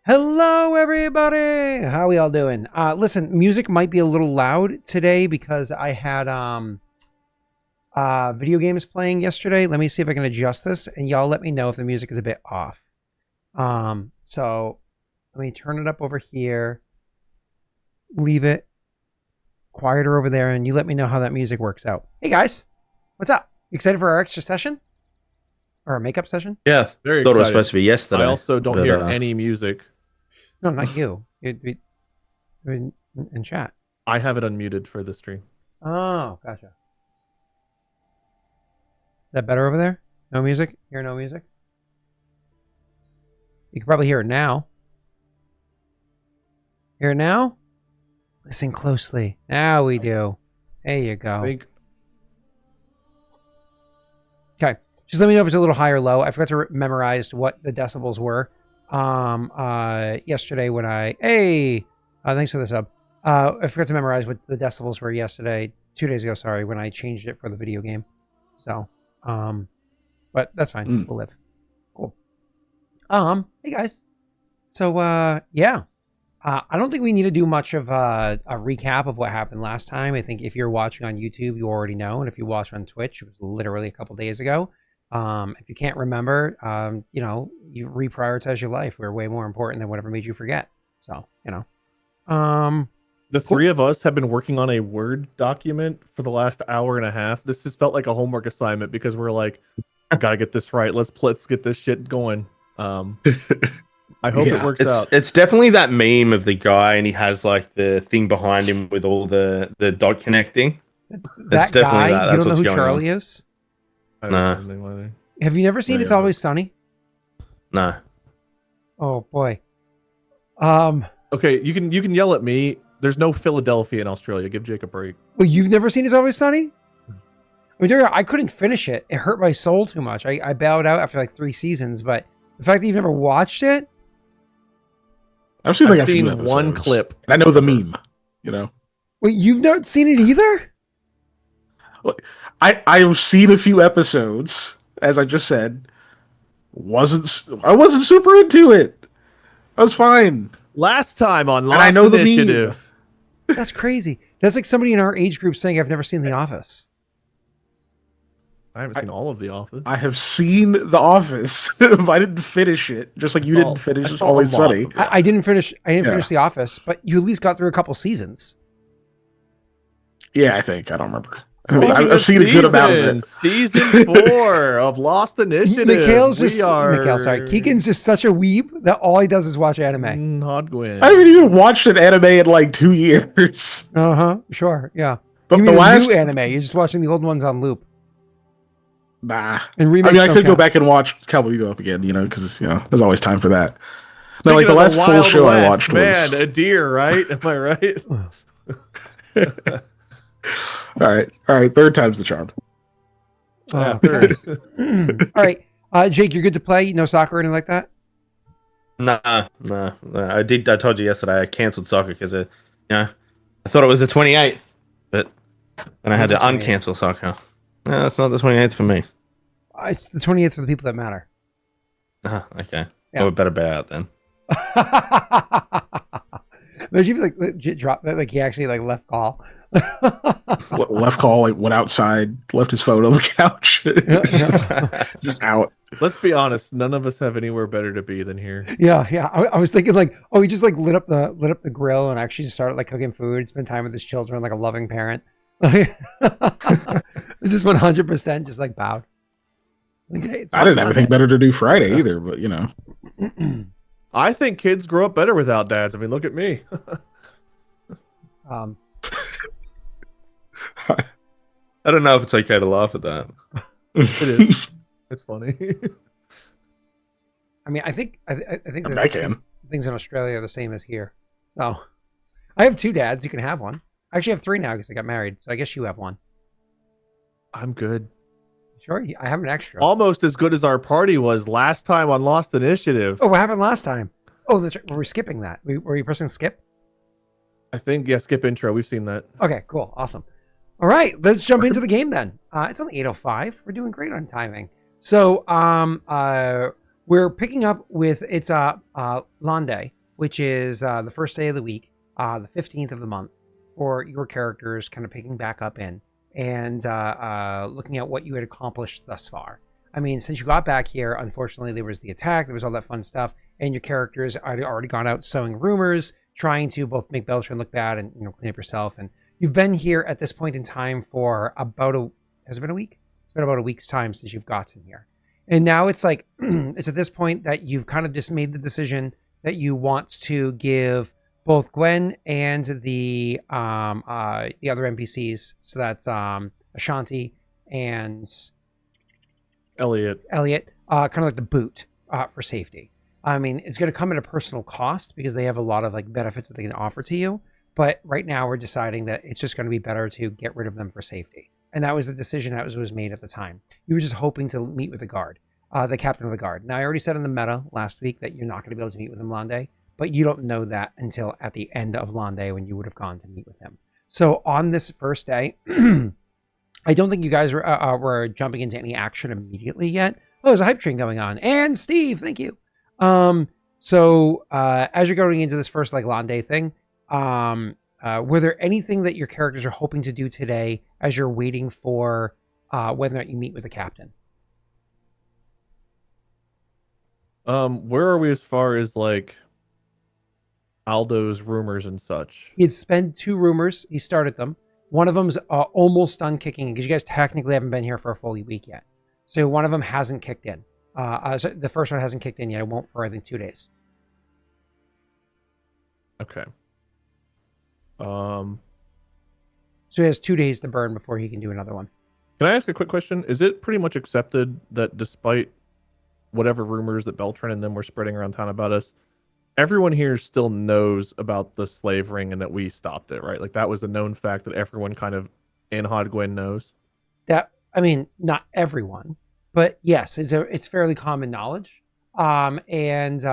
Hello, everybody. How we all doing? Listen, music might be a little loud today because I had video games playing yesterday. Let me see if I can adjust this, and y'all let me know if the music is a bit off. So let me turn it up over here. Leave it quieter over there, and you let me know how that music works out. Hey guys, what's up? You excited for our extra session? Or our makeup session? Yeah, very Thought excited. it was supposed to be yesterday. I also don't hear any music. No, not you. It'd be in chat. I have it unmuted for the stream. Oh, gotcha. Is that better over there? No music? Hear no music? You can probably hear it now. Hear it now? Listen closely. Now we do. There you go. I think. Okay. Just let me know if it's a little high or low. I forgot to memorize what the decibels were. Yesterday when thanks for the sub. I forgot to memorize what the decibels were yesterday, 2 days ago, sorry, when I changed it for the video game. So, but that's fine. We'll live. Cool. Hey guys. So, yeah. I don't think we need to do much of a recap of what happened last time. I think if you're watching on YouTube, you already know. And if you watch on Twitch, it was literally a couple days ago. If you can't remember, you reprioritize your life. We're way more important than whatever made you forget. So, The three of us have been working on a Word document for the last hour and a half. This just felt like a homework assignment because we're like, I gotta get this right. Let's get this shit going. I hope it works out. It's definitely that meme of the guy and he has like the thing behind him with all the dot connecting. That guy, you don't know who Charlie is? No. Have you never seen It's Always Sunny? No. Oh boy. Okay, you can yell at me. There's no Philadelphia in Australia. Give Jake a break. Well, you've never seen It's Always Sunny? I mean, I couldn't finish it. It hurt my soul too much. I bowed out after like 3 seasons, but the fact that you've never watched it? I've seen one clip. I know the meme, Wait, you've not seen it either? I've seen a few episodes, as I just said. I wasn't super into it. I was fine. Last time on Lost the Initiative. That's crazy. That's like somebody in our age group saying I've never seen The Office. I haven't seen all of The Office. I have seen The Office, but I didn't finish it. Just like you didn't finish Always Sunny. I didn't finish The Office, but you at least got through a couple seasons. Yeah, I think. I don't remember. I've seen a good amount of it. Season 4 of Lost Initiative. Keegan's just such a weeb that all he does is watch anime. Not Gwen. I haven't even watched an anime in like 2 years. Sure, yeah. But you the mean last new anime, you're just watching the old ones on loop. Nah. And I could go back and watch Cowboy Bebop again, because there's always time for that. No, like the last full show I watched was a deer, right? Am I right? All right. Third time's the charm. Third. All right. Jake, you're good to play? No soccer or anything like that? Nah. I told you yesterday I cancelled soccer because I thought it was the 28th, but then I had to uncancel soccer. No, it's not the 28th for me. It's the 28th for the people that matter. Okay. Yeah. Well, we better bow out then. Imagine if legit dropped that, like he actually left call. Left call, went outside, left his phone on the couch. just out. Let's be honest, none of us have anywhere better to be than here. Yeah. I was thinking he just lit up the grill and actually just started cooking food, spend time with his children like a loving parent. Just 100% just bowed. I didn't have anything better to do Friday either, but I think kids grow up better without dads. I mean, look at me. I don't know if it's okay to laugh at that. It is. It's funny. I mean, I think I can. Things in Australia are the same as here. So I have 2 dads. You can have one. I actually have 3 now because I got married. So I guess you have one. I'm good. Sure, I have an extra. Almost as good as our party was last time on Lost Initiative. Oh, what happened last time? Oh, that's right. Were we skipping that? Were you pressing skip? I think, skip intro. We've seen that. Okay, cool. Awesome. All right, let's jump into the game then. It's only 8:05. We're doing great on timing. So, we're picking up with it's Lande, which is the first day of the week, the 15th of the month, for your characters kind of picking back up in and looking at what you had accomplished thus far. I mean, since you got back here, unfortunately, there was the attack, there was all that fun stuff, and your characters had already gone out sowing rumors, trying to both make Beltran look bad and clean up yourself. And you've been here at this point in time for has it been a week? It's been about a week's time since you've gotten here. And now it's like, it's at this point that you've kind of just made the decision that you want to give both Gwen and the other NPCs, so that's Ashanti and Elliot, kind of like the boot for safety. I mean, it's going to come at a personal cost because they have a lot of like benefits that they can offer to you. But right now we're deciding that it's just going to be better to get rid of them for safety. And that was the decision that was made at the time. You were just hoping to meet with the guard, the captain of the guard. Now, I already said in the meta last week that you're not going to be able to meet with him Lande, but you don't know that until at the end of Lande when you would have gone to meet with him. So on this first day, I don't think you guys were jumping into any action immediately yet. Oh, there's a hype train going on. And Steve, thank you. So as you're going into this first like Lande thing, were there anything that your characters are hoping to do today as you're waiting for whether or not you meet with the captain? Where are we as far as like Aldo's rumors and such? He had spent 2 rumors. He started them. One of them's almost done kicking in because you guys technically haven't been here for a full week yet. So one of them hasn't kicked in. So the first one hasn't kicked in yet. It won't for, I think, 2 days. Okay. So he has 2 days to burn before he can do another one. Can I ask a quick question? Is it pretty much accepted that despite whatever rumors that Beltran and them were spreading around town about us, everyone here still knows about the slave ring and that we stopped it, right? Like that was a known fact that everyone kind of in Hodgwyn knows. That, I mean, not everyone, but yes, it's fairly common knowledge. It's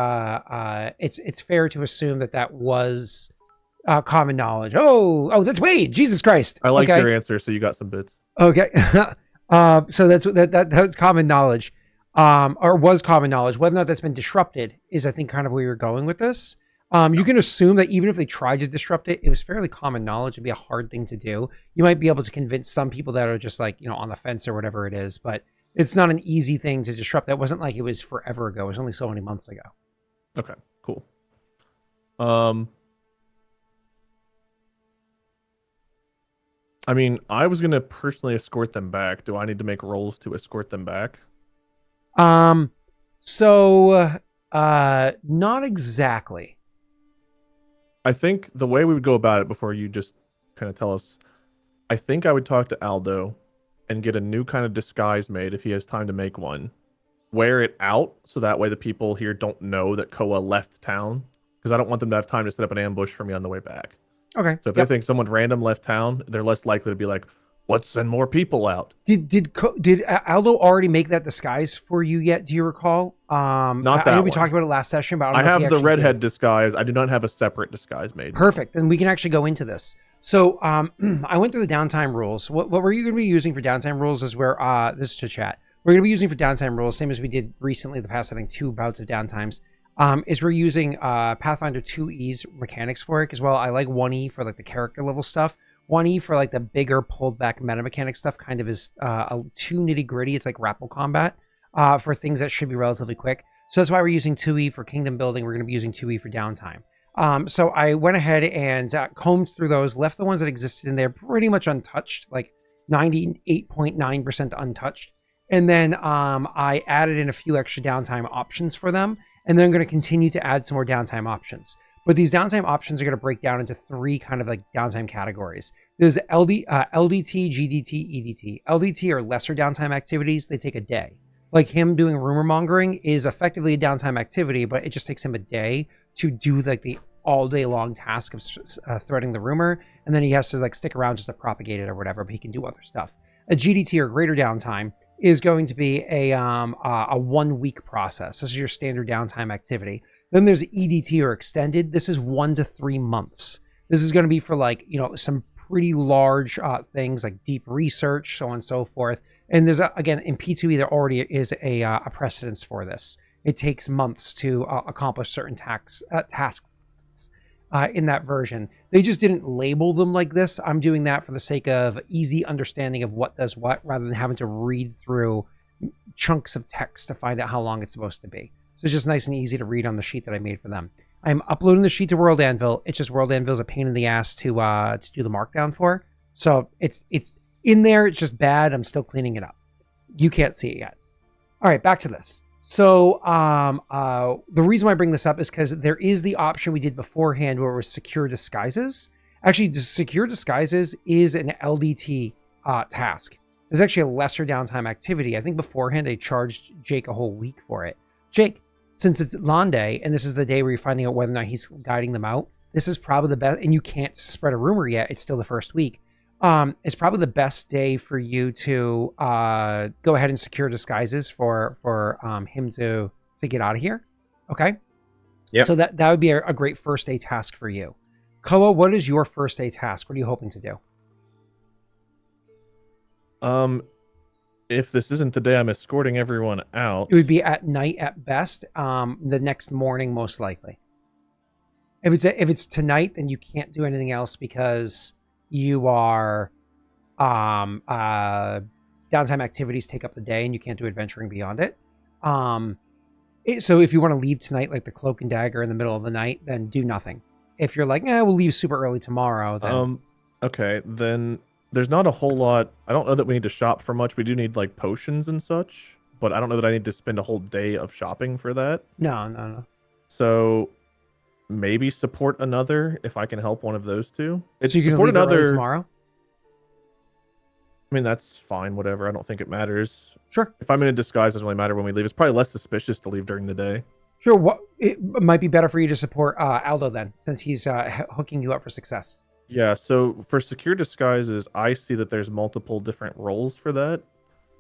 fair to assume that was common knowledge. Oh, that's Wade. Jesus Christ. I like your answer, so you got some bits. Okay. So that was common knowledge. Or was common knowledge. Whether or not that's been disrupted is, I think, kind of where you're going with this. You can assume that even if they tried to disrupt it, it was fairly common knowledge. It'd be a hard thing to do. You might be able to convince some people that are just like, on the fence or whatever it is, but it's not an easy thing to disrupt. That wasn't like it was forever ago. It was only so many months ago. Okay, cool. I mean, I was going to personally escort them back. Do I need to make rolls to escort them back? Not exactly. I think the way we would go about it, before you just kind of tell us, I think I would talk to Aldo and get a new kind of disguise made if he has time to make one. Wear it out so that way the people here don't know that Koa left town, because I don't want them to have time to set up an ambush for me on the way back. Okay. So if they think someone random left town, they're less likely to be like, let's send more people out. Did Aldo already make that disguise for you yet? Do you recall? Not that I know we one. talked about it last session, but I have the redhead disguise. I do not have a separate disguise made. Perfect. Then we can actually go into this. So I went through the downtime rules. What were you going to be using for downtime rules is where, this is to chat. We're going to be using for downtime rules, same as we did recently, the past, I think, 2 bouts of downtimes, is we're using Pathfinder 2E's mechanics for it, because, well, I like 1E for, like, the character level stuff. 1E for, like, the bigger, pulled-back meta mechanic stuff kind of is too nitty-gritty. It's like grapple combat for things that should be relatively quick. So that's why we're using 2E for kingdom building. We're going to be using 2E for downtime. So I went ahead and combed through those, left the ones that existed in there pretty much untouched, like 98.9% untouched. And then I added in a few extra downtime options for them. And then I'm going to continue to add some more downtime options. But these downtime options are going to break down into 3 kind of like downtime categories. There's LDT, GDT, EDT. LDT are lesser downtime activities. They take a day. Like him doing rumor mongering is effectively a downtime activity, but it just takes him a day to do like the all day long task of threading the rumor. And then he has to like stick around just to propagate it or whatever, but he can do other stuff. A GDT or greater downtime is going to be a 1 week process. This is your standard downtime activity. Then there's EDT or extended. This is 1 to 3 months. This is going to be for like, some pretty large things like deep research, so on and so forth. And there's again, in P2E, there already is a precedence for this. It takes months to accomplish certain tasks in that version. They just didn't label them like this. I'm doing that for the sake of easy understanding of what does what, rather than having to read through chunks of text to find out how long it's supposed to be. So it's just nice and easy to read on the sheet that I made for them. I'm uploading the sheet to World Anvil. It's just World Anvil is a pain in the ass to do the markdown for. So it's in there. It's just bad. I'm still cleaning it up. You can't see it yet. All right, back to this. So the reason why I bring this up is because there is the option we did beforehand where it was secure disguises. Actually, the secure disguises is an LDT task. It's actually a lesser downtime activity. I think beforehand I charged Jaaek a whole week for it. Jaaek, since it's Lawn Day and this is the day where you're finding out whether or not he's guiding them out, this is probably the best, and you can't spread a rumor yet. It's still the first week. It's probably the best day for you to go ahead and secure disguises for him to get out of here. Okay. Yeah. So that would be a great first day task for you. Koa, what is your first day task? What are you hoping to do? If this isn't the day I'm escorting everyone out, It would be at night at best. The next morning, most likely. If it's tonight, then you can't do anything else because you are downtime activities take up the day and you can't do adventuring beyond it. So if you want to leave tonight, like the cloak and dagger in the middle of the night, then do nothing. If you're like, we'll leave super early tomorrow, then okay, then there's not a whole lot. I don't know that we need to shop for much. We do need like potions and such, but I don't know that I need to spend a whole day of shopping for that. No. So maybe support another if I can help one of those two. So you can support leave early another tomorrow? I mean, that's fine, whatever. I don't think it matters. Sure. If I'm in a disguise, it doesn't really matter when we leave. It's probably less suspicious to leave during the day. Sure. It might be better for you to support Aldo then, since he's hooking you up for success. Yeah, so for secure disguises, I see that there's multiple different roles for that.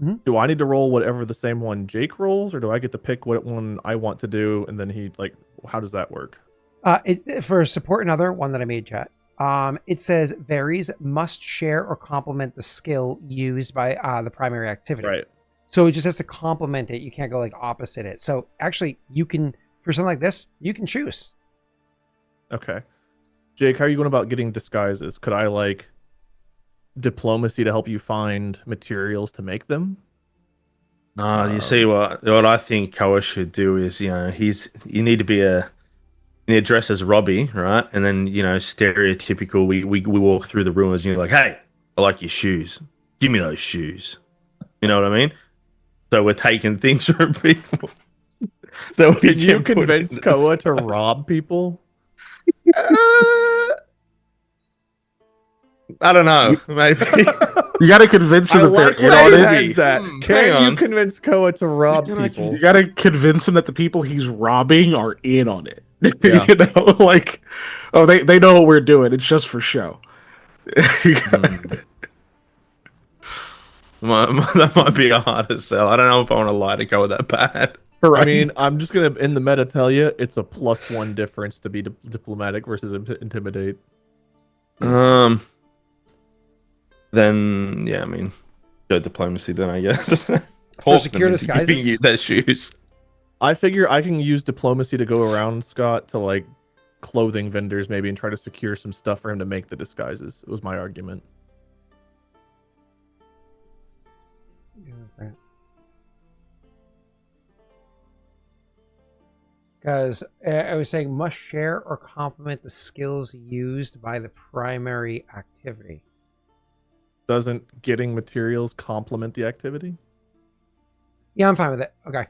Mm-hmm. Do I need to roll whatever the same one Jaaek rolls, or do I get to pick what one I want to do, and then how does that work? For support another one that I made, chat. It says varies, must share or complement the skill used by the primary activity. Right. So it just has to complement it. You can't go like opposite it. So actually, you can, for something like this, you can choose. Okay. Jaaek, how are you going about getting disguises? Could I like diplomacy to help you find materials to make them? You see what I think Koa should do is, you need to be you dress as Robbie, right? And then, stereotypical, we walk through the ruins and you're like, hey, I like your shoes. Give me those shoes. You know what I mean? So we're taking things from people. Can you convince Koa to rob people? I don't know. Maybe. You got to convince them that they're in on it. Can you convince Koa to rob people? You got to convince him that the people he's robbing are in on it. Yeah. They know what we're doing. It's just for show. That might be a harder sell. I don't know if I want to lie to Koa that bad. Right. I mean, I'm just gonna in the meta tell you it's a +1 difference to be diplomatic versus intimidate. Then yeah, I mean, go diplomacy then, I guess. For secure disguises, you their shoes. I figure I can use diplomacy to go around Scott to like clothing vendors maybe and try to secure some stuff for him to make the disguises. It was my argument. Because I was saying must share or complement the skills used by the primary activity. Doesn't getting materials complement the activity? Yeah, I'm fine with it. Okay.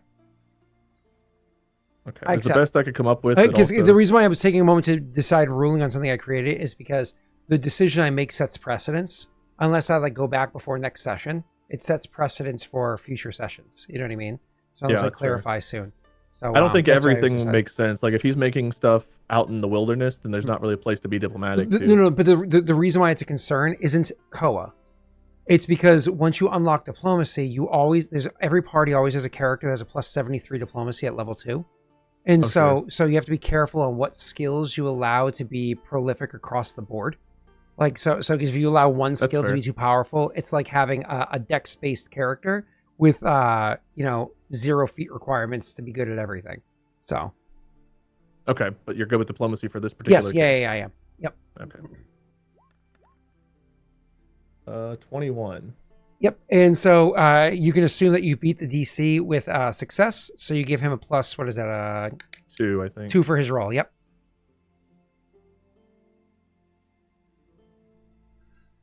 Okay. It's the best I could come up with. Because the reason why I was taking a moment to decide ruling on something I created is because the decision I make sets precedence. Unless I go back before next session, it sets precedence for future sessions. You know what I mean? So unless I clarify soon. So I don't think everything makes sense. Like if he's making stuff out in the wilderness, then there's not really a place to be diplomatic. No. But the reason why it's a concern isn't Koa. It's because once you unlock diplomacy, every party always has a character that has a +73 diplomacy at level 2. And so you have to be careful on what skills you allow to be prolific across the board. So if you allow one skill to be too powerful, it's like having a dex-based character with 0 feat requirements to be good at everything. So Okay, but you're good with diplomacy for this particular. yes, yeah, I am. Yep. Okay. 21. Yep. And so you can assume that you beat the DC with success. So you give him a plus. What is that? 2, I think. 2 for his roll. Yep.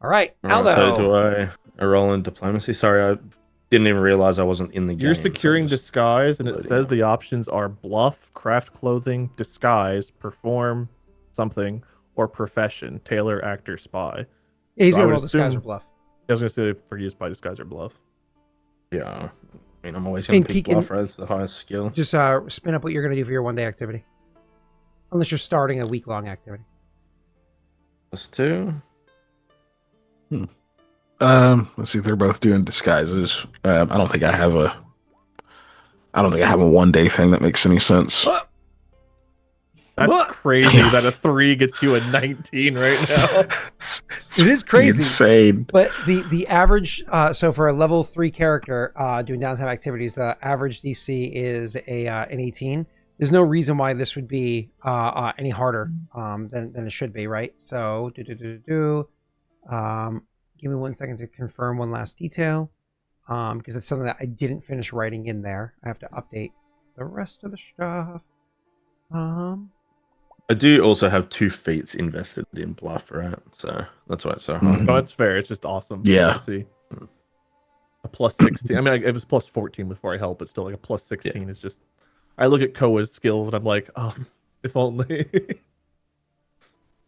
All right, Aldo. So do I roll in diplomacy? Sorry, I didn't even realize I wasn't in the game. You're securing so just disguise, and it loading says up. the options are bluff, craft clothing, disguise, perform something, or profession, tailor, actor, spy. Yeah, he's So I gonna would roll disguise or assume- bluff. I was going to say for use by disguise or bluff. Yeah. I mean, I'm always going And to pick Keegan- bluff, right? It's the highest skill. Just spin up what you're gonna do for your 1-day activity, unless you're starting a week-long activity. +2. Let's see if they're both doing disguises. I don't think I have a 1-day thing that makes any sense. That's crazy that a 3 gets you a 19 right now. It is crazy. Insane. But the average, so for a level 3 character doing downtime activities, the average DC is an 18. There's no reason why this would be any harder than it should be, right? So give me 1 second to confirm one last detail, because it's something that I didn't finish writing in there. I have to update the rest of the stuff. I do also have 2 feats invested in bluff, right? So that's why it's so hard. No, that's fair. It's just awesome. Yeah. To see. A plus 16. I mean, it was plus 14 before I helped, but still, like a plus 16 is just. I look at Koa's skills and I'm like, oh, if only.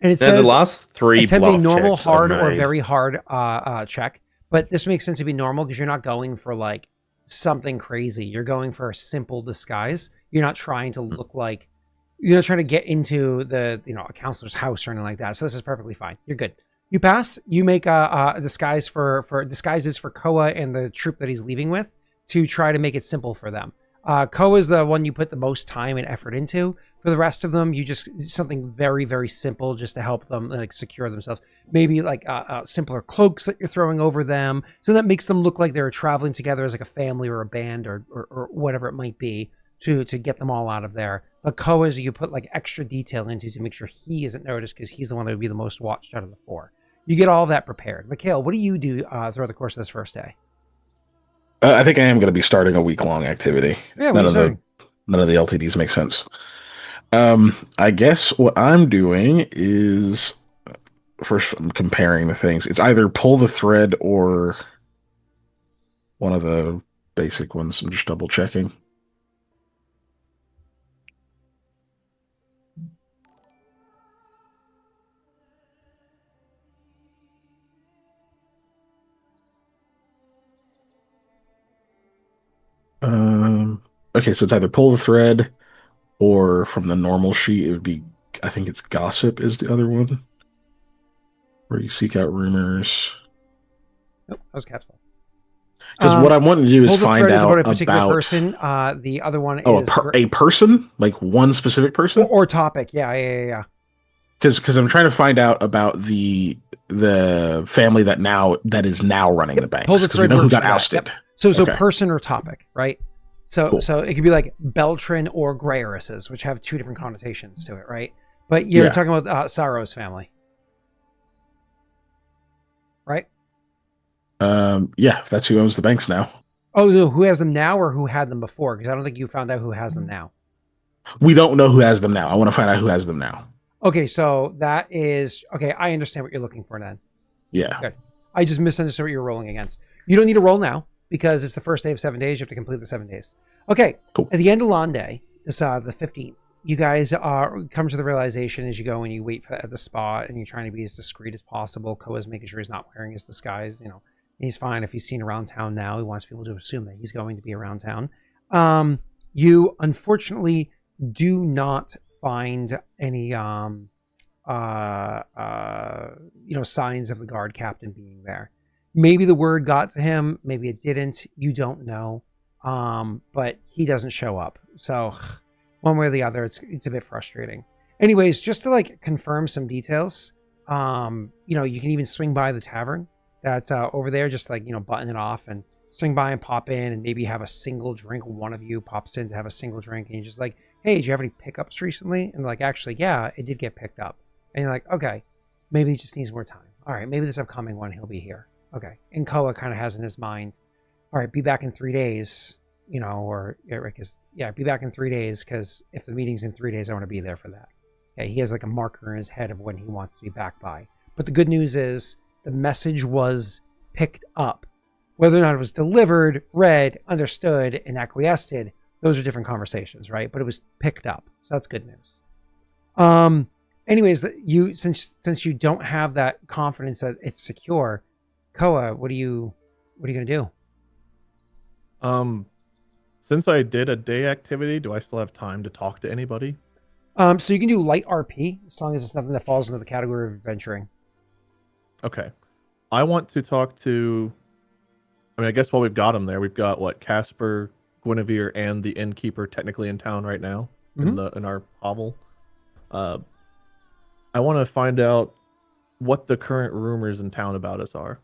And it Now, says the last 3 attempt a bluff normal, checks are hard, or made. very hard check. But this makes sense to be normal because you're not going for like something crazy. You're going for a simple disguise. You're not trying to look like, you're not trying to get into the a counselor's house or anything like that. So this is perfectly fine. You're good. You pass. You make a disguise for disguises for Koa and the troop that he's leaving with to try to make it simple for them. Koa is the one you put the most time and effort into. For the rest of them, you just something very, very simple just to help them like secure themselves. Maybe like simpler cloaks that you're throwing over them, so that makes them look like they're traveling together as like a family or a band or whatever it might be to get them all out of there. But Koa's you put like extra detail into to make sure he isn't noticed because he's the one that would be the most watched out of the 4. You get all of that prepared. Mikhail, what do you do throughout the course of this first day? I think I am going to be starting a week-long activity. Yeah, none of the LTDs make sense. I guess what I'm doing is first I'm comparing the things. It's either pull the thread or one of the basic ones. I'm just double checking. Okay, so it's either pull the thread or from the normal sheet, it would be, I think it's gossip is the other one, where you seek out rumors. Nope, that was capsule. Because what I want to do is pull the find thread is out about a particular about person. The other one oh, is a person, like one specific person, or topic. Yeah. Because I'm trying to find out about the family that is now running the banks. Pull the Because we thread know who works got for that. ousted. Yep. So Okay. person or topic, right? So Cool. so it could be like Beltran or Greyerises, which have 2 different connotations to it, right? But you're talking about Saro's family, right? Yeah, that's who owns the banks now. Oh, no, who has them now or who had them before? Because I don't think you found out who has them now. We don't know who has them now. I want to find out who has them now. Okay, so that is okay. I understand what you're looking for then. Yeah. Good. I just misunderstood what you're rolling against. You don't need to roll now because it's the first day of 7 days. You have to complete the 7 days. Okay. Cool. At the end of Lawn Day, this the 15th, you guys come to the realization as you go and you wait at the spot and you're trying to be as discreet as possible. Koa's making sure he's not wearing his disguise. He's fine if he's seen around town now. He wants people to assume that he's going to be around town. You unfortunately do not find any signs of the guard captain being there. Maybe the word got to him, maybe it didn't, you don't know. But he doesn't show up. So one way or the other, it's a bit frustrating. Anyways, just to like confirm some details, you can even swing by the tavern that's over there, just like button it off and swing by and pop in and maybe have a single drink. One of you pops in to have a single drink, and you're just like, hey, did you have any pickups recently? And like, actually, yeah, it did get picked up. And you're like, okay, maybe he just needs more time. All right, maybe this upcoming one he'll be here. Okay. And Koa kind of has in his mind, all right, be back in 3 days, you know, or be back in 3 days, because if the meeting's in 3 days, I want to be there for that. Okay, he has like a marker in his head of when he wants to be back by. But the good news is the message was picked up. Whether or not it was delivered, read, understood, and acquiesced, those are different conversations, right? But it was picked up, so that's good news. Anyways, you since you don't have that confidence that it's secure, Koa, what are you gonna do? Since I did a day activity, do I still have time to talk to anybody? So you can do light RP as long as it's nothing that falls into the category of adventuring. Okay. I want to talk to, I mean, I guess while we've got them there, we've got what, Casper, Guinevere, and the innkeeper technically in town right now in our hovel. I want to find out what the current rumors in town about us are.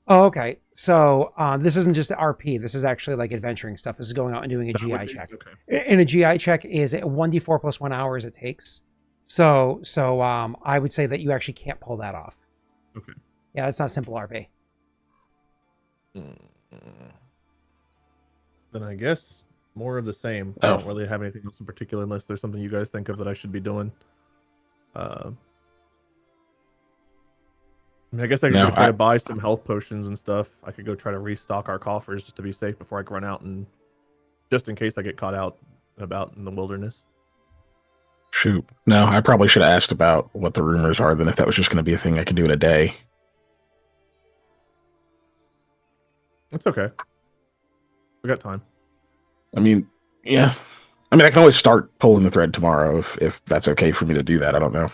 Oh, okay. So this isn't just the RP. This is actually like adventuring stuff. This is going out and doing a GI check. Okay. And a GI check is 1d4 plus 1 hour as it takes. So I would say that you actually can't pull that off. Okay. Yeah, it's not simple RP. Then I guess more of the same. I don't really have anything else in particular unless there's something you guys think of that I should be doing. I mean, I guess I could go try to buy some health potions and stuff. I could go try to restock our coffers just to be safe before I run out, and just in case I get caught out and about in the wilderness. Shoot. No, I probably should have asked about what the rumors are, then if that was just going to be a thing I could do in a day. It's okay. We got time. I mean, yeah. I mean, I can always start pulling the thread tomorrow if that's okay for me to do that. I don't know.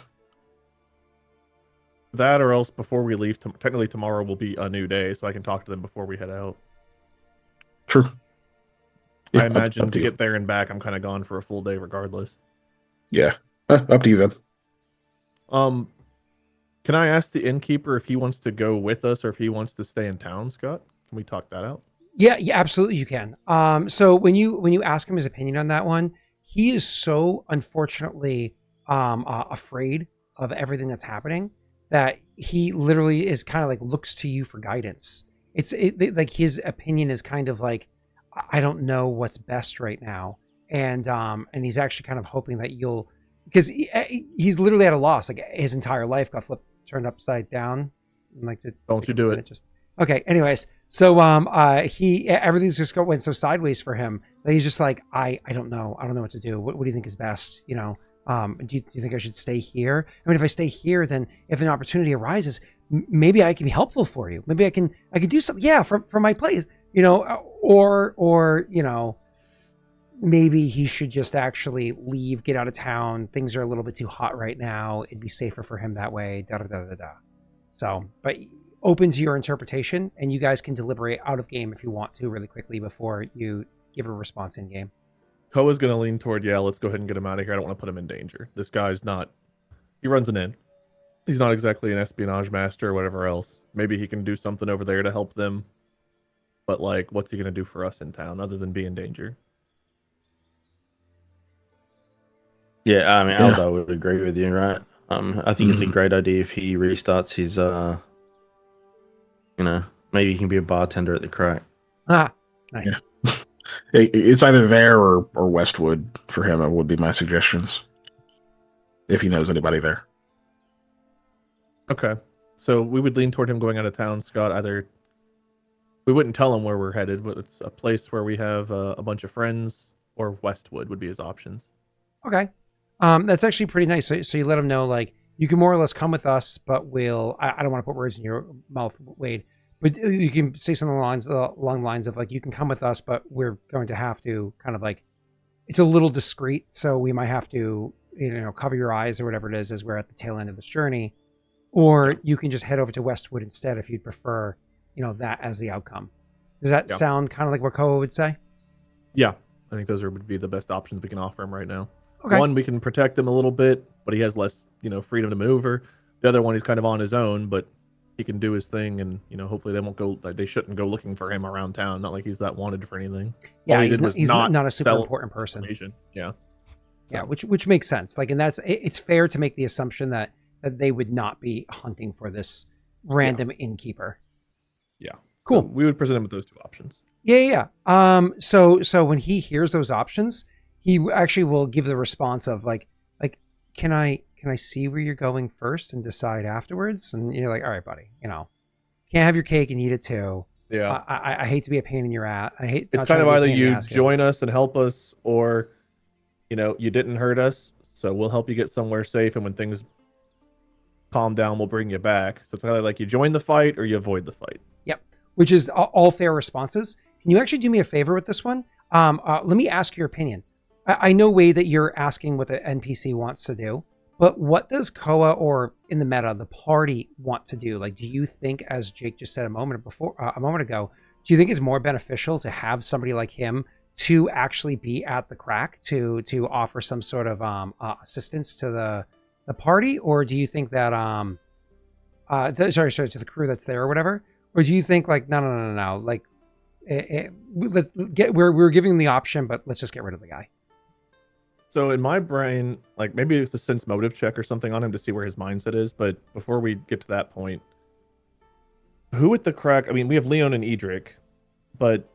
That or else before we leave, technically tomorrow will be a new day, so I can talk to them before we head out. True. Yeah, I imagine to get there and back, I'm kind of gone for a full day regardless. Yeah. Up to you then. Can I ask the innkeeper if he wants to go with us or if he wants to stay in town, Scott? Can we talk that out? Yeah, absolutely you can. So when you ask him his opinion on that one, he is so unfortunately afraid of everything that's happening that he literally is kind of like looks to you for guidance. Like his opinion is kind of like, I don't know what's best right now, and he's actually kind of hoping that you'll, because he's literally at a loss. Like his entire life got turned upside down. And don't you do it? Okay. Anyways, so everything's just went so sideways for him that he's just like, I don't know what to do. What do you think is best? You know, do you think I should stay here? I mean, if I stay here, then if an opportunity arises, maybe I can be helpful for you. Maybe I can do something. Yeah, from my place, you know, or you know, maybe he should just actually leave, get out of town. Things are a little bit too hot right now. It'd be safer for him that way. Da da da da da. So, but open to your interpretation, and you guys can deliberate out of game if you want to really quickly before you give a response in game. Koa's going to lean toward, yeah, let's go ahead and get him out of here. I don't want to put him in danger. This guy's not, he runs an inn. He's not exactly an espionage master or whatever else. Maybe he can do something over there to help them. But like, what's he going to do for us in town other than be in danger? Yeah, I mean, Aldo would agree with you, right? I think it's a great idea if he restarts his, you know, maybe he can be a bartender at the Crack. Ah, nice. Yeah. It's either there or Westwood for him. It would be my suggestions. If he knows anybody there. Okay. So we would lean toward him going out of town, Scott. Either we wouldn't tell him where we're headed, but it's a place where we have a bunch of friends, or Westwood would be his options. Okay. That's actually pretty nice. So you let him know, like, you can more or less come with us, but I don't want to put words in your mouth, Wade, but you can say something along the lines of, like, you can come with us, but we're going to have to kind of, like, it's a little discreet, so we might have to, you know, cover your eyes or whatever it is as we're at the tail end of this journey. Or you can just head over to Westwood instead if you'd prefer, you know, that as the outcome. Does that sound kind of like what Koa would say? Yeah, I think those would be the best options we can offer him right now. Okay. One, we can protect him a little bit, but he has less, you know, freedom to maneuver. The other one, he's kind of on his own, but he can do his thing, and hopefully they won't go. Like, they shouldn't go looking for him around town. Not like he's that wanted for anything. Yeah, All he he's did not, was he's not not a super sell important person. information. Yeah. Yeah, So, which makes sense. Like, and it's fair to make the assumption that they would not be hunting for this random innkeeper. yeah. Cool. So we would present him with those two options. Yeah. So when he hears those options, he actually will give the response of like, can I see where you're going first and decide afterwards? And you're like, all right, buddy, can't have your cake and eat it too. Yeah. I hate to be a pain in your ass. It's kind of either you join us and help us, or you didn't hurt us, so we'll help you get somewhere safe, and when things calm down, we'll bring you back. So it's either like you join the fight or you avoid the fight. Yep, which is all fair responses. Can you actually do me a favor with this one? Let me ask your opinion. I know, Wade, that you're asking what the NPC wants to do, but what does Koa, or in the meta, the party, want to do? Like, do you think, as Jake just said a moment ago, do you think it's more beneficial to have somebody like him to actually be at the crack to offer some sort of assistance to the party, or do you think that sorry to the crew that's there or whatever, or do you think like no, like we're giving the option, but let's just get rid of the guy? So in my brain, like, maybe it's a sense motive check or something on him to see where his mindset is. But before we get to that point, who at the crack? I mean, we have Leon and Edric, but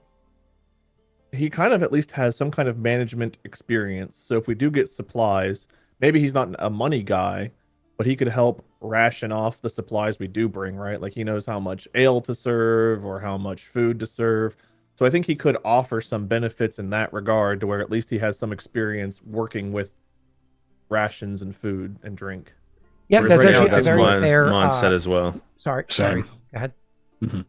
he kind of at least has some kind of management experience. So if we do get supplies, maybe he's not a money guy, but he could help ration off the supplies we do bring, right? Like, he knows how much ale to serve or how much food to serve. So I think he could offer some benefits in that regard, to where at least he has some experience working with rations and food and drink. Yeah, Whereas that's right now, actually a very my fair mindset as well. Sorry. Same. Go ahead. Mm-hmm.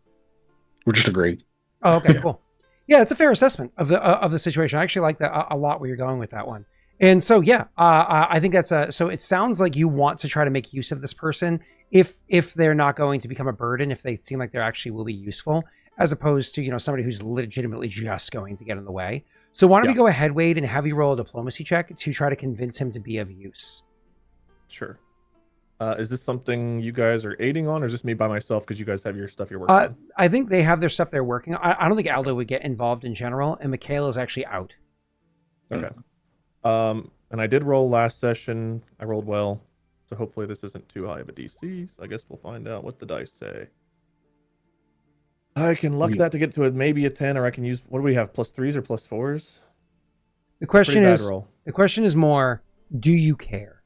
We're just agreeing. Oh, okay, cool. Yeah, it's a fair assessment of the situation. I actually like that a lot, where you're going with that one. And so, yeah, I think that's so it sounds like you want to try to make use of this person if they're not going to become a burden, if they seem like they actually will be useful, as opposed to, somebody who's legitimately just going to get in the way. So why don't we go ahead, Wade, and have you roll a diplomacy check to try to convince him to be of use? Sure. Is this something you guys are aiding on, or is this me by myself because you guys have your stuff you're working on? I think they have their stuff they're working on. I don't think Aldo would get involved in general, and Mikhail is actually out. Okay. And I did roll last session. I rolled well, so hopefully this isn't too high of a DC. So I guess we'll find out what the dice say. I can luck that to get to maybe a 10, or I can use, what do we have, +3s or +4s? The question is more, do you care?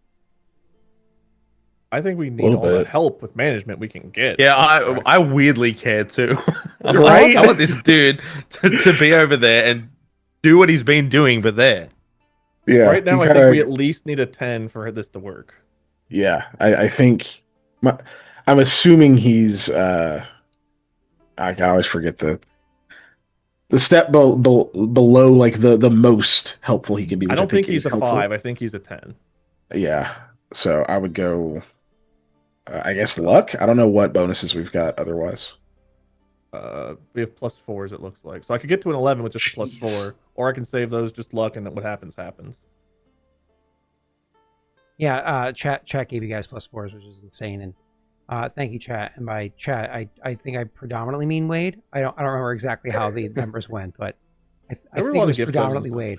I think we need all the help with management we can get. Yeah, I weirdly care too. I'm Right? like, I want this dude to be over there and do what he's been doing, but there. Yeah. Right now, I think we at least need a 10 for this to work. Yeah, I think I'm assuming he's I can always forget the step below, like the most helpful he can be. I don't think he's a helpful. 5. I think he's a 10. Yeah, so I would go. I guess luck. I don't know what bonuses we've got otherwise. We have +4s, it looks like. So I could get to an 11 with just a +4, or I can save those just luck, and what happens happens. Yeah, chat gave you guys +4s, which is insane. And thank you, chat. And by chat, I think I predominantly mean Wade. I don't remember exactly how the numbers went, but I think it was predominantly Wade.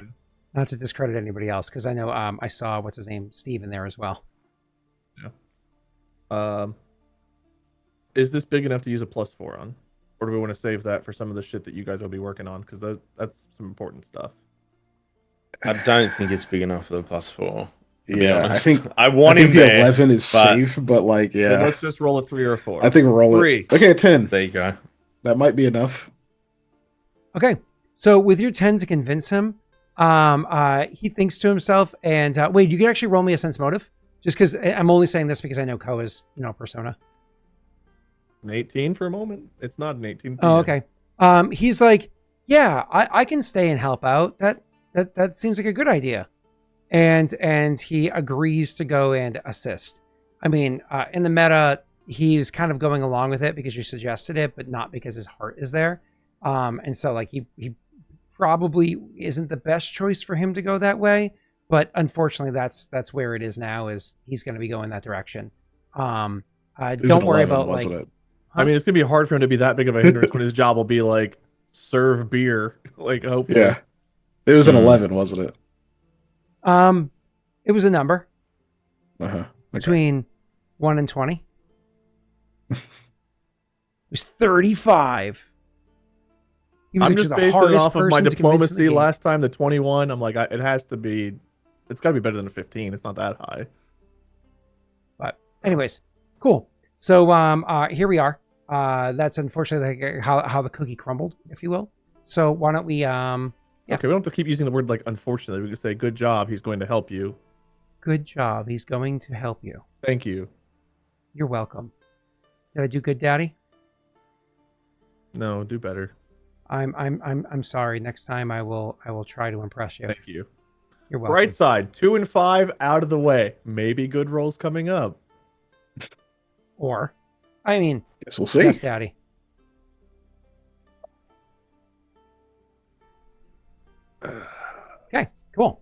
Not to discredit anybody else, because I know I saw what's his name, Steve, in there as well. Yeah. Is this big enough to use a +4 on, or do we want to save that for some of the shit that you guys will be working on? Because that's some important stuff. I don't think it's big enough for the +4. Yeah, I think I want him the there, 11 is safe, but like, yeah. Then let's just roll a 3 or a 4. I think we'll roll 3. it. Okay, a 10. There you go. That might be enough. Okay, so with your 10 to convince him, he thinks to himself, and Wade, you can actually roll me a sense motive, just because I'm only saying this because I know Koa's persona. An 18 for a moment. It's not an 18. Oh, okay. He's like, yeah, I can stay and help out. That seems like a good idea. And he agrees to go and assist. I mean, in the meta, he's kind of going along with it because you suggested it, but not because his heart is there. And so like he probably isn't the best choice for him to go that way. But unfortunately, that's where it is now. Is he's going to be going that direction. Don't worry about like. I mean, it's gonna be hard for him to be that big of a hindrance when his job will be like serve beer. Like, hopefully. Yeah. It was an Hmm. 11, wasn't it? It was a number Uh-huh. Okay. between 1 and 20. It was 35. He was I'm actually just the basing it hardest off of my person to convince in the diplomacy game. last time, the 21. I'm like, it has to be. It's got to be better than a 15. It's not that high. But anyways, cool. So here we are. That's unfortunately like how the cookie crumbled, if you will. So why don't we Yeah. Okay, we don't have to keep using the word like unfortunately. We can say good job. He's going to help you. Good job. He's going to help you. Thank you. You're welcome. Did I do good, Daddy? No, do better. I'm sorry. Next time I will try to impress you. Thank you. You're welcome. Right side, 2 and 5 out of the way. Maybe good rolls coming up. Or, I mean, Guess we'll see. yes, Daddy. Okay, cool.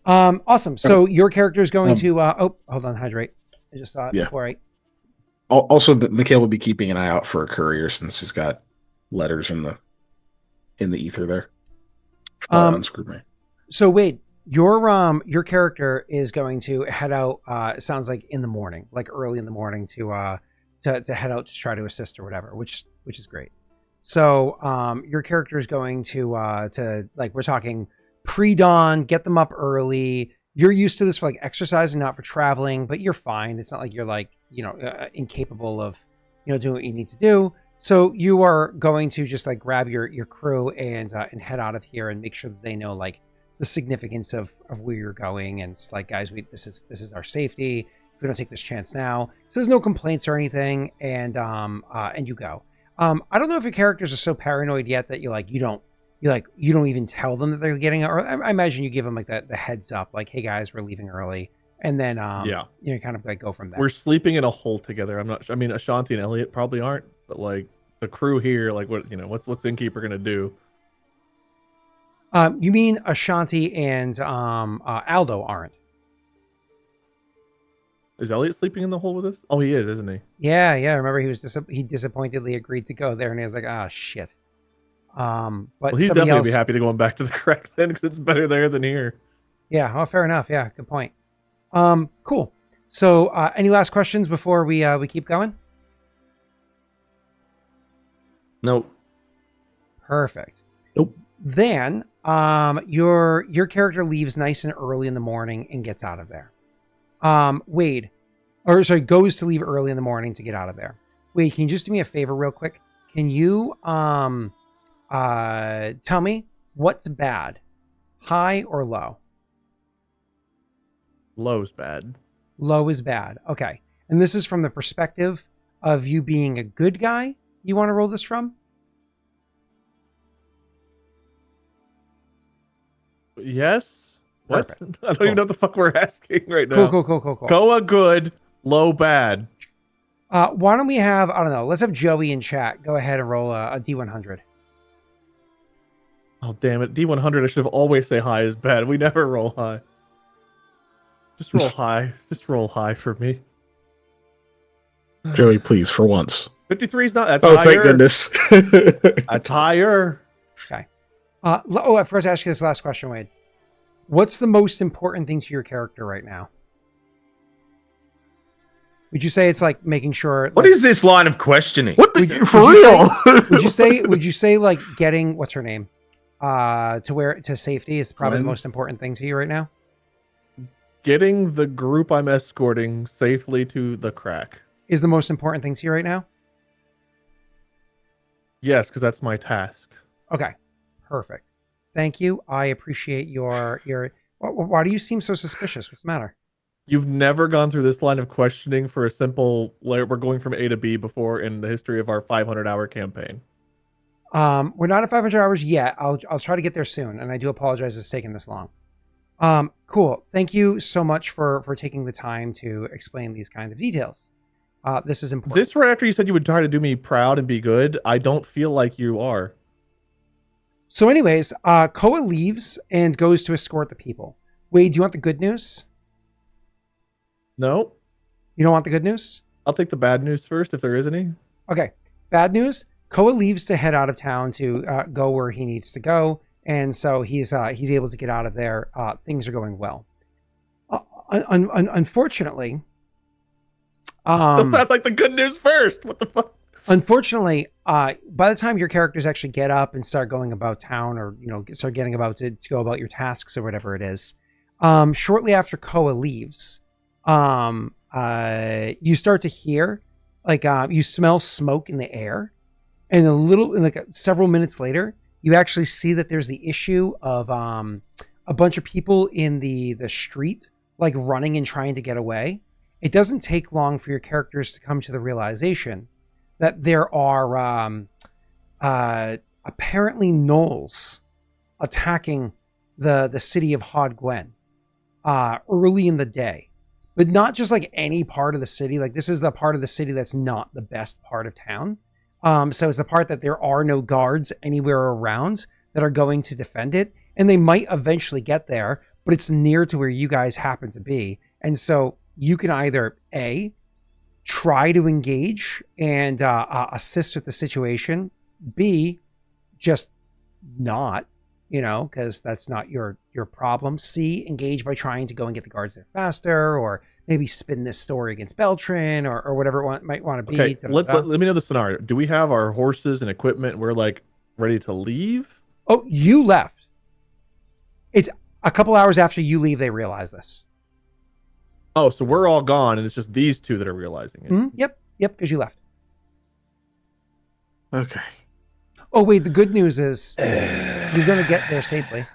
Awesome. So your character is going to. Oh, hold on, hydrate. I just saw it Yeah. before I. Also, Mikhail will be keeping an eye out for a courier since he's got letters in the ether there. Unscrew me. So wait, your character is going to head out. It sounds like in the morning, like early in the morning, to head out to try to assist or whatever, which is great. So your character is going to like we're talking pre-dawn, get them up early. You're used to this for like exercising, not for traveling, but you're fine. It's not like you're like incapable of doing what you need to do. So you are going to just like grab your crew and head out of here and make sure that they know like the significance of where you're going, and it's like, guys, this is our safety. If we don't take this chance now, so there's no complaints or anything, and you go. I don't know if your characters are so paranoid yet that you don't even tell them that they're getting, or I imagine you give them like the heads up, like, hey guys, we're leaving early, and then kind of like go from there. We're sleeping in a hole together. I mean, Ashanti and Elliot probably aren't, but like the crew here, like what's Innkeeper gonna do? You mean Ashanti and Aldo aren't? Is Elliot sleeping in the hole with us? Oh, he is, isn't he? Yeah. Remember, he disappointedly agreed to go there, and he was like, "Ah, shit." But Well, he's definitely be happy to going back to the correct then, because it's better there than here. Yeah. Oh, fair enough. Yeah, good point. Cool. So, any last questions before we keep going? Nope. Perfect. Nope. Then, your character leaves nice and early in the morning and gets out of there. Goes to leave early in the morning to get out of there. Wade, can you just do me a favor real quick? Can you tell me what's bad, high or low? Low's bad. Low is bad. Okay. And this is from the perspective of you being a good guy. You want to roll this from? Yes. What? Perfect. I don't even know what the fuck we're asking right now. Cool. Koa good, low bad. Why don't we have, I don't know, let's have Joey in chat go ahead and roll a D100. Oh damn it, D100. I should have always say high is bad. We never roll high. Just roll high. Just roll high for me. Joey, please, for once. 53 is not. That's Oh, higher. thank goodness. That's higher. Okay. I forgot to ask you this last question, Wade. What's the most important thing to your character right now? Would you say it's like making sure? What is this line of questioning? What the, for real? Would you say like getting what's her name to safety is probably the most important thing to you right now? Getting the group I'm escorting safely to the crack is the most important thing to you right now. Yes, because that's my task. Okay, perfect. Thank you. I appreciate your. Why do you seem so suspicious? What's the matter? You've never gone through this line of questioning for a simple, we're going from A to B before in the history of our 500-hour campaign. We're not at 500 hours yet. I'll try to get there soon, and I do apologize it's taken this long. Cool. Thank you so much for taking the time to explain these kinds of details. This is important. This right after you said you would try to do me proud and be good. I don't feel like you are. So anyways, Koa leaves and goes to escort the people. Wade, do you want the good news? No. You don't want the good news? I'll take the bad news first if there is any. Okay. bad news. Koa leaves to head out of town to go where he needs to go, and so he's able to get out of there. Things are going well. Unfortunately, Still sounds like the good news first. What the fuck? unfortunately, by the time your characters actually get up and start going about town, or start getting about to go about your tasks or whatever it is, shortly after Koa leaves, you start to hear you smell smoke in the air, and several minutes later, you actually see that there's the issue of a bunch of people in the street running and trying to get away. It doesn't take long for your characters to come to the realization that there are apparently gnolls attacking the city of Hod Gwen early in the day, but not just any part of the city. This is the part of the city that's not the best part of town. So it's the part that there are no guards anywhere around that are going to defend it, and they might eventually get there, but it's near to where you guys happen to be, and so you can either A, try to engage and assist with the situation, B, just not, because that's not your problem. C, engage by trying to go and get the guards there faster, or maybe spin this story against Beltran, or whatever it might want to be. Okay, let me know the scenario. Do we have our horses and equipment? We're ready to leave? Oh, you left. It's a couple hours after you leave, they realize this. Oh, so we're all gone, and it's just these two that are realizing it. Mm-hmm. Yep, because you left. Okay. Oh, wait, the good news is you're going to get there safely.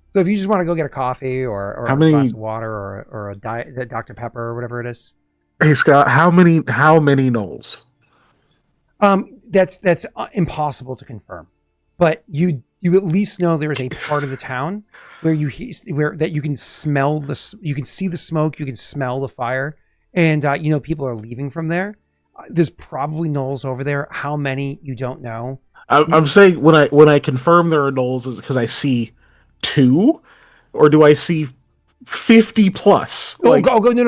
So if you just want to go get a coffee or a glass of water or a Dr. Pepper or whatever it is. Hey, Scott, how many gnolls? That's impossible to confirm. But you at least know there is a part of the town where you can smell you can see the smoke, you can smell the fire, and people are leaving from there. There's probably gnolls over there. How many, you don't know. I'm saying when I confirm there are gnolls, is because I see 2, or do I see 50 plus? No.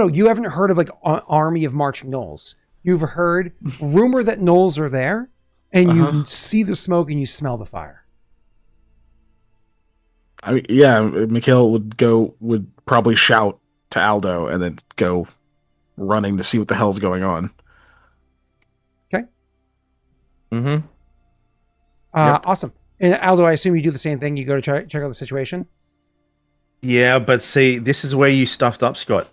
You haven't heard of an army of marching gnolls. You've heard rumor that gnolls are there, and you see the smoke and you smell the fire. I mean, yeah, Mikhail would probably shout to Aldo and then go running to see what the hell's going on. Okay. Mm-hmm. Yep. Awesome. And Aldo, I assume you do the same thing. You go to check out the situation. Yeah, but see, this is where you stuffed up, Scott.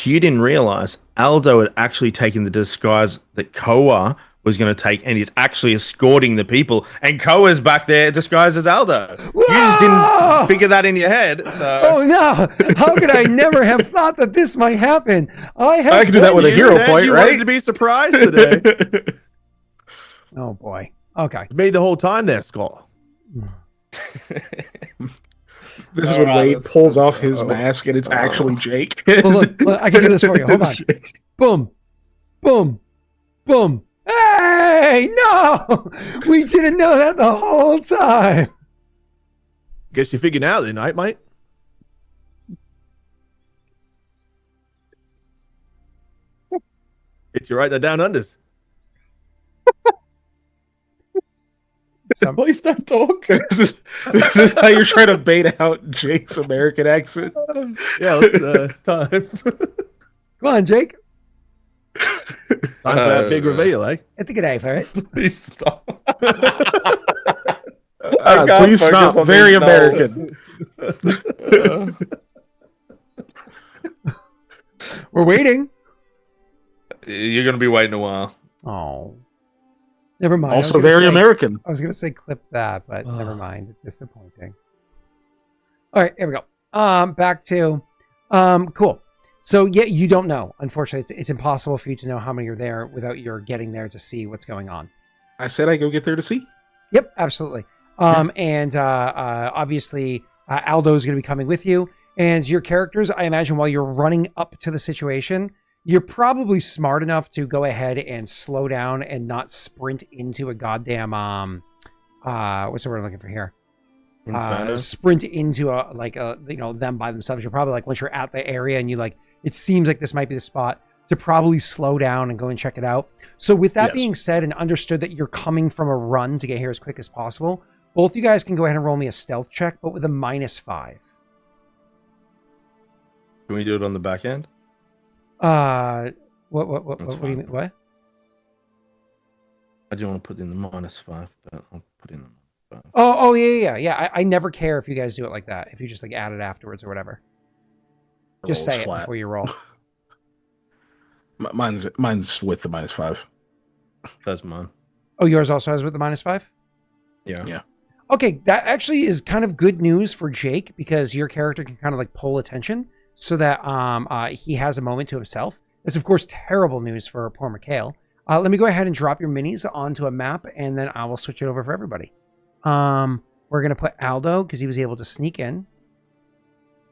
You didn't realize Aldo had actually taken the disguise that Koa was going to take, and he's actually escorting the people, and Koa's back there disguised as Aldo. Whoa! You just didn't figure that in your head. So. Oh no! How could I never have thought that this might happen? I can do that with a hero point, you right? wanted to be surprised today. Oh boy. Okay. Made the whole time there, Skull. This is when Wade pulls off his mask and it's actually Jake. Well, look, I can do this for you. Hold on. Boom. Boom. Boom. Hey, no! We didn't know that the whole time. Guess you figured out then, right, mate? Did you write that down, Unders? Please don't talk. This is how you're trying to bait out Jake's American accent. Yeah, it's time. Come on, Jake. Time for that big reveal, eh? It's a good day for it. Please stop. Please stop. Very American. We're waiting. You're going to be waiting a while. Oh. Never mind. Also very American. I was going to say clip that, but never mind. It's disappointing. All right, here we go. Back to cool. So yeah, you don't know. Unfortunately, it's impossible for you to know how many are there without your getting there to see what's going on. I said I go get there to see. Yep, absolutely. And obviously, Aldo is going to be coming with you, and your characters. I imagine while you're running up to the situation, you're probably smart enough to go ahead and slow down and not sprint into a goddamn what's the word I'm looking for here? Sprint into them by themselves. You're probably once you're at the area and you it seems like this might be the spot to probably slow down and go and check it out. So with that Yes. being said, and understood that you're coming from a run to get here as quick as possible, both you guys can go ahead and roll me a stealth check, but with a -5. Can we do it on the back end? What That's do you fine. mean? What? I didn't want to put in the -5, but I'll put in the -5. Oh, yeah. I never care if you guys do it like that. If you just like add it afterwards or whatever. Just Rolls say flat. it before you roll. Mine's with the -5. That's mine. Oh, yours also has with the -5? Yeah. Yeah. Okay, that actually is kind of good news for Jake because your character can kind of like pull attention so that he has a moment to himself. That's of course terrible news for poor Mikhail. Let me go ahead and drop your minis onto a map, and then I will switch it over for everybody. We're gonna put Aldo because he was able to sneak in.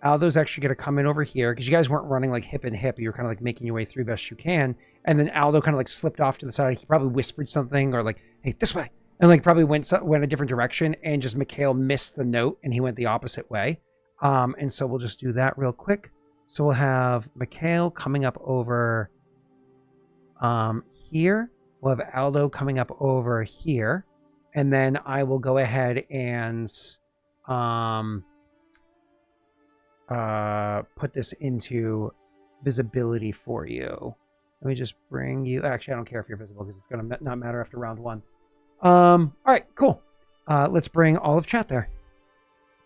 Aldo's actually gonna come in over here because you guys weren't running like hip and hip. You were kind of like making your way through best you can, and then Aldo kind of like slipped off to the side. He probably whispered something or like, "Hey, this way." And like probably went a different direction, and just Mikhail missed the note and he went the opposite way. And so we'll just do that real quick. So we'll have Mikhail coming up over here. We'll have Aldo coming up over here. And then I will go ahead and put this into visibility for you. Let me just bring you. Actually, I don't care if you're visible because it's going to not matter after round 1. All right, cool. Let's bring all of chat there.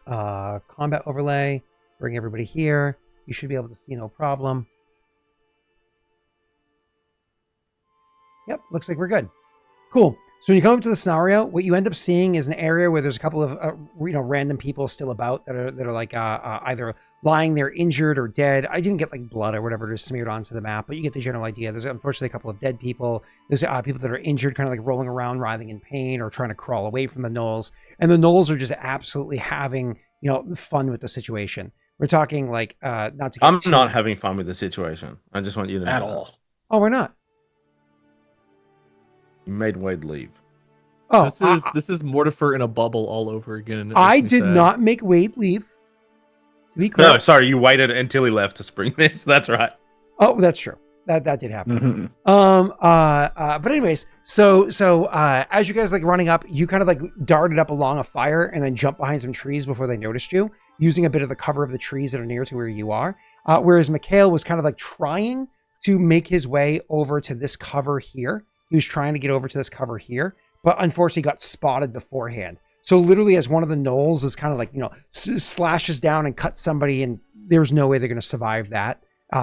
Combat overlay, bring everybody here. You should be able to see no problem. Yep, looks like we're good. Cool. So when you come up to the scenario, what you end up seeing is an area where there's a couple of random people still about that are like either lying there injured or dead. I didn't get like blood or whatever just smeared onto the map, but you get the general idea. There's unfortunately a couple of dead people. There's people that are injured, kind of like rolling around, writhing in pain, or trying to crawl away from the gnolls. And the gnolls are just absolutely having fun with the situation. We're talking like not to. Get I'm too... not having fun with the situation. I just want you to know At that. all. Oh, we're not. You made Wade leave. Oh, This is Mortifer in a bubble all over again. It I makes me did sad. not make Wade leave. To be clear. No, sorry, you waited until he left to spring this. That's right. Oh, that's true. That did happen. Mhm. But anyways, so as you guys like running up, you kind of like darted up along a fire and then jumped behind some trees before they noticed you, using a bit of the cover of the trees that are near to where you are. Whereas Mikhail was kind of like trying to make his way over to this cover here. He was trying to get over to this cover here, but unfortunately got spotted beforehand. So literally as one of the gnolls is kind of like, slashes down and cuts somebody, and there's no way they're going to survive that.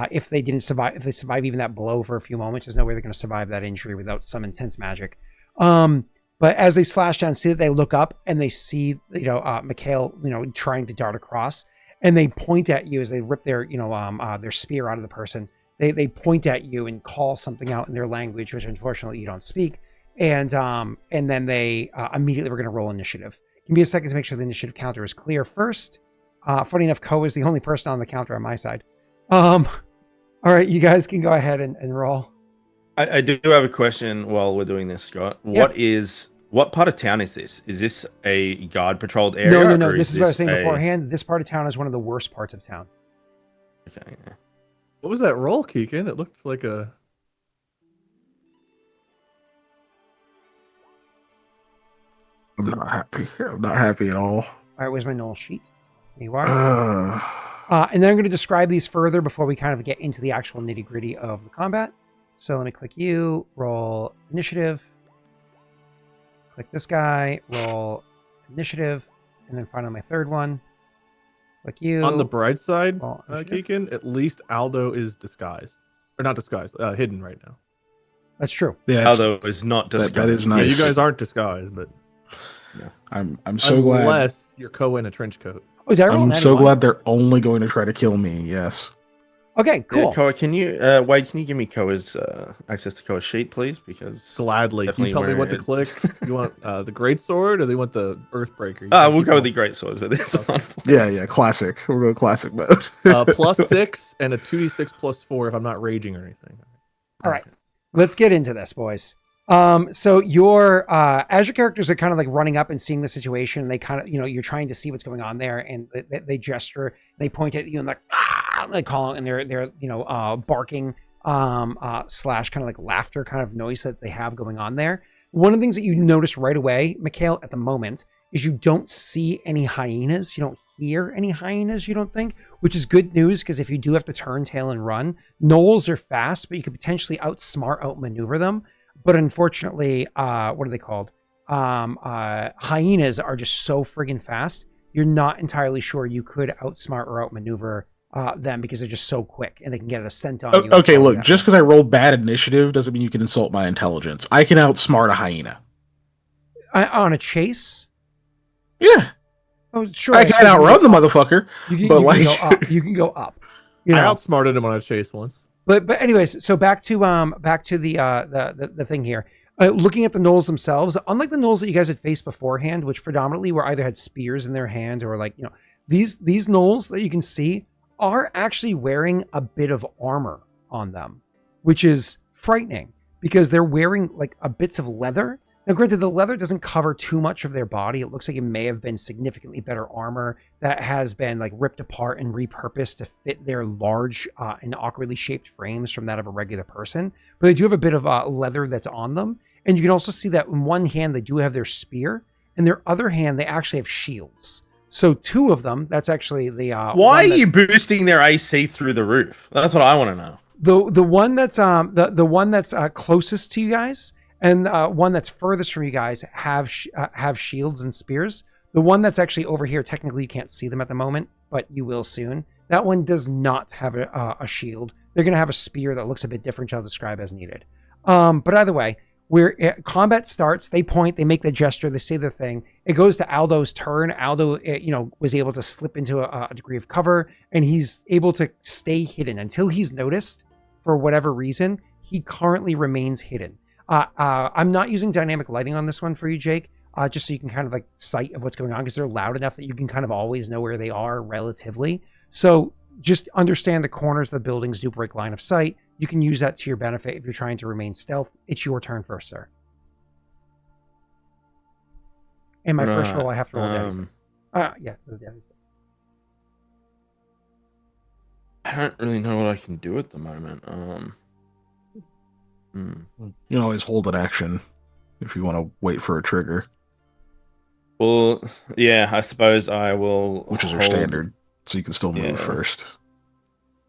If they survive even that blow for a few moments, there's no way they're going to survive that injury without some intense magic. But as they slash down, see that they look up and they see, Mikhail, trying to dart across, and they point at you as they rip their spear out of the person. They point at you and call something out in their language, which unfortunately you don't speak. And then they immediately were going to roll initiative. Give me a second to make sure the initiative counter is clear first. Funny enough, Koa is the only person on the counter on my side. All right, you guys can go ahead and roll. I do have a question while we're doing this, Scott. What part of town is this? Is this a guard patrolled area? No. or This is what I was saying a- beforehand. This part of town is one of the worst parts of town. Okay. Yeah. What was that roll, Keegan? It looked like a. I'm not happy. I'm not happy at all. All right, where's my null sheet? There you are. And then I'm going to describe these further before we kind of get into the actual nitty gritty of the combat. So let me click you, roll initiative. Click this guy, roll initiative, and then find on my third one. Click you. On the bright side, roll initiative. Keegan, at least Aldo is disguised. Or not disguised, hidden right now. That's true. Yeah, Although it's not that discovered. is Yeah, nice. you guys aren't disguised, but I'm so glad. unless you're Koa in a trench coat. Oh, did I roll I'm an so N1? glad they're only going to try to kill me. Yes. Okay, cool. Yeah, Koa, can you Wade? Can you give me Koa's access to Koa's sheet, please? Because Gladly. Can you Definitely tell me wear what to it. click? You want the great sword or they want the earthbreaker? You we'll keep go with the going. great sword for this one. Yeah. Classic. We'll go classic mode. +6 and a 2d6 +4 if I'm not raging or anything. All right, let's get into this, boys. So your as your characters are kind of like running up and seeing the situation, they kind of, you're trying to see what's going on there, and they gesture, they point at you and like call, and they're barking slash kind of like laughter kind of noise that they have going on there. One of the things that you notice right away, Mikhail, at the moment, is you don't see any hyenas. You don't hear any hyenas, you don't think, which is good news, because if you do have to turn tail and run, gnolls are fast, but you could potentially outmaneuver them. But unfortunately, what are they called? Hyenas are just so friggin' fast. You're not entirely sure you could outsmart or outmaneuver them, because they're just so quick and they can get a scent on you. Okay, look, just because I rolled bad initiative doesn't mean you can insult my intelligence. I can outsmart a hyena. On a chase? Yeah. Oh, sure. I can't outrun the motherfucker. You but can go up. You can go up. You know? I outsmarted him on a chase once. But anyways, so back to the thing here. Looking at the gnolls themselves, unlike the gnolls that you guys had faced beforehand, which predominantly were either had spears in their hand or like, you know, these gnolls that you can see are actually wearing a bit of armor on them, which is frightening because they're wearing like bits of leather. Now, granted, the leather doesn't cover too much of their body. It looks like it may have been significantly better armor that has been like ripped apart and repurposed to fit their large and awkwardly shaped frames from that of a regular person. But they do have a bit of leather that's on them. And you can also see that in one hand, they do have their spear. In their other hand, they actually have shields. So two of them, that's actually the... Why are you boosting their AC through the roof? That's what I want to know. The one that's the one that's closest to you guys and one that's furthest from you guys have shields and spears. The one that's actually over here, technically you can't see them at the moment, but you will soon. That one does not have a shield. They're going to have a spear that looks a bit different, which I'll describe as needed. But either way, where combat starts, they point, they make the gesture, they say the thing. It goes to Aldo's turn. Aldo, was able to slip into a degree of cover, and he's able to stay hidden until he's noticed. For whatever reason, he currently remains hidden. I'm not using dynamic lighting on this one for you, Jake, just so you can kind of like sight of what's going on, because they're loud enough that you can kind of always know where they are relatively. So just understand the corners of the buildings do break line of sight. You can use that to your benefit if you're trying to remain stealth. It's your turn first, sir. And my first roll, I have to roll daddy's dice. Yeah, the daddy's dice. I don't really know what I can do at the moment. You can always hold an action if you want to wait for a trigger. Well, yeah, I suppose I will. Which is your standard, so you can still move first.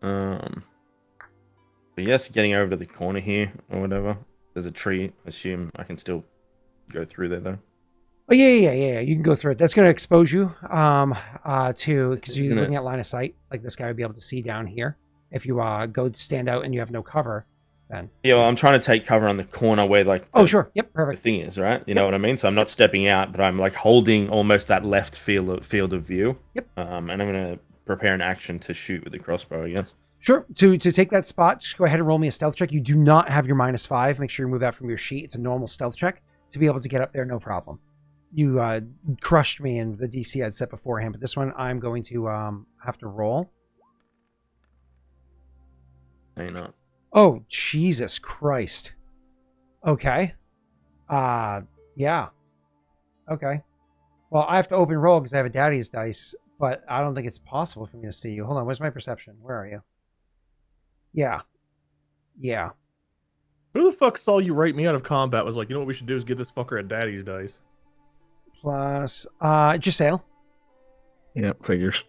But yes, getting over to the corner here or whatever. There's a tree. Assume I can still go through there though. Oh yeah. You can go through it. That's going to expose you to, because you're looking at line of sight. Like this guy would be able to see down here. If you go stand out and you have no cover, then yeah. Well, I'm trying to take cover on the corner where like sure, yep, perfect. The thing is right. You know what I mean. So I'm not stepping out, but I'm like holding almost that left field of view. Yep. And I'm going to prepare an action to shoot with the crossbow. Yes. Sure. To take that spot, just go ahead and roll me a stealth check. You do not have your -5. Make sure you move that from your sheet. It's a normal stealth check to be able to get up there, no problem. You crushed me in the DC I'd set beforehand, but this one I'm going to have to roll. Hang on. Oh, Jesus Christ. Okay. Yeah. Okay. Well, I have to open roll because I have a daddy's dice, but I don't think it's possible for me to see you. Hold on. Where's my perception? Where are you? Yeah. Who the fuck saw you write me out of combat was like, you know what we should do is give this fucker a daddy's dice. Plus, Giselle. Yep, figures.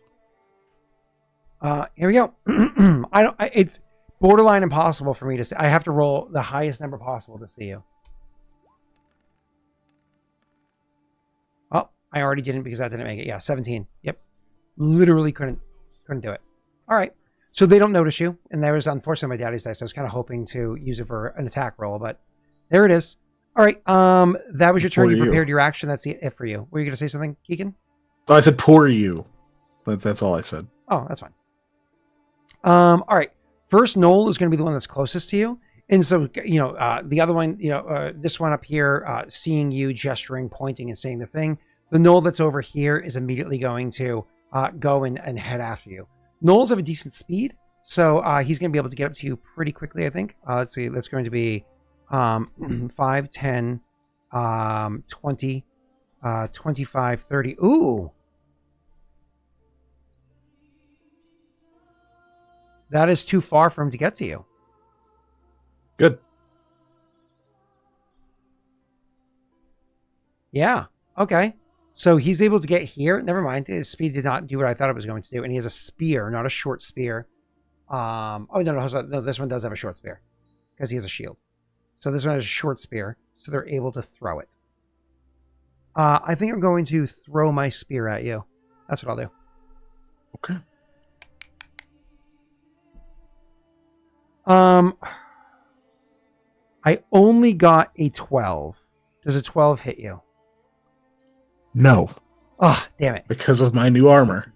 Here we go. It's borderline impossible for me to see. I have to roll the highest number possible to see you. Oh, I already didn't because that didn't make it. Yeah, 17. Yep. Literally couldn't do it. All right. So they don't notice you, and there was unfortunately my daddy's dice. I was kind of hoping to use it for an attack roll, but there it is. All right. That was your turn. You prepared your action. That's it for you. Were you going to say something, Keegan? Oh, I said poor you. That's all I said. Oh, that's fine. All right. First, Noel is going to be the one that's closest to you. And so, the other one, this one up here, seeing you gesturing, pointing, and saying the thing. The Noel that's over here is immediately going to go and head after you. Gnolls have a decent speed, so he's going to be able to get up to you pretty quickly, I think. Let's see. That's going to be 5, 10, 20, 25, 30. Ooh. That is too far for him to get to you. Yeah. Okay. So he's able to get here. Never mind. His speed did not do what I thought it was going to do. And he has a spear, not a short spear. Oh, no. This one does have a short spear because he has a shield. So this one has a short spear. So they're able to throw it. I think I'm going to throw my spear at you. That's what I'll do. Okay. I only got a 12. Does a 12 hit you? No, Oh, damn it. because of my new armor.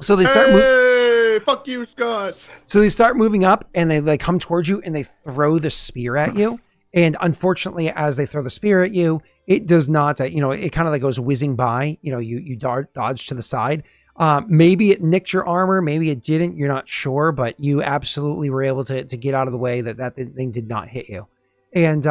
So they start Hey, fuck you, Scott. So they start moving up and they like come towards you and they throw the spear at you. And unfortunately, as they throw the spear at you, it does not, it kind of like goes whizzing by. You dodge to the side. Maybe it nicked your armor. Maybe it didn't. You're not sure, but you absolutely were able to get out of the way that thing did not hit you. And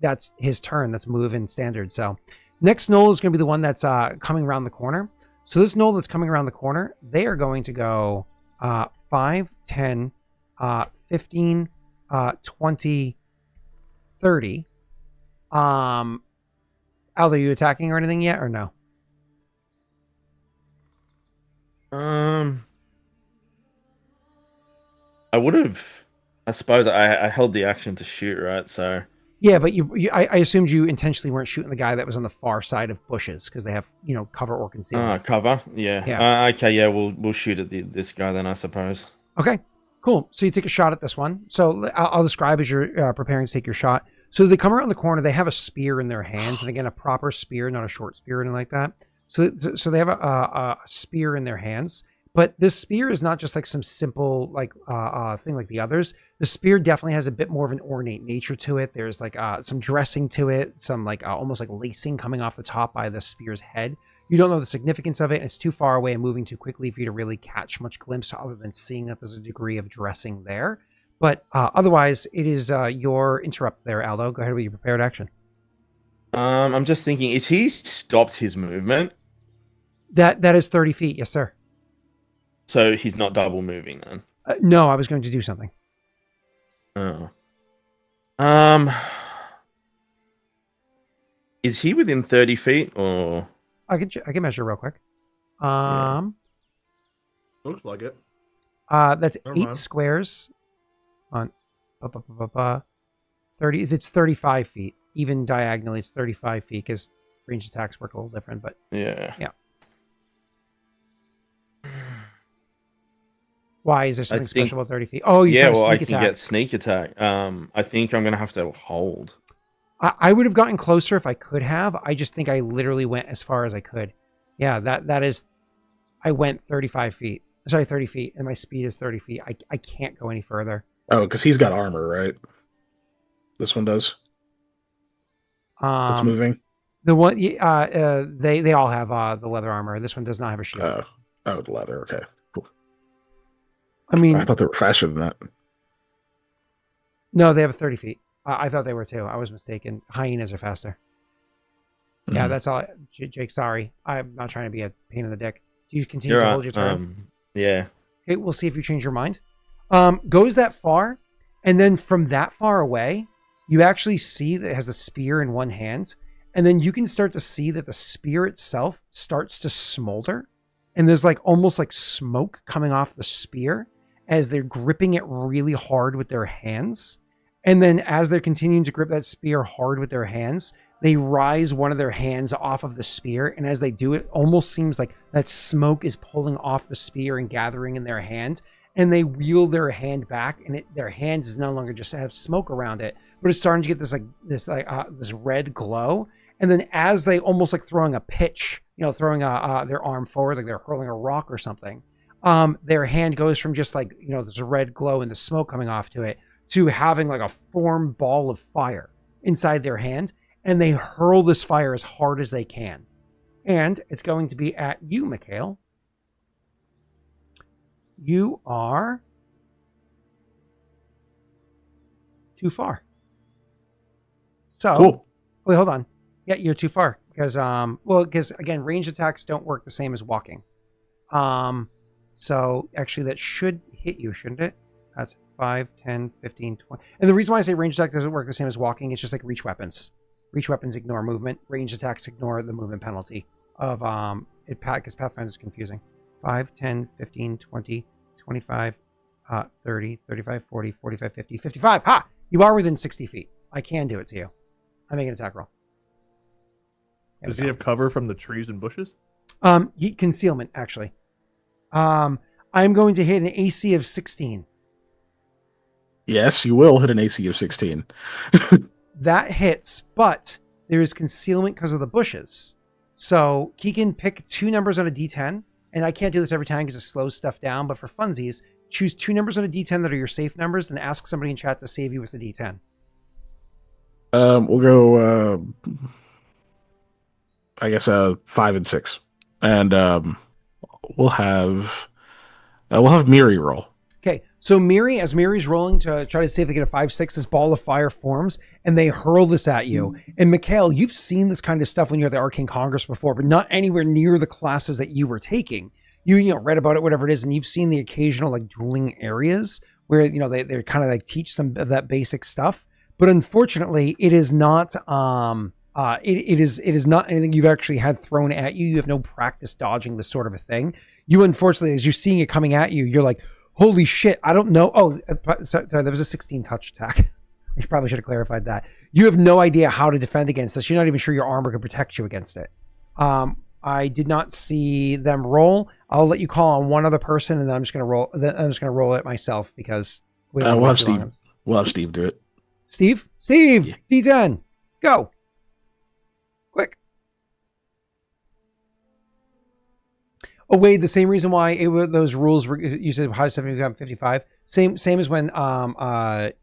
that's his turn. That's move in standard. So next gnoll is going to be the one that's coming around the corner. So this gnoll that's coming around the corner, they are going to go 5, 10, 15, 20, 30. Aldo, are you attacking or anything yet or no? I would have. I suppose I held the action to shoot, right? So Yeah, but I assumed you intentionally weren't shooting the guy that was on the far side of bushes because they have cover or concealment. cover. Yeah. Yeah. Okay. Yeah. We'll shoot at this guy then, I suppose. Okay, cool. So you take a shot at this one. So I'll describe as you're preparing to take your shot. So as they come around the corner, they have a spear in their hands, and again, a proper spear, not a short spear or anything like that. So they have a spear in their hands, but this spear is not just like some simple thing like the others. The spear definitely has a bit more of an ornate nature to it. There's like some dressing to it, some like almost like lacing coming off the top by the spear's head. You don't know the significance of it, and it's too far away and moving too quickly for you to really catch much glimpse other than seeing that there's a degree of dressing there. But otherwise, it is your interrupt there, Aldo. Go ahead with your prepared action. I'm just thinking, is he stopped his movement? That is 30 feet, yes, sir. So he's not double moving then? No, I was going to do something. Oh. Is he within 30 feet or? I can measure real quick. Looks like it. That's Never 8 mind. squares on 30. It's 35 feet. Even diagonally, it's 35 feet because range attacks work a little different. But Yeah. why is there something think- special about 30 feet? Oh, you Yeah, trying to well, I sneak can attack. get sneak attack. I think I'm gonna have to hold. I would have gotten closer if I could have. I just think I literally went as far as I could. Yeah, that is. I went 35 feet. Sorry, 30 feet, and my speed is 30 feet. I can't go any further. Oh, because he's got armor, right? This one does. It's moving. The one, they all have the leather armor. This one does not have a shield. Oh, the leather. Okay, cool. I mean, I thought they were faster than that. no, they have 30 feet. I thought they were too. I was mistaken. Hyenas are faster. Yeah, that's all. Jake, sorry. I'm not trying to be a pain in the dick. Do you continue to hold your turn? Yeah. Okay, we'll see if you change your mind. Goes that far, and then from that far away, you actually see that it has a spear in one hand, and then you can start to see that the spear itself starts to smolder, and there's like almost like smoke coming off the spear as they're gripping it really hard with their hands. And then as they're continuing to grip that spear hard with their hands, they rise one of their hands off of the spear. And as they do it, almost seems like that smoke is pulling off the spear and gathering in their hand. And they wheel their hand back, and their hand is no longer just have smoke around it, but it's starting to get this red glow. And then as they almost like throwing a pitch, throwing their arm forward, like they're hurling a rock or something, their hand goes from just like, there's a red glow and the smoke coming off to it, to having like a formed ball of fire inside their hand. And they hurl this fire as hard as they can. And it's going to be at you, Mikhail. You are too far. So, Cool. Wait, hold on. Yeah, you're too far because because again, range attacks don't work the same as walking. So actually that should hit you, shouldn't it? That's 5, 10, 15, 20. And the reason why I say range attack doesn't work the same as walking, it's just like reach weapons. Reach weapons ignore movement. Range attacks ignore the movement penalty of because Pathfinder is confusing. 5, 10, 15, 20, 25, 30, 35, 40, 45, 50, 55. Ha! You are within 60 feet. I can do it to you. I make an attack roll. Does he have cover from the trees and bushes? Concealment, actually. I'm going to hit an AC of 16. Yes, you will hit an AC of 16. That hits, but there is concealment because of the bushes. So Kiken, pick 2 numbers on a D10, and I can't do this every time because it slows stuff down, but for funsies, choose 2 numbers on a D10 that are your safe numbers and ask somebody in chat to save you with the D10. We'll go, I guess, 5 and 6. And we'll have Miri roll. Okay, so as Miri's rolling to try to see if they get a 5-6, this ball of fire forms, and they hurl this at you. And Mikhail, you've seen this kind of stuff when you're at the Arcane Congress before, but not anywhere near the classes that you were taking. You read about it, whatever it is, and you've seen the occasional like dueling areas where they kind of like teach some of that basic stuff. But unfortunately, it is not it is not anything you've actually had thrown at you. You have no practice dodging this sort of a thing. You unfortunately, as you're seeing it coming at you, you're like, holy shit, I don't know. Oh, sorry, there was a 16 touch attack. I probably should have clarified that. You have no idea how to defend against this. You're not even sure your armor can protect you against it. I did not see them roll. I'll let you call on one other person, and then I'm just gonna roll. I'm just gonna roll it myself because we'll have Steve. We'll have Steve do it. Steve, yeah. D10, go, quick. Oh, Wade, the same reason why those rules were, you said high 70, 55. Same as when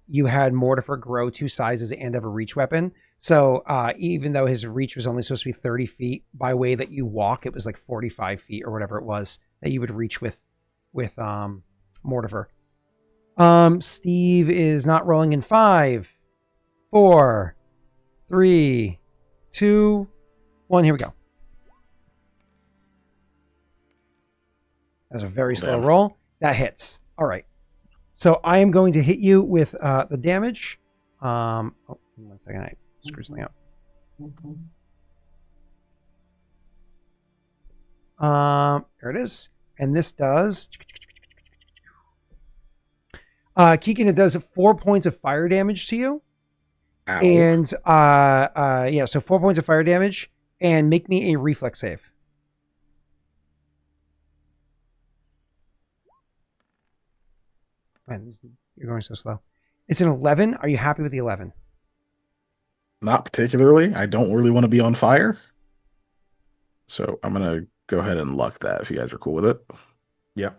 you had Mortifer grow 2 sizes and have a reach weapon. So even though his reach was only supposed to be 30 feet, by way that you walk, it was like 45 feet or whatever it was that you would reach with Mortifer. Steve is not rolling in 5, 4, 3, 2, 1. Here we go. That's a very slow roll. That hits. All right. So I am going to hit you with the damage. Oh, 1 second. I screwed something up. There it is. And this does... Kiken, it does 4 points of fire damage to you. Ow. And yeah, so 4 points of fire damage, and make me a reflex save. Man, you're going so slow. It's an 11. Are you happy with the 11? Not particularly. I don't really want to be on fire. So I'm going to go ahead and luck that if you guys are cool with it. Yeah.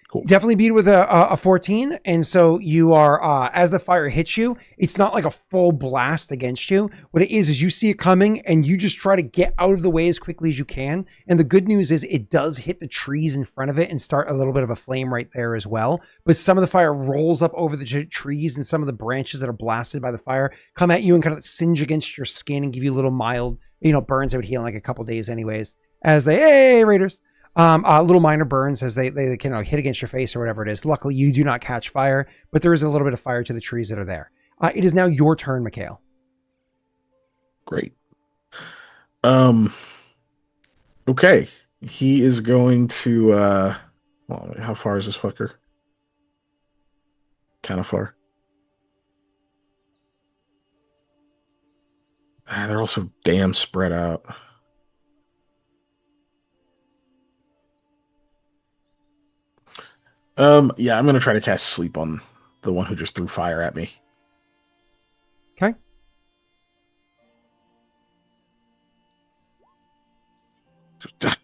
Cool. Definitely beat it with a 14. And so you are, as the fire hits you, it's not like a full blast against you. What it is you see it coming and you just try to get out of the way as quickly as you can. And the good news is it does hit the trees in front of it and start a little bit of a flame right there as well. But some of the fire rolls up over the trees, and some of the branches that are blasted by the fire come at you and kind of singe against your skin and give you little mild, burns that would heal in like a couple days anyways. As they, hey, Raiders. Little minor burns as they can hit against your face or whatever it is. Luckily, you do not catch fire, but there is a little bit of fire to the trees that are there. It is now your turn, Mikhail. Great. Okay. He is going to, well, how far is this fucker? Kind of far. They're also damn spread out. Yeah, I'm going to try to cast Sleep on the one who just threw fire at me. Okay.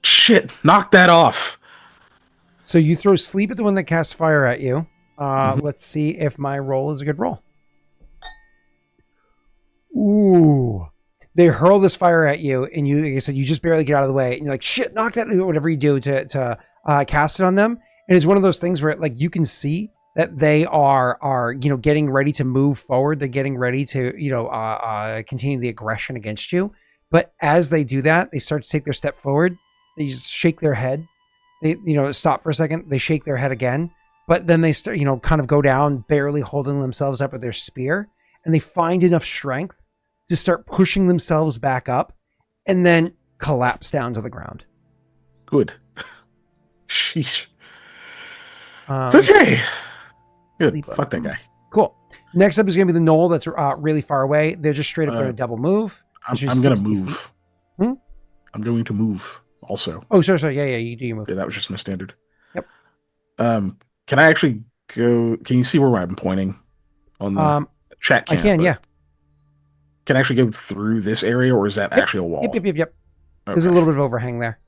Shit, knock that off. So you throw Sleep at the one that casts fire at you. Let's see if my roll is a good roll. Ooh. They hurl this fire at you, and you, like I said, you just barely get out of the way, and you're like, shit, knock that, whatever you do to cast it on them. And it's one of those things where like you can see that they are getting ready to move forward. They're getting ready to continue the aggression against you. But as they do that, they start to take their step forward. They just shake their head. They stop for a second. They shake their head again. But then they start kind of go down, barely holding themselves up with their spear. And they find enough strength to start pushing themselves back up and then collapse down to the ground. Good. Sheesh. Um, Okay. Good. sleep up. Fuck that guy. Cool. Next up is going to be the gnoll that's really far away. They're just straight up going to double move. I'm which is going to 60 move. feet. Hmm? I'm going to move also. Oh, sorry. Yeah, you do your move. Yeah, that was just my standard. Yep. Can I actually go? Can you see where I'm pointing on the chat? I can, yeah. Can I actually go through this area, or is that actually a wall? Yep. Okay. There's a little bit of overhang there.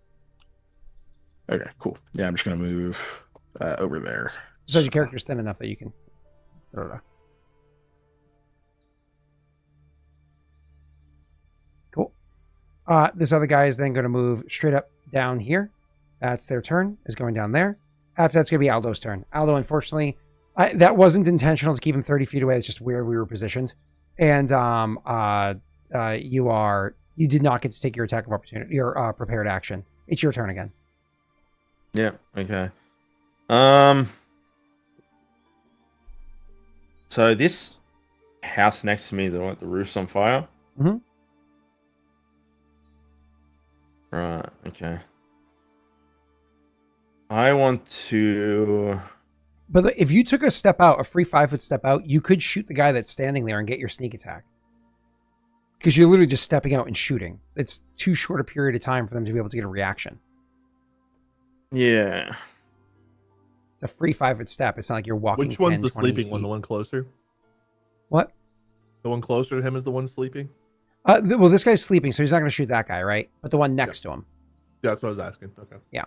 Okay, cool. Yeah, I'm just going to move over there. So your character's thin enough that you can. I don't know. Cool. This other guy is then going to move straight up down here. That's their turn, is going down there. After that's going to be Aldo's turn. Aldo, unfortunately, that wasn't intentional to keep him 30 feet away. It's just where we were positioned. And you did not get to take your attack of opportunity, your prepared action. It's your turn again. Yeah. Okay. So this house next to me, the roof's on fire. Mm-hmm. Right. Okay. I want to. But if you took a step out, a free 5-foot step out, you could shoot the guy that's standing there and get your sneak attack. Because you're literally just stepping out and shooting. It's too short a period of time for them to be able to get a reaction. Yeah. It's a free 5-foot step. It's not like you're walking. Which one's 10, the 20 sleeping feet. one? The one closer? What? The one closer to him is the one sleeping? Well, this guy's sleeping, so he's not going to shoot that guy, right? But the one next to him. Yeah, that's what I was asking. Okay. Yeah.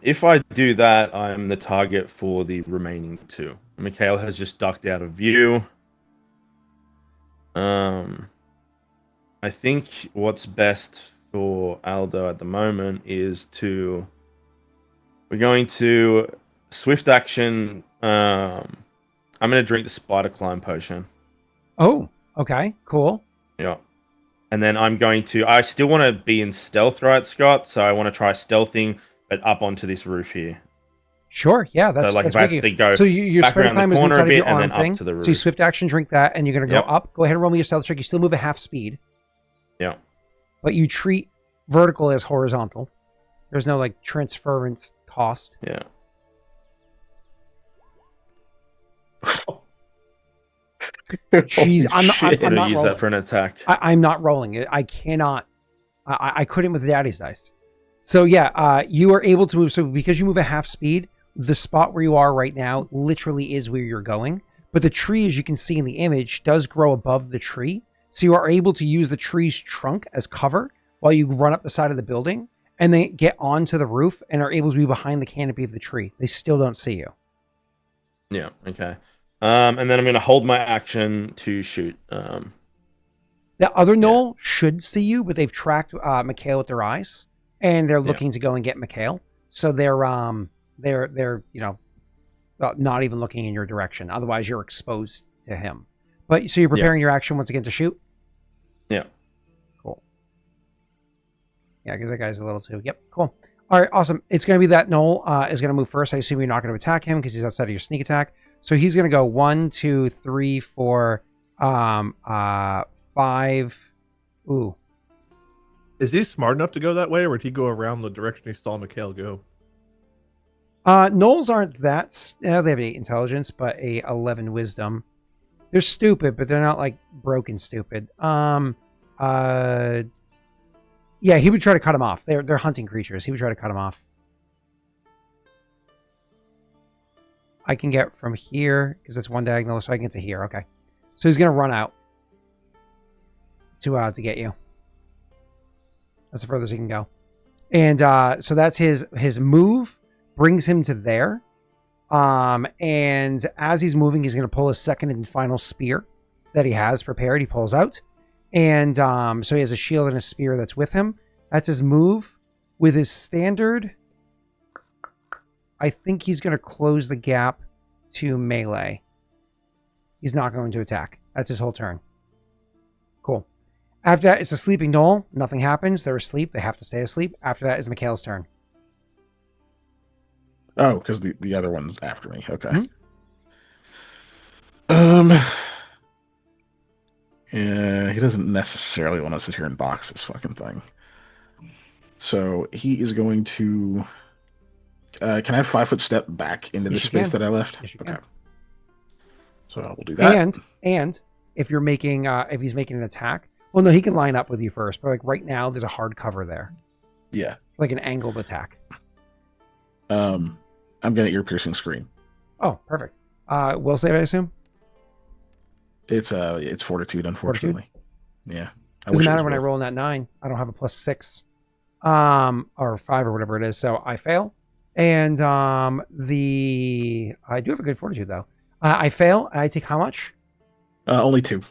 If I do that, I'm the target for the remaining two. Mikhail has just ducked out of view. I think what's best for Aldo at the moment is we're going to swift action. I'm going to drink the spider climb potion. Oh, okay, cool. Yeah. And then I still want to be in stealth, right, Scott? So I want to try stealthing, but up onto this roof here. Sure, yeah, that's So, like, that's if I big. have to go So your back spider around the climb is corner a inside of bit your and arm then up thing. to the So you roof. swift action drink that, and you're going to go Yep. up. Go ahead and roll me your stealth check. You still move at half speed. Yeah. But you treat vertical as horizontal. There's no like transference cost. Yeah. Jeez, I'm not Use that rolling. for an attack. I'm not rolling it. I cannot. I couldn't with Daddy's dice. So yeah, you are able to move. So because you move at half speed, the spot where you are right now literally is where you're going. But the tree, as you can see in the image, does grow above the tree. So you are able to use the tree's trunk as cover while you run up the side of the building, and they get onto the roof and are able to be behind the canopy of the tree. They still don't see you. Yeah. Okay. And then I'm going to hold my action to shoot. The other gnoll should see you, but they've tracked Mikhail with their eyes, and they're looking to go and get Mikhail. So they're not even looking in your direction. Otherwise, you're exposed to him. But so you're preparing your action once again to shoot. Yeah. Cool. Yeah, because that guy's a little too. Yep. Cool. All right. Awesome. It's going to be that gnoll is going to move first. I assume you're not going to attack him because he's outside of your sneak attack. So he's going to go 1, 2, 3, 4, 5. Ooh. Is he smart enough to go that way, or would he go around the direction he saw Mikhail go? Gnolls aren't that. They have 8 intelligence, but a 11 wisdom. They're stupid, but they're not like broken stupid. Yeah, he would try to cut him off. They're hunting creatures. He would try to cut him off. I can get from here because it's one diagonal, so I can get to here. Okay, so he's gonna run out to get you. That's the furthest he can go, and so that's his move brings him to there. And as he's moving, he's gonna pull his second and final spear that he has prepared. He pulls out, and so he has a shield and a spear that's with him. That's his move. With his standard, I think he's going to close the gap to melee. He's not going to attack. That's his whole turn. Cool. After that, it's a sleeping gnoll. Nothing happens. They're asleep. They have to stay asleep. After that is Mikhail's turn. Oh, because the other one's after me. Okay. Mm-hmm. He doesn't necessarily want to sit here and box this fucking thing. So he is going to. Can I have 5-foot step back into the Yes, you space can. that I left? Yes, you Okay. can. So I will do that. And if you're making, if he's making an attack, well, no, he can line up with you first. But like right now, there's a hard cover there, Yeah. like an angled attack. I'm gonna ear piercing scream. Oh, perfect. Will save, I assume. It's fortitude, unfortunately. Yeah. Doesn't matter when I roll in that 9. I don't have a +6, or 5 or whatever it is. So I fail. And I do have a good fortitude though. I fail. I take how much? Only 2.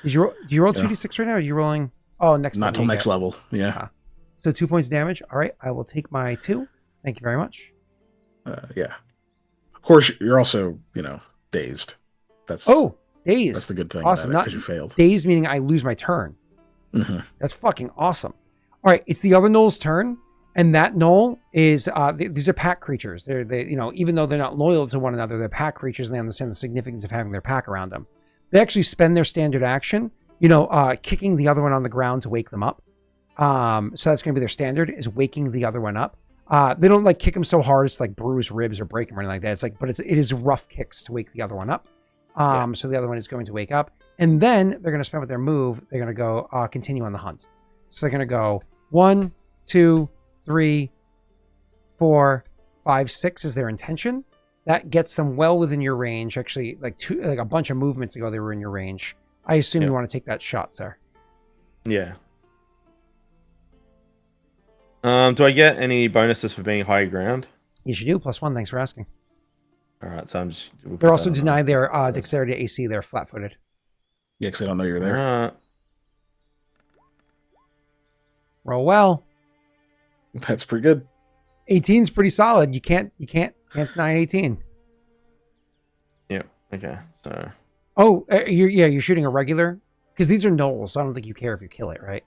Do you roll 2d6 right now? Or are you rolling? Oh, next. Not till next level. Yeah. So 2 points damage. All right. I will take my 2. Thank you very much. Yeah. Of course, you're also dazed. That's dazed. That's the good thing. Awesome. Not because you failed. Dazed meaning I lose my turn. Mm-hmm. That's fucking awesome. All right. It's the other gnoll's turn. And that gnoll is, these are pack creatures. They even though they're not loyal to one another, they're pack creatures and they understand the significance of having their pack around them. They actually spend their standard action, kicking the other one on the ground to wake them up. So that's going to be their standard, is waking the other one up. They don't like kick them so hard it's like bruise ribs or break them or anything like that. It's like, but it is rough kicks to wake the other one up. So the other one is going to wake up. And then they're going to spend with their move. They're going to go continue on the hunt. So they're going to go 1, 2, 3, 4, 5, 6 is their intention. That gets them well within your range. Actually, like a bunch of movements ago, they were in your range. I assume you want to take that shot, sir. Yeah. Do I get any bonuses for being high ground? Yes, you do. +1. Thanks for asking. All right, so They're also denied their dexterity AC. They're flat-footed. Yeah, because they don't know you're there. Roll well. That's pretty good. 18's pretty solid. You can't deny 18. Yeah. Okay. So. Oh, you're shooting a regular, because these are gnolls. So I don't think you care if you kill it, right?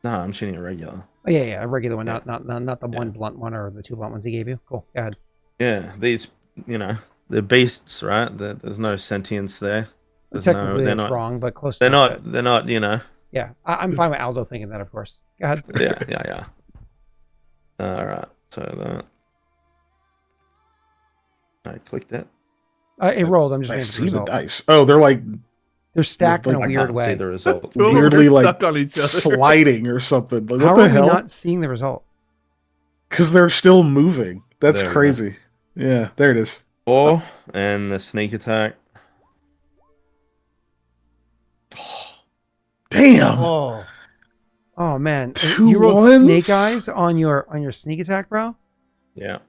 No, I'm shooting a regular. Oh yeah, a regular one, Yeah. not the one blunt one or the 2 blunt ones he gave you. Cool. Go ahead. Yeah, these, they're beasts, right? There's no sentience there. Technically, that's wrong, but close. They're not. They're not. Yeah, I'm fine with Aldo thinking that, of course. Go ahead. Yeah. All right. So that. I clicked it. It rolled. I'm just I waiting for see the the result. dice. Oh, they're stacked in a I weird can't way. see the result. Two of them are weirdly stuck on each other. sliding or something. Like, How what the are hell? we not seeing the result? Because they're still moving. That's There we go. crazy. Yeah, there it is. 4 and the sneak attack. Damn. Oh man, 2 you rolled ones? snake eyes on your sneak attack, bro, Yeah.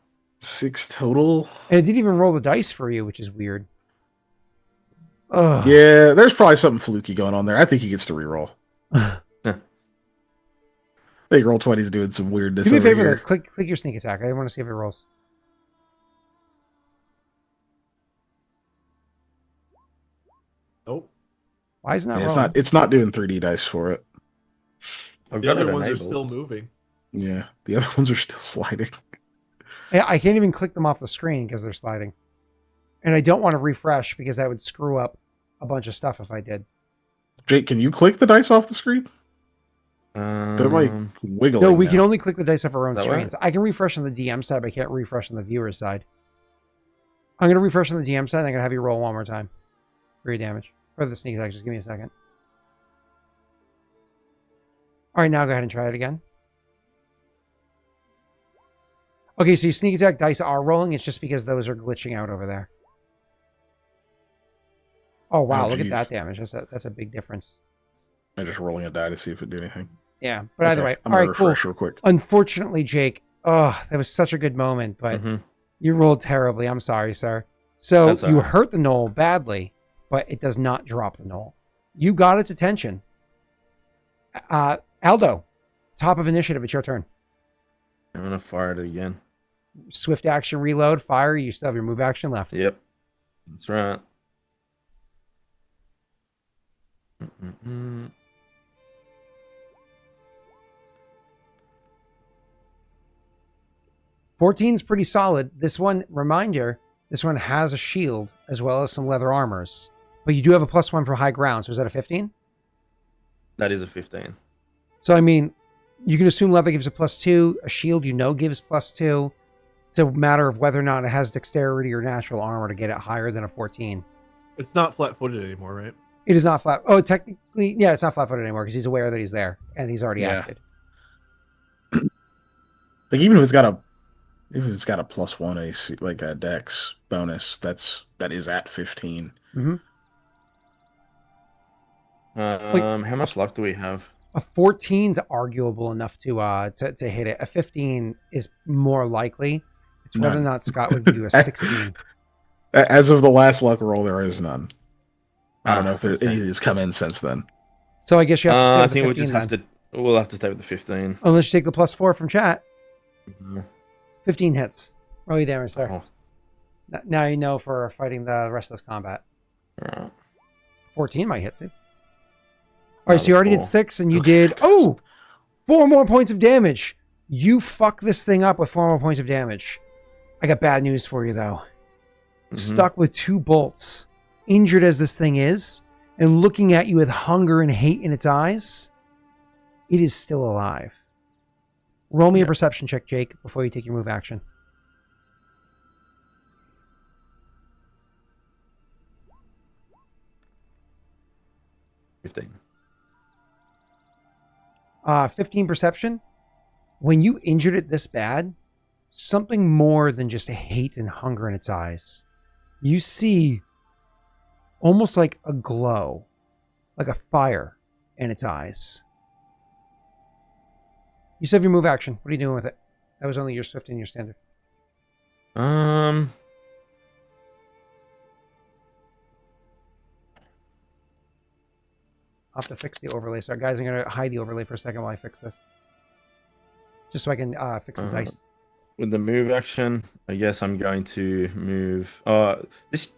6 total. and it didn't even roll the dice for you, which is weird. Oh Yeah, there's probably something fluky going on there. I think he gets to reroll. I think Roll20's doing some weirdness Do me a over favor, here. though. Click your sneak attack. I want to see if it rolls. Nope. Why is it not Yeah, rolling? it's not doing 3D dice for it. I've The got it other ones are enabled. still moving. Yeah, the other ones are still sliding. I can't even click them off the screen because they're sliding, and I don't want to refresh because that would screw up a bunch of stuff if I did. Jake, can you click the dice off the screen? They're like wiggling. No, we now. can only click the dice off our own That screens. I can refresh on the DM side, but I can't refresh on the viewer side. I'm going to refresh on the DM side, and I'm going to have you roll one more time for your damage. For the sneak attack, just give me a second. All right, now go ahead and try it again. Okay, so your sneak attack dice are rolling. It's just because those are glitching out over there. Oh, wow, look at geez. that damage. That's a big difference. I'm just rolling a die to see if it did anything. Yeah, but either way. I'm All gonna right, cool. refresh real quick. Unfortunately, Jake, that was such a good moment, but you rolled terribly. I'm sorry, sir. So That's all you right. hurt the gnoll badly, but it does not drop the gnoll. You got its attention. Aldo, top of initiative. It's your turn. I'm gonna fire it again. Swift action, reload, fire. You still have your move action left. Yep, that's right. 14's pretty solid. This one, reminder, this one has a shield as well as some leather armors, but you do have a +1 for high ground. So is that a 15? That is a 15. So, I mean, you can assume leather gives a +2. A shield, gives +2. It's a matter of whether or not it has dexterity or natural armor to get it higher than a 14. It's not flat-footed anymore, right? It is not flat. Oh, technically, yeah, it's not flat-footed anymore because he's aware that he's there and he's already acted. Like even if it's got a +1 AC, like a dex bonus, that is at 15. Mm-hmm. How much luck do we have? A 14's arguable enough to hit it. A 15 is more likely. It's whether or not Scott would do a 16. As of the last luck roll, there is none. I don't know if any of these come in since then. So I guess you have to stay I with think the 15 we'll have to stay with the 15. Unless you take the +4 from chat. Mhm. 15 hits. Roll your damage there. Oh. Now you know for fighting the rest of this combat. Alright. 14 might hit too. All right, so you was already did cool. 6 and you did 4 more points of damage. You fuck this thing up with 4 more points of damage. I got bad news for you though. Stuck with 2 bolts, injured as this thing is, and looking at you with hunger and hate in its eyes, it is still alive. Roll me a perception check, Jake, before you take your move action. $15. 15 perception. When you injured it this bad, something more than just a hate and hunger in its eyes. You see almost like a glow, like a fire in its eyes. You still have your move action. What are you doing with it? That was only your swift and your standard. Um, I'll have to fix the overlay. So, guys, I'm going to hide the overlay for a second while I fix this. Just so I can fix the dice. with the move action, I guess I'm going to move. This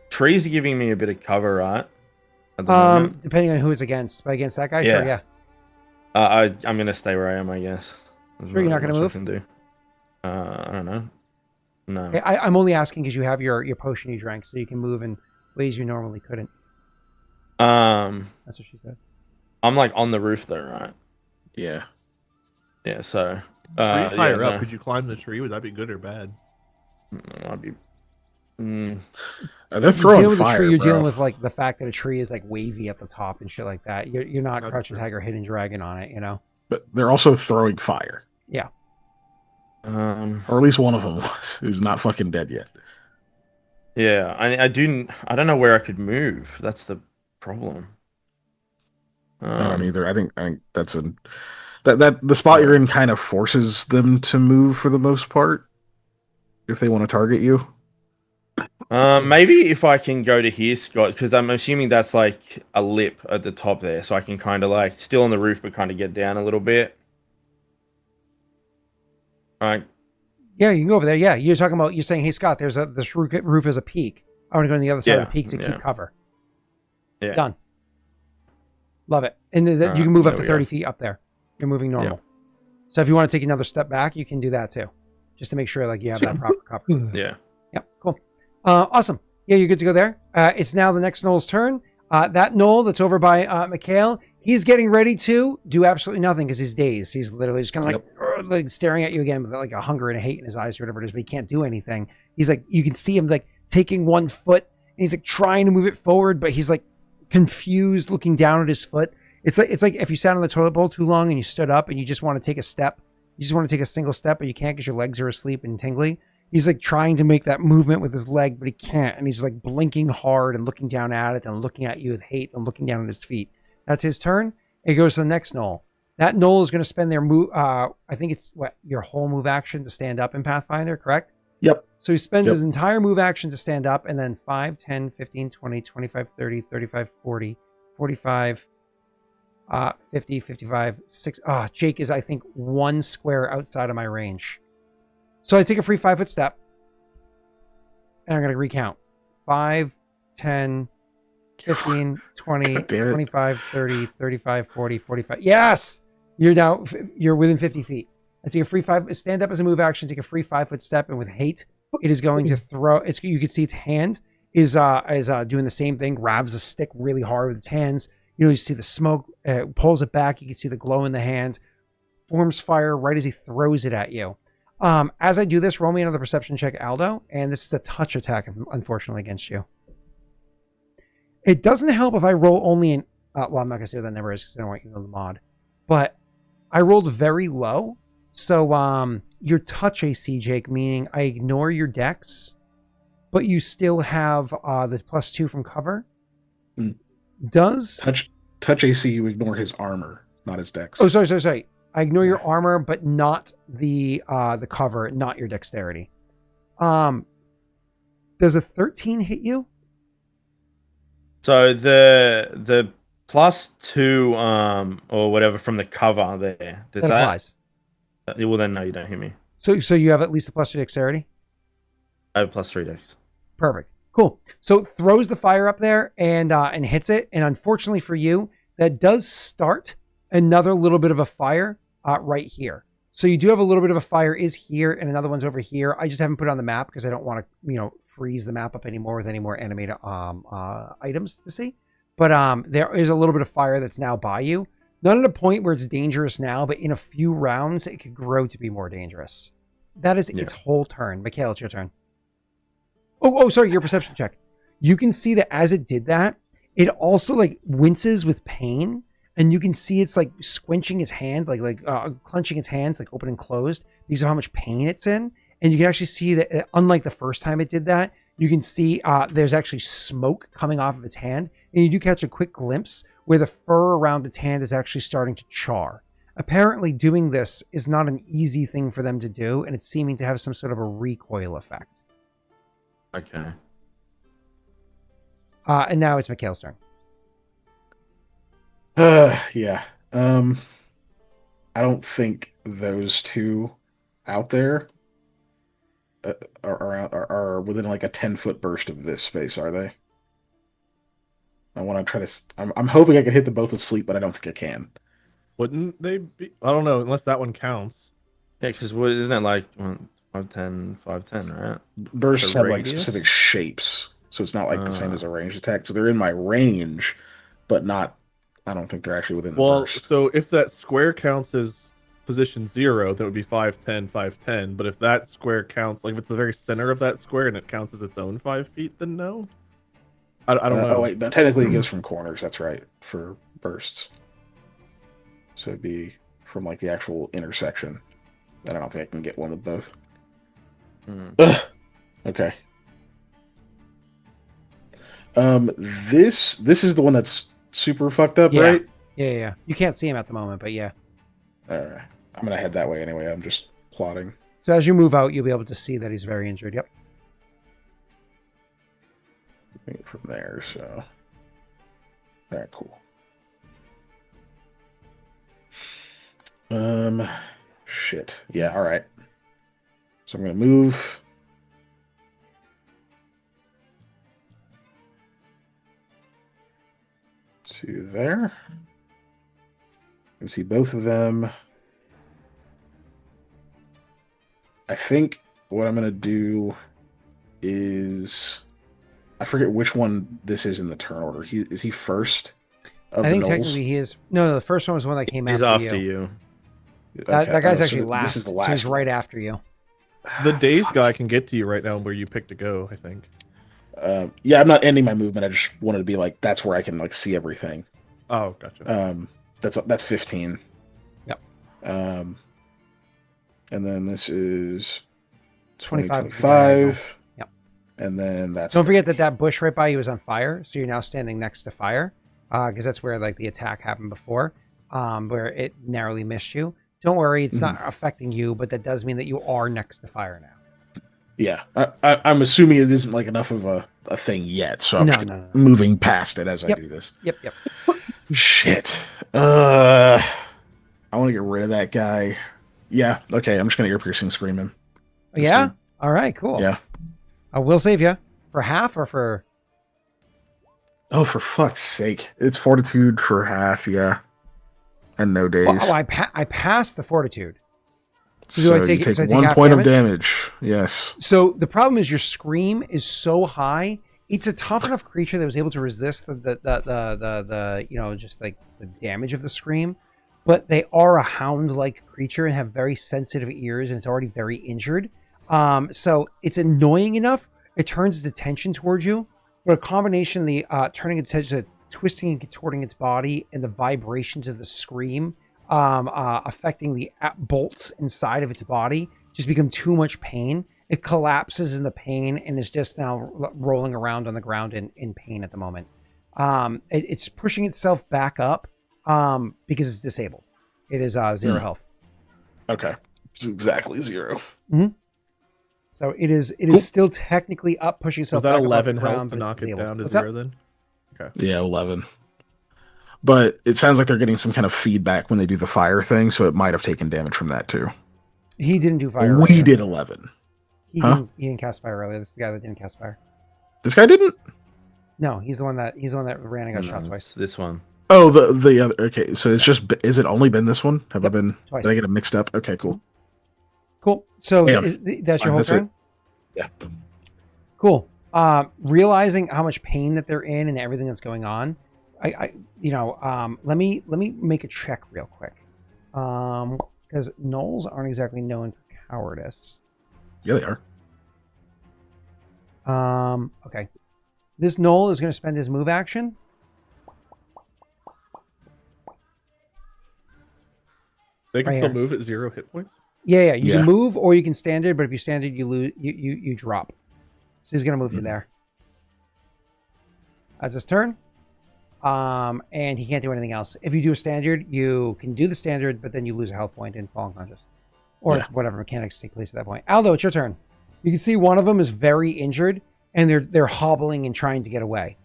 tree's giving me a bit of cover, right? At the moment. Depending on who it's against. But against that guy, Yeah. sure, yeah. I'm gonna stay where I am, I guess. There's Sure, you're not gonna much I move? can do. I don't know. No. Okay, I'm only asking because you have your potion you drank, so you can move in ways you normally couldn't. That's what she said. I'm like on the roof though, right? Yeah. Yeah. So. Tree's higher yeah, up. no. Could you climb the tree? Would that be good or bad? I'd be. They're You're throwing dealing with a fire, tree, you're bro. dealing with like the fact that a tree is like wavy at the top and shit like that. You're not That's Crouching true. Tiger, Hidden Dragon on it, you know? But they're also throwing fire. Yeah. Or at least one of them was, who's not fucking dead yet. Yeah, I don't know where I could move. That's the problem. I don't either. I think that's that the spot you're in kind of forces them to move for the most part if they want to target you. Maybe if I can go to here, Scott, because I'm assuming that's like a lip at the top there, so I can kind of like still on the roof, but kind of get down a little bit. Right. Yeah, you can go over there. Yeah, you're saying, hey, Scott, this roof is a peak. I want to go on the other side of the peak to keep cover. Yeah. Done. Love it. And you can move up to there 30 we feet up there. You're moving normal. Yeah. So if you want to take another step back, you can do that too. Just to make sure like you have that proper cover. Yeah. Yep, cool. Awesome. Yeah, you're good to go there. It's now the next gnoll's turn. That gnoll that's over by Mikhail, he's getting ready to do absolutely nothing because he's dazed. He's literally just kind of like staring at you again with like a hunger and a hate in his eyes or whatever it is, but he can't do anything. He's like, you can see him like taking one foot and he's like trying to move it forward, but he's like confused looking down at his foot. It's like if you sat on the toilet bowl too long and you stood up and you just want to take a step. You just want to take a single step, but you can't because your legs are asleep and tingly. He's like trying to make that movement with his leg, but he can't. And he's like blinking hard and looking down at it and looking at you with hate and looking down at his feet. That's his turn. It goes to the next gnoll. That gnoll is going to spend their move. I think it's your whole move action to stand up in Pathfinder, correct? Yep. So he spends his entire move action to stand up and then 5, 10, 15, 20, 25, 30, 35, 40, 45, 50, 55, 6. Jake is, I think, 1 square outside of my range. So I take a free 5-foot step. And I'm going to recount. 5, 10, 15, 20, 25, 30, 35, 40, 45. Yes! You're within 50 feet. I take a free 5, stand up as a move action, take a free 5-foot step, and with hate, it is going to throw, you can see its hand is doing the same thing, grabs the stick really hard with its hands. You see the smoke, pulls it back. You can see the glow in the hand, forms fire right as he throws it at you. As I do this, roll me another perception check, Aldo, and this is a touch attack, unfortunately, against you. It doesn't help if I roll only in... well, I'm not going to say what that number is because I don't want you to know the mod. But I rolled very low. So your touch AC, Jake, meaning I ignore your dex, but you still have the +2 from cover. Does... Touch AC, you ignore his armor, not his dex. Oh, sorry. I ignore your armor, but not the cover, not your dexterity. Does a 13 hit you? So the +2 or whatever from the cover there. Does that applies? Well, then no, you don't hear me. So you have at least a +2 dexterity? I have +3 dex. Perfect. Cool. So throws the fire up there and hits it. And unfortunately for you, that does start another little bit of a fire right here. So you do have a little bit of a fire is here and another one's over here. I just haven't put it on the map because I don't want to, freeze the map up anymore with any more animated items to see. But there is a little bit of fire that's now by you. Not at a point where it's dangerous now, but in a few rounds, it could grow to be more dangerous. That is its whole turn. Mikhail, it's your turn. Oh, sorry, your perception check. You can see that as it did that, it also winces with pain, and you can see it's squinching its hand, clenching its hands, open and closed because of how much pain it's in. And you can actually see that, unlike the first time it did that, you can see there's actually smoke coming off of its hand, and you do catch a quick glimpse where the fur around its hand is actually starting to char. Apparently, doing this is not an easy thing for them to do, and it's seeming to have some sort of a recoil effect. Okay. And now it's Mikhail's turn. Yeah. I don't think those two out there are within a 10-foot burst of this space, are they? I want to try to... I'm hoping I can hit them both with sleep, but I don't think I can. Wouldn't they be? I don't know, unless that one counts. Yeah, because isn't it 5'10", 5'10", right? Bursts have radius? specific shapes, so it's not the same as a ranged attack. So they're in my range, but not... I don't think they're actually within the burst. So if that square counts as position 0, that would be 5'10", 5'10". But if that square counts, if it's the very center of that square and it counts as its own 5 feet, then no. I don't know. Oh wait, no, technically it goes from corners. That's right, for bursts. So it'd be from the actual intersection. And I don't think I can get one with both. Okay. This is the one that's super fucked up, right? Yeah. You can't see him at the moment, but yeah. I'm gonna head that way anyway. I'm just plotting. So as you move out, you'll be able to see that he's very injured. Yep. From there, so. Alright, cool. Shit. Yeah, alright. So I'm gonna move. To there. You can see both of them. I think what I'm gonna do is... I forget which one this is in the turn order. Is he first? I think technically he is. No, the first one was the one that came He's after after you. That guy's actually so last. This is the last. So he's right after you. The daze guy can get to you right now where you pick to go, I think. Yeah, I'm not ending my movement. I just wanted to be that's where I can see everything. Oh, gotcha. That's 15. Yep. And then this is 25. Yep. And then that's... Don't forget that bush right by you is on fire, so you're now standing next to fire, because that's where the attack happened before, where it narrowly missed you. Don't worry, it's not affecting you, but that does mean that you are next to fire now. Yeah, I'm assuming it isn't enough of a thing yet, so I'm just moving past it as I do this. Yep. Shit. I want to get rid of that guy. Yeah, okay, I'm just going to ear-piercing scream him. Yeah? All right, cool. Yeah. I will save you. For half or for... Oh, for fuck's sake. It's fortitude for half, yeah. And no days. Well, I passed the fortitude. So you take 1 point of damage. Yes. So the problem is your scream is so high, It's a tough enough creature that was able to resist the just like the damage of the scream, but they are a hound-like creature and have very sensitive ears, and it's already very injured. So it's annoying enough. It turns its attention towards you, but a combination of the turning its attention, twisting and contorting its body, and the vibrations of the scream affecting the bolts inside of its body just become too much pain. It collapses in the pain and is just now rolling around on the ground in pain at the moment. It's pushing itself back up because it's disabled. It is 0 health. Okay. It's exactly 0. Mm-hmm. So it is still technically up, pushing itself Was that back 11 up off the health ground, to but it's knock it disabled. down to What's 0 up? then? Okay. Yeah, 11. But it sounds like they're getting some kind of feedback when they do the fire thing, so it might have taken damage from that too. He didn't do fire. We earlier. did 11. He didn't cast fire earlier. This is the guy that didn't cast fire. This guy didn't? No, he's the one that ran and got shot twice. It's this one. Oh, the other. Okay, so it's just. Is it only been this one? Have I been? Twice. Did I get it mixed up? Okay, cool. Cool. So Yeah. that's your whole That's it. turn? Yeah. Cool. Realizing how much pain that they're in and everything that's going on, let me make a check real quick. Because gnolls aren't exactly known for cowardice. Yeah, they are. Okay. This gnoll is going to spend his move action. They can Right still here. move at 0 hit points? Yeah. You Yeah. can move or you can standard, but if you standard, you lose. You drop. So he's going to move you there. That's his turn. And he can't do anything else. If you do a standard, you can do the standard, but then you lose a health point and fall unconscious, or whatever mechanics take place at that point. Aldo, it's your turn. You can see one of them is very injured, and they're hobbling and trying to get away.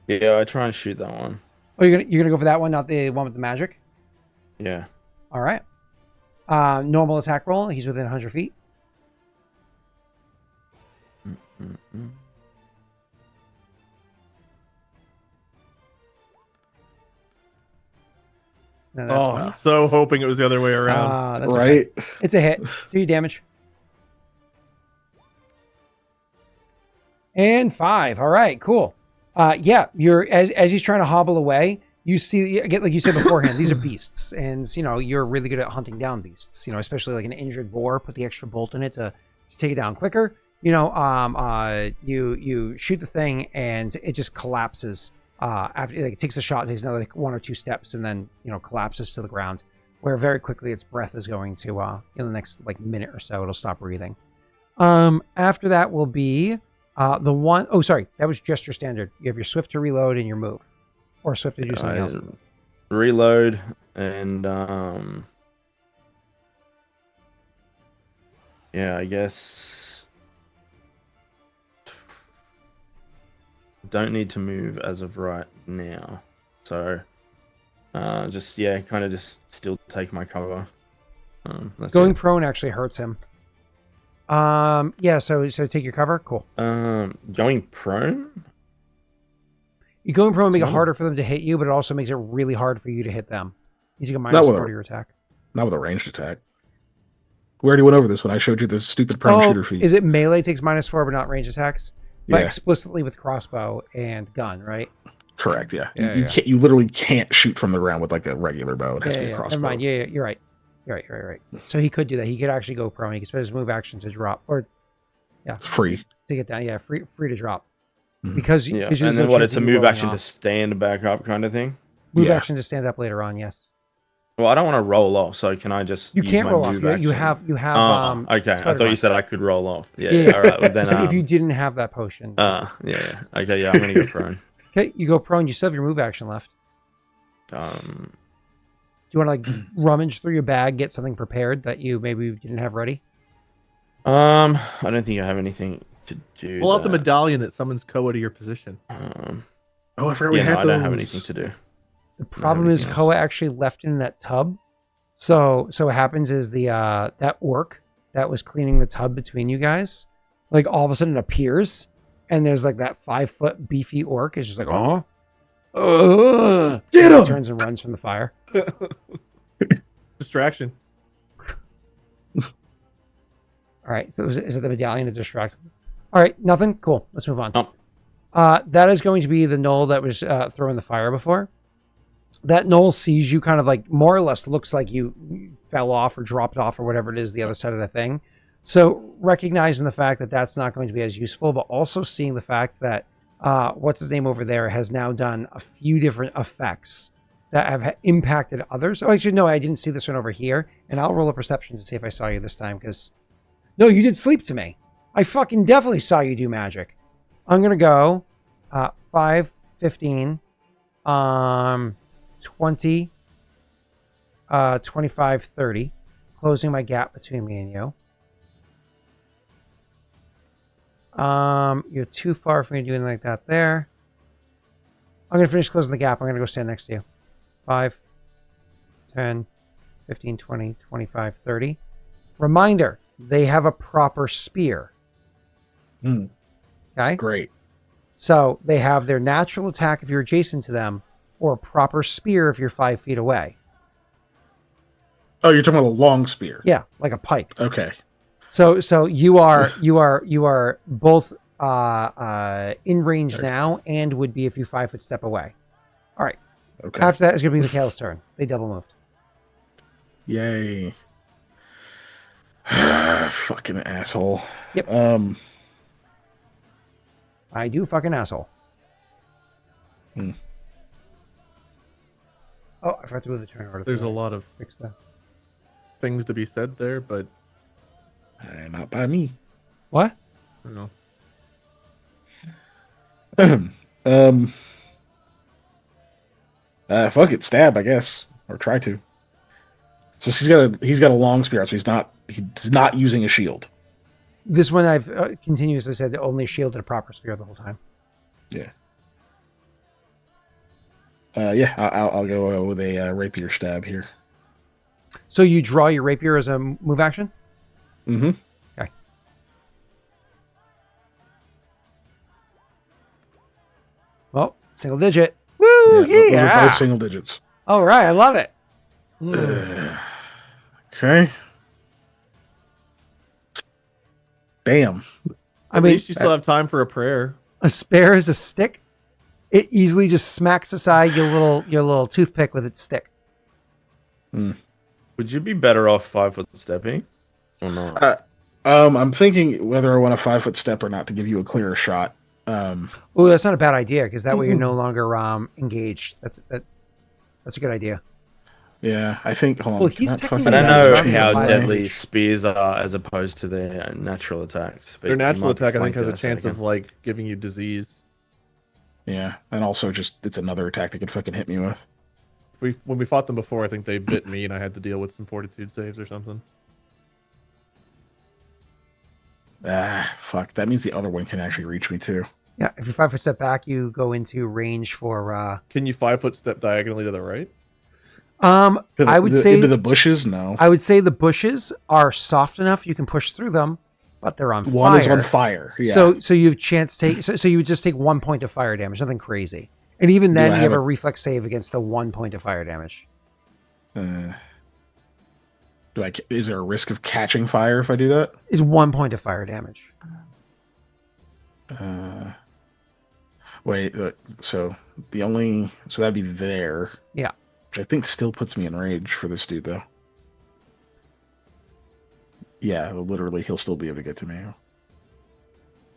Yeah, I try and shoot that one. Oh, you're gonna go for that one, not the one with the magic. Yeah. All right. Normal attack roll. He's within 100 feet. Mm-mm. No, that's Oh, fine. so hoping it was the other way around. That's Right. okay. It's a hit. 3 damage. And 5. All right, cool. Yeah, you're as he's trying to hobble away, you see, again, like you said beforehand, these are beasts, and you're really good at hunting down beasts. Especially like an injured boar. Put the extra bolt in it to take it down quicker. You shoot the thing, and it just collapses. After it takes a shot, takes another 1 or 2 steps, and then collapses to the ground. Where very quickly its breath is going to in the next minute or so, it'll stop breathing. After that will be the one oh sorry, that was just your standard. You have your swift to reload and your move, or swift to do something else. Reload and yeah, I guess don't need to move as of right now, so just kind of just still take my cover. That's Going it. prone actually hurts him. So take your cover. Cool. Going prone. You going prone make it Fine. harder for them to hit you, but it also makes it really hard for you to hit them. You take a That minus would- 4 to your attack. Not with a ranged attack. We already went over this when I showed you the stupid prone shooter feat. Is it melee takes minus 4 but not range attacks? But Yeah. explicitly with crossbow and gun, right? Correct, yeah. Yeah, you yeah. can't. You literally can't shoot from the ground with like a regular bow. It has to be a crossbow. Never mind. Yeah, you're right. You're right. So he could do that. He could actually go prone. He could spend his move action to drop, or It's free. to get down. Yeah, free to drop. Mhm. Because Yeah, because and there's then no what? chance It's a of you move rolling action to off. stand back up, kind of thing. Move Yeah. action to stand up later on. Yes, Well, I don't want to roll off, so can I just? you use can't my roll off. move You action? have. Okay, I spider thought you run. said I could roll off. Yeah. Yeah. All right. Well, then. It's like if you didn't have that potion. Yeah. Okay. Yeah. I'm gonna go prone. Okay, you go prone. You still have your move action left. Do you want to rummage through your bag, get something prepared that you maybe didn't have ready? I don't think I have anything to do. Pull out the that. medallion that summons Koa to your position. Oh, I forgot we Yeah, had no, I don't have those. anything to do. The problem is anything else. Koa actually left it in that tub. So what happens is the that orc that was cleaning the tub between you guys, like all of a sudden it appears, and there's like that 5-foot beefy orc is just like, Get him! turns and runs from the fire. Distraction. All right, so is it the medallion that distracts? All right, nothing. Cool. Let's move on. Nope. That is going to be the gnoll that was throwing the fire before. That gnoll sees you kind of like more or less looks like you fell off or dropped off or whatever it is the other side of the thing. So recognizing the fact that that's not going to be as useful, but also seeing the fact that what's his name over there has now done a few different effects that have impacted others. Oh, actually, no, I didn't see this one over here. And I'll roll a perception to see if I saw you this time because... No, you did sleep to me. I fucking definitely saw you do magic. I'm going to go 5, 15, 20, 25, 30, closing my gap between me and you. You're too far for me to do anything like that there. I'm going to finish closing the gap. I'm going to go stand next to you. 5, 10, 15, 20, 25, 30. Reminder, they have a proper spear. Okay? Great. So they have their natural attack if you're adjacent to them, or a proper spear if you're 5 feet away. Oh, you're talking about a long spear. Yeah, like a pike. Okay. So you are both in range now and would be if you 5 foot step away. All right. Okay. After that is going to be Mikhail's turn. They double moved. Yay. Fucking asshole. Yep. I do fucking asshole. Oh, I forgot to move the turn order. There's a lot of Fix that. things to be said there, but Not by me. What? I don't um. Fuck it, stab, I guess, or try to. So he's got a long spear, so he's not using a shield. This one I've continuously said only shielded a proper spear the whole time. Yeah. Yeah, I'll go with a rapier stab here. So you draw your rapier as a move action? Mm-hmm. Okay. Well, single digit. Woo! Those are Yeah. both single digits. All right, I love it. Okay. Damn. I at mean, least you still have time for a prayer. a spare is a stick. It easily just smacks aside your little toothpick with its stick. Would you be better off 5 foot stepping or not? I'm thinking whether I want a 5 foot step or not to give you a clearer shot. Oh, that's not a bad idea because that way you're no longer engaged. That's a good idea. Yeah, I think. Hold on. Well, he's Can that technically I fucking- don't know running how a deadly range. spears are as opposed to their natural attacks. but Their you natural might be attack, I think, flanked has in a chance second. of like giving you disease. Yeah, and also just it's another attack they could fucking hit me with. When we fought them before, I think they bit me and I had to deal with some fortitude saves or something. Fuck. That means the other one can actually reach me too. Yeah, if you're 5 foot step back, you go into range for. Can you 5 foot step diagonally to the right? I would say into the bushes. No, I would say the bushes are soft enough you can push through them, but they're on one fire. is on fire. Yeah. So you have chance take. So you would just take 1 point of fire damage, nothing crazy. And even then, I you have have a a- reflex save against the 1 point of fire damage. Is there a risk of catching fire if I do that? It's 1 point of fire damage. Wait. So that'd be there. Yeah. Which I think still puts me in range for this dude though. Yeah, literally, he'll still be able to get to me.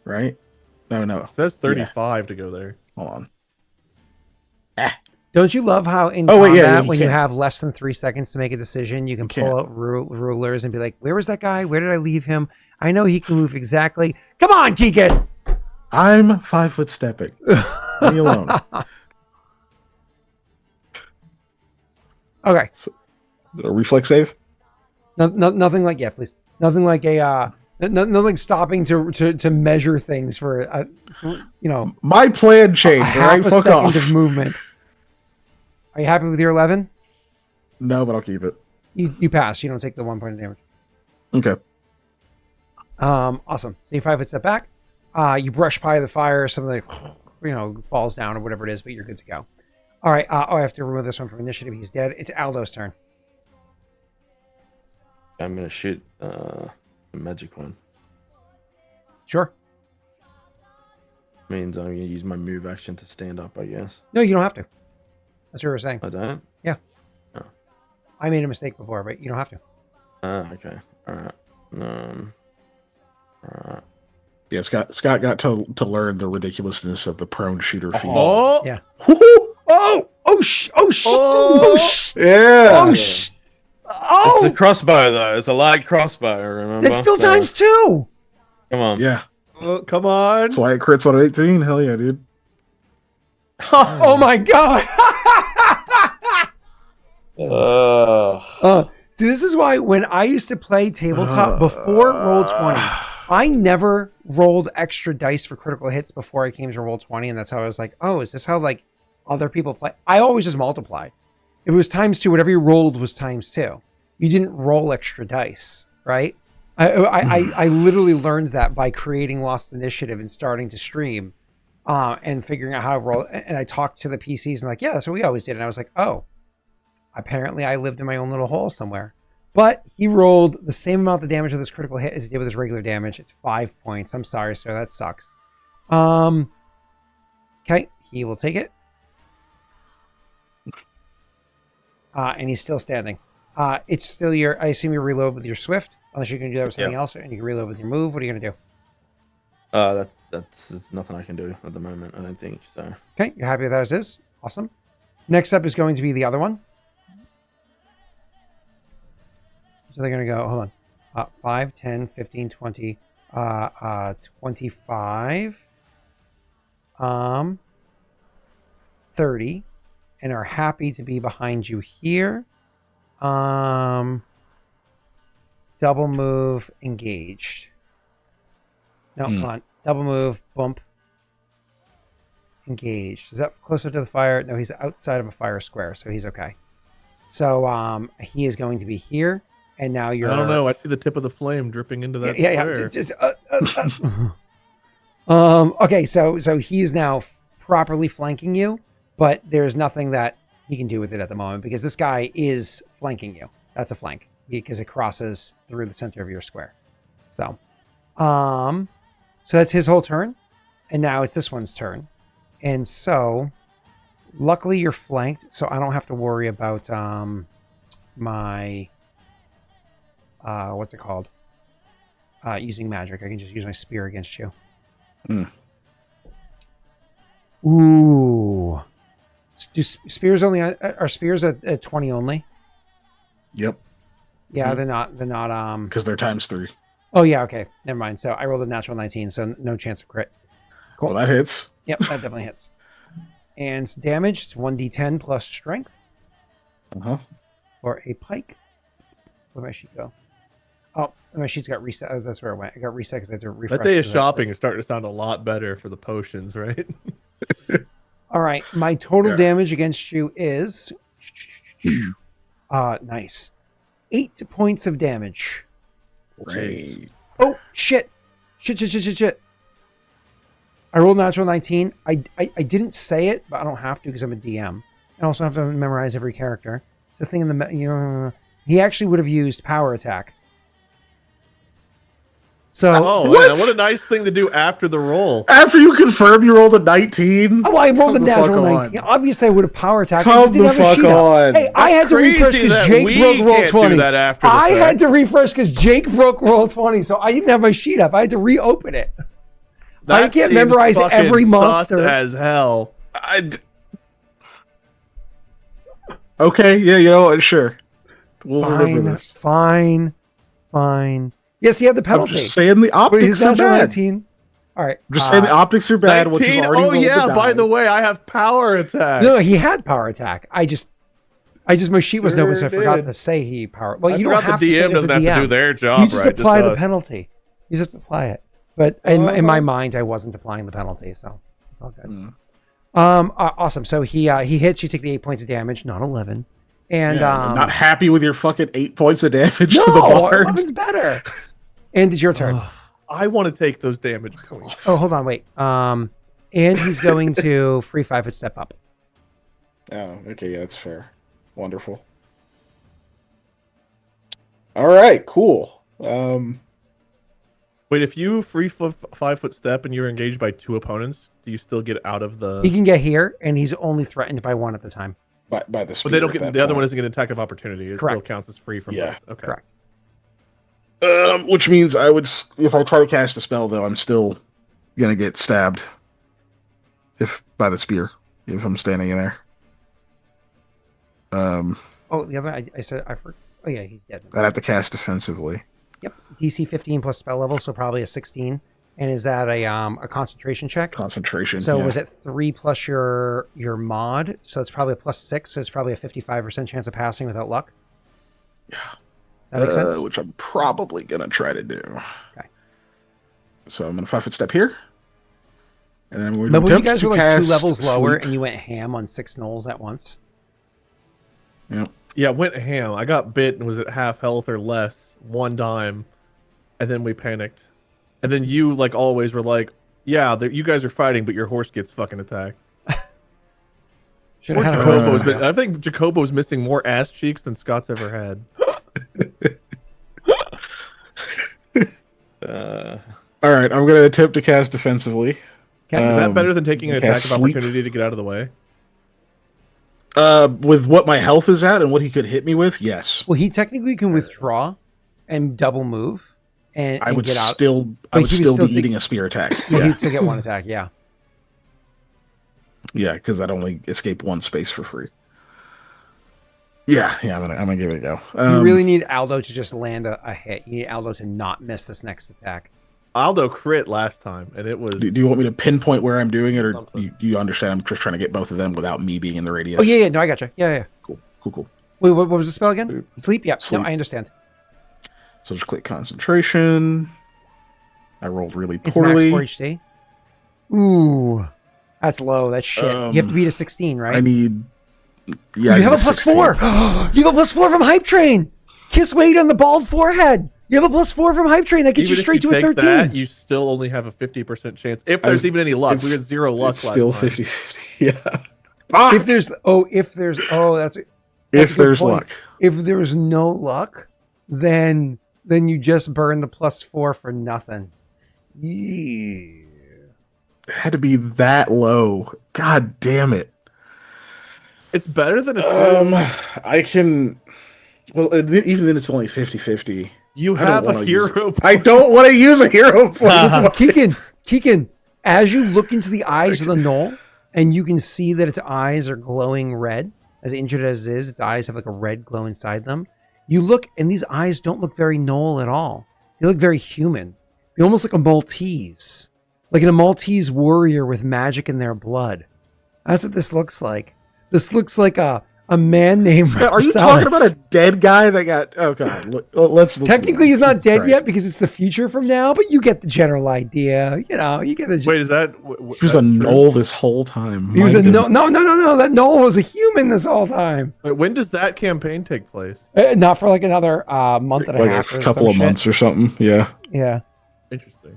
Right? No. It says 35 to go there. Hold on. Don't you love how in Oh, wait, combat, yeah, you when you can. have less than 3 seconds to make a decision, you can pull out rulers and be like, where was that guy? Where did I leave him? I know he can move exactly. Come on, Keegan! I'm 5 foot stepping. Leave me alone. Okay. A reflex save? Nothing like, yeah, please. Nothing like nothing stopping to measure things for, My plan a changed. half Right? a Fuck second off. of movement. Are you happy with your 11? No, but I'll keep it. You pass. You don't take the 1 point of damage. Okay. Awesome. So you 5 foot step back. You brush by the fire. Something falls down or whatever it is, but you're good to go. All right. I have to remove this one from initiative. He's dead. It's Aldo's turn. I'm gonna shoot a magic one. Sure. Means I'm gonna use my move action to stand up, I guess. No, you don't have to. That's what we were saying. I don't. Yeah. Oh. I made a mistake before, but you don't have to. Okay. All right. All right. Yeah, Scott got to learn the ridiculousness of the prone shooter feat. Oh, Yeah. Woo-hoo! Yeah. It's a crossbow though. It's a light crossbow. Remember? That's still So, times 2. Come on. Yeah. oh, come on. That's why it crits on an 18. Hell yeah, dude. Oh my god. See, this is why when I used to play tabletop before Roll20, I never rolled extra dice for critical hits before I came to Roll20, and that's how I was like, oh, is this how like other people play? I always just multiplied. If it was times 2, whatever you rolled was times 2. You didn't roll extra dice, right? I literally learned that by creating Lost Initiative and starting to stream and figuring out how to roll. And I talked to the PCs and like, yeah, that's what we always did. And I was like, oh, apparently I lived in my own little hole somewhere. But he rolled the same amount of damage with his critical hit as he did with his regular damage. It's 5 points. I'm sorry, sir. That sucks. Okay, he will take it. And he's still standing. It's still your... I assume you reload with your Swift, unless you're going to do that with something else, and you can reload with your move. What are you going to do? That's nothing I can do at the moment, I don't think. So. Okay, you're happy with that as is. Awesome. Next up is going to be the other one. So they're going to go, hold on, 5, 10, 15, 20, 25, 30, and are happy to be behind you here. Double move, engaged. No, come on. Double move, bump, engaged. Is that closer to the fire? No, he's outside of a fire square, so he's okay. So he is going to be here. And now you're... I don't know. I see the tip of the flame dripping into that square. Okay, so he's now properly flanking you, but there's nothing that he can do with it at the moment because this guy is flanking you. That's a flank because it crosses through the center of your square. So that's his whole turn. And now it's this one's turn. And so luckily you're flanked, so I don't have to worry about my... what's it called? Using magic. I can just use my spear against you. Ooh. Do spears only are spears at 20 only? Yep. Yeah, they're not Because they're times 3. Oh yeah, okay. Never mind. So I rolled a natural 19, so no chance of crit. Cool. Well, that hits. Yep, that definitely hits. And damage, it's 1d10 plus strength. For a pike. Where'd my sheet go? Oh, my sheet's got reset. Oh, that's where it went. I got reset because I had to refresh. That day of shopping is starting to sound a lot better for the potions, right? All right. My total damage against you is... nice. 8 points of damage. Great. Oh, shit. Shit. I rolled natural 19. I didn't say it, but I don't have to because I'm a DM. I also have to memorize every character. It's a thing in the... he actually would have used power attack. So, what a nice thing to do after the roll. After you confirm you rolled a 19? Oh, I rolled a natural 19. Obviously, I would have power attacked. I just didn't have a sheet up. Hey, I had to refresh because Jake broke roll 20. I had to refresh because Jake broke roll 20, so I didn't have my sheet up. I had to reopen it. I can't memorize every monster. As hell. Okay, yeah, you know what? Sure. We'll remember this. Fine. Yes, he had the penalty. I'm just saying the optics are bad. 19. All right. I'm just saying the optics are bad. 19? Oh, yeah, by the way, I have power attack. No, he had power attack. I just my sheet was open, so I forgot to say he power. Well, you don't have to say it as a DM. Doesn't have to do their job. You just apply the penalty. You just apply it. But in my mind, I wasn't applying the penalty, so it's all good. Awesome. So he hits. You take the 8 points of damage, not 11. And I'm not happy with your fucking 8 points of damage to the bard. 11's better. And it's your turn. I want to take those damage points. Oh, hold on, wait. And he's going to free 5-foot step up. Oh, okay, yeah, that's fair. Wonderful. All right, cool. Wait, if you free 5-foot step and you're engaged by 2 opponents, do you still get out of the? He can get here, and he's only threatened by 1 at the time. By the spear But they don't at get that the other point. one doesn't get an attack of opportunity. It Correct. still counts as free from Yeah. both. Okay. Correct. Which means I would, if I try to cast a spell, though, I'm still gonna get stabbed. If by the spear, if I'm standing in there. Oh, the other, I said, I forgot. Oh, yeah, he's dead. I'd have to cast defensively. Yep. DC 15 plus spell level, so probably a 16. And is that a concentration check? Concentration. So yeah. was it 3 plus your mod? So it's probably a plus 6. So it's probably a 55% chance of passing without luck. Yeah. Does that make sense? Which I'm probably gonna try to do. Okay. So I'm gonna 5-foot step here, and then we're Remember when you guys were like 2 cast levels lower sleep. and you went ham on 6 gnolls at once? Yep. Yeah, went ham. I got bit and was at half health or less, 1 dime, and then we panicked. And then you, like always, were like, "Yeah, you guys are fighting, but your horse gets fucking attacked." Should Poor have had a Jacobo horse. I think Jacobo was missing more ass cheeks than Scott's ever had. All right, I'm gonna attempt to cast defensively. Okay. Is that better than taking an attack of cast sleep. opportunity to get out of the way? With what my health is at and what he could hit me with, yes. Well, he technically can withdraw and double move and I would get out. still, But I would he would still still be take- eating a spear attack. Yeah, Yeah, he'd still get 1 attack. Yeah. yeah, because I'd only escape 1 space for free. Yeah, I'm gonna give it a go. You really need Aldo to just land a hit. You need Aldo to not miss this next attack. Aldo crit last time, and it was. Do you want me to pinpoint where I'm doing it, or Something. you understand? I'm just trying to get both of them without me being in the radius. Oh, yeah. No, I gotcha. Yeah. Cool. Wait, what was the spell again? Sleep? Yeah. Sleep. No, I understand. So just click concentration. I rolled really It's poorly. max 4 HD. Ooh. That's low. That's shit. You have to beat a 16, right? I need. Yeah, you I have need a plus 16. 4. You have a plus 4 from Hype Train. Kiss Wade on the bald forehead. You have a plus 4 from Hype Train. That gets Even you if straight to a take 13. That, you still only have a 50% chance. If there's even any luck. We had 0 luck It's last still time. 50-50. Yeah. If there's that's a If good there's point. luck. If there's no luck, then you just burn the plus 4 for nothing. Yeah. It had to be that low. God damn it. It's better than a I can. Well, even then, it's only 50-50. You I don't have wanna a use hero. I don't want to use a hero point. Keegan, as you look into the eyes of the gnoll, and you can see that its eyes are glowing red, as injured as it is, its eyes have like a red glow inside them. You look, and these eyes don't look very gnoll at all. They look very human. They're almost like a Maltese, like a Maltese warrior with magic in their blood. That's what this looks like. This looks like a man named Are you Marcellus. talking about a dead guy that got? Oh god, let's Technically, he's not dead Christ. yet because it's the future from now, but you get the general idea. You get the. Wait, is that? He was a gnoll this whole time. He was My a goodness. no. That Noel was a human this whole time. Wait, when does that campaign take place? Not for like another month and a Like half. a or couple some of shit. months or something. Yeah. Yeah. Interesting.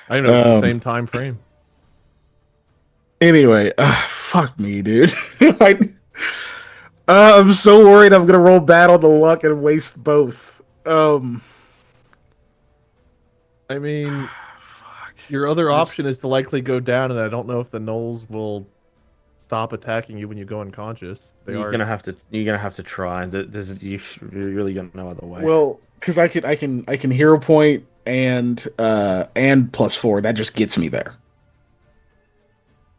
I didn't know it was the same time frame. Anyway, fuck me, dude. I'm so worried I'm gonna roll bad on the luck and waste both. I mean, your other option is to likely go down, and I don't know if the gnolls will stop attacking you when you go unconscious. You're gonna have to try. You're really gonna know other way. Well, because I can hero point and +4. That just gets me there.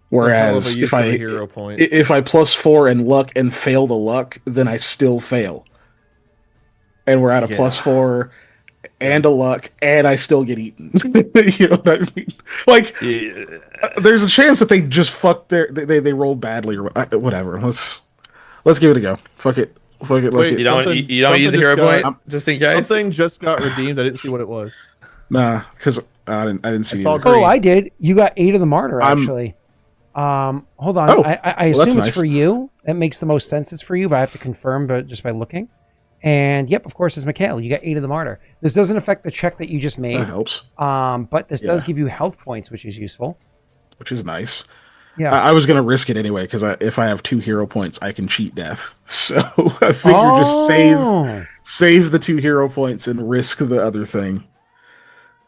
Whereas if I hero point, if I +4 and luck and fail the luck, then I still fail. And we're at a +4 and a luck, and I still get eaten. You know what I mean? Like, there's a chance that they just fucked they rolled badly or whatever. Let's give it a go. Fuck it. Wait, you don't use a hero point just in case. Something just got redeemed. I didn't see what it was. Nah, because I didn't see. saw Either. green. Oh, I did. You got 8 of the martyr actually. Hold on. Oh, I well, assume that's it's nice. for you. That makes the most sense. It's for you, but I have to confirm, but just by looking. And yep, of course, it's Mikhail. You got 8 of the martyr. This doesn't affect the check that you just made. That helps, But this does Yeah. give you health points, which is useful. which is nice. Yeah. I was gonna risk it anyway because if I have 2 hero points, I can cheat death. So I figured just save the 2 hero points and risk the other thing.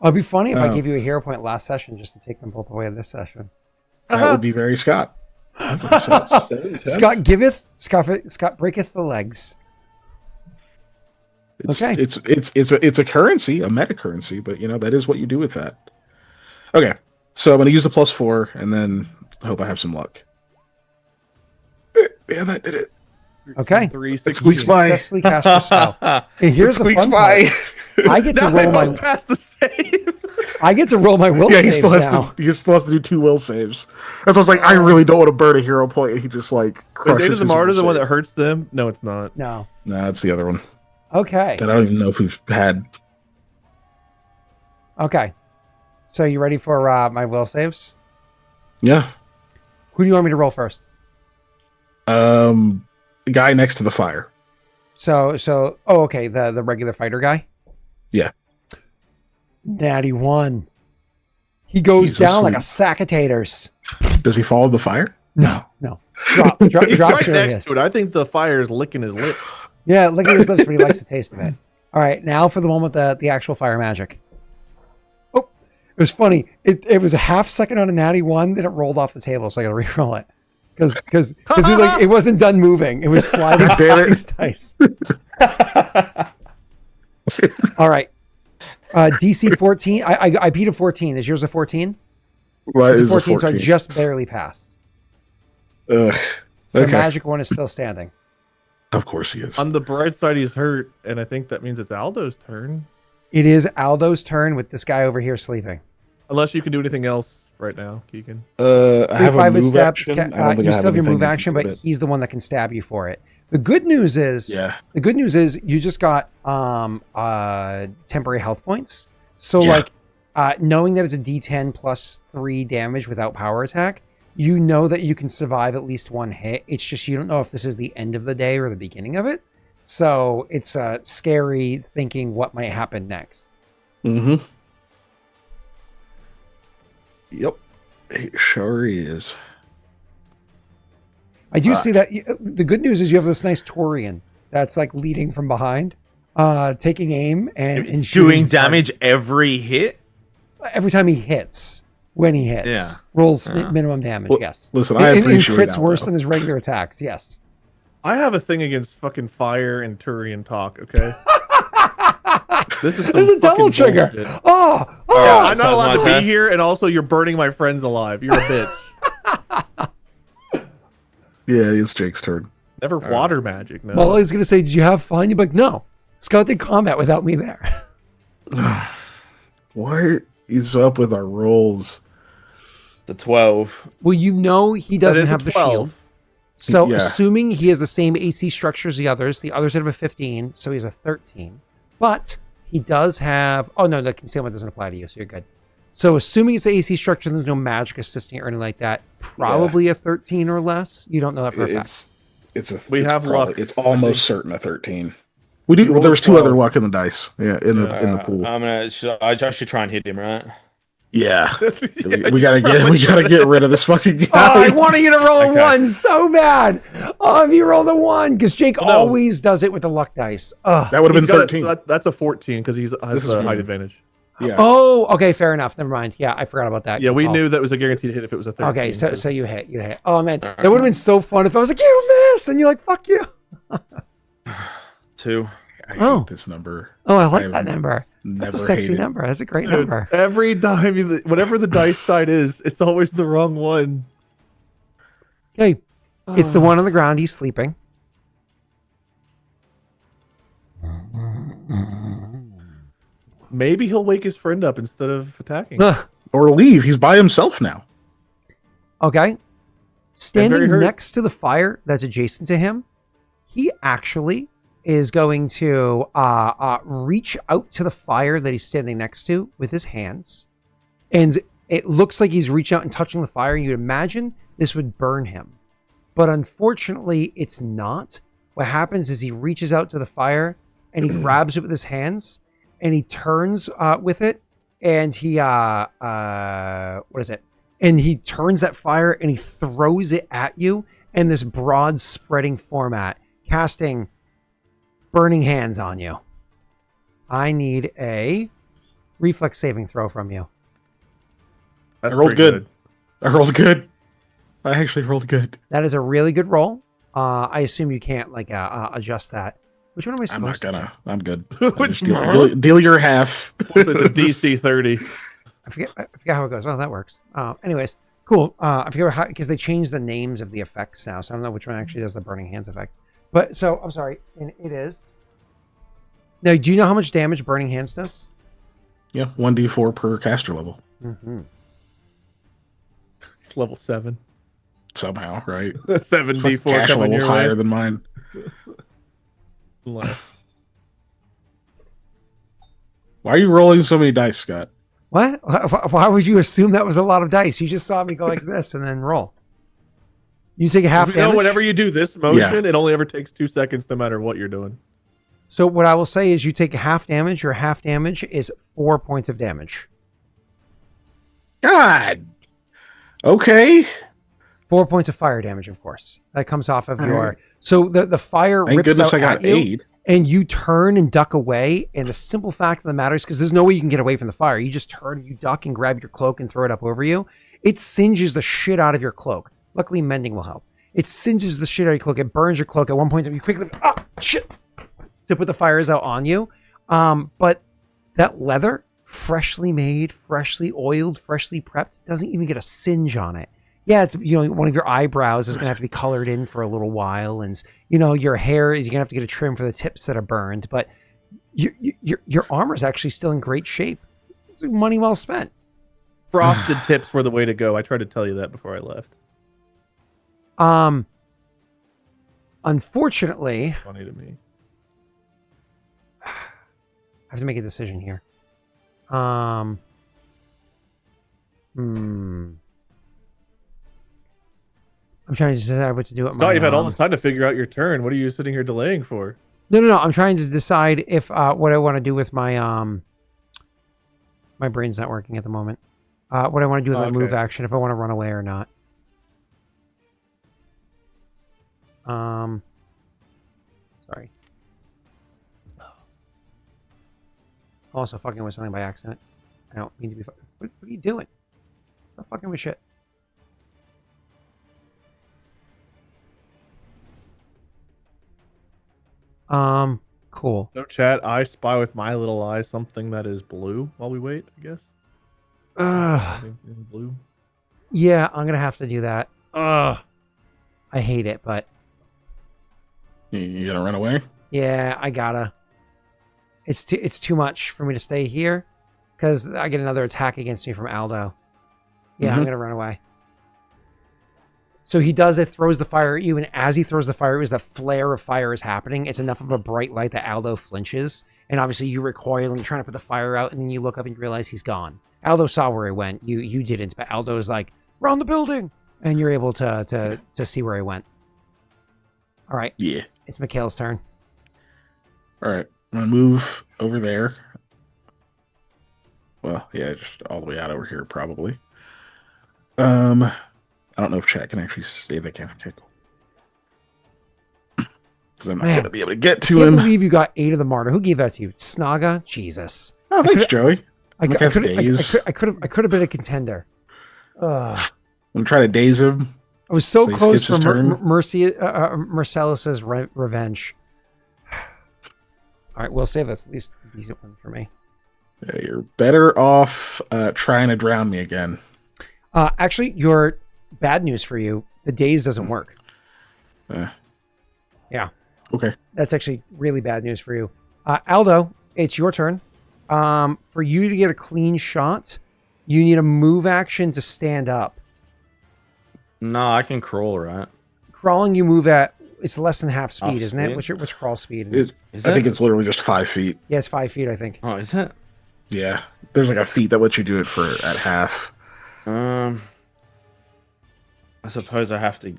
It'd be funny if I Oh. gave you a hero point last session just to take them both away in this session. That would be very Scott. Okay, so that's 7, 10. Scott giveth, Scott breaketh the legs. It's, Okay. it's a currency, a meta currency, but that is what you do with that. Okay, so I'm going to use the +4, and then hope I have some luck. Yeah, that did it. Okay. 3 It squeaks by. Successfully cast your spell. And here's It the squeaks fun by. part. I get to Now they roll both my. passed the save. I get to roll my will Yeah, saves now. he still has to do 2 will saves. That's why I was like, I really don't want to burn a hero point, and he just Is crushes Ada his the Martyr will the one save. that hurts them? No, it's not. No. Nah, it's the other one Okay. that I don't even know if we've had. Okay. So you ready for my will saves? Yeah. Who do you want me to roll first? The guy next to the fire. Oh, okay, the regular fighter guy? Yeah. Natty 1. He goes He's down like a asleep. sack of taters. Does he follow the fire? No. Drop He's drop right serious. next to it. I think the fire is licking his lip. Yeah, look at his lips, but he likes the taste of it. All right, now for the one with the actual fire magic. Oh, it was funny. It was a half second on a natty 1, then it rolled off the table, so I got to re-roll it because it wasn't done moving. It was sliding Damn it. these dice. All right, DC 14. I beat a 14. Is yours a 14? Right, It's a is 14, so I just barely pass. Ugh. So Okay. magic 1 is still standing. Of course he is. On the bright side, he's hurt, and I think that means it's Aldo's turn. It is Aldo's turn with this guy over here sleeping. Unless you can do anything else right now, Keegan. I have a 5 move stab. action. I don't think You I have still have your anything move that can action, do but it. he's the one that can stab you for it. The good news is, Yeah. you just got temporary health points. So Yeah. knowing that it's a D10 plus 3 damage without power attack, you know that you can survive at least one hit. It's just you don't know if this is the end of the day or the beginning of it. So it's scary thinking what might happen next. Mm-hmm. Yep. It sure is. I do see that. The good news is you have this nice Taurian that's like leading from behind, taking aim and Doing shooting damage every hit. every time he hits. When he hits, Yeah. rolls minimum damage. Well, yes. listen, I And appreciate crits that, worse though. than his regular attacks. Yes. I have a thing against fucking fire and Turian talk, okay? This is some There's a double fucking trigger. bullshit. Oh, Yeah, I'm not sounds allowed to like be that. here, and also you're burning my friends alive. You're a bitch. Yeah, it's Jake's turn. Never water magic, no. Well, I was gonna say, did you have fun? You'd be like, no. Scott did combat without me there. What is up with our rolls? The 12. Well, you know he That doesn't is a have the 12. shield. So Yeah. assuming he has the same AC structure as the others have a 15, so he's a 13. But he does have. Oh no, the concealment doesn't apply to you, so you're good. So assuming it's the AC structure, and there's no magic assisting or anything like that. Probably a 13 or less. You don't know that for a fact. We have luck, It's almost certain a 13. We do. You Well, there was 2 rolled other 12. luck in the dice. Yeah, in the pool. I should try and hit him, right? Yeah, we gotta get rid of this fucking guy. Oh, I wanted you to roll a Okay. 1 so bad. Oh, if you roll the 1, because Jake Well, no. always does it with the luck dice. Ugh. That would have He's been got 13. that's a 14 because he This has is a good. height advantage. Yeah. Oh, okay, fair enough. Never mind. Yeah, I forgot about that. Yeah, we Oh. knew that was a guaranteed hit if it was a 13. Okay, so you hit. Oh man, that would have been so fun if I was like, you missed, and you're like, fuck you. 2. I Oh. hate this number. Oh, I like I've that number. That's Never a sexy hated- number. That's a great Dude, number. every time, whatever the dice side is, it's always the wrong one. Okay, it's the one on the ground. He's sleeping. Maybe he'll wake his friend up instead of attacking. Ugh. Or leave. He's by himself now. Okay, standing hurt. next to the fire that's adjacent to him, he actually is going to reach out to the fire that he's standing next to with his hands. And it looks like he's reaching out and touching the fire. And you'd imagine this would burn him. But unfortunately, it's not. What happens is he reaches out to the fire and he grabs it with his hands and he turns with it. And he, what is it? And he turns that fire and he throws it at you in this broad spreading format, casting burning hands on you. I need a reflex saving throw from you. That's I rolled pretty good. I rolled good. I actually rolled good. That is a really good roll. I assume you can't like adjust that. Which one am I I'm not supposed to? gonna. I'm good. Which Just one? deal your half. It's a DC 30. I forget how it goes. Oh, that works. Anyways, cool. I forget how, because they changed the names of the effects now, so I don't know which one actually does the burning hands effect. But so I'm sorry, and it is. Now, do you know how much damage burning hands does? Yeah, 1d4 per caster level. Mm-hmm. It's level 7. Somehow, right? 7d4 Caster coming level's your higher way. than mine. Left. Why are you rolling so many dice, Scott? What? Why would you assume that was a lot of dice? You just saw me go like this and then roll. You take a half You know, damage. whenever you do this motion, it only ever takes 2 seconds no matter what you're doing. So what I will say is you take a half damage. Your half damage is 4 points of damage. God. Okay. 4 points of fire damage, of course. That comes off of All your... right. So the fire Thank rips goodness out I got at you, aid. and you turn and duck away. And the simple fact of the matter is, because there's no way you can get away from the fire. You just turn, you duck, and grab your cloak and throw it up over you. It singes the shit out of your cloak. Luckily, mending will help. It singes the shit out of your cloak. It burns your cloak. At one point, you quickly... shit! To put the fires out on you. But that leather, freshly made, freshly oiled, freshly prepped, doesn't even get a singe on it. Yeah, it's, you know, one of your eyebrows is going to have to be colored in for a little while, and you know, your hair is, you're going to have to get a trim for the tips that are burned, but your armor is actually still in great shape. It's money well spent. Frosted tips were the way to go. I tried to tell you that before I left. Unfortunately, Funny to me. I have to make a decision here. I'm trying to decide what to do. Scott, you've had all this time to figure out your turn. What are you sitting here delaying for? No. I'm trying to decide if what I want to do with my my brain's not working at the moment. What I want to do with my move action, if I want to run away or not. Sorry. Also fucking with something by accident. I don't mean to be. What are you doing? Stop fucking with shit. Cool. No chat. I spy with my little eye something that is blue while we wait, I guess. Blue. Yeah, I'm gonna have to do that. I hate it, but You gonna run away? yeah, I gotta. It's too much for me to stay here, because I get another attack against me from Aldo. Yeah, I'm gonna run away. So he does it, throws the fire at you, and as he throws the fire, as the flare of fire is happening, it's enough of a bright light that Aldo flinches, and obviously you recoil and you're trying to put the fire out, and then you look up and you realize he's gone. Aldo saw where he went. You didn't, but Aldo's like, "Round the building," and you're able to see where he went. All right. Yeah. It's Mikhail's turn. All right. I'm gonna move over there. Well, yeah, just all the way out over here, probably. I don't know if chat can actually say they can. Okay, cool. Because I'm not going to be able to get to I him. can't believe you got 8 of the martyr. Who gave that to you? Snaga? Jesus. Oh, thanks, Joey. I could have been a contender. I'm going to try to daze him. I was so So he close skips for his turn? Marcellus's revenge. All right, we'll save us at least a decent one for me. Yeah, you're better off trying to drown me again. Actually, your bad news for you, the daze doesn't work. Yeah. Okay. That's actually really bad news for you. Aldo, it's your turn. For you to get a clean shot, you need a move action to stand up. No, I can crawl, right? Crawling, you move at, it's less than half speed, Half isn't it? speed? What's crawl speed? Is I think it? it's literally just 5 feet. Yeah, it's 5 feet, I think. Oh, is it? Yeah. There's like a feat that lets you do it for at half. I suppose I have to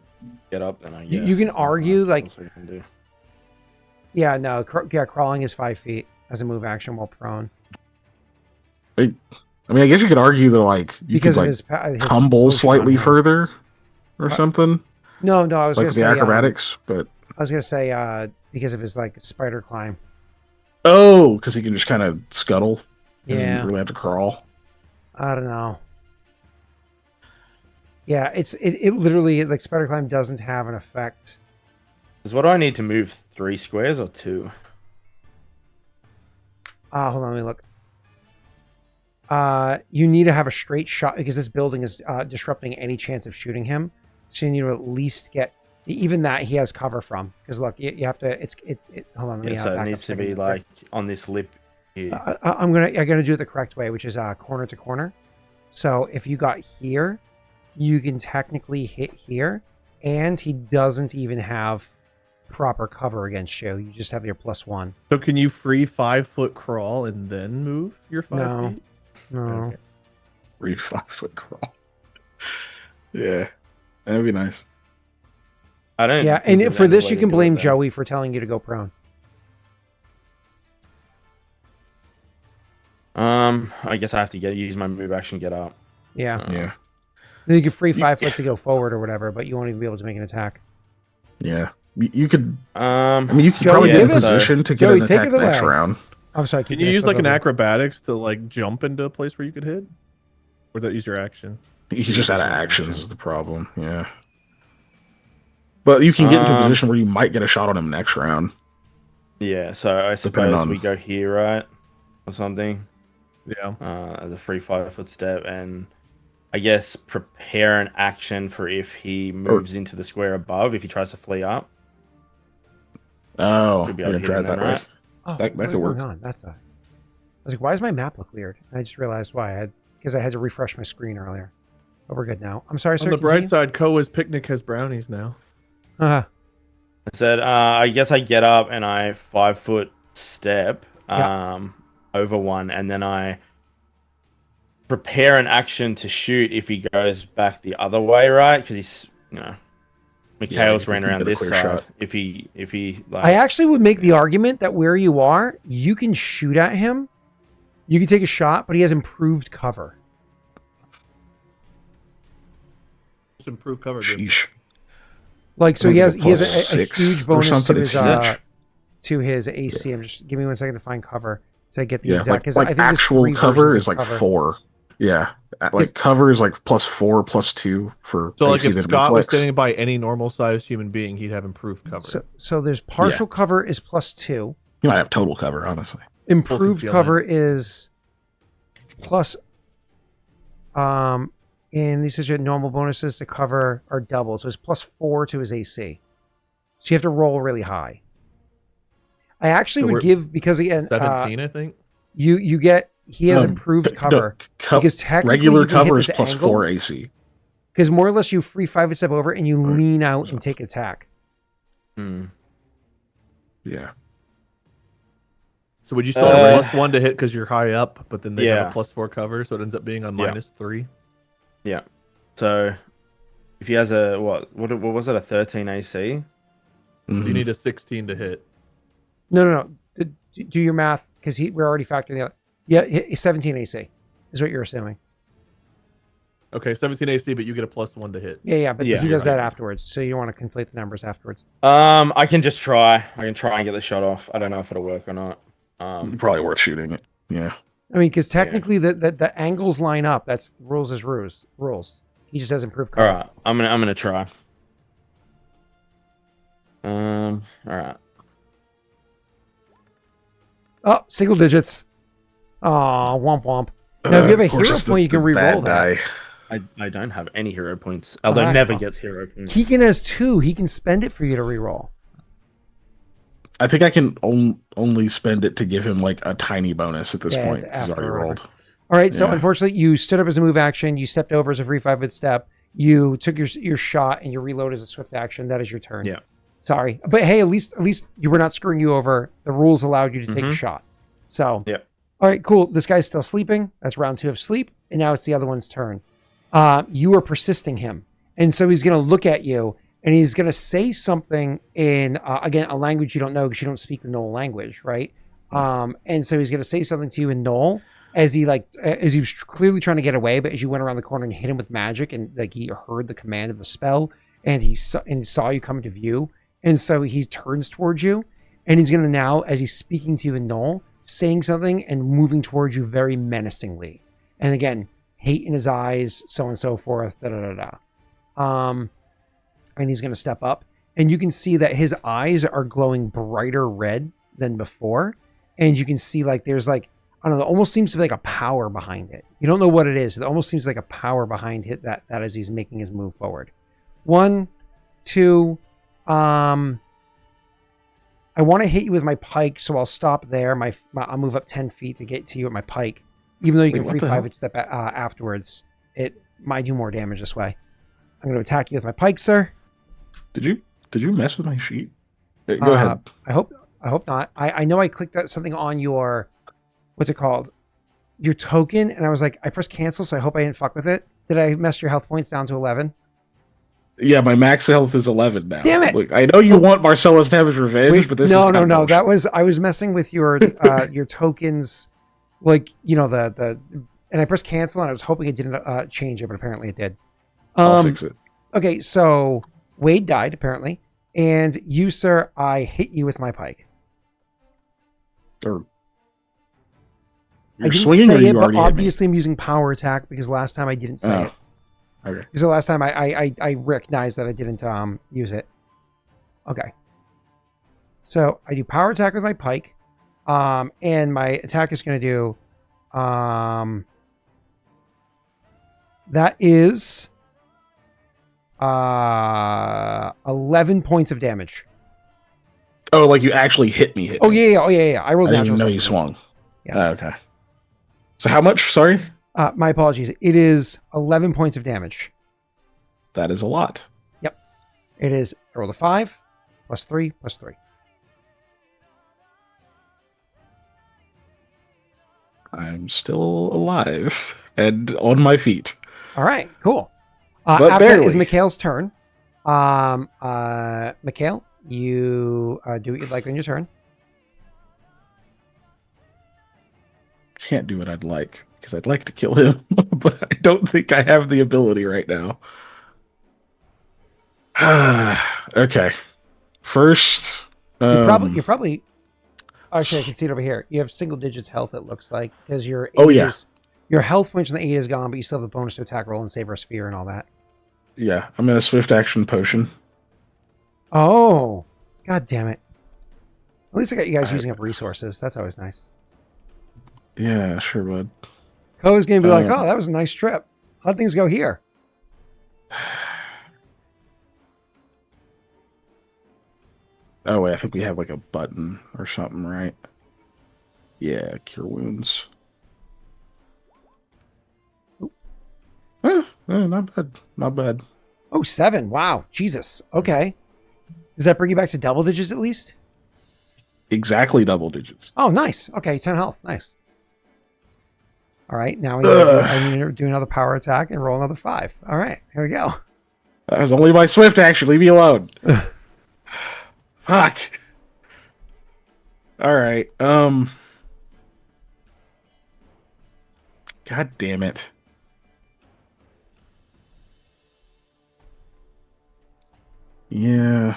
get up and I guess. You can It's not argue, much like- else I can do. Yeah, no, crawling is 5 feet as a move action while prone. I mean, I guess you could argue that like you Because could of like his tumble potion slightly on him. further or something. No, I was Like gonna with say the acrobatics, but I was gonna say because of his like spider climb. oh, because he can just kind of scuttle. And Yeah. you really have to crawl. I don't know. Yeah, it literally, like, spider climb doesn't have an effect. Because what do I need to move? 3 squares or 2? Hold on, let me look. You need to have a straight shot because this building is disrupting any chance of shooting him. So you need to at least get even that he has cover from. Because look, you have to. Hold on, let me. Yeah, so it back needs up a to second. be like on this lip here. I'm gonna do it the correct way, which is corner to corner. So if you got here, you can technically hit here, and he doesn't even have proper cover against you. You just have your +1. So can you free 5-foot crawl and then move your 5 feet? No. Okay. 5-foot crawl. Yeah, that'd be nice. I don't. Yeah, think and there's for any this, way you to can do it blame then. Joey for telling you to go prone. I guess I have to use my move action, get up. Yeah. Yeah, Then you can free 5 foot to go forward or whatever, but you won't even be able to make an attack. yeah. You could. I I mean, you could Joey, probably get in give it- position to get Joey, an take attack it next away. round. I'm sorry. Can you use like an acrobatics to like jump into a place where you could hit? Or that use your action? He's just out of actions is the problem. Yeah. But you can get into a position where you might get a shot on him next round. Yeah, so I Depending suppose on- we go here, right? Or something. Yeah. As a free 5-foot step, and I guess prepare an action for if he moves into the square above, if he tries to flee up. Oh, Should be you're able gonna to hit him try it that then, way. right? Oh, That what could is work. going on? I was like, why does my map look weird? And I just realized why. Because I had to refresh my screen earlier. But we're good now. I'm sorry, sir. On the bright side, Koa's picnic has brownies now. Uh-huh. I said, I guess I get up and I 5-foot step over one, and then I prepare an action to shoot if he goes back the other way, right? Because he's, Mikhail's ran you around get a this clear side. shot. If he like, I actually would make the argument that where you are, you can shoot at him. You can take a shot, but he has improved cover. Just improve cover. Sheesh. Like, so It's he like has a +6 huge or bonus something. to It's his huge. to his AC. I'm just give me 1 second to find cover to get the Yeah, exact. like 'cause I think there's actual 3 cover versions is of like cover. 4. Yeah, Is- like cover is like +4, +2 for So like AC if than Scott was reflex. standing by any normal sized human being, he'd have improved cover. So there's partial cover is +2. You might have total cover, honestly. Improved concealment. cover is plus. And these are normal bonuses to cover are doubled, so it's +4 to his AC. So you have to roll really high. I actually So would we're- give because again, 17, I think. you get he has Um, improved no, cover because technically regular you can hit cover is this +4 angle, AC. because more or less you free 5 step over and you Right. lean out and take attack. Yeah. So would you still have Uh, +1 to hit because you're high up, but then they have Yeah. a +4 cover, so it ends up being on Yeah. -3? Yeah. So if he has a what was it, a 13 AC? Mhm. You need a 16 to hit. No. Do your math because we're already factoring the other. Yeah, 17 AC is what you're assuming. Okay, 17 AC, but you get a +1 to hit. Yeah, but Yeah, he does right. that afterwards, so you don't want to conflate the numbers afterwards. I can just try. I can try and get the shot off. I don't know if it'll work or not. Probably worth shooting it. Yeah. I mean, because technically the angles line up. That's rules is rules. He just has improved All cover. right, I'm gonna try. All right. Oh, single digits. Oh, womp womp. Now, if you have a Of course, hero it's point, you can the re-roll bad that. die. I don't have any hero points. Aldo Ah. never gets hero points. Keegan has 2. He can spend it for you to re-roll. I think I can only spend it to give him like a tiny bonus at this Yeah, point. it's 'Cause he's after already or whatever. rolled. All right, so Yeah. unfortunately, you stood up as a move action. You stepped over as a free 5-foot step. You took your shot, and you reload as a swift action. That is your turn. Yeah. Sorry, but hey, at least you were not screwing you over. The rules allowed you to take a shot. So, Yeah. All right, cool. This guy's still sleeping. That's round 2 of sleep, and now it's the other one's turn. You are persisting him, and so he's going to look at you, and he's going to say something in again a language you don't know because you don't speak the Gnoll language, right? And so he's going to say something to you in Gnoll as he was clearly trying to get away, but as you went around the corner and hit him with magic, and like he heard the command of the spell, and he saw you come into view, and so he turns towards you, and he's going to now, as he's speaking to you in Gnoll, saying something and moving towards you very menacingly. And again, hate in his eyes, so on and so forth. And he's going to step up. And you can see that his eyes are glowing brighter red than before. And you can see like there's like, I don't know, it almost seems to be like a power behind it. You don't know what it is. It almost seems like a power behind it that as he's making his move forward. 1, 2, I want to hit you with my pike, so I'll stop there. I'll move up 10 feet to get to you with my pike. Even though you can free 5 step afterwards, it might do more damage this way. I'm going to attack you with my pike, sir. Did you mess with my sheet? Go ahead. I hope not. I know I clicked something on your, what's it called? Your token, and I was like, I pressed cancel, so I hope I didn't fuck with it. Did I mess your health points down to 11? Yeah, my max health is 11 now. Damn it! Look, I know you want Marcellus to have his revenge, but this is no. bullshit. That was I was messing with your your tokens, like the and I pressed cancel, and I was hoping it didn't change it, but apparently it did. I'll fix it. Okay, so Wade died apparently, and you, sir, I hit you with my pike. Or I you're didn't swinging, say or you it, but already hit me? obviously I'm using power attack because last time I didn't say it. Okay. Because the last time I recognized that I didn't use it. Okay. So I do power attack with my pike. And my attack is going to do that is 11 points of damage. Oh, like you actually hit me. Oh yeah. I rolled I didn't natural. know you swung. Yeah. Okay. So how much? Sorry. My apologies. It is 11 points of damage. That is a lot. Yep. It is. I rolled a 5 plus 3 plus 3. I'm still alive and on my feet. All right. Cool. But After that barely. is Mikhail's turn. Mikhail, you do what you'd like on your turn. Can't do what I'd like because I'd like to kill him, but I don't think I have the ability right now. Okay. First, You're probably. Actually, I can see it over here. You have single digits health. It looks like because your your health points on the 8 is gone, but you still have the bonus to attack roll and save our sphere and all that. Yeah, I'm in a swift action potion. Oh, god damn it! At least I got you guys using up resources. That's always nice. Yeah, sure, bud. Koa's gonna be like, "Oh, that was a nice trip. How'd things go here?" Oh wait, I think we have like a button or something, right? Yeah, cure wounds. Not bad. Not bad. Oh, 7. Wow, Jesus. Okay. Does that bring you back to double digits at least? Exactly double digits. Oh, nice. Okay, 10 health. Nice. All right, now I need to do another power attack and roll another 5. All right, here we go. That was only my swift action. Leave me alone. Fuck. All right. God damn it. Yeah.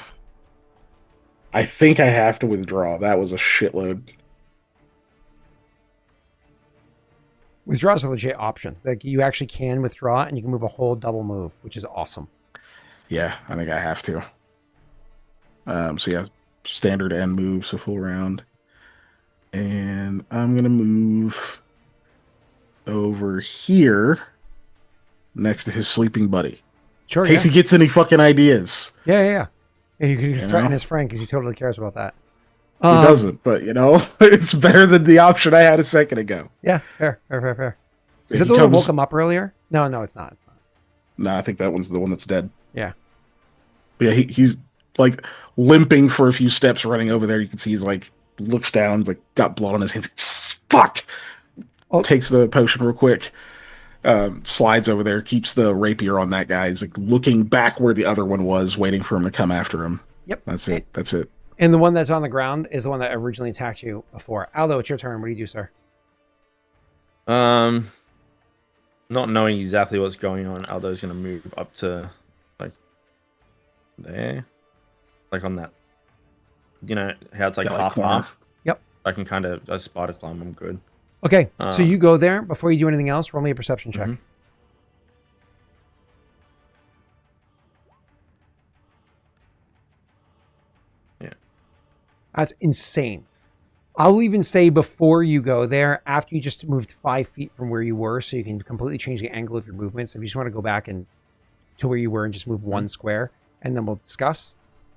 I think I have to withdraw. That was a shitload. Withdraw is a legit option. Like you actually can withdraw and you can move a whole double move, which is awesome. Yeah, I think I have to. So yeah, standard and move, so full round. And I'm gonna move over here next to his sleeping buddy. Sure. In case he gets any fucking ideas. Yeah. You can You threaten know? his friend because he totally cares about that. He doesn't, but it's better than the option I had a second ago. Yeah, fair. Is He that the one that comes- woke him up earlier? No, it's not. No, I think that one's the one that's dead. Yeah. But yeah, he's like limping for a few steps running over there. You can see he's like looks down, he's like got blood on his hands. Fuck! Oh. Takes the potion real quick. Slides over there, keeps the rapier on that guy. He's like looking back where the other one was, waiting for him to come after him. Yep. That's it. And the one that's on the ground is the one that originally attacked you before. Aldo, it's your turn. What do you do, sir? Not knowing exactly what's going on, Aldo's gonna move up to like there, like on that. You know how it's like Yeah, like half corner. half. Yep. I can kind of spider climb. I'm good. Okay, so you go there. Before you do anything else, roll me a perception check. Mhm. Yeah. That's insane. I'll even say before you go there, after you just moved 5 feet from where you were, so you can completely change the angle of your movements. If you just want to go back and to where you were and just move one square, and then we'll discuss.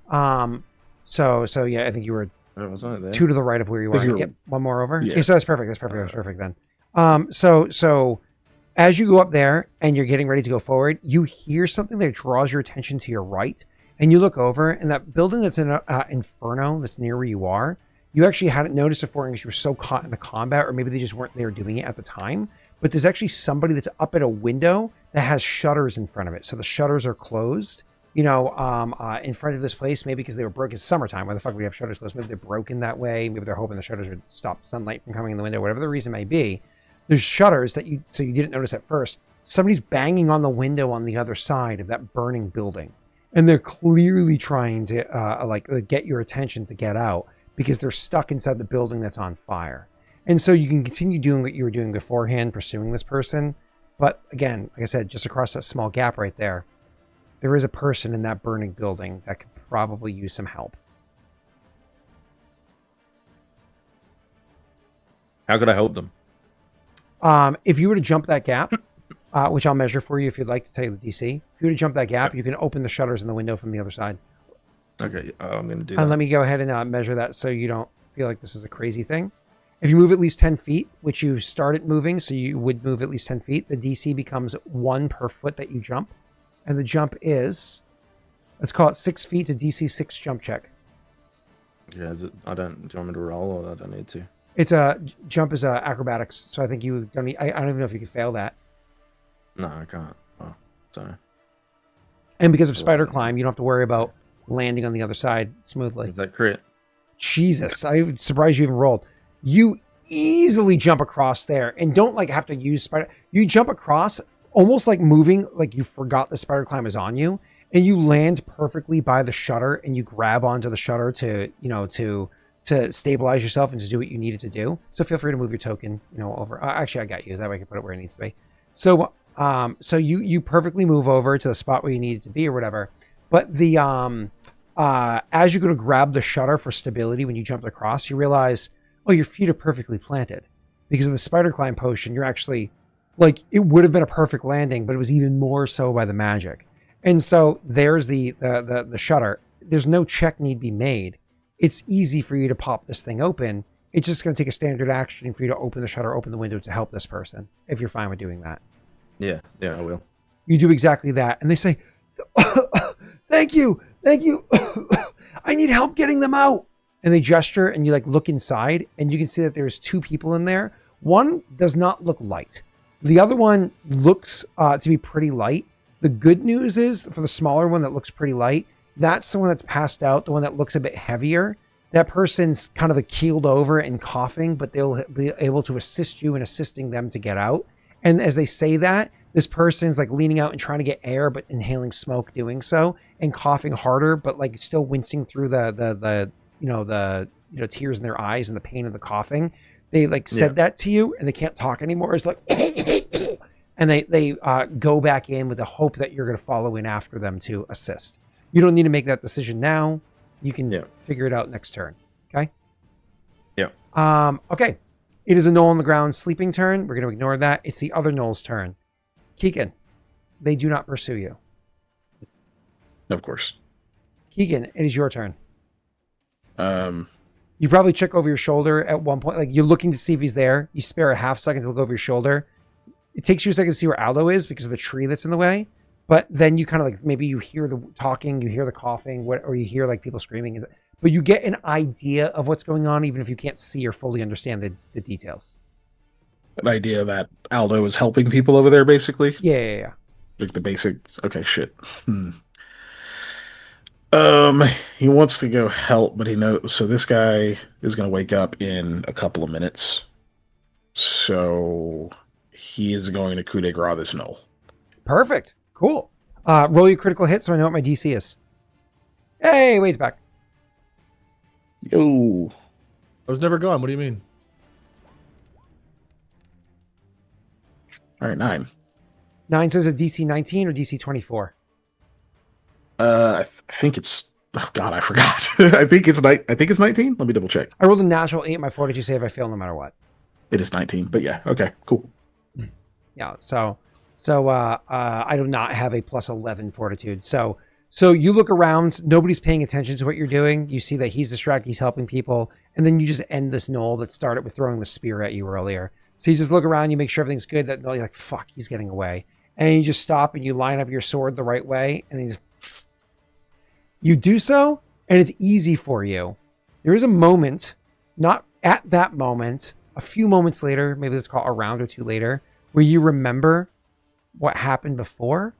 So yeah, I think you were Where was I there? 2 to the right of where you were. Yep, one more over. Yeah. Okay, so that's perfect. That's perfect then. So as you go up there and you're getting ready to go forward, you hear something that draws your attention to your right, and you look over, and that building that's in Inferno that's near where you are, you actually hadn't noticed before because you were so caught in the combat, or maybe they just weren't there doing it at the time. But there's actually somebody that's up at a window that has shutters in front of it. So the shutters are closed, in front of this place, maybe because they were broken. It's summertime. Why the fuck would we have shutters closed? Maybe they're broken that way. Maybe they're hoping the shutters would stop sunlight from coming in the window, whatever the reason may be. There's shutters that you didn't notice at first. Somebody's banging on the window on the other side of that burning building. And they're clearly trying to get your attention to get out because they're stuck inside the building that's on fire. And so you can continue doing what you were doing beforehand, pursuing this person. But again, like I said, just across that small gap right there, there is a person in that burning building that could probably use some help. How could I help them? If you were to jump that gap, which I'll measure for you if you'd like to tell you the DC. If you were to jump that gap, you can open the shutters in the window from the other side. Okay, I'm going to do that. And let me go ahead and measure that so you don't feel like this is a crazy thing. If you move at least 10 feet, which you started moving, so you would move at least 10 feet, the DC becomes 1 per foot that you jump. And the jump is, let's call it 6 feet to DC 6 jump check. Yeah, do you want me to roll or I don't need to? It's a jump is acrobatics, so I think you don't need, I don't even know if you can fail that. No, I can't. Oh, sorry. And because of spider climb, you don't have to worry about landing on the other side smoothly. Is that crit? Jesus, I'm surprised you even rolled. You easily jump across there and don't have to use spider. You jump across almost like moving, like you forgot the spider climb is on you, and you land perfectly by the shutter and you grab onto the shutter to stabilize yourself and to do what you needed to do. So feel free to move your token, over. Actually, I got you. That way I can put it where it needs to be. So you perfectly move over to the spot where you needed to be or whatever. But the as you go to grab the shutter for stability when you jump across, you realize, oh, your feet are perfectly planted. Because of the spider climb potion, you're actually, it would have been a perfect landing, but it was even more so by the magic. And so there's the shutter. There's no check need be made. It's easy for you to pop this thing open. It's just going to take a standard action for you to open the shutter, open the window to help this person, if you're fine with doing that. Yeah, I will. You do exactly that. And they say, thank you. I need help getting them out. And they gesture and you look inside and you can see that there's 2 people in there. One does not look light. The other one looks to be pretty light. The good news is for the smaller one that looks pretty light, that's the one that's passed out, the one that looks a bit heavier. That person's kind of keeled over and coughing, but they'll be able to assist you in assisting them to get out. And as they say that, this person's leaning out and trying to get air, but inhaling smoke doing so and coughing harder, but still wincing through the tears in their eyes and the pain of the coughing. They said that to you and they can't talk anymore. It's and they go back in with the hope that you're going to follow in after them to assist. You don't need to make that decision now. You can figure it out next turn. Okay. Yeah. Okay. It is a gnoll on the ground sleeping turn. We're going to ignore that. It's the other gnoll's turn. Keegan, they do not pursue you. Of course. Keegan, it is your turn. Um, You probably check over your shoulder at one point. You're looking to see if he's there. You spare a half second to look over your shoulder. It takes you a second to see where Aldo is because of the tree that's in the way. But then you kind of maybe you hear the talking, you hear the coughing, or you hear people screaming. But you get an idea of what's going on, even if you can't see or fully understand the details. an idea that Aldo is helping people over there, basically. Yeah. Like the basic. Okay, shit. He wants to go help, but he knows. So this guy is going to wake up in a couple of minutes. So he is going to coup de grace this gnoll. Perfect. Cool. Roll your critical hit so I know what my DC is. Hey, Wade's back. Yo. I was never gone. What do you mean? All right, 9. 9 says a DC 19 or DC 24. I think it's. Oh God, I forgot. I think it's 19. Let me double check. I rolled a natural 8 my fortitude save. I fail no matter what. It is 19, but yeah, okay, cool. Yeah. So I do not have a plus 11 fortitude. So you look around. Nobody's paying attention to what you're doing. You see that he's distracted. He's helping people, and then you just end this gnoll that started with throwing the spear at you earlier. So you just look around. You make sure everything's good. That you're like, fuck, he's getting away, and you just stop and you line up your sword the right way, and then you do so, and it's easy for you. There is a moment, not at that moment, a few moments later, maybe let's call it a round or two later, where you remember what happened before.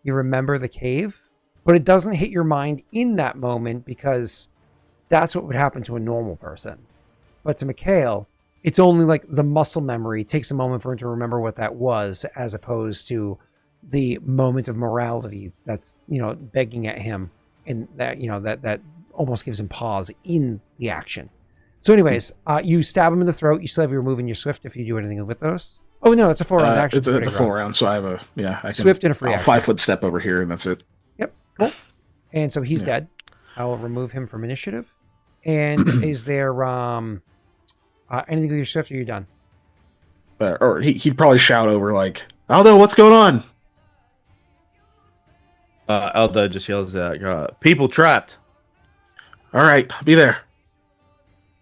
You remember the cave, but it doesn't hit your mind in that moment because that's what would happen to a normal person. But to Mikhail, it's only like the muscle memory. It takes a moment for him to remember what that was, as opposed to the moment of morality that's, begging at him. And that, that almost gives him pause in the action. So anyways, you stab him in the throat. You still have your move and your swift if you do anything with those. Oh no, it's a 4-round action. It's a 4-round, so I have I can swift and a free action. 5-foot step over here, and that's it. Yep, cool. And so he's dead. I will remove him from initiative. And is there anything with your swift, or are you done? Or he'd probably shout over like, Aldo, what's going on? Aldo just yells out, people trapped. All right, I'll be there.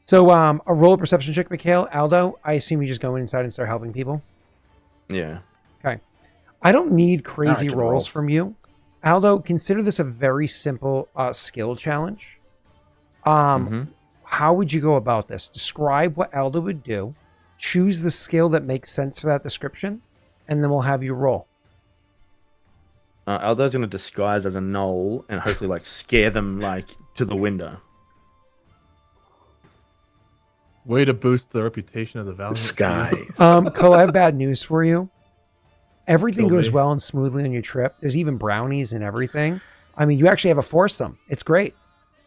So a roll of perception check, Mikhail. Aldo, I assume you just go inside and start helping people? Yeah. Okay. I don't need crazy can rolls roll. from you. Aldo, consider this a very simple skill challenge. How would you go about this? Describe what Aldo would do. Choose the skill that makes sense for that description, and then we'll have you roll. Aldo's going to disguise as a gnoll and hopefully scare them to the window. Way to boost the reputation of the Valiant. Disguise. Koa, I have bad news for you. Everything Kill goes me. well and smoothly on your trip. There's even brownies and everything. I mean, you actually have a foursome. It's great.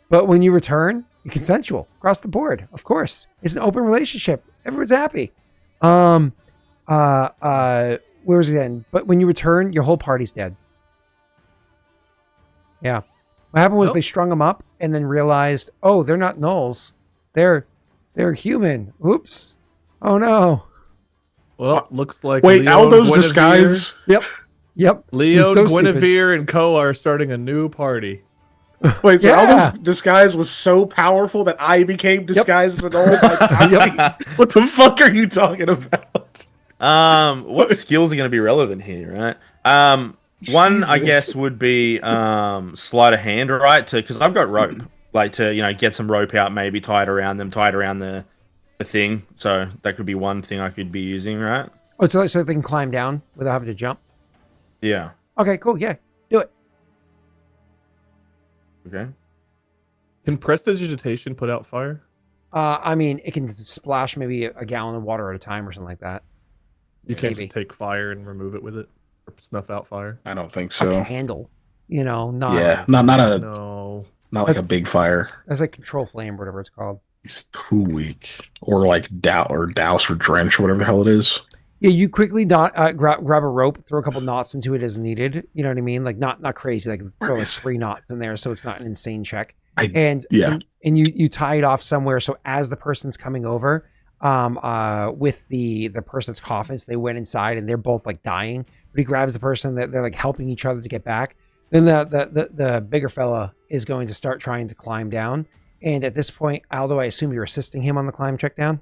But when you return, you're consensual across the board. Of course, it's an open relationship. Everyone's happy. Where's it end? But when you return, your whole party's dead. Yeah. What happened was Nope. they strung them up and then realized, oh, they're not gnolls. They're human. Oops. Oh no. Well, looks like Wait, Leo Aldo's and Guinevere- disguise? Yep. Leo, He's so stupid. Guinevere, and Koa are starting a new party. Wait, so Yeah. Aldo's disguise was so powerful that I became disguised as an old What the fuck are you talking about? What skills are going to be relevant here, right? One, I Jesus. guess, would be sleight of hand, right? Because I've got rope, to get some rope out, maybe tie it around them, tie it around the thing. So that could be one thing I could be using, right? Oh, so they can climb down without having to jump. Yeah. Okay, cool. Yeah, do it. Okay. Can prestidigitation put out fire? I mean, it can splash maybe a gallon of water at a time or something like that. You can't Maybe. just take fire and remove it with it, or snuff out fire. I don't think A so. candle, not Yeah, not No. like a big fire. That's like control flame, whatever it's called. He's too weak. Or like douse or drench or whatever the hell it is. Yeah, you quickly grab a rope, throw a couple knots into it as needed. You know what I mean? Like not crazy, like throw like 3 knots in there, so it's not an insane check. And you tie it off somewhere. So as the person's coming over, with the person's coffins, they went inside and they're both like dying. But he grabs the person that they're like helping each other to get back. Then the bigger fella is going to start trying to climb down. And at this point, Aldo, I assume you're assisting him on the climb check down.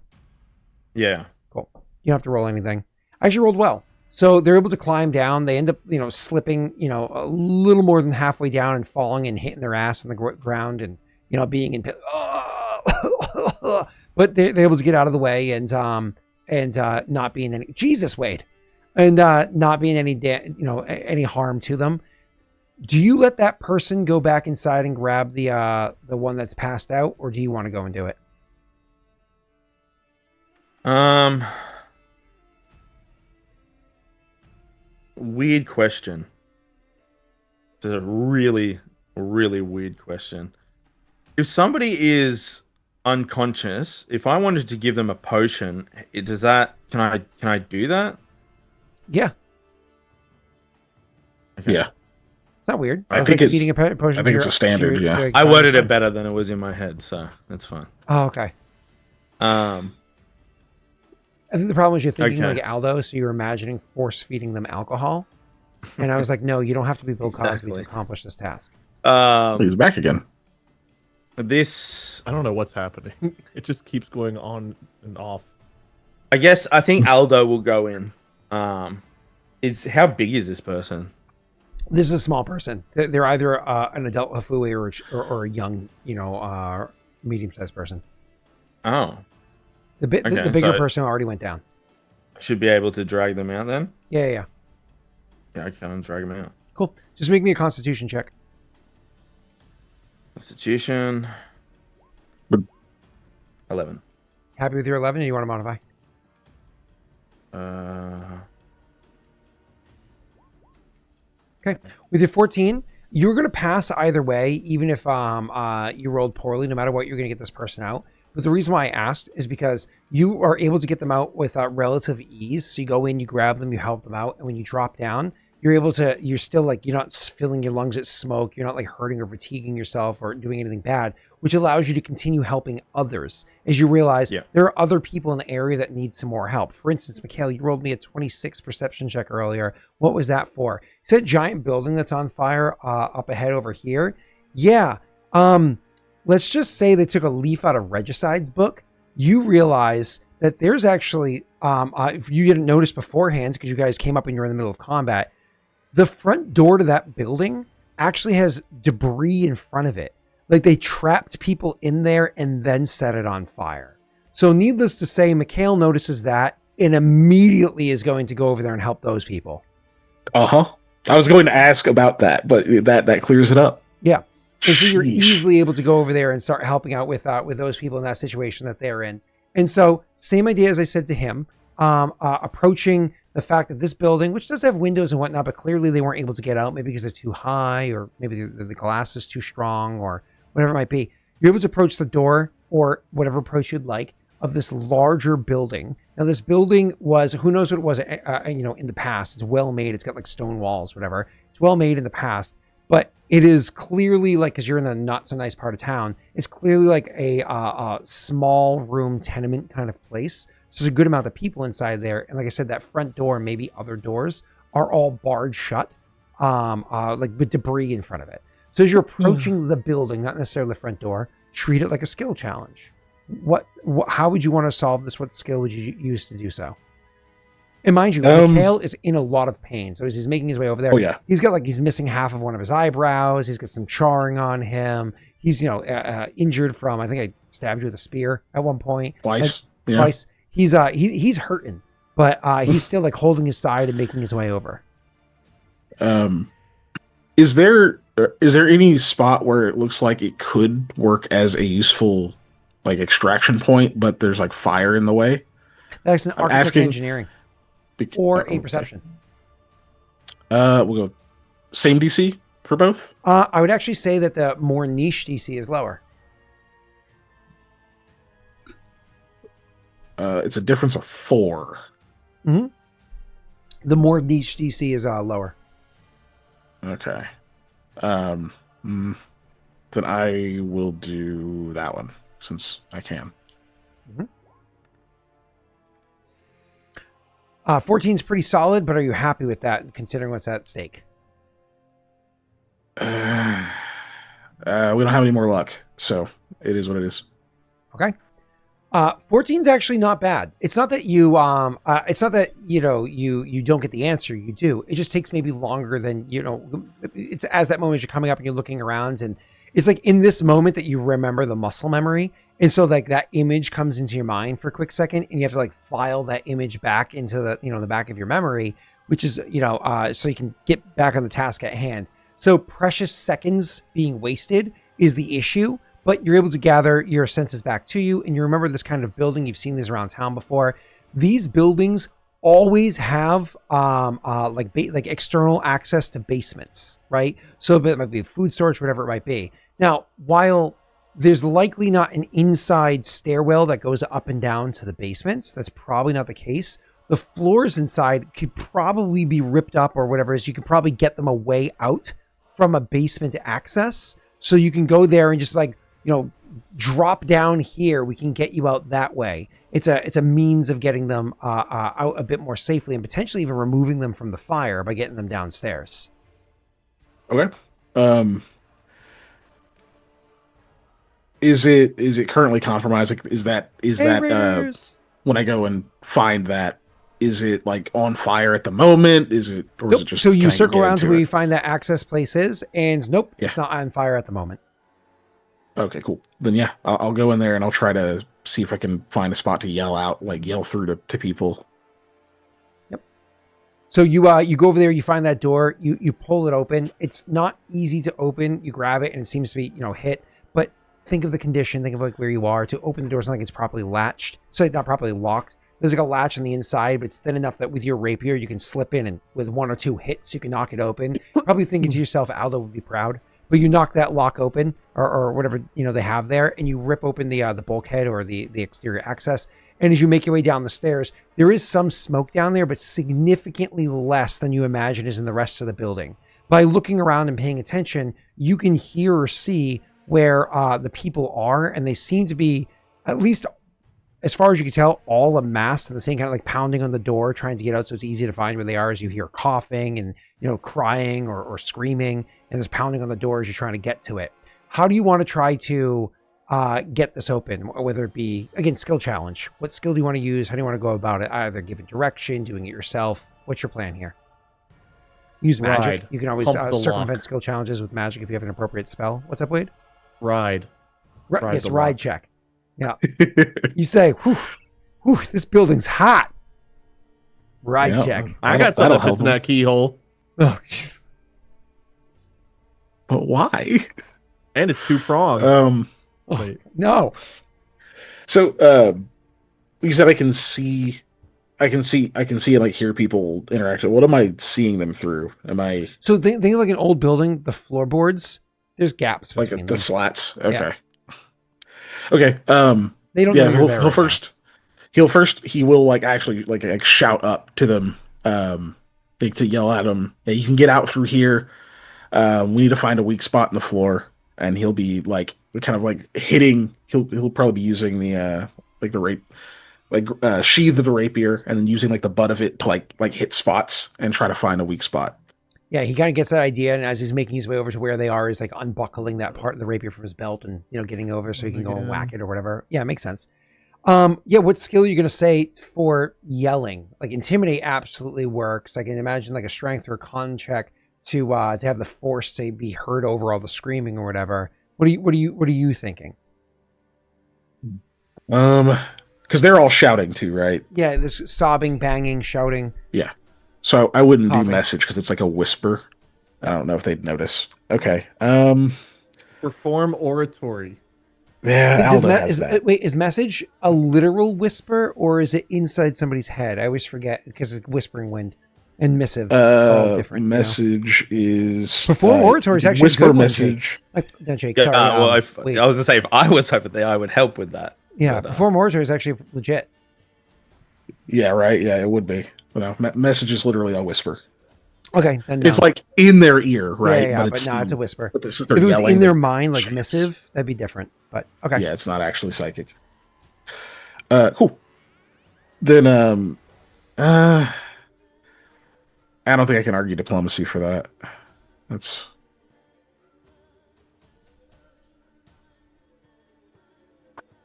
Yeah. Cool. You don't have to roll anything. I actually rolled well. So they're able to climb down. They end up, slipping, a little more than halfway down and falling and hitting their ass on the ground and, being in, but they're able to get out of the way and not being any, Jesus, Wade, and not being any harm to them. Do you let that person go back inside and grab the one that's passed out, or do you want to go and do it? Weird question. It's a really, really weird question. If somebody is unconscious, if I wanted to give them a potion, does that can I do that? Yeah, Okay. Yeah. it's not weird. I It's think like it's- feeding a potion I think to it's a standard, to yeah. a I guy worded friend. it better than it was in my head, so that's fine. Oh, okay. Um, I think the problem is you're thinking Okay. like Aldo, so you're imagining force feeding them alcohol. And I was like, no, you don't have to be Bill Cosby Exactly. to accomplish this task. He's back again. This, I don't know what's happening. It just keeps going on and off. I think Aldo will go in. It's how big is this person? This is a small person. They're either an adult Hafui or a young, medium-sized person. Oh, The Okay, bigger so- person already went down. I should be able to drag them out then. Yeah. Yeah, I can drag them out. Cool. Just make me a Constitution check. Constitution. But- 11. Happy with your 11, or you want to modify? Okay. With your 14, you're going to pass either way, even if you rolled poorly. No matter what, you're going to get this person out. But the reason why I asked is because you are able to get them out with relative ease. So you go in, you grab them, you help them out, and when you drop down, you're still like, you're not filling your lungs with smoke. You're not like hurting or fatiguing yourself or doing anything bad, which allows you to continue helping others as you realize there are other people in the area that need some more help. For instance, Mikhail, you rolled me a 26 perception check earlier. What was that for? It's that giant building that's on fire up ahead over here. Yeah. Let's just say they took a leaf out of Regicide's book. You realize that there's actually, if you didn't notice beforehand, because you guys came up and you're in the middle of combat, the front door to that building actually has debris in front of it. Like they trapped people in there and then set it on fire. So needless to say, Mikhail notices that and immediately is going to go over there and help those people. I was going to ask about that, but that clears it up. Yeah. And so you're Sheesh. easily able to go over there and start helping out with those people in that situation that they're in. And so same idea as I said to him, approaching the fact that this building, which does have windows and whatnot, but clearly they weren't able to get out, maybe because they're too high or maybe the glass is too strong or whatever it might be. You're able to approach the door or whatever approach you'd like of this larger building. Now this building was, who knows what it was, in the past. It's well made. It's got like stone walls, whatever. It's well made in the past, but it is clearly like, because you're in a not so nice part of town, it's clearly like a small room tenement kind of place. So there's a good amount of people inside there. And like I said, that front door, and maybe other doors are all barred shut, like with debris in front of it. So as you're approaching the building, not necessarily the front door, treat it like a skill challenge. How would you want to solve this? What skill would you use to do so? And mind you, Mikhail is in a lot of pain. So as he's making his way over there, he's missing half of one of his eyebrows. He's got some charring on him. He's, injured from, I think I stabbed you with a spear at one point. Twice. Twice. He's hurting, but he's still like holding his side and making his way over. Is there any spot where it looks like it could work as a useful like extraction point, but there's like fire in the way? That's an architecture engineering or a perception. We'll go same DC for both. I would actually say that the more niche DC is lower. It's a difference of 4. Mm-hmm. The more niche DC is lower. Okay. Then I will do that one since I can. 14 is pretty solid, but are you happy with that considering what's at stake? We don't have any more luck, so it is what it is. Okay. 14 is actually not bad. It's not that you you don't get the answer. You do. It just takes maybe longer than, it's as that moment you're coming up and you're looking around, and it's like in this moment that you remember the muscle memory. And so like that image comes into your mind for a quick second, and you have to like file that image back into the, the back of your memory, which is, so you can get back on the task at hand. So precious seconds being wasted is the issue. But you're able to gather your senses back to you, and you remember this kind of building. You've seen these around town before. These buildings always have like external access to basements, right? So it might be food storage, whatever it might be. Now, while there's likely not an inside stairwell that goes up and down to the basements. That's probably not the case. The floors inside could probably be ripped up or whatever it is. You could probably get them a way out from a basement access. So you can go there and just like, drop down here. We can get you out that way. It's a means of getting them out a bit more safely and potentially even removing them from the fire by getting them downstairs. Okay. Is it currently compromised? Like, is that when I go and find that, is it like on fire at the moment? Is it just so you circle around to where you find that access place is, and nope, Yeah. It's not on fire at the moment. Okay, cool. Then yeah, I'll go in there and I'll try to see if I can find a spot to yell through to people. Yep. So you go over there, you find that door, you pull it open. It's not easy to open. You grab it and it seems to be hit, but think of the condition. Think of like where you are. To open the door, it's not like it's properly latched. So it's not properly locked. There's like a latch on the inside, but it's thin enough that with your rapier, you can slip in and with 1 or 2 hits, you can knock it open. Probably thinking to yourself, Aldo would be proud. But you knock that lock open or whatever, they have there, and you rip open the bulkhead or the exterior access. And as you make your way down the stairs, there is some smoke down there, but significantly less than you imagine is in the rest of the building. By looking around and paying attention, you can hear or see where the people are, and they seem to be, at least as far as you can tell, all amassed in the same kind of like pounding on the door, trying to get out so it's easy to find where they are as you hear coughing and, crying or screaming, and there's pounding on the door as you're trying to get to it. How do you want to try to get this open? Whether it be, again, skill challenge. What skill do you want to use? How do you want to go about it? Either giving direction, doing it yourself. What's your plan here? Use magic. Ride. You can always circumvent lock. Skill challenges with magic if you have an appropriate spell. What's up, Wade? Ride. Yes, the ride lock. check. Yeah. You say, whew, this building's hot. Ride Yeah. check. I got That'll something that's in that keyhole, Oh, jeez. But why? and it's 2-pronged. Oh, Wait. no. So you said I can see and like hear people interact. What am I seeing them through? Am I So think of like an old building, the floorboards, there's gaps like between the them. slats? Okay. Yeah. Okay. They don't Yeah, know you're there he will like actually like shout up to them, like to yell at them. Yeah, you can get out through here. We need to find a weak spot in the floor, and he'll be like kind of like hitting. He'll probably be using the like the rape, like sheath of the rapier, and then using like the butt of it to like hit spots and try to find a weak spot. Yeah, he kind of gets that idea, and as he's making his way over to where they are, he's like unbuckling that part of the rapier from his belt and getting over so he can go and whack it or whatever. Yeah, it makes sense. What skill are you gonna say for yelling? Like intimidate absolutely works. I can imagine like a strength or a con check to have the force to be heard over all the screaming or whatever. What are you thinking? Because they're all shouting too, right? Yeah, this sobbing, banging, shouting. Yeah. So I wouldn't do Coughing. message because it's like a whisper. I don't know if they'd notice. Okay. Perform oratory. Yeah, Does Aldo has that. is message a literal whisper or is it inside somebody's head? I always forget because it's whispering wind and missive. are all different. Message is Perform oratory is actually a whisper good one, message. No, Jake. Yeah, Sorry. well, wait. I was gonna say if I was over there, I would help with that. Yeah, But, perform oratory is actually legit. Yeah, right. Yeah, it would be. No, message is literally a whisper. Okay, then no. It's like in their ear, right? Yeah, but it's no, it's a whisper. But if If it was in their mind, like missive, that'd be different. But okay. Yeah, it's not actually psychic. Cool. Then I don't think I can argue diplomacy for that. That's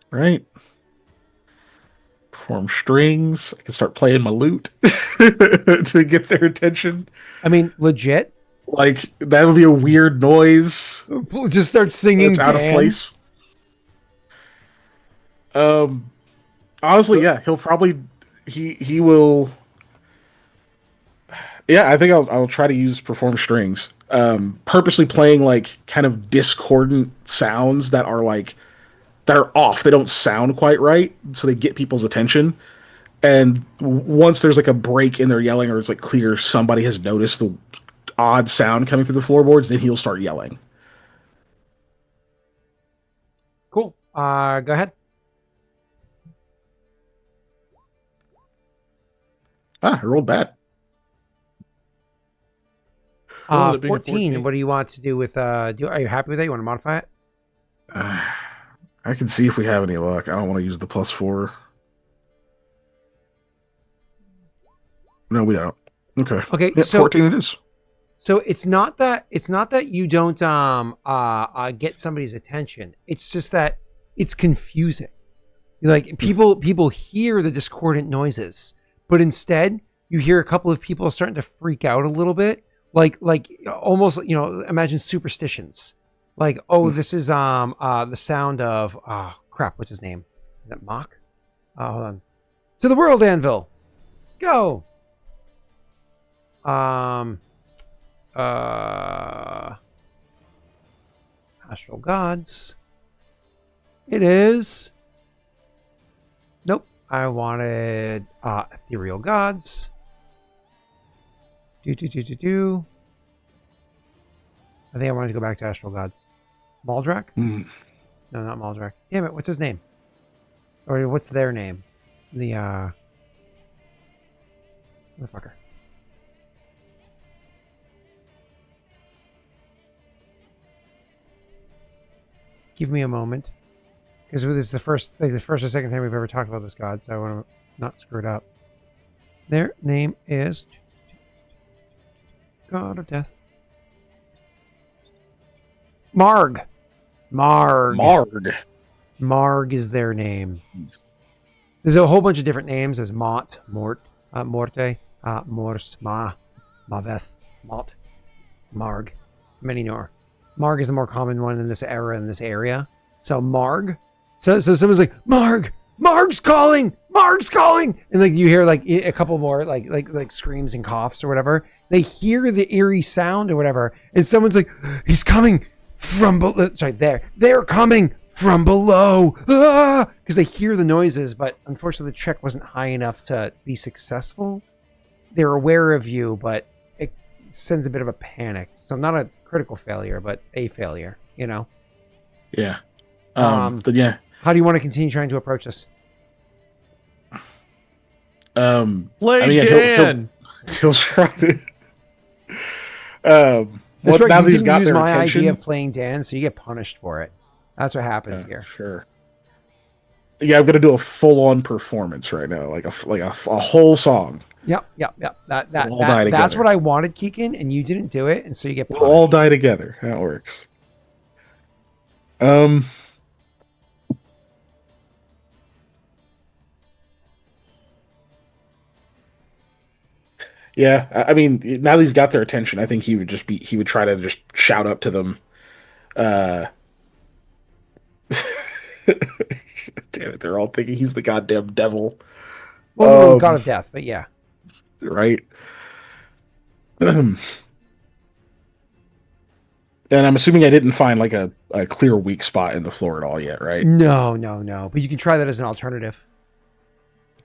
right. Perform strings. I can start playing my lute to get their attention. I mean, legit. Like that would be a weird noise. Just start singing. It's out of Dan. place. Honestly, yeah, he'll probably he will. Yeah, I think I'll try to use perform strings. Purposely playing like kind of discordant sounds that are off. They don't sound quite right, so they get people's attention. And once there's like a break in their yelling, or it's like clear somebody has noticed the odd sound coming through the floorboards, then he'll start yelling. Go ahead. I rolled bad. Well, it being a 14. What do you want to do with? Are you happy with that? You want to modify it? I can see if we have any luck. I don't want to use the +4. No, we don't. Okay. Okay. Yeah, So 14 it is. So it's not that you don't get somebody's attention. It's just that it's confusing. Like people hear the discordant noises, but instead you hear a couple of people starting to freak out a little bit, like almost imagine superstitions. Like, oh, this is the sound of crap. What's his name? Is that Mock? Hold on. To the world anvil, go. Astral gods. It is. Nope. I wanted ethereal gods. I think I wanted to go back to astral gods. Maldrak? No, not Maldrak. Damn it! What's his name? Or what's their name? The motherfucker. Give me a moment, because this is the first or second time we've ever talked about this god, so I want to not screw it up. Their name is God of Death. Marg. Marg is their name. There's a whole bunch of different names. There's Mort, Morte, Mors, Maveth, Mot, Marg, many more. Marg is the more common one in this era, in this area. So Marg. So someone's like, Marg's calling! And like you hear like a couple more like screams and coughs or whatever. They hear the eerie sound or whatever. And someone's like, he's coming from below. Sorry, they're coming from below. Because they hear the noises, but unfortunately the check wasn't high enough to be successful. They're aware of you, but it sends a bit of a panic. So not a critical failure, but a failure, Yeah. But yeah. How do you want to continue trying to approach this? Play Dan. He'll try to. That's right. Now You he's didn't got use their my attention. idea of playing Dan, so you get punished for it. That's what happens here. Sure. Yeah, I'm gonna do a full-on performance right now, like a whole song. Yep. That's together. what I wanted, Keegan, and you didn't do it, and so you get punished. We'll all die together. That works. Yeah, I mean, now that he's got their attention, I think he would try to just shout up to them. Damn it, they're all thinking he's the goddamn devil. Well, God of Death, but yeah. Right. And I'm assuming I didn't find like a clear weak spot in the floor at all yet, right? No. But you can try that as an alternative.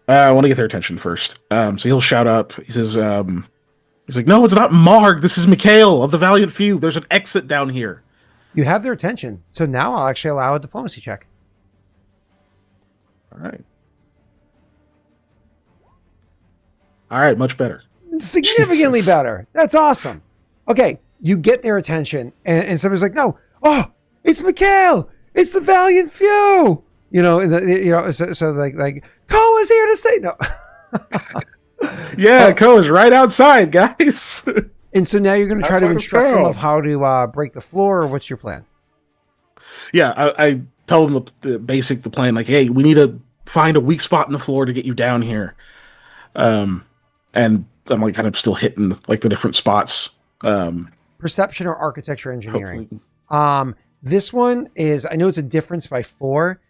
I want to get their attention first. So he'll shout up. He says, he's like, no, it's not Marg. This is Mikhail of the Valiant Few. There's an exit down here. You have their attention. So now I'll actually allow a diplomacy check. All right, much better. Significantly Jesus. better. That's awesome. Okay, you get their attention, and somebody's like, no, it's Mikhail. It's the Valiant Few. So like Koa's here to say no. Yeah, Koa's right outside, guys. And so now you're going to try to Outside of instruct them town. of how to break the floor, or what's your plan? Yeah, I tell them the plan, like, hey, we need to find a weak spot in the floor to get you down here. And I'm like kind of still hitting like the different spots. Perception or architecture engineering? Hopefully. This one is, I know it's a difference by 4.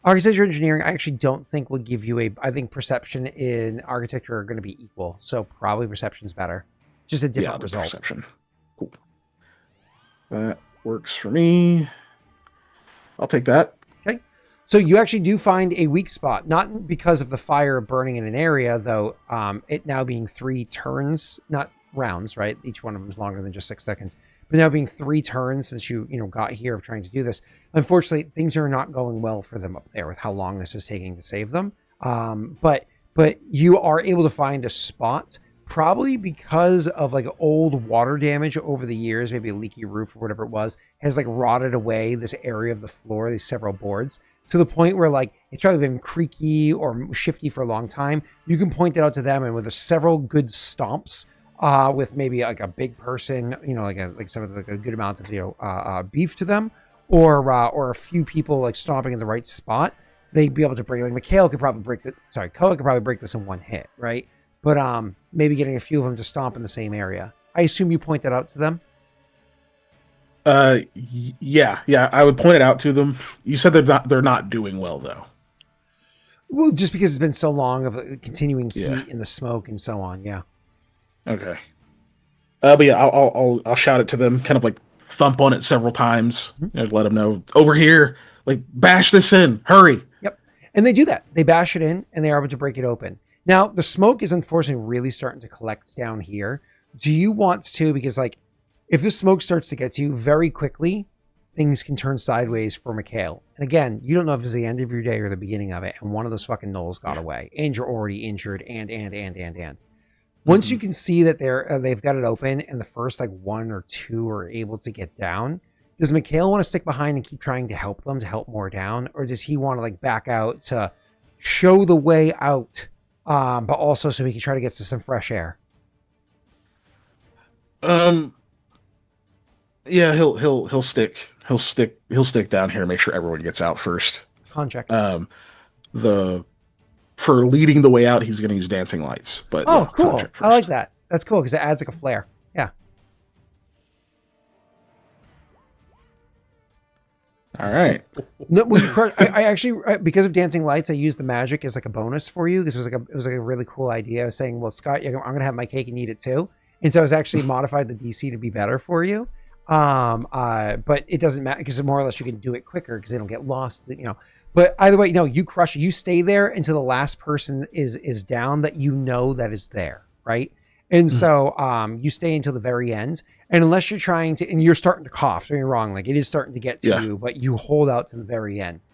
Architecture engineering, I actually don't think will give you I think perception in architecture are going to be equal. So probably perception's better. Just a different result. Perception. Cool. That works for me. I'll take that. Okay. So you actually do find a weak spot, not because of the fire burning in an area, though it now being 3 turns, not rounds, right? Each one of them is longer than just 6 seconds. But now being 3 turns since you got here of trying to do this, unfortunately, things are not going well for them up there with how long this is taking to save them. But you are able to find a spot, probably because of like old water damage over the years, maybe a leaky roof or whatever it was, has like rotted away this area of the floor, these several boards, to the point where like it's probably been creaky or shifty for a long time. You can point it out to them, and with several good stomps, with maybe like a big person, like a good amount of beef to them, or a few people like stomping in the right spot, they'd be able to break. Like Mikhail could probably break Koa could probably break this in one hit, right? But maybe getting a few of them to stomp in the same area. I assume you point that out to them. Yeah, I would point it out to them. You said they're not doing well though. Well, just because it's been so long of continuing heat and the smoke and so on. Yeah. Okay. But yeah, I'll shout it to them, kind of like thump on it several times, let them know over here, like bash this in, hurry. Yep. And they do that. They bash it in, and they are able to break it open. Now, the smoke is unfortunately really starting to collect down here. Do you want to, because like, if the smoke starts to get to you very quickly, things can turn sideways for Mikhail. And again, you don't know if it's the end of your day or the beginning of it, and one of those fucking gnolls got away, and you're already injured, and. Once you can see that they've got it open, and the first like 1 or 2 are able to get down, does Mikhail want to stick behind and keep trying to help them to help more down, or does he want to like back out to show the way out? But also so we can try to get to some fresh air. Yeah, he'll stick down here and make sure everyone gets out first. Con check. For leading the way out, he's going to use dancing lights. But cool. I like that. That's cool because it adds like a flare. Yeah. All right. No, I actually, because of dancing lights, I used the magic as like a bonus for you because it was like a really cool idea. I was saying, well, Scott, I'm going to have my cake and eat it too, and so I was actually modified the DC to be better for you. But it doesn't matter because more or less you can do it quicker because they don't get lost. But either way, you crush it. You stay there until the last person is down that that is there, right? And so you stay until the very end. And unless you're trying to, and you're starting to cough, don't get me wrong, like it is starting to get to you, but you hold out to the very end.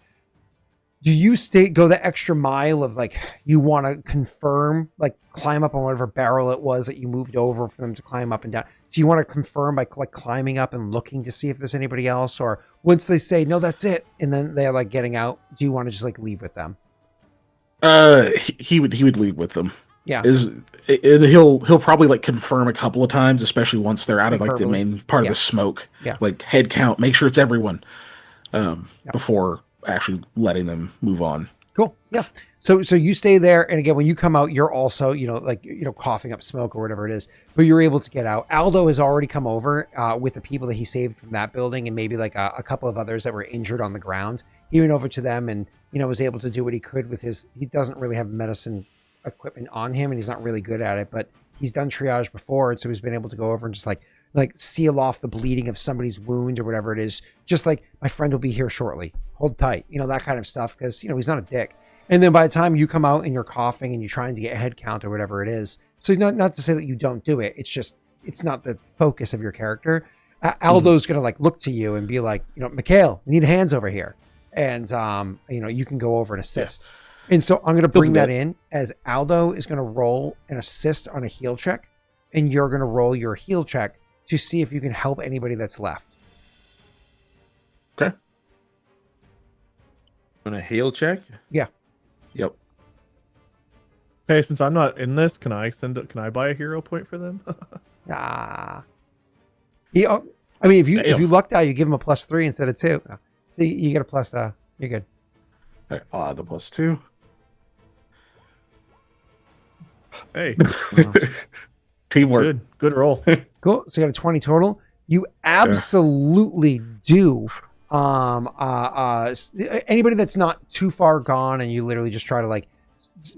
Do you go the extra mile of like, you want to confirm, like climb up on whatever barrel it was that you moved over for them to climb up and down? Do you want to confirm by like climbing up and looking to see if there's anybody else? Or once they say, no, that's it, and then they're like getting out, do you want to just like leave with them? He would leave with them. Yeah. He'll probably like confirm a couple of times, especially once they're out of like the main part of the smoke. Yeah. Like head count, make sure it's everyone. Before actually letting them move on. Cool. Yeah. So you stay there, and again, when you come out, you're also coughing up smoke or whatever it is, but you're able to get out. Aldo has already come over with the people that he saved from that building, and maybe like a couple of others that were injured on the ground. He went over to them and was able to do what he could with his. He doesn't really have medicine equipment on him, and he's not really good at it, but he's done triage before, and so he's been able to go over and just like seal off the bleeding of somebody's wound or whatever it is. Just like, my friend will be here shortly. Hold tight, that kind of stuff, because he's not a dick. And then by the time you come out and you're coughing and you're trying to get a head count or whatever it is, so not to say that you don't do it. It's just it's not the focus of your character. Aldo's gonna like look to you and be like, Mikhail, we need hands over here, and you can go over and assist. Yeah. And so I'm going to bring that in as Aldo is going to roll an assist on a heal check, and you're going to roll your heal check to see if you can help anybody that's left. Okay. On a heal check? Yeah. Yep. Hey, since I'm not in this, can I buy a hero point for them? Yeah, I mean, if you luck die, you give them a +3 instead of 2. So you get a plus. You're good. Okay, I'll add the +2. Hey, teamwork. Good roll. Cool. So you got a 20 total. You absolutely do. Anybody that's not too far gone, and you literally just try to like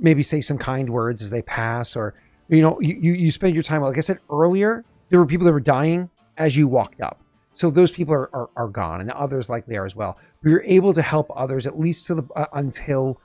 maybe say some kind words as they pass, or you spend your time. Like I said earlier, there were people that were dying as you walked up. So those people are gone, and the others likely are as well. But you're able to help others at least to the until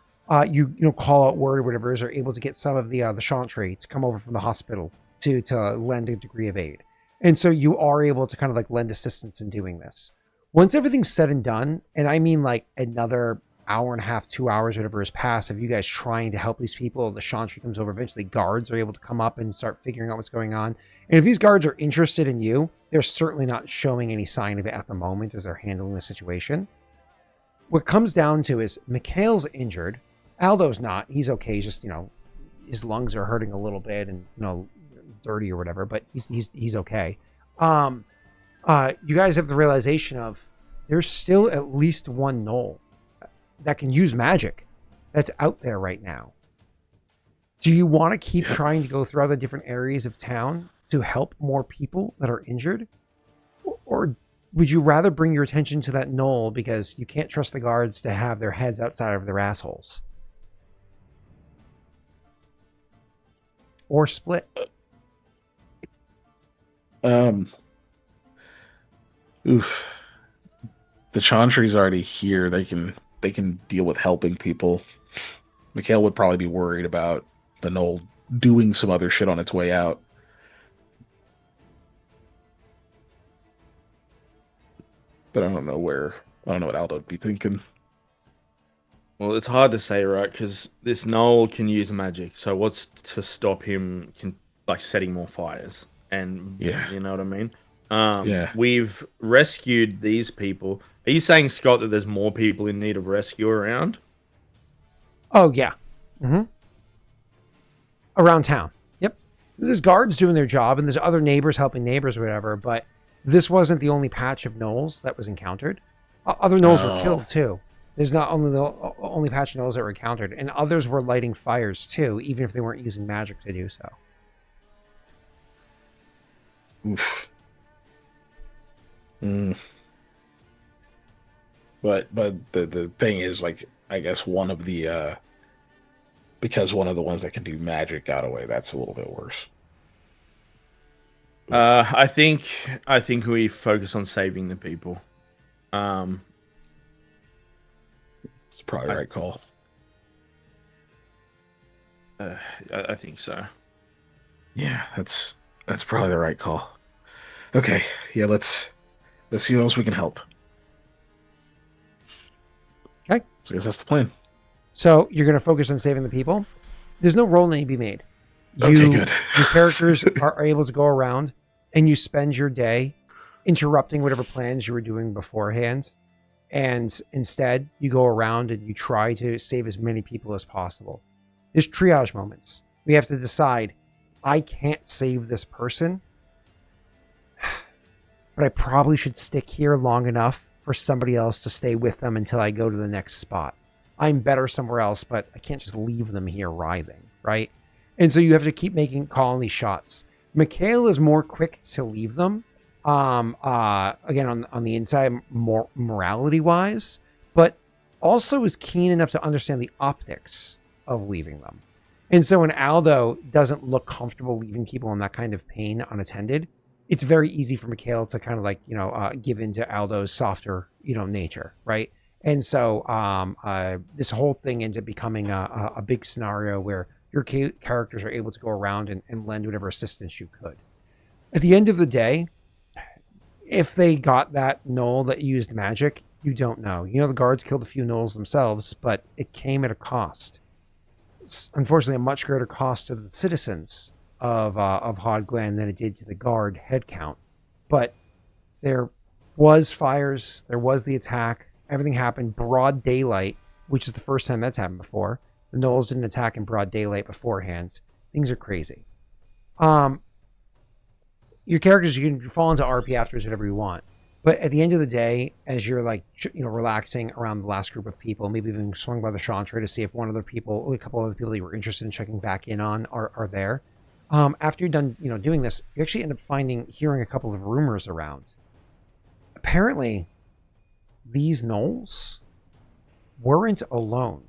you call out word or whatever it is, or able to get some of the chantry to come over from the hospital to lend a degree of aid. And so you are able to kind of like lend assistance in doing this. Once everything's said and done, and I mean like another hour and a half, 2 hours, whatever is passed of you guys trying to help these people, the Chantry comes over, eventually guards are able to come up and start figuring out what's going on. And if these guards are interested in you, they're certainly not showing any sign of it at the moment as they're handling the situation. What comes down to is Mikhail's injured. Aldo's not. He's okay. He's just, his lungs are hurting a little bit and, dirty or whatever, but he's okay. You guys have the realization of there's still at least one gnoll that can use magic that's out there right now. Do you want to keep trying to go through other different areas of town to help more people that are injured? Or would you rather bring your attention to that gnoll because you can't trust the guards to have their heads outside of their assholes? Or split? Oof. The Chantry's already here. They can deal with helping people. Mikhail would probably be worried about the gnoll doing some other shit on its way out. But I don't know what Aldo would be thinking. Well, it's hard to say, right? Because this gnoll can use magic. So what's to stop him setting more fires? And you know what I mean? We've rescued these people. Are you saying, Scott, that there's more people in need of rescue around? Oh, yeah. Mm-hmm. Around town. Yep. There's guards doing their job, and there's other neighbors helping neighbors or whatever, but this wasn't the only patch of gnolls that was encountered. Other gnolls were killed, too. There's not only the only patch of gnolls that were encountered, and others were lighting fires, too, even if they weren't using magic to do so. Oof. But the thing is, I guess one of the because one of the ones that can do magic got away, that's a little bit worse. I think we focus on saving the people. It's probably the right call. I think so. Yeah, that's probably the right call. Okay, yeah, let's see who else we can help. Okay. So I guess that's the plan. So you're going to focus on saving the people. There's no role need to be made. Okay, good. Your characters are able to go around and you spend your day interrupting whatever plans you were doing beforehand. And instead, you go around and you try to save as many people as possible. There's triage moments. We have to decide, I can't save this person, but I probably should stick here long enough for somebody else to stay with them until I go to the next spot. I'm better somewhere else, but I can't just leave them here writhing, right? And so you have to keep calling these shots. Mikhail is more quick to leave them. Again, on the inside, more morality-wise, but also is keen enough to understand the optics of leaving them. And so when Aldo doesn't look comfortable leaving people in that kind of pain unattended, it's very easy for Mikhail to kind of give into Aldo's softer, nature, right? And so this whole thing ends up becoming a big scenario where your characters are able to go around and lend whatever assistance you could. At the end of the day, if they got that gnoll that used magic, you don't know. The guards killed a few gnolls themselves, but it came at a cost. It's unfortunately a much greater cost to the citizens of Hodgland than it did to the guard headcount. But there was fires, there was the attack, everything happened broad daylight, which is the first time that's happened before. The gnolls didn't attack in broad daylight beforehand. Things are crazy. Your characters, you can fall into RP afterwards, whatever you want. But at the end of the day, as you're relaxing around the last group of people, maybe even swung by the Chantry to see if a couple other people that you were interested in checking back in on are there. After you're done, doing this, you actually end up hearing a couple of rumors around. Apparently, these gnolls weren't alone.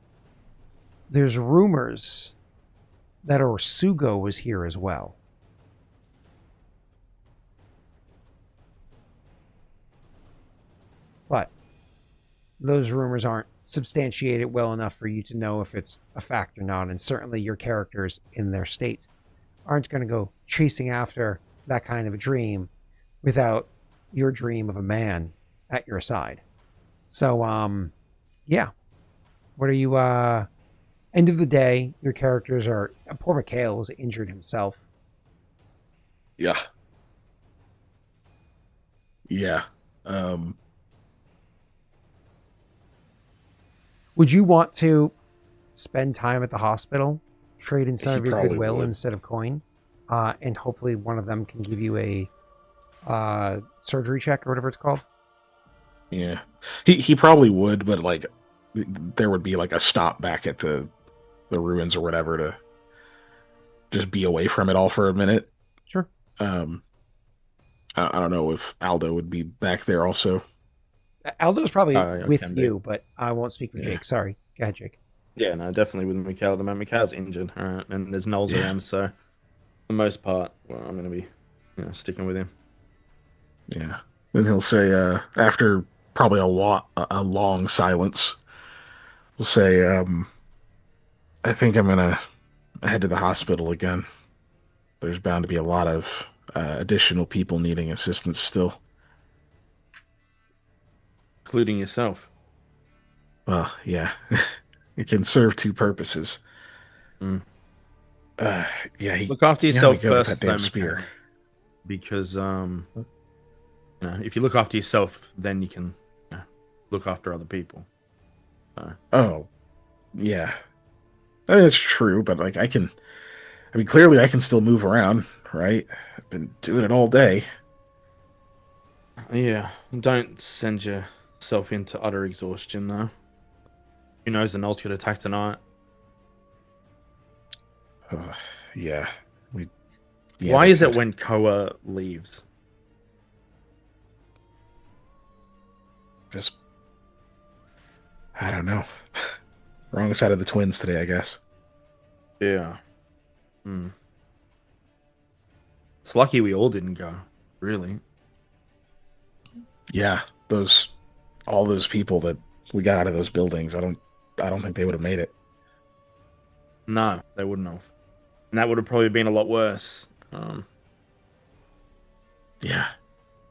There's rumors that Orsugo was here as well. But those rumors aren't substantiated well enough for you to know if it's a fact or not, and certainly your characters in their state aren't going to go chasing after that kind of a dream without your dream of a man at your side. So, yeah. What are you, end of the day, your characters are, poor Mikhail is injured himself. Yeah. Yeah. Would you want to spend time at the hospital, trade in some He of your probably goodwill would. instead of coin, and hopefully one of them can give you a surgery check or whatever it's called? Yeah. He probably would, but like there would be like a stop back at the ruins or whatever to just be away from it all for a minute. Sure. I don't know if Aldo would be back there also. Aldo's probably I with can be. you, but I won't speak for Yeah. Jake. Sorry. Go ahead, Jake. Yeah, no, definitely with Mikhail at the moment. Mikhail's injured, all right, and there's gnolls Yeah. around, so for the most part, well, I'm going to be, sticking with him. Yeah. Then he'll say, after probably a long silence, he'll say, I think I'm gonna head to the hospital again. There's bound to be a lot of additional people needing assistance still. Including yourself. Well, yeah. It can serve two purposes. Mm. Yeah, he Look after he had me yourself good with first, that damn though, spear. Mikhail, because if you look after yourself, then you can look after other people. Oh, yeah. That's true, but like clearly I can still move around, right? I've been doing it all day. Yeah, don't send yourself into utter exhaustion, though. Who knows, the gnolls could attack tonight. Yeah. Why they is it could. when Koa leaves? Just, I don't know. Wrong side of the twins today, I guess. Yeah. It's lucky we all didn't go, really. Yeah, all those people that we got out of those buildings, I don't think they would have made it. No, they wouldn't have. And that would have probably been a lot worse. Yeah.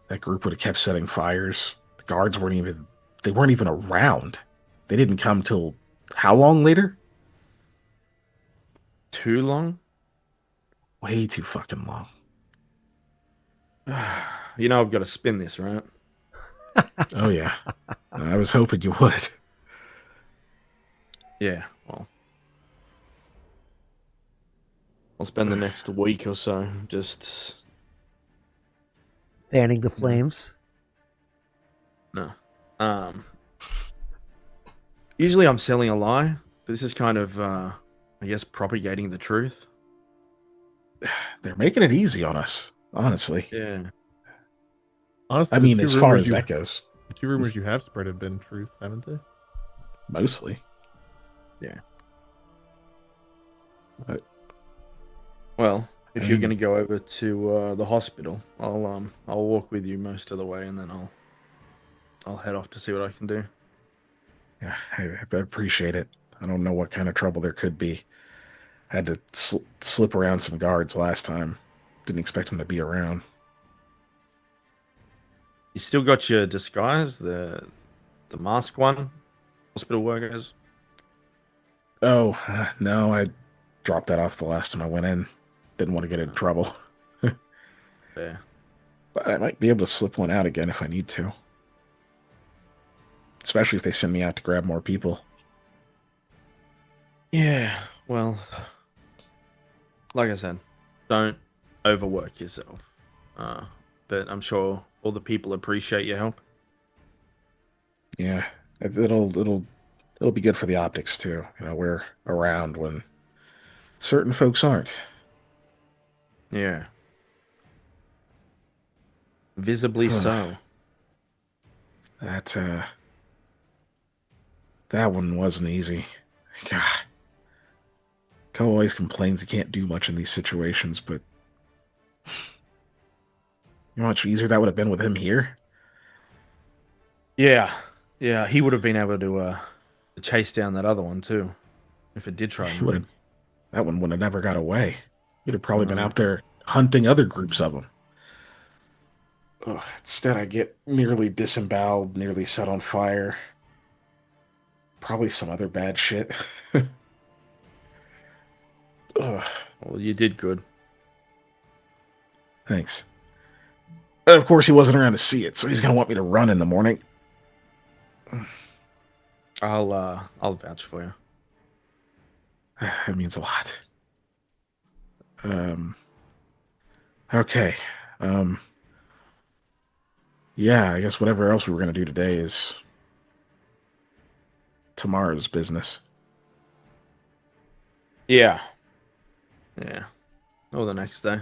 That group would have kept setting fires. The guards weren't even around. They didn't come till how long later? Too long? Way too fucking long. I've got to spin this, right? Oh yeah. I was hoping you would. Yeah, well. I'll spend the next week or so just... Fanning the flames. No. Usually I'm selling a lie, but this is kind of, I guess, propagating the truth. They're making it easy on us, honestly. Yeah. Honestly, I the mean, two as far rumors as that goes, the two rumors you have spread have been truth, haven't they? mostly. Yeah. But, Well, if I you're mean- going to go over to the hospital, I'll walk with you most of the way, and then I'll head off to see what I can do. Yeah, I appreciate it. I don't know what kind of trouble there could be. Had to slip around some guards last time. Didn't expect them to be around. You still got your disguise, the mask one, hospital workers. Oh, no, I dropped that off the last time I went in. Didn't want to get in trouble. There. But I might be able to slip one out again if I need to. Especially if they send me out to grab more people. Yeah, well, like I said, don't overwork yourself. But I'm sure all the people appreciate your help. Yeah, it'll be good for the optics too. We're around when certain folks aren't. Yeah. Visibly so. That one wasn't easy. God. Ko always complains he can't do much in these situations, but you know how much easier that would have been with him here? Yeah, he would have been able to chase down that other one too, if it did try He and would run. have. That one would have never got away. You'd have probably been No. out there hunting other groups of them. Ugh, instead, I get nearly disemboweled, nearly set on fire. Probably some other bad shit. Ugh, Well, you did good. thanks. And of course, he wasn't around to see it, so he's gonna want me to run in the morning. I'll vouch for you. That means a lot. Um, okay. Um, yeah, I guess whatever else we were gonna do today is tomorrow's business. Yeah. Yeah. Or the next day.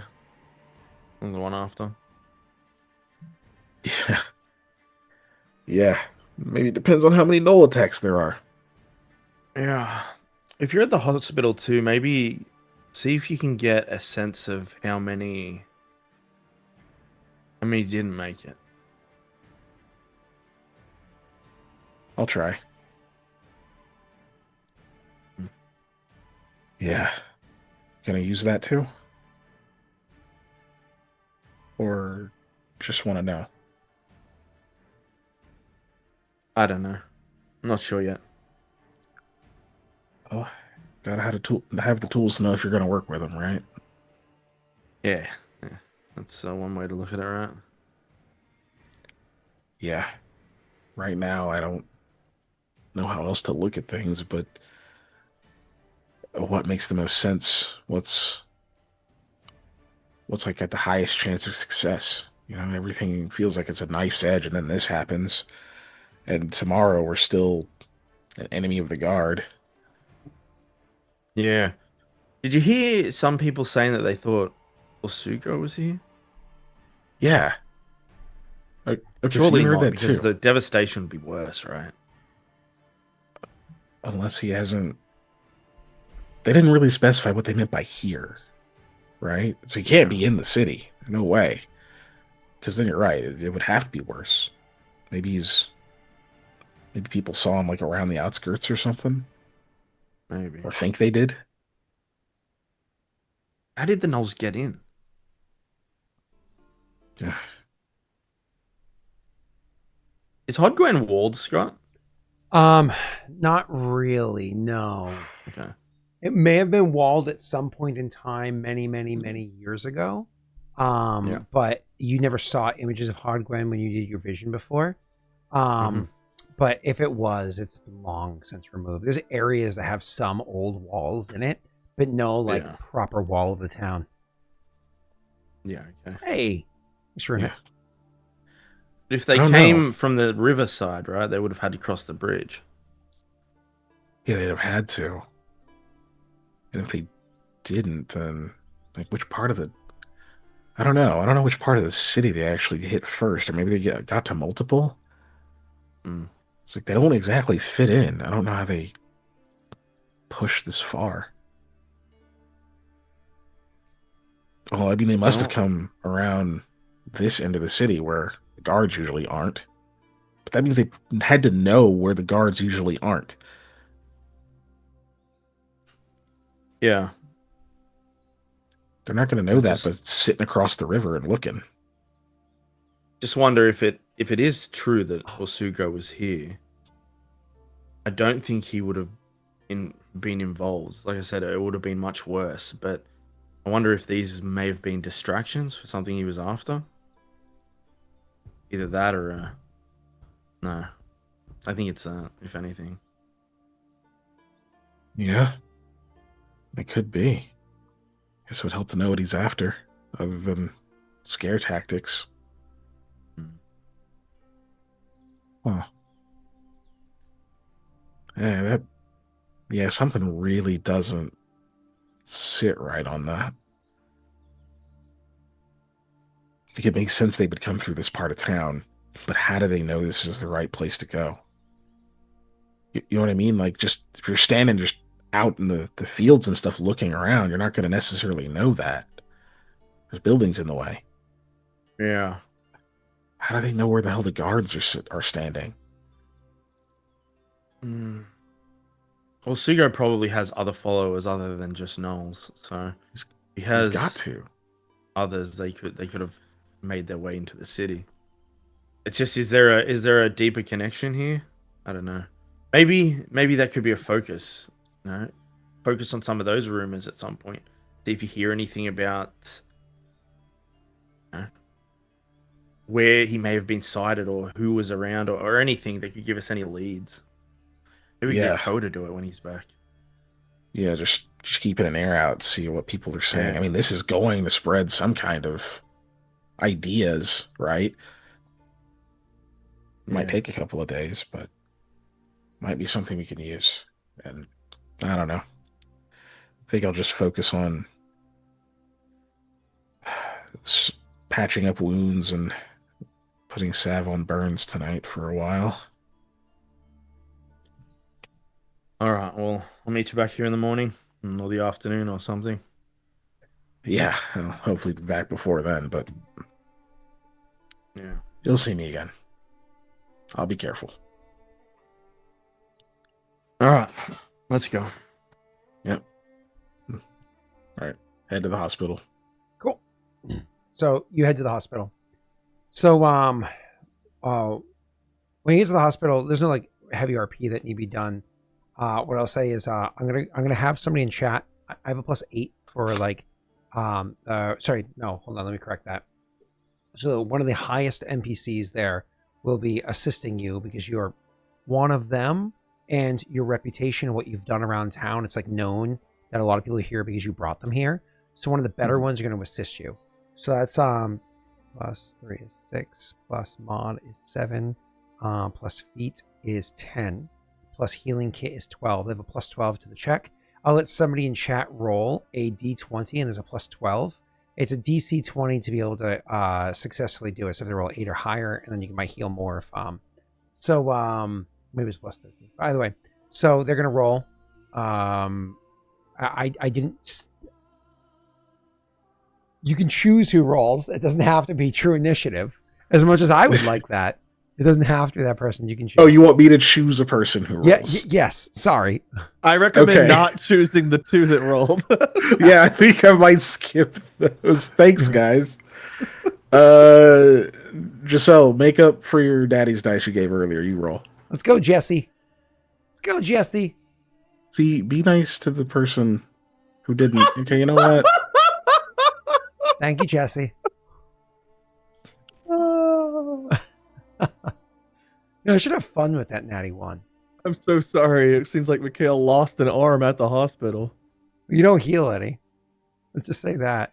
Or the one after. Yeah. Yeah. Maybe it depends on how many Knoll attacks there are. Yeah. If you're at the hospital too, maybe see if you can get a sense of how many didn't make it. I'll try. Yeah. Gonna use that too? Or just want to know? I don't know. I'm not sure yet. Oh, gotta have the tools to know if you're gonna work with them, right? Yeah. Yeah. That's one way to look at it, right? Yeah. Right now, I don't know how else to look at things, but what makes the most sense? What's like at the highest chance of success? You know, everything feels like it's a knife's edge, and then this happens, and tomorrow we're still an enemy of the guard. Yeah. Did you hear some people saying that they thought Osugo was here? Yeah. Okay, so Surely you heard not, that because too. the devastation would be worse, right? Unless he hasn't. They didn't really specify what they meant by here, right? So he can't be in the city. No way. Because then you're right. It would have to be worse. Maybe maybe people saw him like around the outskirts or something, Maybe. or think they did. How did the gnolls get in? Yeah. Is Hodgren walled, Scott? Not really. No. Okay. It may have been walled at some point in time, many, many, many years ago. Yeah. But you never saw images of Hodgwen when you did your vision before. Mhm. But if it was, it's been long since removed. There's areas that have some old walls in it, but no like Yeah. proper wall of the town. Yeah, okay. Hey, Mr. Runic. Yeah. But if I they don't came know. from the riverside, right, they would have had to cross the bridge. Yeah, they'd have had to. And if they didn't, then like which part of the I don't know. I don't know which part of the city they actually hit first, or maybe they got to multiple. Mm. It's like they don't exactly fit in. I don't know how they push this far. Well, I mean, they must have Well, come around this end of the city where the guards usually aren't. But that means they had to know where the guards usually aren't. yeah. They're not going to I know that, but just sitting across the river and looking. wonder if it is true that Osugo was here. I don't think he would have been involved. Like I said, it would have been much worse. But I wonder if these may have been distractions for something he was after. Either that or no. I think it's that, if anything. Yeah, it could be. Guess it would help to know what he's after, other than scare tactics. Hmm. Huh. Yeah, something really doesn't sit right on that. I think it makes sense they would come through this part of town, but how do they know this is the right place to go? You know what I mean? Like, just if you're standing just out in the fields and stuff looking around, you're not going to necessarily know that. There's buildings in the way. Yeah. How do they know where the hell the guards are standing? Mm. Well, Sugo probably has other followers other than just gnolls, so he He's has got to. others, they could have made their way into the city. It's just, is there a deeper connection here? I don't know. Maybe that could be a focus. No, focus on some of those rumors at some point. See if you hear anything about where he may have been sighted or who was around or anything that could give us any leads. Maybe we can get Koa to do it when he's back. Yeah, just keeping an ear out, see what people are saying. Yeah. I mean, this is going to spread some kind of ideas, right? Might take a couple of days, but might be something we can use. And I don't know. I think I'll just focus on patching up wounds and putting salve on burns tonight for a while. All right. Well, I'll meet you back here in the morning or the afternoon or something. Yeah, I'll hopefully be back before then, but Yeah. you'll see me again. I'll be careful. All right. Let's go. Yep. All right. Head to the hospital. Cool. So you head to the hospital. So when you get to the hospital, there's no like heavy RP that need to be done. What I'll say is I'm gonna have somebody in chat. I have a +8 for like sorry, no, hold on, let me correct that. So one of the highest NPCs there will be assisting you because you're one of them, and your reputation and what you've done around town, it's like known that a lot of people are here because you brought them here. So one of the better ones are going to assist you. So that's +3 is 6, plus mod is 7, plus feet is 10, plus healing kit is 12. They have a +12 to the check. I'll let somebody in chat roll a d20, and there's a +12. It's a DC 20 to be able to successfully do it. So if they roll 8 or higher, and then you might heal more if maybe it's +13. Either way, so they're gonna roll. I didn't. You can choose who rolls. It doesn't have to be true initiative. As much as I would like that, it doesn't have to be that person. You can choose. Oh, you want me to choose a person who rolls? Yeah. Yes. Sorry. I recommend not choosing the 2 that rolled. Yeah, I think I might skip those. Thanks, guys. Giselle, make up for your daddy's dice you gave earlier. You roll. Let's go, Jesse. Let's go, Jesse. See, be nice to the person who didn't. Okay, you know what? Thank you, Jesse. I should have fun with that natty one. I'm so sorry. It seems like Mikhail lost an arm at the hospital. You don't heal any. Let's just say that.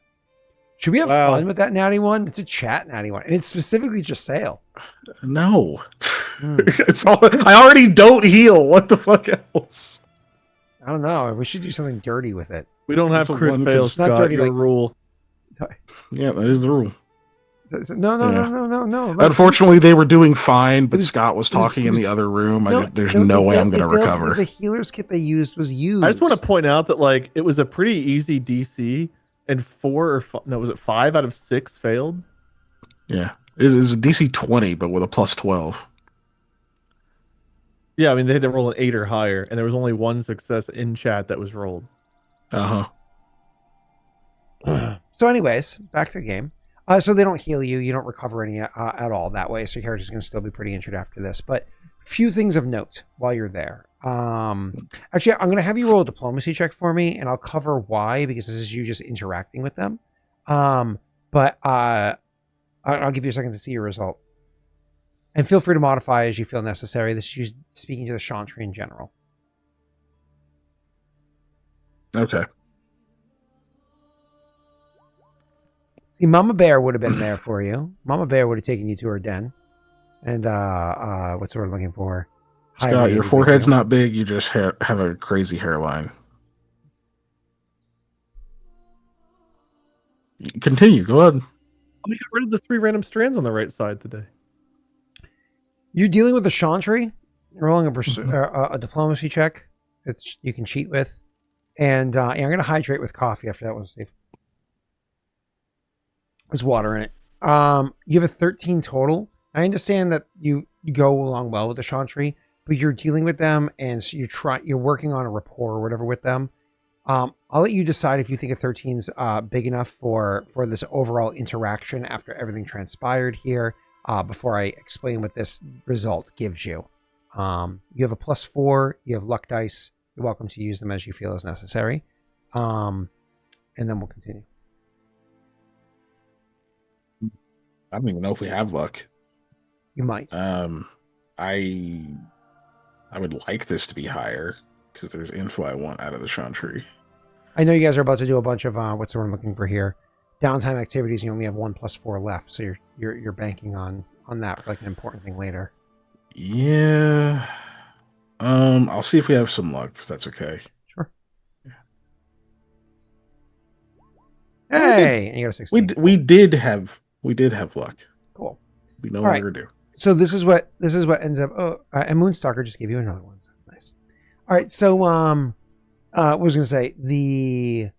Should we have fun with that natty one? It's a chat natty one. And it's specifically just Sale. No. It's all, I already don't heal. What the fuck else? I don't know. We should do something dirty with it. We don't have That's crit one, fails, it's not Scott. dirty Your like- rule. Sorry. Yeah, that is the rule. No. Unfortunately, they were doing fine, but it was- Scott was it was- talking it in was- the other room. There's No, no they way I'm failed- going to they failed recover. because the healer's kit they used was used. I just want to point out that like it was a pretty easy DC, and 5 out of 6 failed. Yeah. It's a DC 20, but with a +12. Yeah, I mean they had to roll an 8 or higher, and there was only one success in chat that was rolled. Uh-huh. So anyways, back to the game. So they don't heal you. You don't recover any at all that way. So your character's going to still be pretty injured after this. But few things of note while you're there. Actually, I'm going to have you roll a diplomacy check for me, and I'll cover why, because this is you just interacting with them. But I'll give you a second to see your result. And feel free to modify as you feel necessary. This is you speaking to the Chantry in general. Okay. See, Mama Bear would have been there for you. Mama Bear would have taken you to her den. And what's the word I'm looking for? Scott, your forehead's not big. You just have a crazy hairline. Continue. Go ahead. We got rid of the 3 random strands on the right side today. You're dealing with the Chantry. You're rolling a diplomacy check that you can cheat with. And I'm going to hydrate with coffee after that one, Steve. There's water in it. You have a 13 total. I understand that you go along well with the Chantry, but you're dealing with them, and so you're working on a rapport or whatever with them. I'll let you decide if you think a 13's big enough for this overall interaction after everything transpired here. Before I explain what this result gives you. You have a +4. You have luck dice. You're welcome to use them as you feel is necessary. And then we'll continue. I don't even know if we have luck. You might. I would like this to be higher because there's info I want out of the Chantry. I know you guys are about to do a bunch of what's the word I'm looking for here? Downtime activities. You only have 1 +4 left, so you're banking on that for like an important thing later. Yeah. I'll see if we have some luck, if that's okay. Sure. Hey, and you got a 16. We did have luck. Cool. We no All longer do. So this is what ends up. Oh, and Moonstalker just gave you another one. So that's nice. All right. So what was I going to say?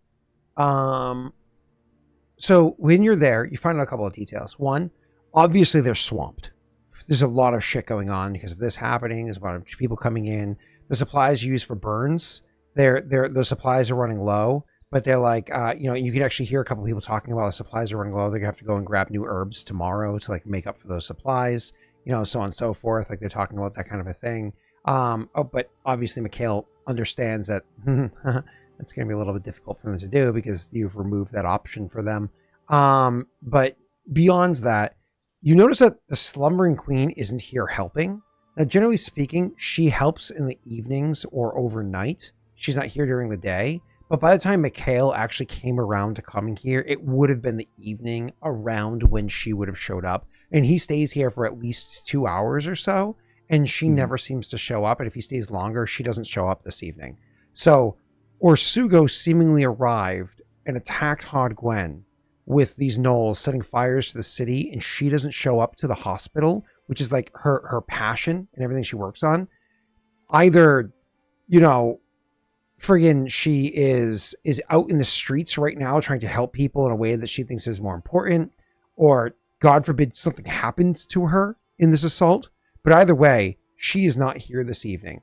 So when you're there, you find out a couple of details. One, obviously they're swamped. There's a lot of shit going on because of this happening. There's a lot of people coming in. The supplies used for burns, those supplies are running low. But they're like, you can actually hear a couple of people talking about the supplies are running low. They're gonna have to go and grab new herbs tomorrow to like make up for those supplies. So on and so forth. Like they're talking about that kind of a thing. But obviously Mikhail understands that it's going to be a little bit difficult for them to do because you've removed that option for them. But beyond that, you notice that the Slumbering Queen isn't here helping. Now, generally speaking, she helps in the evenings or overnight. She's not here during the day. But by the time Mikhail actually came around to coming here, it would have been the evening around when she would have showed up. And he stays here for at least 2 hours or so. And she never seems to show up. And if he stays longer, she doesn't show up this evening. So Orsugo seemingly arrived and attacked Hod Gwen with these gnolls setting fires to the city. And she doesn't show up to the hospital, which is like her passion and everything she works on. Either, friggin' she is out in the streets right now trying to help people in a way that she thinks is more important, or God forbid something happens to her in this assault. But either way, she is not here this evening.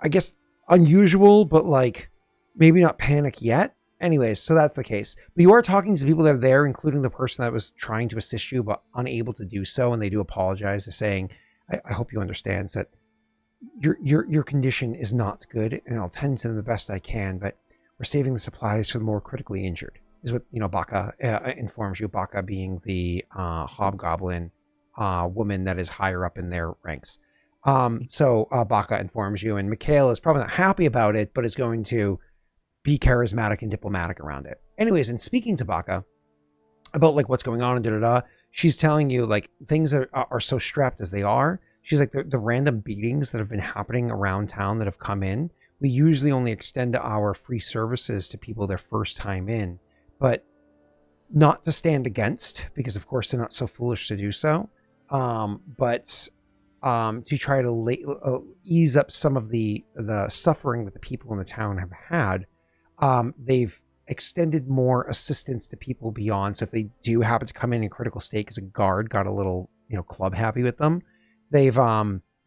I guess unusual, but like maybe not panic yet. Anyways, so that's the case. But you are talking to people that are there, including the person that was trying to assist you but unable to do so, and they do apologize, saying, I hope you understand that your condition is not good, and I'll tend to them the best I can, but we're saving the supplies for the more critically injured, is what Baka informs you. Baka being the hobgoblin woman that is higher up in their ranks. So Baka informs you, and Mikhail is probably not happy about it, but is going to be charismatic and diplomatic around it. Anyways, in speaking to Baka about like what's going on and she's telling you like things are so strapped as they are. She's like, the random beatings that have been happening around town that have come in, we usually only extend our free services to people their first time in, but not to stand against, because of course they're not so foolish to do so, but to try to ease up some of the suffering that the people in the town have had. They've extended more assistance to people beyond. So if they do happen to come in critical state because a guard got a little, club happy with them, they've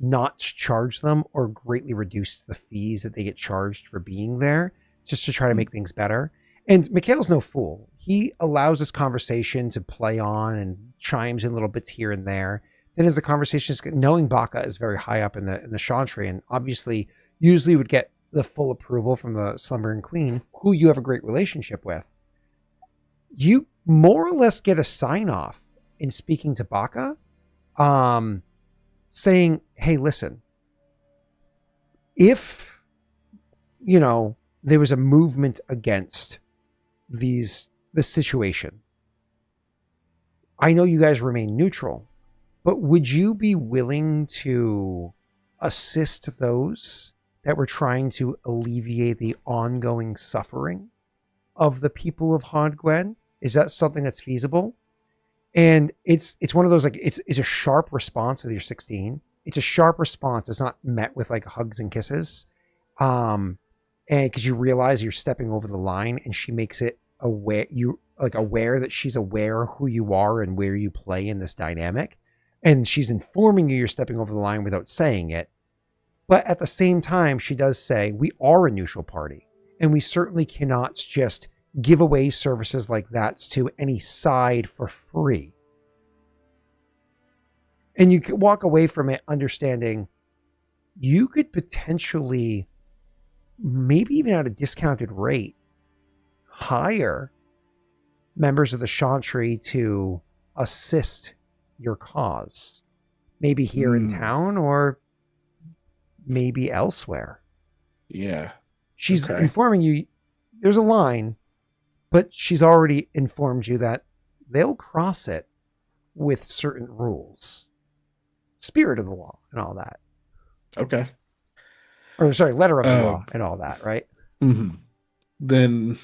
not charged them or greatly reduced the fees that they get charged for being there, just to try to make things better. And Mikhail's no fool. He allows this conversation to play on and chimes in little bits here and there. Then as the conversation is, knowing Baka is very high up in the Chantry, and obviously usually would get the full approval from the Slumbering Queen, who you have a great relationship with, you more or less get a sign off in speaking to Baka, saying, hey, listen, if, there was a movement against the situation, I know you guys remain neutral, but would you be willing to assist those that were trying to alleviate the ongoing suffering of the people of Hod Gwen? Is that something that's feasible? And it's one of those, like, it's a sharp response with your 16. It's a sharp response. It's not met with like hugs and kisses. And because you realize you're stepping over the line, and she makes it aware that she's aware who you are and where you play in this dynamic. And she's informing you're stepping over the line without saying it. But at the same time, she does say, we are a neutral party. and we certainly cannot just give away services like that to any side for free. And you could walk away from it understanding you could potentially, maybe even at a discounted rate, hire members of the Chantry to assist your cause. Maybe here in town or maybe elsewhere. Yeah. She's informing you there's a line, but she's already informed you that they'll cross it with certain rules. Spirit of the law and all that. Okay. Or sorry, letter of the law and all that, right? Mm-hmm. Then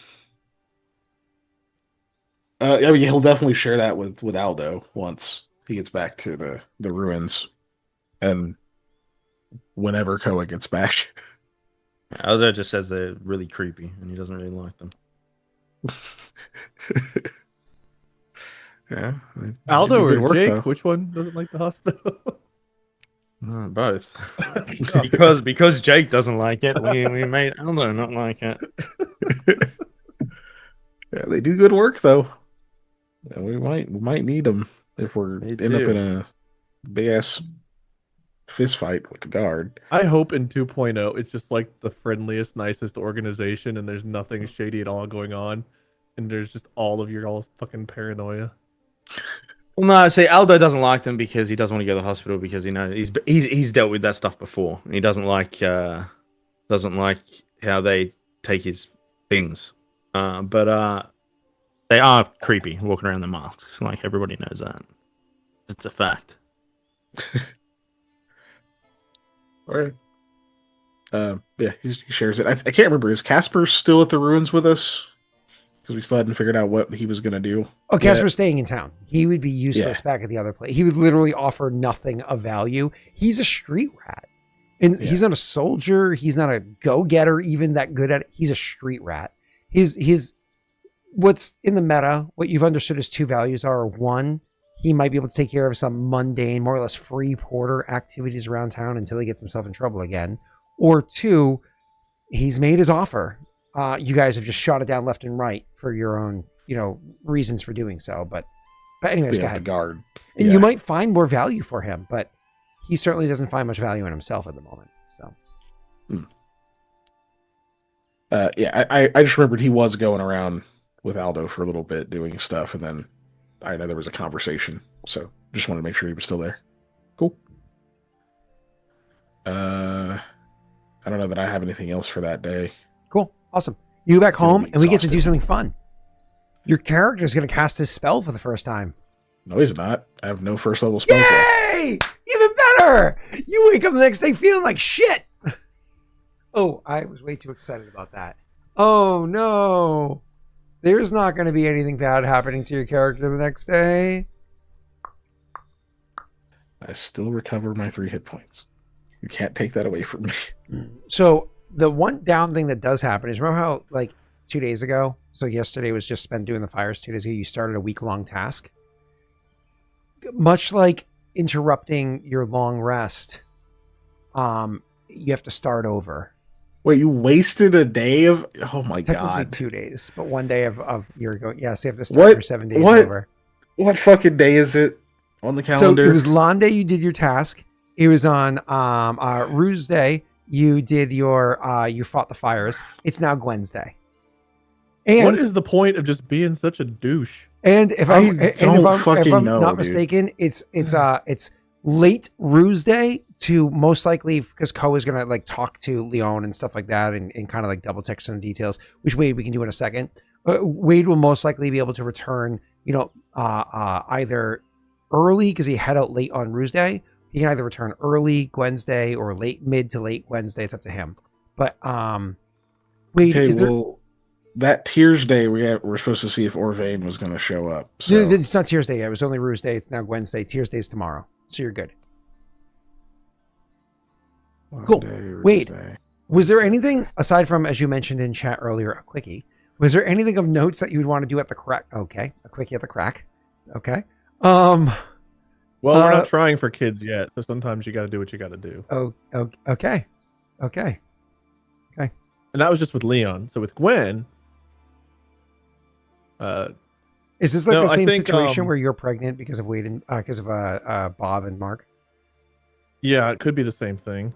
I mean, he'll definitely share that with Aldo once he gets back to the ruins, and whenever Koa gets back. Aldo just says they're really creepy, and he doesn't really like them. Yeah. Aldo or work, Jake? though. Which one doesn't like the hospital? Both. because Jake doesn't like it, we made Aldo not like it. Yeah, they do good work though. And we might need them if we're They end up do. in a big ass fist fight with the guard. I hope in 2.0 it's just like the friendliest, nicest organization, and there's nothing shady at all going on, and there's just all of your all fucking paranoia. Well, no, see, Aldo doesn't like them because he doesn't want to go to the hospital because he's dealt with that stuff before. And he doesn't like how they take his things. But they are creepy walking around the masks. Like everybody knows that. It's a fact. All right. Yeah, he shares it. I can't remember. Is Casper still at the ruins with us? Because we still hadn't figured out what he was going to do. Oh, Casper's staying in town. He would be useless Yeah. back at the other place. He would literally offer nothing of value. He's a street rat. And he's not a soldier. He's not a go-getter even that good at it. He's a street rat. His what's in the meta, what you've understood his two values are: one, he might be able to take care of some mundane, more or less free porter activities around town until he gets himself in trouble again. Or two, he's made his offer. You guys have just shot it down left and right for your own, reasons for doing so. But anyways, go The ahead. guard. And you might find more value for him, but he certainly doesn't find much value in himself at the moment. So, I just remembered he was going around with Aldo for a little bit doing stuff, and then I know there was a conversation, so just wanted to make sure he was still there. Cool. I don't know that I have anything else for that day. cool. Awesome. You go back home and we get to do exhausted. something fun. Your character is going to cast his spell for the first time. No, he's not. I have no first level spells left. Yay! Even better! You wake up the next day feeling like shit. Oh, I was way too excited about that. Oh, no. There's not going to be anything bad happening to your character the next day. I still recover my 3 hit points. You can't take that away from me. So the one down thing that does happen is, remember how, like, 2 days ago, so yesterday was just spent doing the fires, 2 days ago, you started a week-long task? Much like interrupting your long rest, you have to start over. Wait, you wasted a day of... Oh my Technically god. 2 days, but 1 day of your going. Yeah, so you have to start for 7 days over. What fucking day is it on the So calendar? it was Lawn Day, you did your task. It was on Ruse Day, you did your you fought the fires. It's now Gwen's Day. And What is the point of just being such a douche? and if I I'm don't fucking know, not dude. mistaken, it's late Ruse Day to most likely, because Koa is gonna like talk to Leon and stuff like that and kind of like double check some details, which Wade we can do in a second. Wade will most likely be able to return, either early because he head out late on Ruse Day. He can either return early Wednesday or mid to late Wednesday. It's up to him. But Wade, Okay, is there? well, that Tears Day, we're supposed to see if Orvain was going to show up. So. No, it's not Tears Day yet. It was only Ruse Day. It's now Wednesday. Tears Day is tomorrow. So you're good. Cool. Wade, was there anything aside from, as you mentioned in chat earlier, a quickie? Was there anything of notes that you would want to do at the crack? Okay, a quickie at the crack. Okay. Well, we're not trying for kids yet, so sometimes you got to do what you got to do. Okay. And that was just with Leon. So with Gwen, Is this like No, the I same think, situation where you're pregnant because of Wade and because of Bob and Mark? yeah, it could be the same thing.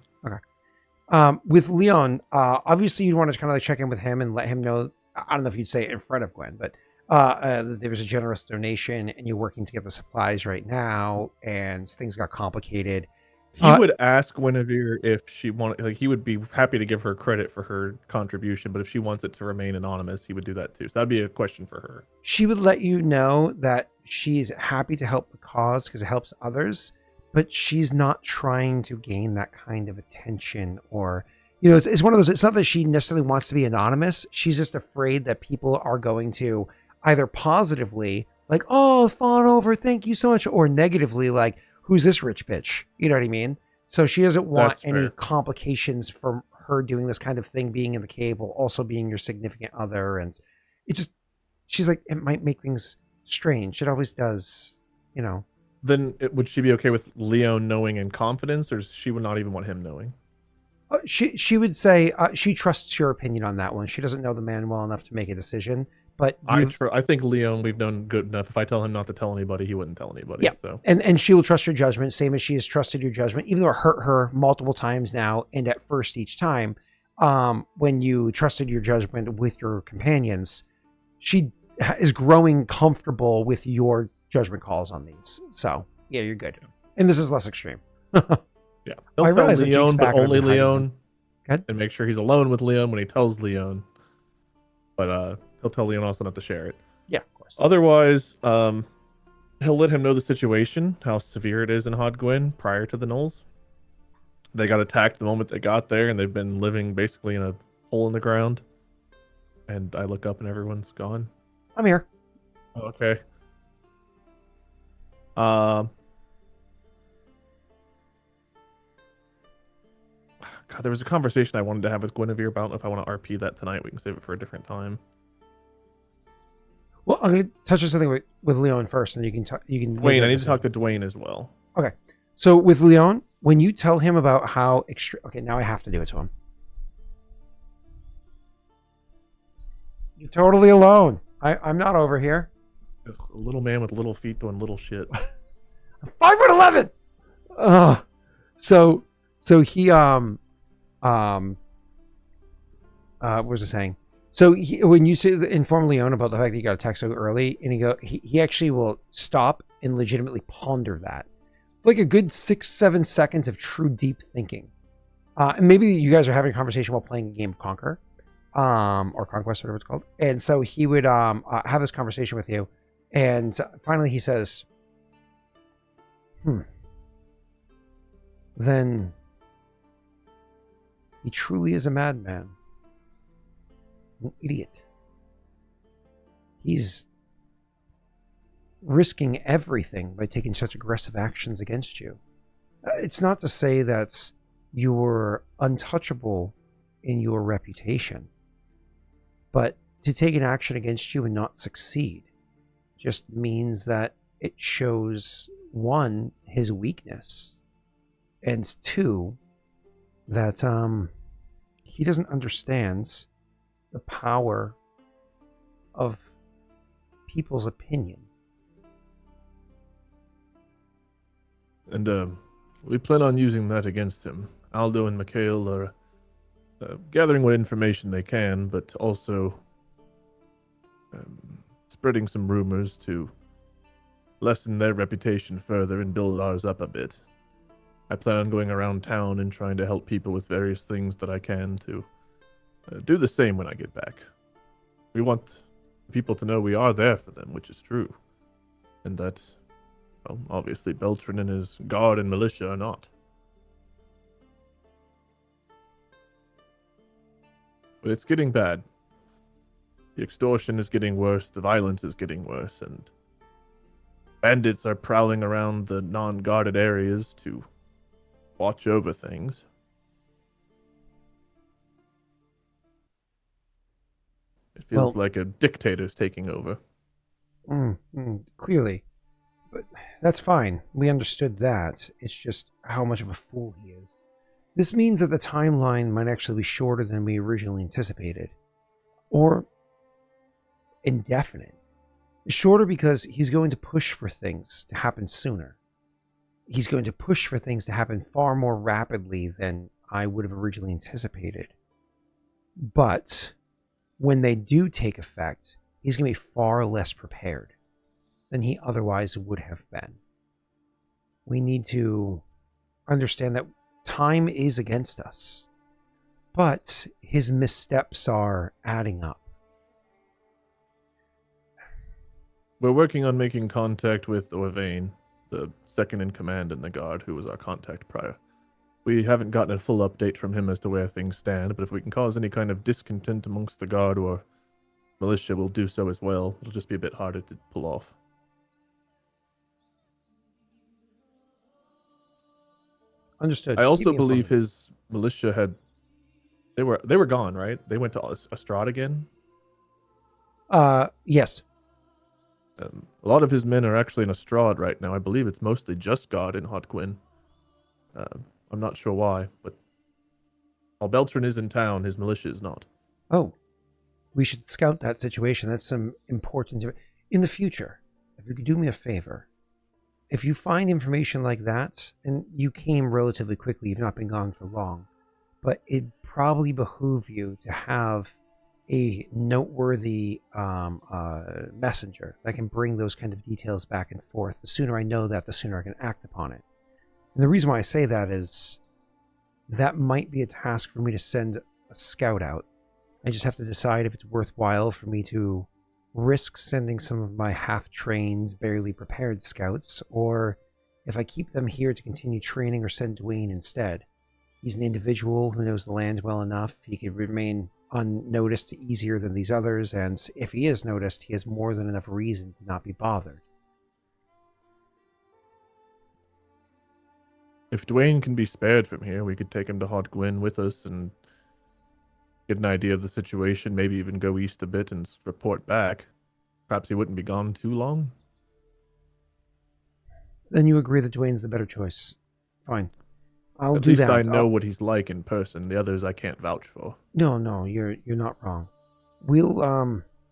With Leon, obviously you'd want to kind of like check in with him and let him know. I don't know if you'd say it in front of Gwen, but there was a generous donation and you're working to get the supplies right now, and things got complicated. He would ask Guinevere if she wanted, like, he would be happy to give her credit for her contribution, but if she wants it to remain anonymous, he would do that too. So that'd be a question for her. She would let you know that she's happy to help the cause because it helps others, but she's not trying to gain that kind of attention or, it's one of those, it's not that she necessarily wants to be anonymous. She's just afraid that people are going to either positively, like, oh, fawn over, thank you so much, or negatively, like, who's this rich bitch? You know what I mean? So she doesn't want That's any fair. complications from her doing this kind of thing, being in the cave while also being your significant other. And she's like, it might make things strange. It always does, Then would she be okay with Leon knowing in confidence, or she would not even want him knowing? She would say she trusts your opinion on that one. She doesn't know the man well enough to make a decision. But I think Leon we've known good enough. If I tell him not to tell anybody, he wouldn't tell anybody. Yeah. So And she will trust your judgment, same as she has trusted your judgment, even though it hurt her multiple times now. And at first each time, when you trusted your judgment with your companions, she is growing comfortable with your judgment calls on these. So yeah, you're good. And this is less extreme. yeah, I he'll tell realize that Jake's Leon, back but and I've only been hiding Leon, him. Good. and make sure he's alone with Leon when he tells Leon. But he'll tell Leon also not to share it. Yeah, of course. Otherwise, he'll let him know the situation, how severe it is in Hodgwyn prior to the gnolls. They got attacked the moment they got there, and they've been living basically in a hole in the ground. And I look up and everyone's gone. I'm here. Okay. God, there was a conversation I wanted to have with Guinevere about. I don't know if I want to RP that tonight. We can save it for a different time. Well, I'm going to touch on something with Leon first, and you can talk. You can. Dwayne, I need to talk to Dwayne as well. Okay. So with Leon, when you tell him about how okay, now I have to do it to him. You're totally alone. I'm not over here. Just a little man with little feet doing little shit. 5'11". So he what was I saying? So when you inform Leon about the fact that you got a text so early, and he actually will stop and legitimately ponder that, like a good 6-7 seconds of true deep thinking. And maybe you guys are having a conversation while playing a game of Conquer, or Conquest, whatever it's called. And so he would have this conversation with you, and finally he says, then he truly is a madman. An idiot. He's risking everything by taking such aggressive actions against you. It's not to say that you're untouchable in your reputation, but to take an action against you and not succeed just means that it shows, one, his weakness, and two, that he doesn't understand the power of people's opinion. And we plan on using that against him. Aldo and Mikhail are gathering what information they can, but also spreading some rumors to lessen their reputation further and build ours up a bit. I plan on going around town and trying to help people with various things that I can to do the same when I get back. We want people to know we are there for them, which is true. And that, well, obviously Beltran and his guard and militia are not. But it's getting bad. The extortion is getting worse, the violence is getting worse, and bandits are prowling around the non-guarded areas to watch over things. It feels like a dictator's taking over. Clearly. But that's fine. We understood that. It's just how much of a fool he is. This means that the timeline might actually be shorter than we originally anticipated. Or indefinite. Shorter because he's going to push for things to happen sooner. He's going to push for things to happen far more rapidly than I would have originally anticipated. But when they do take effect, he's going to be far less prepared than he otherwise would have been. We need to understand that time is against us, but his missteps are adding up. We're working on making contact with Orvain, the second in command in the guard, who was our contact prior. We haven't gotten a full update from him as to where things stand, but if we can cause any kind of discontent amongst the guard or militia, we'll do so as well. It'll just be a bit harder to pull off. Understood. I also Keep me believe informed. his militia had they were gone, right? They went to Astrad again. Yes. A lot of his men are actually in Astrad right now. I believe it's mostly just God in Hot Gwyn. I'm not sure why, but while Beltran is in town, his militia is not. Oh, we should scout that situation. That's some important... In the future, if you could do me a favor, if you find information like that, and you came relatively quickly, you've not been gone for long, but it'd probably behoove you to have a noteworthy messenger that can bring those kind of details back and forth. The sooner I know that, the sooner I can act upon it. And the reason why I say that is that might be a task for me to send a scout out. I just have to decide if it's worthwhile for me to risk sending some of my half-trained, barely prepared scouts, or if I keep them here to continue training or send Dwayne instead. He's an individual who knows the land well enough. He could remain unnoticed easier than these others, and if he is noticed, he has more than enough reason to not be bothered. If Dwayne can be spared from here, we could take him to Hot Gwyn with us and get an idea of the situation, maybe even go east a bit and report back. Perhaps he wouldn't be gone too long. Then you agree that Dwayne's the better choice. Fine. I'll At do least that. I know what he's like in person. The others I can't vouch for. No, you're not wrong.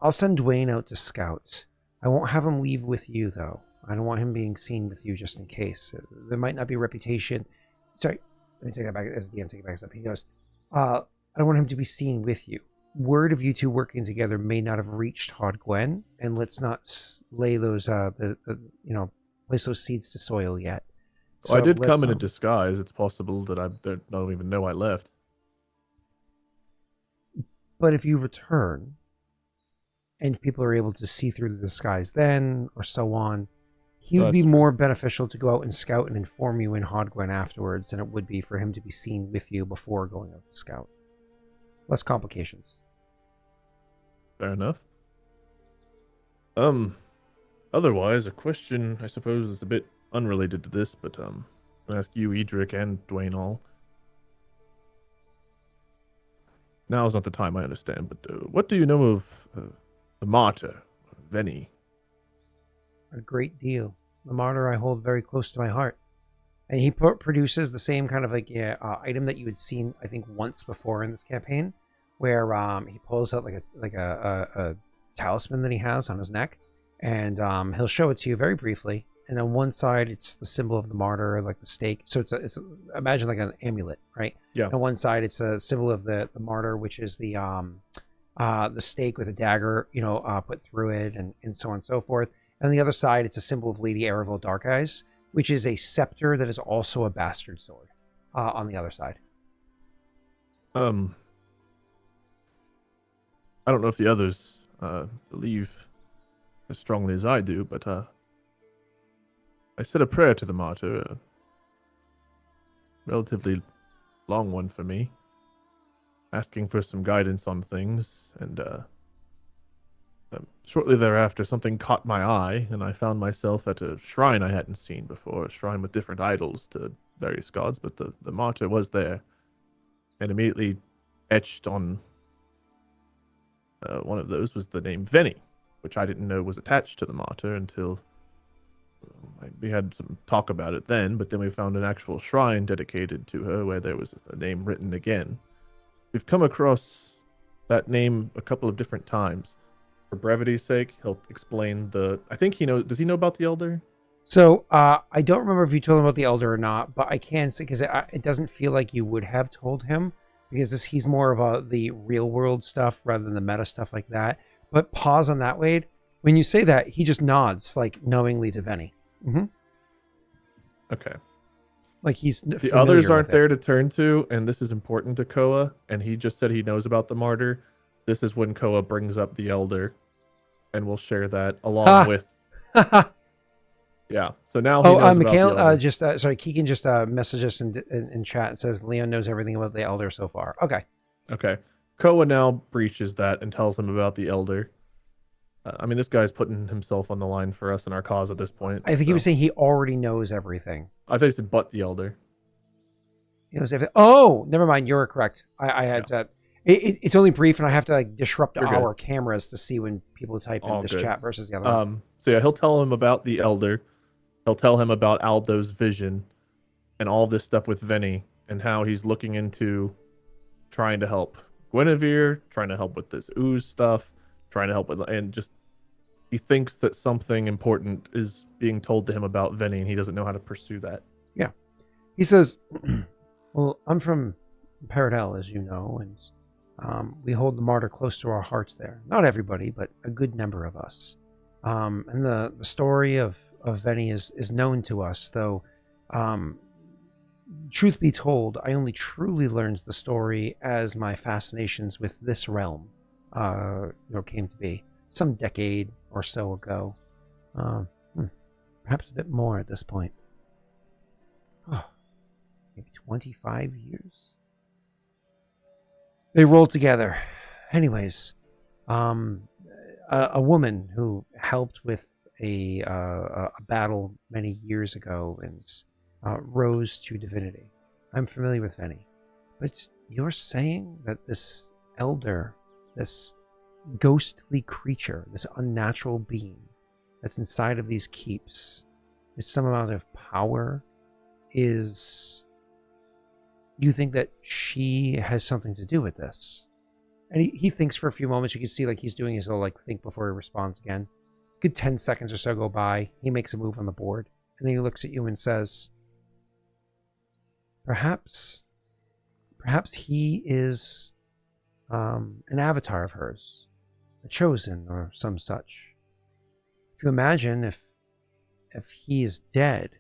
I'll send Dwayne out to scout. I won't have him leave with you, though. I don't want him being seen with you just in case. There might not be a reputation. Sorry, let me take that back. As the DM, take it back up. He goes, I don't want him to be seen with you. Word of you two working together may not have reached Hod Gwen, and let's not lay those, place those seeds to soil yet. So I did come in a disguise. It's possible that they don't even know I left. But if you return, and people are able to see through the disguise then, or so on, he would be more beneficial to go out and scout and inform you in Hodgwen afterwards than it would be for him to be seen with you before going out to scout. Less complications. Fair enough. Otherwise, a question I suppose that's a bit unrelated to this, but I'll ask you, Edric, and Dwayne all. Now's not the time, I understand, but what do you know of the martyr, Veni? A great deal. The martyr I hold very close to my heart. And he produces the same kind of item that you had seen, I think, once before in this campaign, where he pulls out a talisman that he has on his neck, and he'll show it to you very briefly. And on one side, it's the symbol of the martyr, like the stake. So it's imagine like an amulet, right? Yeah. On one side, it's a symbol of the martyr, which is the stake with a dagger, put through it, and so on and so forth. And on the other side, it's a symbol of Lady Erevel Dark Eyes, which is a scepter that is also a bastard sword. On the other side. I don't know if the others believe as strongly as I do, but I said a prayer to the martyr, a relatively long one for me, asking for some guidance on things, and shortly thereafter something caught my eye, and I found myself at a shrine I hadn't seen before, a shrine with different idols to various gods, but the martyr was there, and immediately etched on one of those was the name Veni, which I didn't know was attached to the martyr until We had some talk about it then, but then we found an actual shrine dedicated to her where there was a name written again. We've come across that name a couple of different times. For brevity's sake, he'll explain I think he knows. Does he know about the Elder? So I don't remember if you told him about the Elder or not, but I can say, because it doesn't feel like you would have told him, because he's more of the real world stuff rather than the meta stuff like that. But pause on that, Wade. When you say that, he just nods like knowingly to Venny. Mm-hmm. Okay. Like he's the others aren't there to turn to, and this is important to Koa, and he just said he knows about the martyr. This is when Koa brings up the Elder, and we'll share that along with. Yeah. So now he knows Mikhail, about the Elder. sorry, Keegan just messaged us in chat and says Leon knows everything about the Elder so far. Okay. Okay. Koa now breaches that and tells him about the Elder. I mean, this guy's putting himself on the line for us and our cause at this point. I think he was saying he already knows everything. I thought he said, but the Elder. He knows everything. Oh, never mind. You're correct. I had that. It's only brief, and I have to like disrupt our cameras to see when people type in this chat versus the other one. So yeah, he'll tell him about the Elder. He'll tell him about Aldo's vision and all this stuff with Venny and how he's looking into trying to help Guinevere, trying to help with this ooze stuff, trying to help with, and just he thinks that something important is being told to him about Venny, and he doesn't know how to pursue that. Yeah, he says, "Well, I'm from Paradel, as you know, and we hold the martyr close to our hearts there. Not everybody, but a good number of us. And the story of Venny is known to us, though. Truth be told, I only truly learned the story as my fascinations with this realm came to be some decade or so ago. Perhaps a bit more at this point. Oh, maybe 25 years? They rolled together. Anyways, a woman who helped with a battle many years ago and rose to divinity. I'm familiar with Venny, but you're saying that this elder, this ghostly creature, this unnatural being that's inside of these keeps, with some amount of power, is... You think that she has something to do with this? And he thinks for a few moments. You can see like he's doing his little like think before he responds again. Good 10 seconds or so go by. He makes a move on the board, and then he looks at you and says, Perhaps he is an avatar of hers, a chosen or some such. If you imagine if he is dead,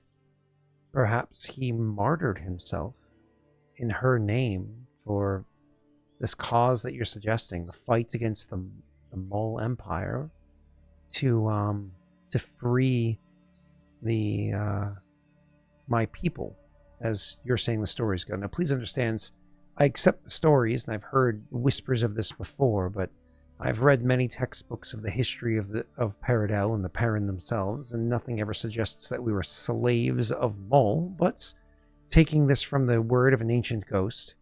perhaps he martyred himself in her name for this cause that you're suggesting, the fight against the Mole Empire, to free the my people, as you're saying the stories go. Now, please understand, I accept the stories, and I've heard whispers of this before, but I've read many textbooks of the history of Paradel and the Perrin themselves, and nothing ever suggests that we were slaves of Mole, but taking this from the word of an ancient ghost,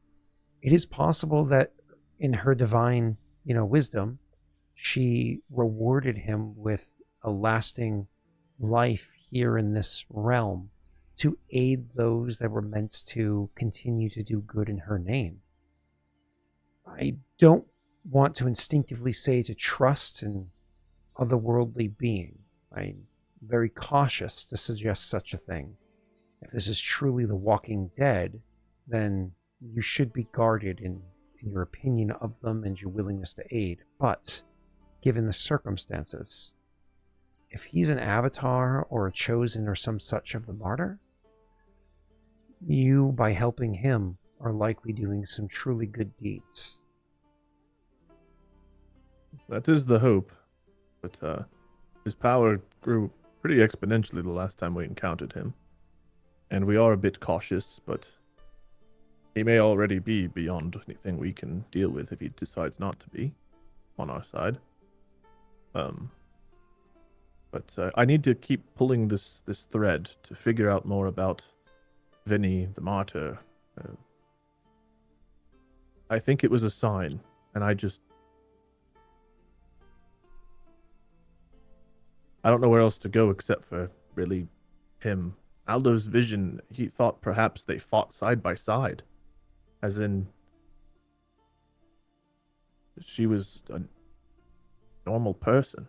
it is possible that in her divine, wisdom, she rewarded him with a lasting life here in this realm to aid those that were meant to continue to do good in her name. I don't want to instinctively say to trust an otherworldly being. I'm very cautious to suggest such a thing. If this is truly the Walking Dead, then you should be guarded in your opinion of them and your willingness to aid. But, given the circumstances, if he's an avatar or a chosen or some such of the martyr, you, by helping him, are likely doing some truly good deeds. That is the hope. But his power grew pretty exponentially the last time we encountered him. And we are a bit cautious, but he may already be beyond anything we can deal with if he decides not to be on our side. But I need to keep pulling this thread to figure out more about Venny the Martyr. I think it was a sign, and I don't know where else to go except for really him. Aldo's vision, he thought perhaps they fought side by side. As in, she was a normal person.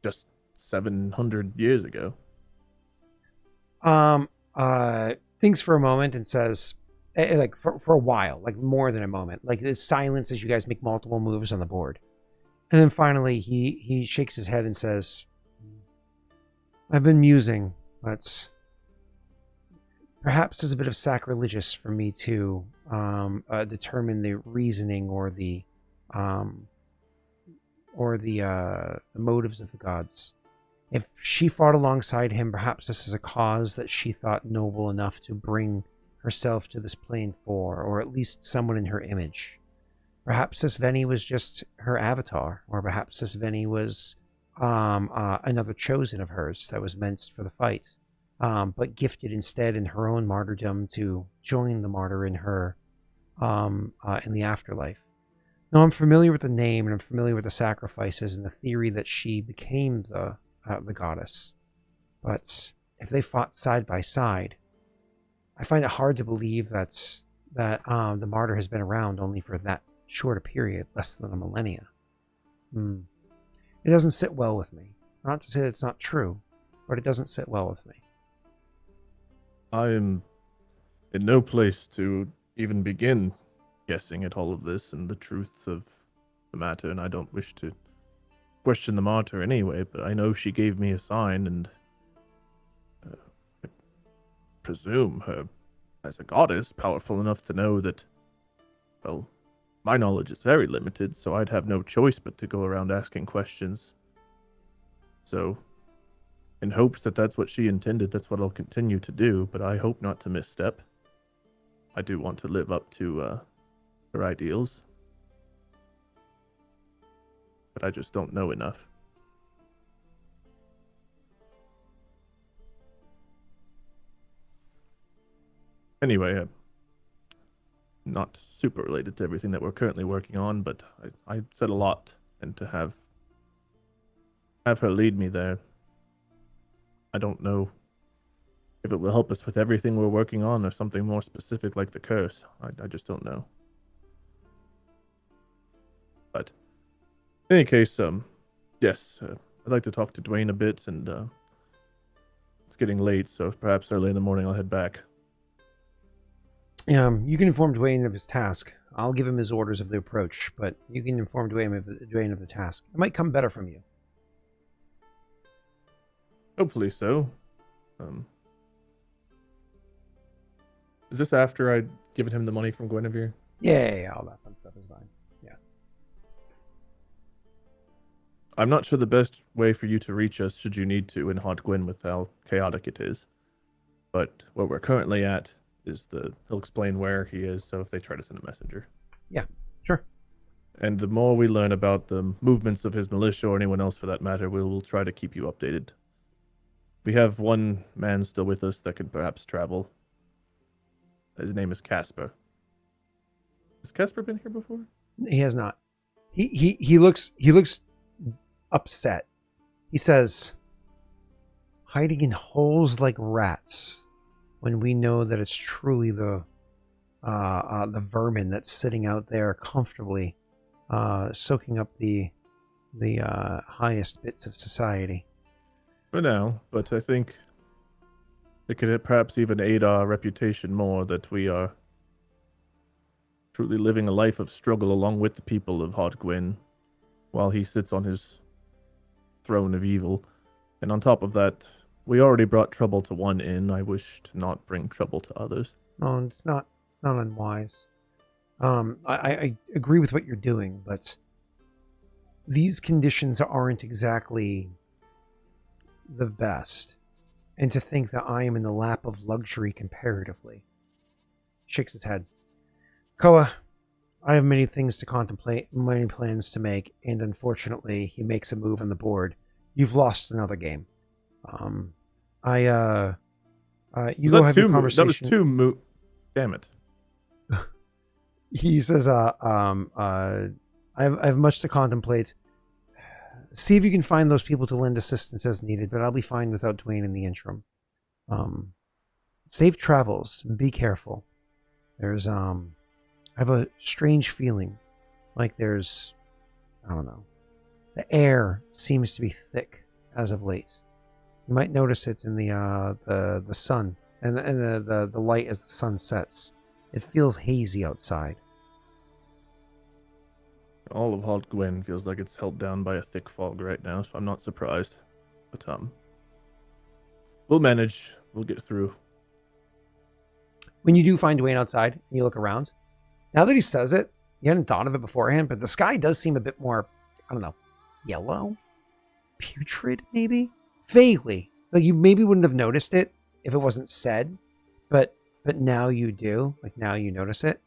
Just 700 years ago. Thinks for a moment and says, like for a while, like more than a moment, like this silence as you guys make multiple moves on the board, and then finally he shakes his head and says, "I've been musing, but perhaps it's a bit of sacrilegious for me to determine the reasoning or the motives of the gods. If she fought alongside him, perhaps this is a cause that she thought noble enough to bring herself to this plane for, or at least someone in her image. Perhaps this Veni was just her avatar, or perhaps this Veni was another chosen of hers that was meant for the fight, but gifted instead in her own martyrdom to join the martyr in her in the afterlife. Now, I'm familiar with the name, and I'm familiar with the sacrifices and the theory that she became the goddess. But if they fought side by side, I find it hard to believe that the martyr has been around only for that short a period, less than a millennia. It doesn't sit well with me. Not to say that it's not true, but it doesn't sit well with me. I am in no place to even begin guessing at all of this and the truth of the matter, and I don't wish to question the martyr anyway, but I know she gave me a sign, and I presume her, as a goddess, powerful enough to know that, well, my knowledge is very limited, so I'd have no choice but to go around asking questions. So, in hopes that that's what she intended, that's what I'll continue to do, but I hope not to misstep. I do want to live up to her ideals. But I just don't know enough. Anyway, not super related to everything that we're currently working on, but I said a lot, and to have her lead me there, I don't know if it will help us with everything we're working on or something more specific like the curse. I just don't know. But in any case, yes, I'd like to talk to Dwayne a bit, and it's getting late, so perhaps early in the morning I'll head back. You can inform Dwayne of his task. I'll give him his orders of the approach, but you can inform Dwayne of the task. It might come better from you. Hopefully so. Is this after I'd given him the money from Guinevere? Yeah, all that fun stuff is fine. Yeah. I'm not sure the best way for you to reach us, should you need to, in Haunt Gwyn with how chaotic it is. But where we're currently at is he'll explain where he is, so if they try to send a messenger. Yeah, sure. And the more we learn about the movements of his militia, or anyone else for that matter, we'll try to keep you updated. We have one man still with us that could perhaps travel. His name is Casper. Has Casper been here before? He has not. He looks upset. He says, hiding in holes like rats, when we know that it's truly the vermin that's sitting out there comfortably, soaking up the highest bits of society. For now, but I think it could perhaps even aid our reputation more that we are truly living a life of struggle along with the people of Haunt Gwyn, while he sits on his throne of evil. And on top of that, we already brought trouble to one inn. I wish to not bring trouble to others. No, it's not unwise. I agree with what you're doing, but these conditions aren't exactly the best. And to think that I am in the lap of luxury comparatively. Shakes his head. Koa, I have many things to contemplate, many plans to make, and unfortunately, he makes a move on the board. You've lost another game. You go have your conversation. That was two moves. Damn it. He says, I have much to contemplate. See if you can find those people to lend assistance as needed, but I'll be fine without Dwayne in the interim. Safe travels and be careful. There's I have a strange feeling, like there's, I don't know, the air seems to be thick as of late. You might notice it in the sun and the light as the sun sets. It feels hazy outside. All of Haldgwen feels like it's held down by a thick fog right now, so I'm not surprised. But we'll manage. We'll get through. When you do find Dwayne outside and you look around, now that he says it, you hadn't thought of it beforehand, but the sky does seem a bit more, I don't know, yellow? Putrid, maybe? Vaguely. Like, you maybe wouldn't have noticed it if it wasn't said, but now you do. Like, now you notice it.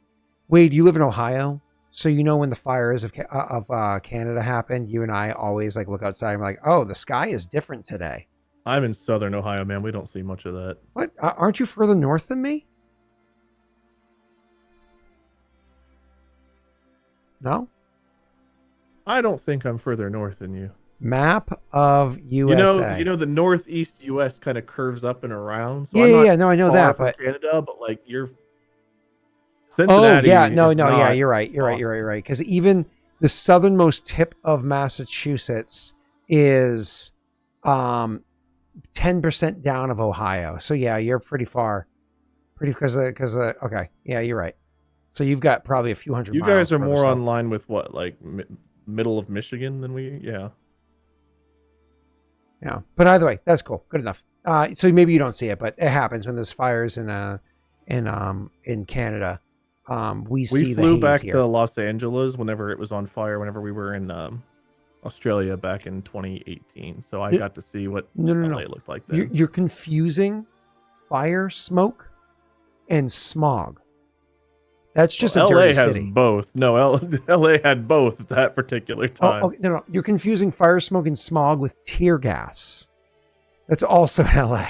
Wade, you live in Ohio, so you know when the fires of Canada happened, you and I always, like, look outside and we're like, oh, the sky is different today. I'm in southern Ohio, man. We don't see much of that. What? Aren't you further north than me? No? I don't think I'm further north than you. Map of USA. You know the northeast US kind of curves up and around. So Yeah, no, I know that, from but Canada, but like you're Cincinnati. Oh yeah, no, yeah, not you're right. Because even the southernmost tip of Massachusetts is 10% down of Ohio. So yeah, you're pretty far. Because okay, yeah, you're right. So you've got probably a few hundred. You miles guys are further more south. online with what, like middle of Michigan than we? Yeah. Yeah, but either way, that's cool. Good enough. So maybe you don't see it, but it happens when there's fires in Canada. We see the flew haze back here. to Los Angeles whenever it was on fire. Whenever we were in Australia back in 2018, so I got to see what LA looked like then. You're confusing fire, smoke, and smog. That's just a dirty LA has city. both. No, LA had both at that particular time. No. You're confusing fire, smoke, and smog with tear gas. That's also LA.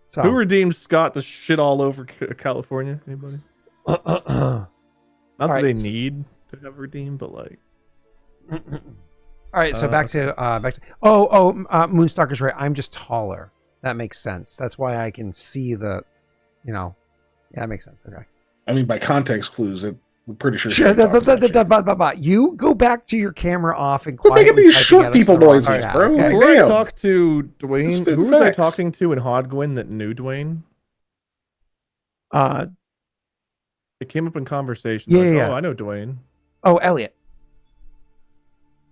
So, who redeemed Scott the shit all over California? Anybody? Not that they need to have redeemed, but like. All right, so back to Moonstalker's right. I'm just taller. That makes sense. That's why I can see the, yeah, that makes sense. Okay. I mean, by context clues, I'm pretty sure. You go back to your camera off and quit making these short people noises, right, bro. Okay. Who did I talk to Dwayne? Who was I talking to in Hodgwen that knew Dwayne? It came up in conversation. Yeah. Oh, I know Dwayne. Oh, Elliot.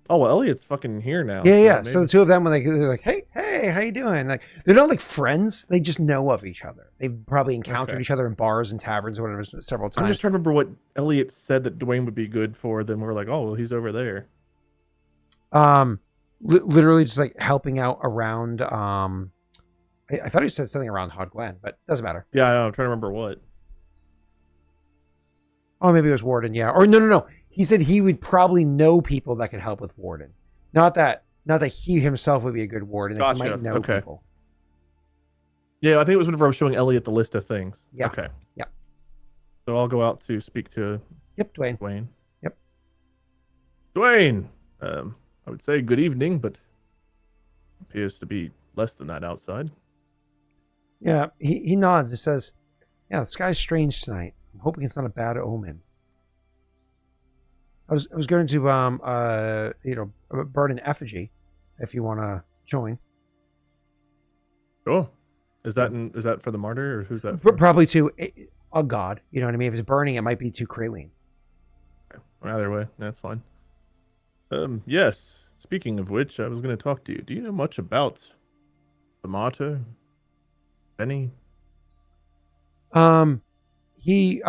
Oh, well, Elliot's fucking here now. Yeah. So the two of them, when they're like, hey, how you doing? Like, they're not like friends. They just know of each other. They've probably encountered each other in bars and taverns or whatever several times. I'm just trying to remember what Elliot said that Dwayne would be good for. Then we're like, oh, well, he's over there. Literally just like helping out around. I thought he said something around Hodgwen, but doesn't matter. Yeah, I know, I'm trying to remember what. Oh, maybe it was Warden. Yeah, or no. He said he would probably know people that could help with Warden. Not that he himself would be a good Warden. That he might know people. Yeah, I think it was whenever I was showing Elliot the list of things. Yeah. Okay. Yeah. So I'll go out to speak to. Yep, Dwayne. Yep. Dwayne. I would say good evening, but appears to be less than that outside. Yeah, he nods and says, "Yeah, the sky's strange tonight. I'm hoping it's not a bad omen." I was going to burn an effigy, if you want to join. Oh, is that for the martyr or who's that for? Probably to a god. You know what I mean? If it's burning, it might be to Kraleen. Okay. Either way, that's fine. Yes. Speaking of which, I was going to talk to you. Do you know much about the martyr, Benny? He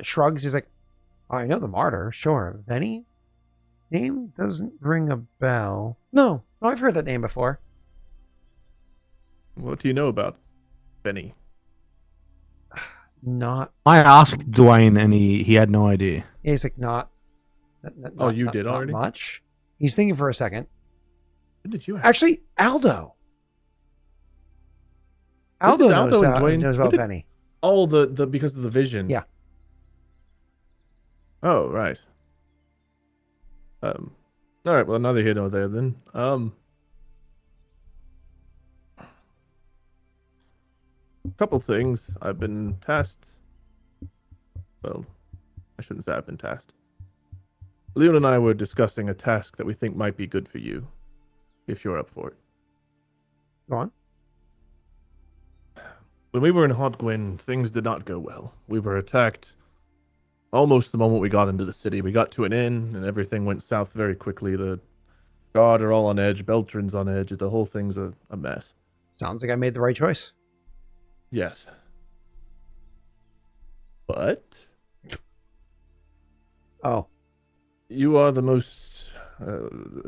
shrugs. He's like, I know the martyr, sure. Benny? Name doesn't ring a bell. No, I've heard that name before. What do you know about Benny? Not. I asked Dwayne and he had no idea. Yeah, he's like, not you did already? Not much. He's thinking for a second. When did you ask? Actually, Aldo. Aldo knows, and Dwayne knows about Benny. Oh, the because of the vision. Yeah. Oh, right. All right, well, neither here nor there then. Couple things I've been tasked. Well, I shouldn't say I've been tasked. Leon and I were discussing a task that we think might be good for you, if you're up for it. Go on. When we were in Hodgwyn, things did not go well. We were attacked almost the moment we got into the city. We got to an inn, and everything went south very quickly. The guard are all on edge, Beltran's on edge. The whole thing's a mess. Sounds like I made the right choice. Yes. But Oh, you are the most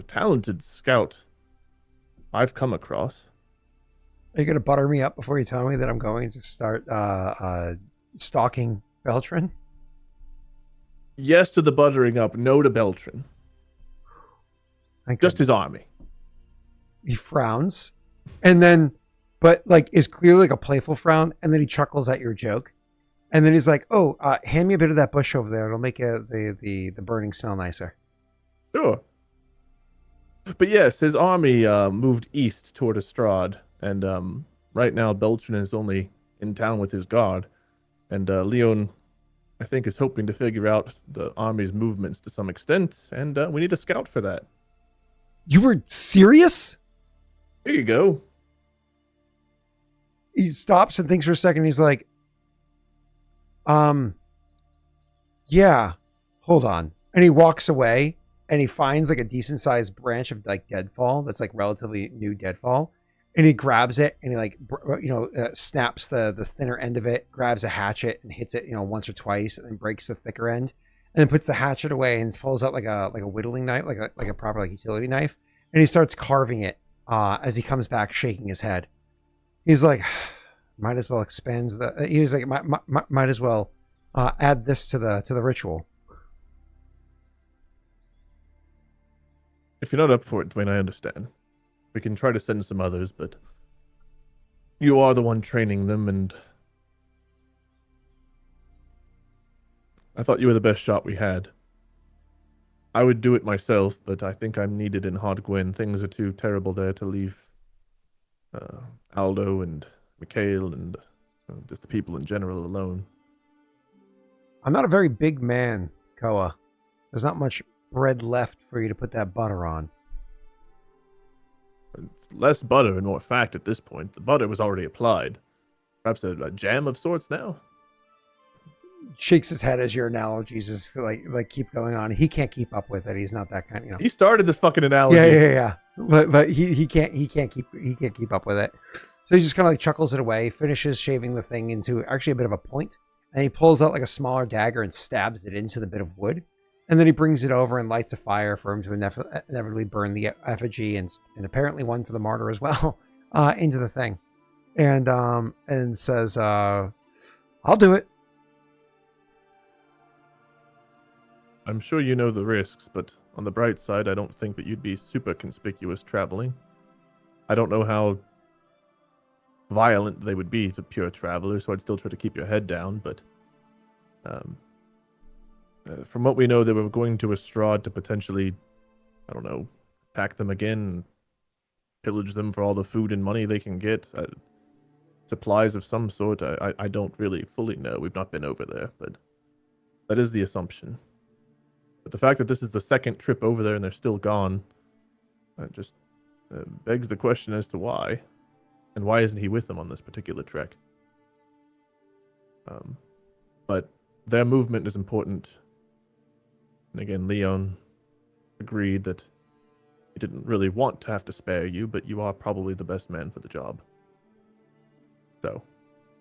talented scout I've come across. are you going to butter me up before you tell me that I'm going to start stalking Beltran? Yes to the buttering up, no to Beltran. Just his army. He frowns, and then, but like is clearly like a playful frown, and then he chuckles at your joke, and then he's like, "Oh, hand me a bit of that bush over there. It'll make the burning smell nicer." Sure. But yes, his army moved east toward Estrad, and right now Beltran is only in town with his guard, and Leon, I think, is hoping to figure out the army's movements to some extent, and we need a scout for that. You were serious? Here you go. He stops and thinks for a second. He's like, yeah, hold on. And he walks away and he finds like a decent sized branch of like deadfall that's like relatively new deadfall. And he grabs it and he like, snaps the thinner end of it, grabs a hatchet and hits it, once or twice and then breaks the thicker end and then puts the hatchet away and pulls out like a whittling knife, like a proper like utility knife. And he starts carving it as he comes back, shaking his head. He's like, might as well expand the. He was like, might as well add this to the ritual. If you're not up for it, Dwayne, I understand. We can try to send some others, but you are the one training them, and I thought you were the best shot we had. I would do it myself, but I think I'm needed in Hodgwyn. Things are too terrible there to leave Aldo and Mikhail and just the people in general alone. I'm not a very big man, Koa. There's not much bread left for you to put that butter on. It's less butter and more fat at this point. The butter was already applied. Perhaps a jam of sorts now? Shakes his head as your analogies is like keep going on. He can't keep up with it. He's not that kind. He started this fucking analogy. Yeah. But he can't keep up with it. So he just kind of like chuckles it away, finishes shaving the thing into actually a bit of a point, and he pulls out like a smaller dagger and stabs it into the bit of wood, and then he brings it over and lights a fire for him to inevitably burn the effigy and apparently one for the martyr as well into the thing, and says, "I'll do it." I'm sure you know the risks, but on the bright side, I don't think that you'd be super conspicuous traveling. I don't know how violent they would be to pure travelers, so I'd still try to keep your head down, but from what we know, they were going to Estrad to potentially, I don't know, attack them again, pillage them for all the food and money they can get. Supplies of some sort, I don't really fully know. We've not been over there, but that is the assumption. But the fact that this is the second trip over there and they're still gone, just begs the question as to why. And why isn't he with them on this particular trek? But their movement is important. And again, Leon agreed that he didn't really want to have to spare you, but you are probably the best man for the job. So,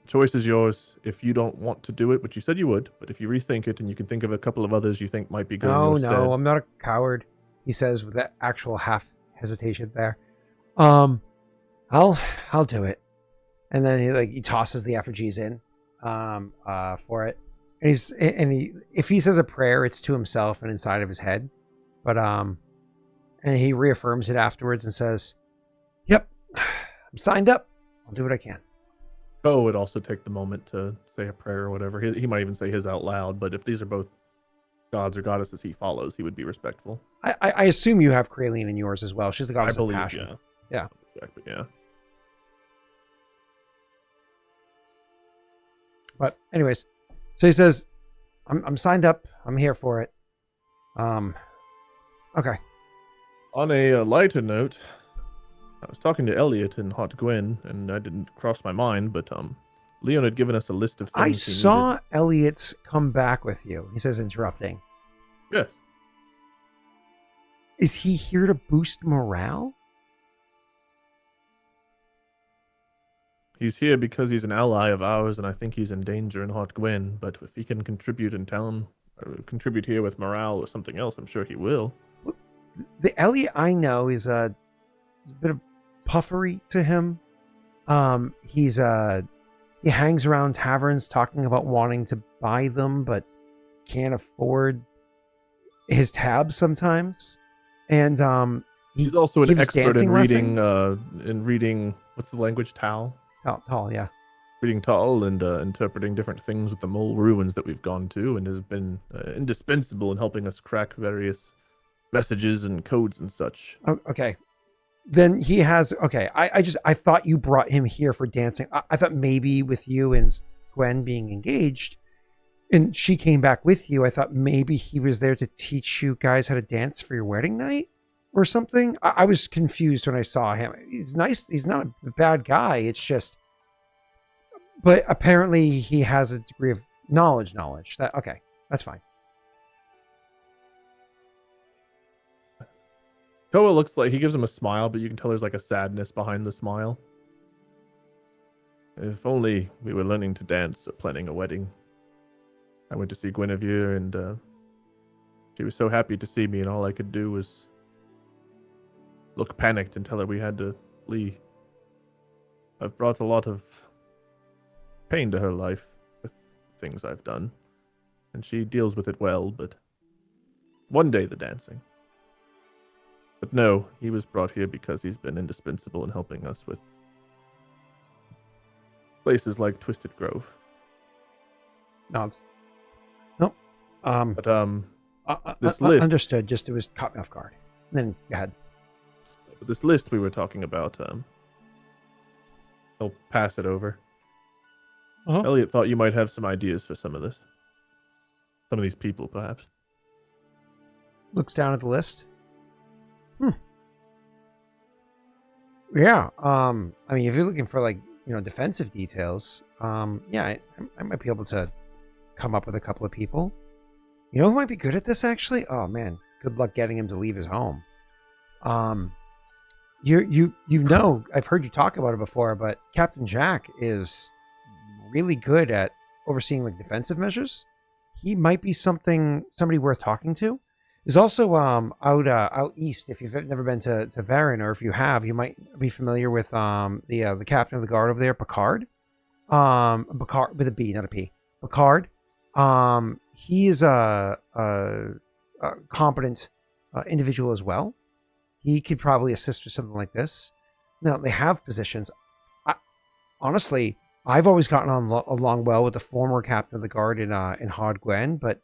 choice is yours. If you don't want to do it, which you said you would, but if you rethink it and you can think of a couple of others you think might be good in your stead. No, I'm not a coward, he says with that actual half hesitation there. I'll do it. And then he tosses the effigies in for it. And if he says a prayer, it's to himself and inside of his head. But and he reaffirms it afterwards and says, "Yep, I'm signed up. I'll do what I can." Koa would also take the moment to say a prayer or whatever. He might even say his out loud, but if these are both gods or goddesses he follows, he would be respectful. I assume you have Kraleen in yours as well. She's the goddess I believe, of passion. Yeah. Exactly, yeah. But anyways, so he says, I'm signed up. I'm here for it. Okay. On a lighter note, I was talking to Elliot in Hot Gwen, and I didn't cross my mind, but Leon had given us a list of things I he saw needed. Elliot's come back with you. He says, interrupting. Yes. Is he here to boost morale? He's here because he's an ally of ours, and I think he's in danger in Hot Gwen. But if he can contribute in town, or contribute here with morale or something else, I'm sure he will. The Elliot I know is a bit of puffery to him. He hangs around taverns talking about wanting to buy them, but can't afford his tab sometimes. And He's also an gives expert dancing in reading what's the language? Tau? Tall, yeah. Reading Tal and interpreting different things with the mole ruins that we've gone to, and has been indispensable in helping us crack various messages and codes and such. Oh, okay. Then he has, okay. I thought you brought him here for dancing. I thought maybe with you and Gwen being engaged and she came back with you, I thought maybe he was there to teach you guys how to dance for your wedding night or something. I was confused when I saw him. He's nice. He's not a bad guy. It's just, but apparently he has a degree of knowledge. That, okay, that's fine. Koa looks like he gives him a smile, but you can tell there's like a sadness behind the smile. If only we were learning to dance or planning a wedding. I went to see Guinevere, and she was so happy to see me, and all I could do was look panicked and tell her we had to flee. I've brought a lot of pain to her life with things I've done, and she deals with it well, but one day the dancing. But no, he was brought here because he's been indispensable in helping us with places like Twisted Grove. Nods. Nope. But this list, understood. Just it was caught me off guard. And then go ahead. this list we were talking about, I'll pass it over. Uh-huh. Elliot thought you might have some ideas for some of this. Some of these people, perhaps. Looks down at the list. Yeah. I mean, if you're looking for like, defensive details, yeah, I might be able to come up with a couple of people. You know who might be good at this actually? Oh man, good luck getting him to leave his home. I've heard you talk about it before, but Captain Jaaek is really good at overseeing like defensive measures. He might be somebody worth talking to. There's also out east. If you've never been to Varin, or if you have, you might be familiar with the captain of the guard over there, Picard. Picard with a B, not a P. Picard. He is a competent individual as well. He could probably assist with something like this. Now they have positions. Honestly, I've always gotten along well with the former captain of the guard in Hod Gwen, but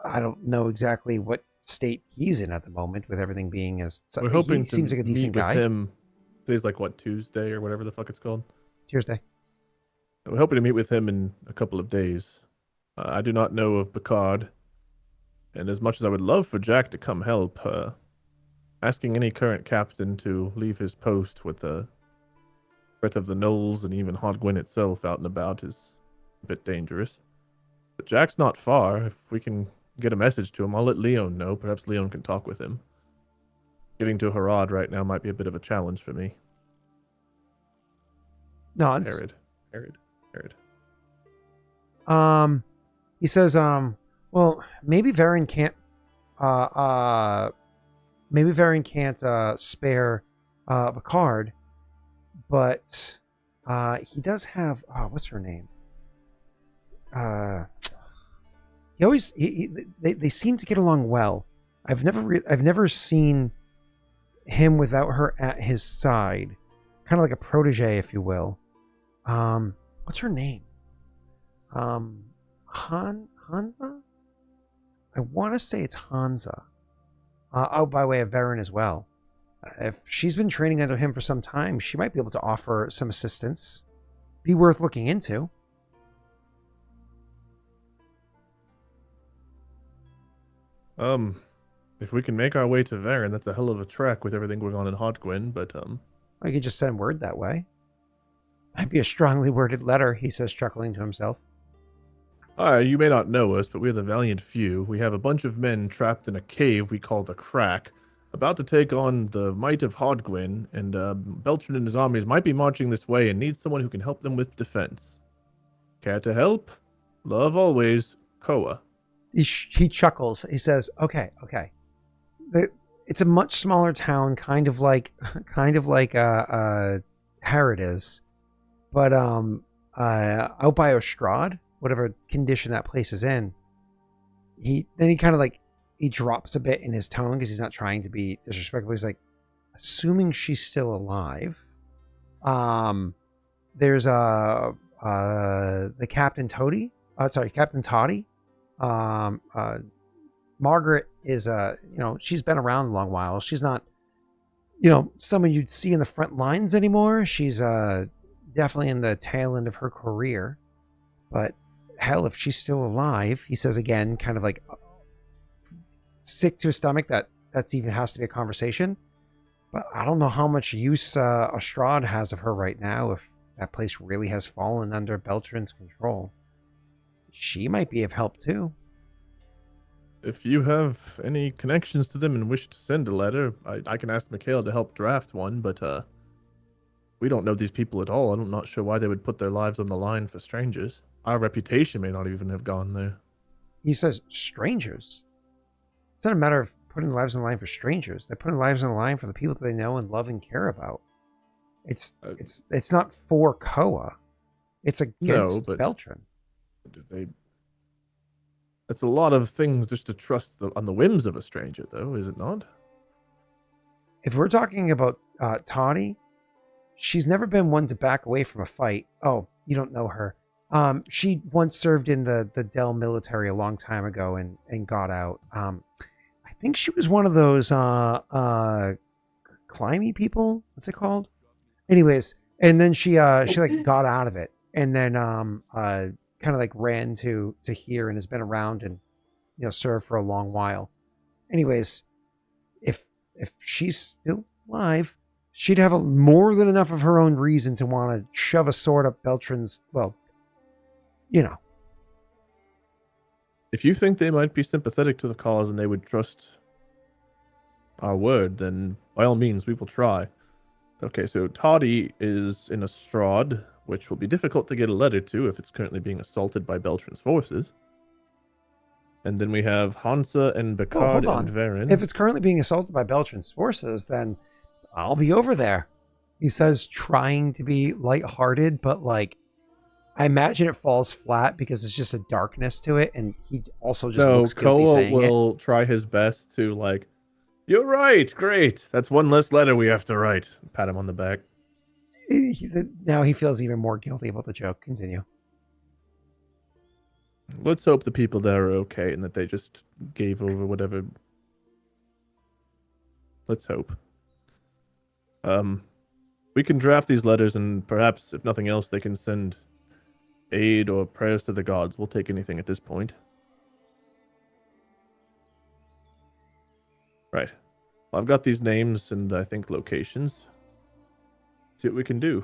I don't know exactly what state he's in at the moment with everything being as. We're hoping he seems like a decent meet with guy. him. Today's like what, Tuesday or whatever the fuck it's called. Tuesday. We're hoping to meet with him in a couple of days. I do not know of Picard, and as much as I would love for Jaaek to come help, asking any current captain to leave his post with the threat of the gnolls and even Hod Gwen itself out and about is a bit dangerous. But Jaaek's not far. If we can get a message to him, I'll let Leon know. Perhaps Leon can talk with him. Getting to Harad right now might be a bit of a challenge for me. No, it's Arid. He says, well, maybe Varin can't spare Picard, but he does have what's her name? They seem to get along well. I've never seen him without her at his side, kind of like a protege, if you will. What's her name? Hansa? I want to say it's Hansa. Out by way of Varen as well. If she's been training under him for some time, she might be able to offer some assistance. Be worth looking into. If we can make our way to Varen, that's a hell of a trek with everything going on in Hotgwyn, but I could just send word that way. Might be a strongly worded letter, he says, chuckling to himself. You may not know us, but we're the valiant few. We have a bunch of men trapped in a cave we call the Crack, about to take on the might of Hotgwyn, and Beltran and his armies might be marching this way and need someone who can help them with defense. Care to help? Love always, Koa. He chuckles. He says, "Okay. It's a much smaller town, kind of like Harrod is, but out by Ostrad, whatever condition that place is in." He kind of like he drops a bit in his tone because he's not trying to be disrespectful. He's like, assuming she's still alive. There's the Captain Toddy. Captain Toddy. Margaret is she's been around a long while. She's not someone you'd see in the front lines anymore. She's definitely in the tail end of her career. But hell, if she's still alive, he says again, kind of like sick to his stomach that's even has to be a conversation. But I don't know how much use Ostrad has of her right now if that place really has fallen under Beltran's control. She might be of help too. If you have any connections to them and wish to send a letter, I can ask Mikhail to help draft one, but we don't know these people at all. I'm not sure why they would put their lives on the line for strangers. Our reputation may not even have gone there. He says, strangers? It's not a matter of putting lives on the line for strangers. They're putting lives on the line for the people that they know and love and care about. It's not for Koa. It's against Beltran. That's a lot of things just to trust on the whims of a stranger, though, is it not? If we're talking about Toddy, she's never been one to back away from a fight. Oh, you don't know her. She once served in the Del military a long time ago and got out. I think she was one of those climby people. What's it called? Anyways, and then she like got out of it, and then kind of like ran to here and has been around and served for a long while. Anyways, if she's still alive, she'd have more than enough of her own reason to want to shove a sword up Beltran's. Well, if you think they might be sympathetic to the cause and they would trust our word, then by all means we will try. Okay, so Toddy is in Ostrad, which will be difficult to get a letter to if it's currently being assaulted by Beltran's forces. And then we have Hansa and Becard and Varen. If it's currently being assaulted by Beltran's forces, then I'll be over there. He says, trying to be lighthearted, but like, I imagine it falls flat because it's just a darkness to it, and he also just looks guilty saying Koa will try his best to like, you're right, great. That's one less letter we have to write. Pat him on the back. Now he feels even more guilty about the joke. Continue. Let's hope the people there are okay and that they just gave over whatever. Let's hope. We can draft these letters and perhaps, if nothing else, they can send aid or prayers to the gods. We'll take anything at this point. Right. Well, I've got these names and I think locations. See what we can do.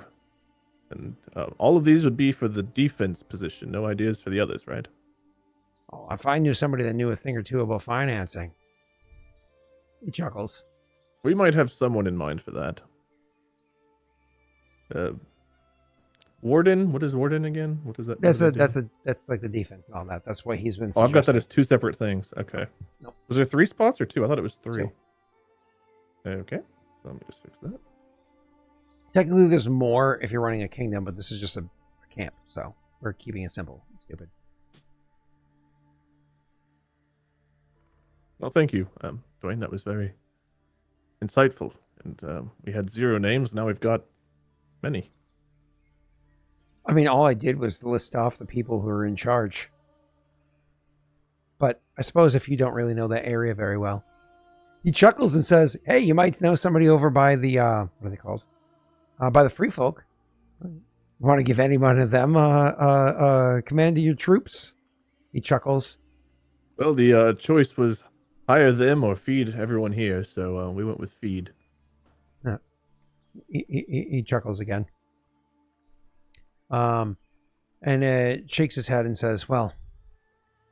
And all of these would be for the defense position. No ideas for the others, right? Oh, if I knew somebody that knew a thing or two about financing. He chuckles. We might have someone in mind for that. Warden? What is Warden again? What is that? That's like the defense and all that. That's what he's been suggesting. Oh, I've got that as two separate things. Okay. Nope. Was there 3 spots or 2? I thought it was 3. 2. Okay. Let me just fix that. Technically, there's more if you're running a kingdom, but this is just a camp, so we're keeping it simple. Stupid. Well, thank you, Dwayne. That was very insightful. And we had 0 names. Now we've got many. I mean, all I did was list off the people who are in charge. but I suppose if you don't really know that area very well. He chuckles and says, hey, you might know somebody over by the, what are they called? By the free folk. Want to give any one of them command to your troops? He chuckles. Well, the choice was hire them or feed everyone here, so we went with feed. He chuckles again. And shakes his head and says, well,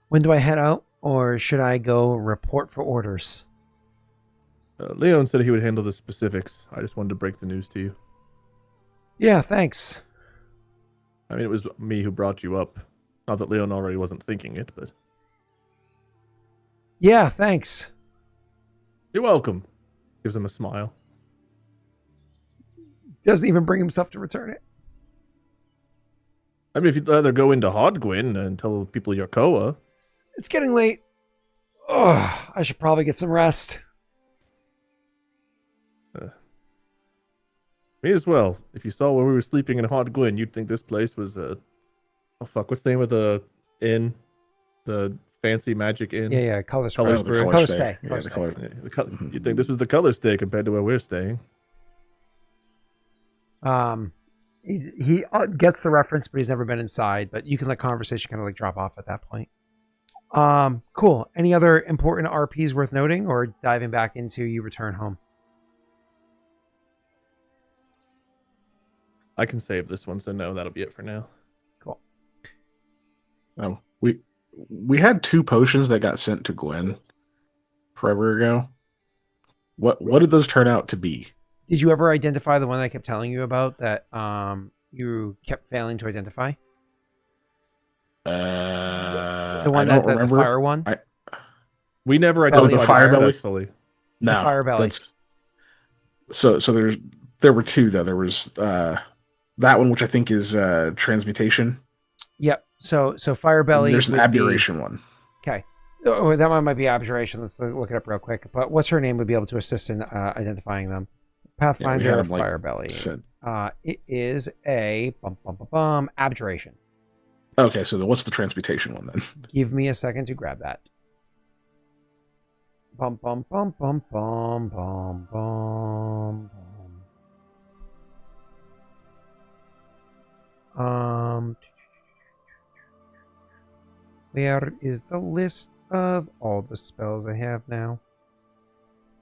when do I head out, or should I go report for orders? Leon said he would handle the specifics. I just wanted to break the news to you. Yeah, thanks. I mean, it was me who brought you up. Not that Leon already wasn't thinking it, but... Yeah, thanks. You're welcome. Gives him a smile. Doesn't even bring himself to return it. I mean, if you'd rather go into Hodgwyn and tell people you're Koa... It's getting late. Oh, I should probably get some rest. Me as well. If you saw where we were sleeping in Hodgwyn, you'd think this place was oh fuck, what's the name of the inn? The fancy magic inn? Yeah, Color Stay. Color the Stay. color Stay. stay. Color Yeah, the color. You'd think this was the Color Stay compared to where we're staying. He gets the reference, but he's never been inside. But you can let conversation kind of like drop off at that point. Cool. Any other important RPs worth noting, or diving back into you return home? I can save this one, so no, that'll be it for now. Cool. Oh, we had 2 potions that got sent to Gwen forever ago. What did those turn out to be? Did you ever identify the one I kept telling you about that you kept failing to identify? The one I don't the remember. fire one? We never Belly identified of fire belly? successfully. No, The fire belly. that's so there were 2 though. There was that one, which I think is transmutation. Yep. So fire belly. There's an would be- abjuration one. Okay. Oh, that one might be abjuration. Let's look it up real quick. But what's her name would be able to assist in identifying them? Pathfinder had 'em, like, fire belly. Said. It is a abjuration. Okay, so what's the transmutation one then? Give me a second to grab that. Bum bum bum bum bum bum bum bum. Where is the list of all the spells I have now?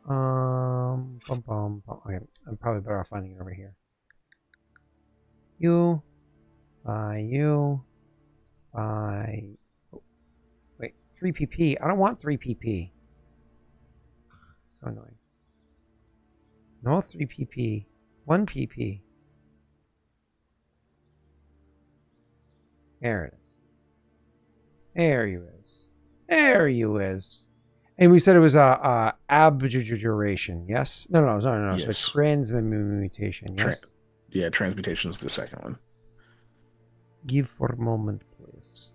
Bum bum bum. Okay, I'm probably better off finding it over here. You. Oh, wait, 3 PP. I don't want 3 PP. So annoying. No 3 PP. 1 PP. There it is. There you is. There you is. And we said it was a abjuration, yes? No. Yes. So transmutation, yes? Yeah, transmutation is the second one. Give for a moment, please.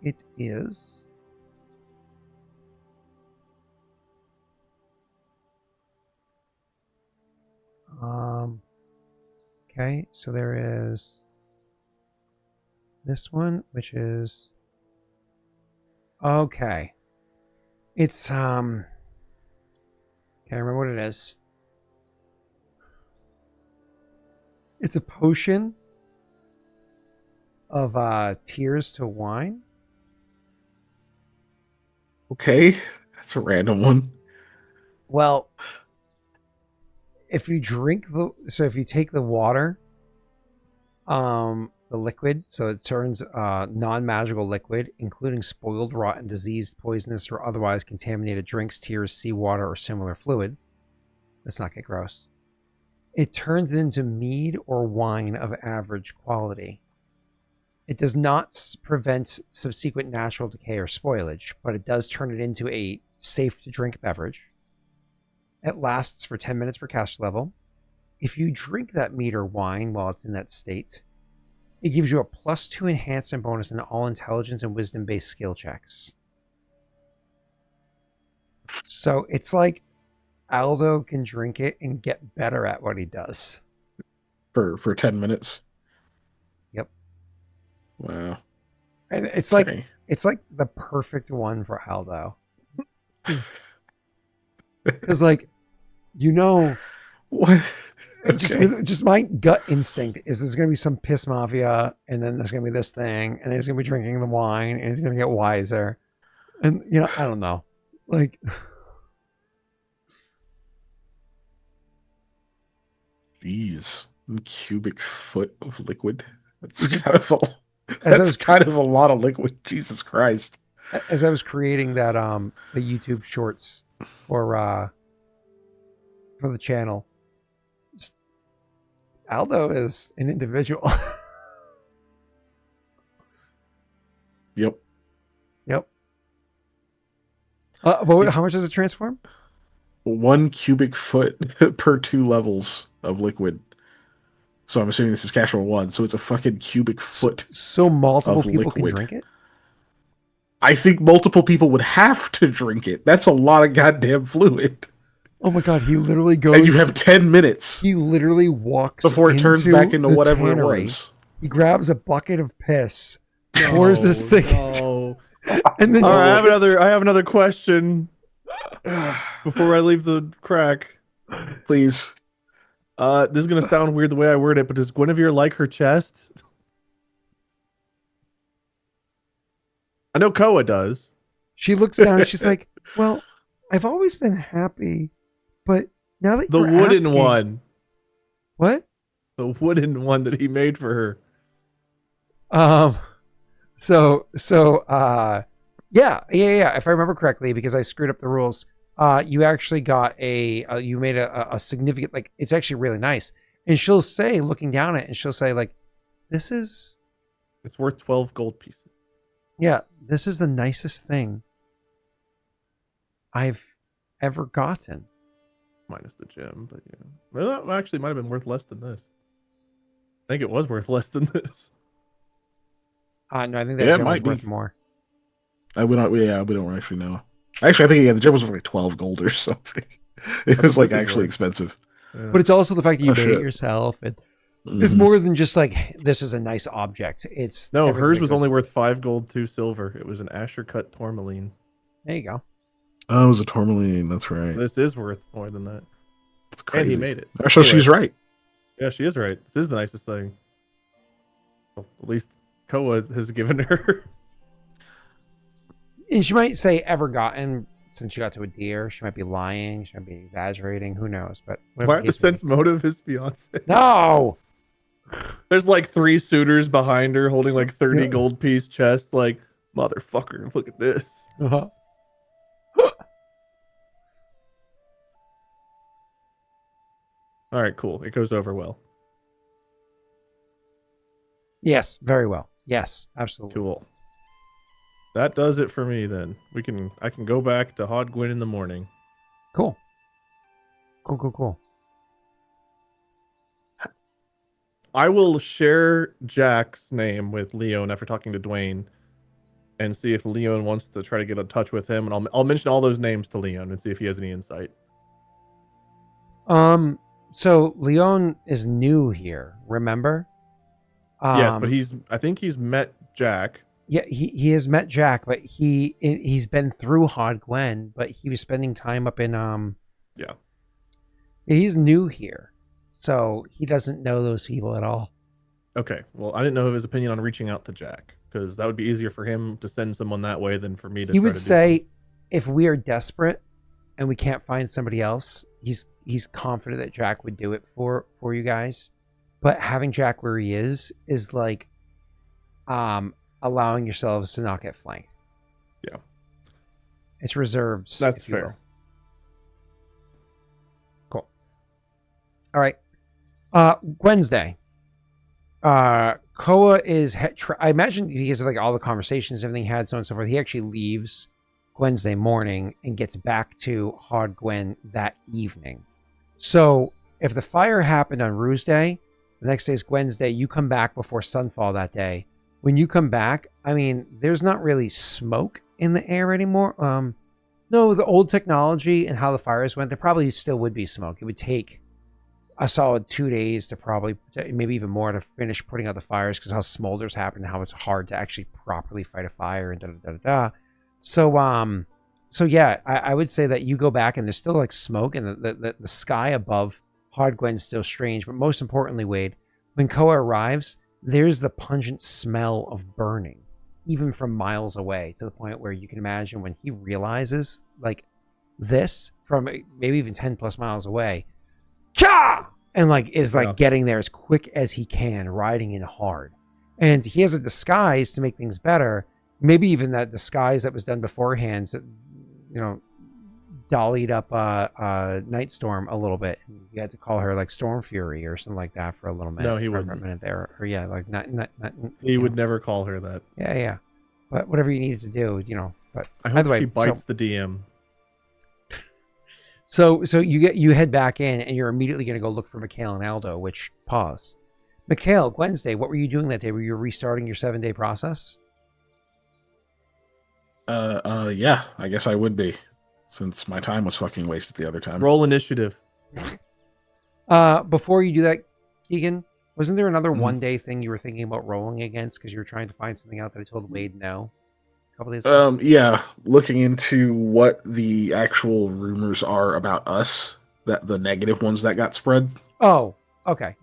It is okay, so there is this one, which is okay. It's can't remember what it is. It's a potion of tears to wine. Okay, that's a random one. Well, if you if you take the water, the liquid, so it turns non-magical liquid, including spoiled, rotten, diseased, poisonous, or otherwise contaminated drinks, tears, seawater, or similar fluids. Let's not get gross. It turns it into mead or wine of average quality. It does not prevent subsequent natural decay or spoilage, but it does turn it into a safe-to-drink beverage. It lasts for 10 minutes per caster level. If you drink that mead or wine while it's in that state, it gives you a +2 enhancement bonus in all intelligence and wisdom-based skill checks. So it's like Aldo can drink it and get better at what he does. For 10 minutes. Yep. Wow. And it's Okay. like the perfect one for Aldo. Because like, What? just my gut instinct is there's gonna be some piss mafia, and then there's gonna be this thing, and he's gonna be drinking the wine, and he's gonna get wiser. And I don't know. Like Jeez. Cubic foot of liquid. That's just- kind of kind of a lot of liquid. Jesus Christ. as I was creating that the YouTube shorts for the channel, Aldo is an individual. Yep. Yep. How much does it transform? 1 cubic foot per 2 levels of liquid. So I'm assuming this is casual 1. So it's a fucking cubic foot. So multiple of people can liquid. drink it? I think multiple people would have to drink it. That's a lot of goddamn fluid. Oh my god, he literally goes. And you have 10 minutes He literally walks before it turns into back into the whatever tannery. it was. He grabs a bucket of piss, pours this thing, No. and then All just right, I have another question before I leave the crack. Please. This is gonna sound weird the way I word it, but does Guinevere like her chest? I know Koa does. she looks down and she's like, "Well, I've always been happy, but now that The you're wooden asking-" one. What? The wooden one that he made for her. Yeah. If I remember correctly, because I screwed up the rules, you actually got you made a significant, like, it's actually really nice. And she'll say, looking down at it, and she'll say, like, this is, It's worth 12 gold pieces. yeah, this is the nicest thing I've ever gotten. Minus the gem, but yeah. Well, that actually might have been worth less than this. I think it was worth less than this. No, I think that Yeah, it gem was might be. worth more. We don't actually know. Actually, I think the gem was like 12 gold or something. It was like this is actually worth. expensive. Yeah. But it's also the fact that you Oh, made it shit. yourself. It's Mhm. more than just like, this is a nice object. It's No, everything hers that was goes- only worth 5 gold, 2 silver. It was an Asher cut tourmaline. There you go. Oh, it was a tourmaline. That's right. This is worth more than that. That's crazy. And he made it. So Anyway. she's right. Yeah, she is right. This is the nicest thing. Well, at least Koa has given her. And she might say ever gotten, since she got to a deer. She might be lying. She might be exaggerating. Who knows? But Do I whatever have the to case may sense motive his fiance? be. No. There's like 3 suitors behind her holding like 30 Yeah. gold piece chest. Like, motherfucker, look at this. Uh-huh. All right, cool. It goes over well. Yes, very well. Yes, absolutely. Cool. That does it for me then. I can go back to Hod Gwyn in the morning. Cool. Cool. I will share Jack's name with Leon after talking to Dwayne and see if Leon wants to try to get in touch with him, and I'll mention all those names to Leon and see if he has any insight. So Leon is new here, remember? Yes, but I think he's met Jack. Yeah, he has met Jaaek, but he's been through Hod Gwen, but he was spending time up in Yeah. He's new here, so he doesn't know those people at all. Okay, well, I didn't know his opinion on reaching out to Jack, because that would be easier for him to send someone that way than for me to He try would to do say, if we are desperate and we can't find somebody else, he's confident that Jaaek would do it for you guys. But having Jaaek where he is like allowing yourselves to not get flanked. Yeah. It's reserves. That's if you will. fair. Cool. All right. Wednesday. Koa is I imagine because of like all the conversations everything he had, so on and so forth, he actually leaves Wednesday morning and gets back to Hod Gwen that evening. So if the fire happened on Ruse Day, the next day is Wednesday, you come back before sunfall that day. When you come back, I mean, there's not really smoke in the air anymore. No, the old technology and how the fires went, there probably still would be smoke. It would take a solid 2 days to probably, maybe even more, to finish putting out the fires, because how smolders happen, how it's hard to actually properly fight a fire, and da da da da da. So yeah, I would say that you go back and there's still like smoke, and the sky above Hardgwen's still strange. But most importantly, Wade, when Koa arrives, there's the pungent smell of burning, even from miles away, to the point where you can imagine when he realizes like this from maybe even 10 plus miles away, Kya! And like is like getting there as quick as he can, riding in hard. And he has a disguise to make things better. Maybe even that disguise that was done beforehand, that, you know, dollied up Nightstorm a little bit. You had to call her like Storm Fury or something like that for a little minute. No, he for wouldn't. a minute there. Or yeah, like not He would never call her that. Yeah. But whatever you needed to do, you know. But I by hope the way, she bites the DM. So you head back in, and you're immediately going to go look for Mikhail and Aldo. Which, pause, Mikhail, Wednesday, what were you doing that day? Were you restarting your 7-day process? Yeah, I guess I would be, since my time was fucking wasted the other time. Roll initiative. Before you do that, Keegan, wasn't there another 1-day thing you were thinking about rolling against because you were trying to find something out that I told Wade no? A couple days ago? Yeah, looking into what the actual rumors are about us, that the negative ones that got spread. Oh, okay.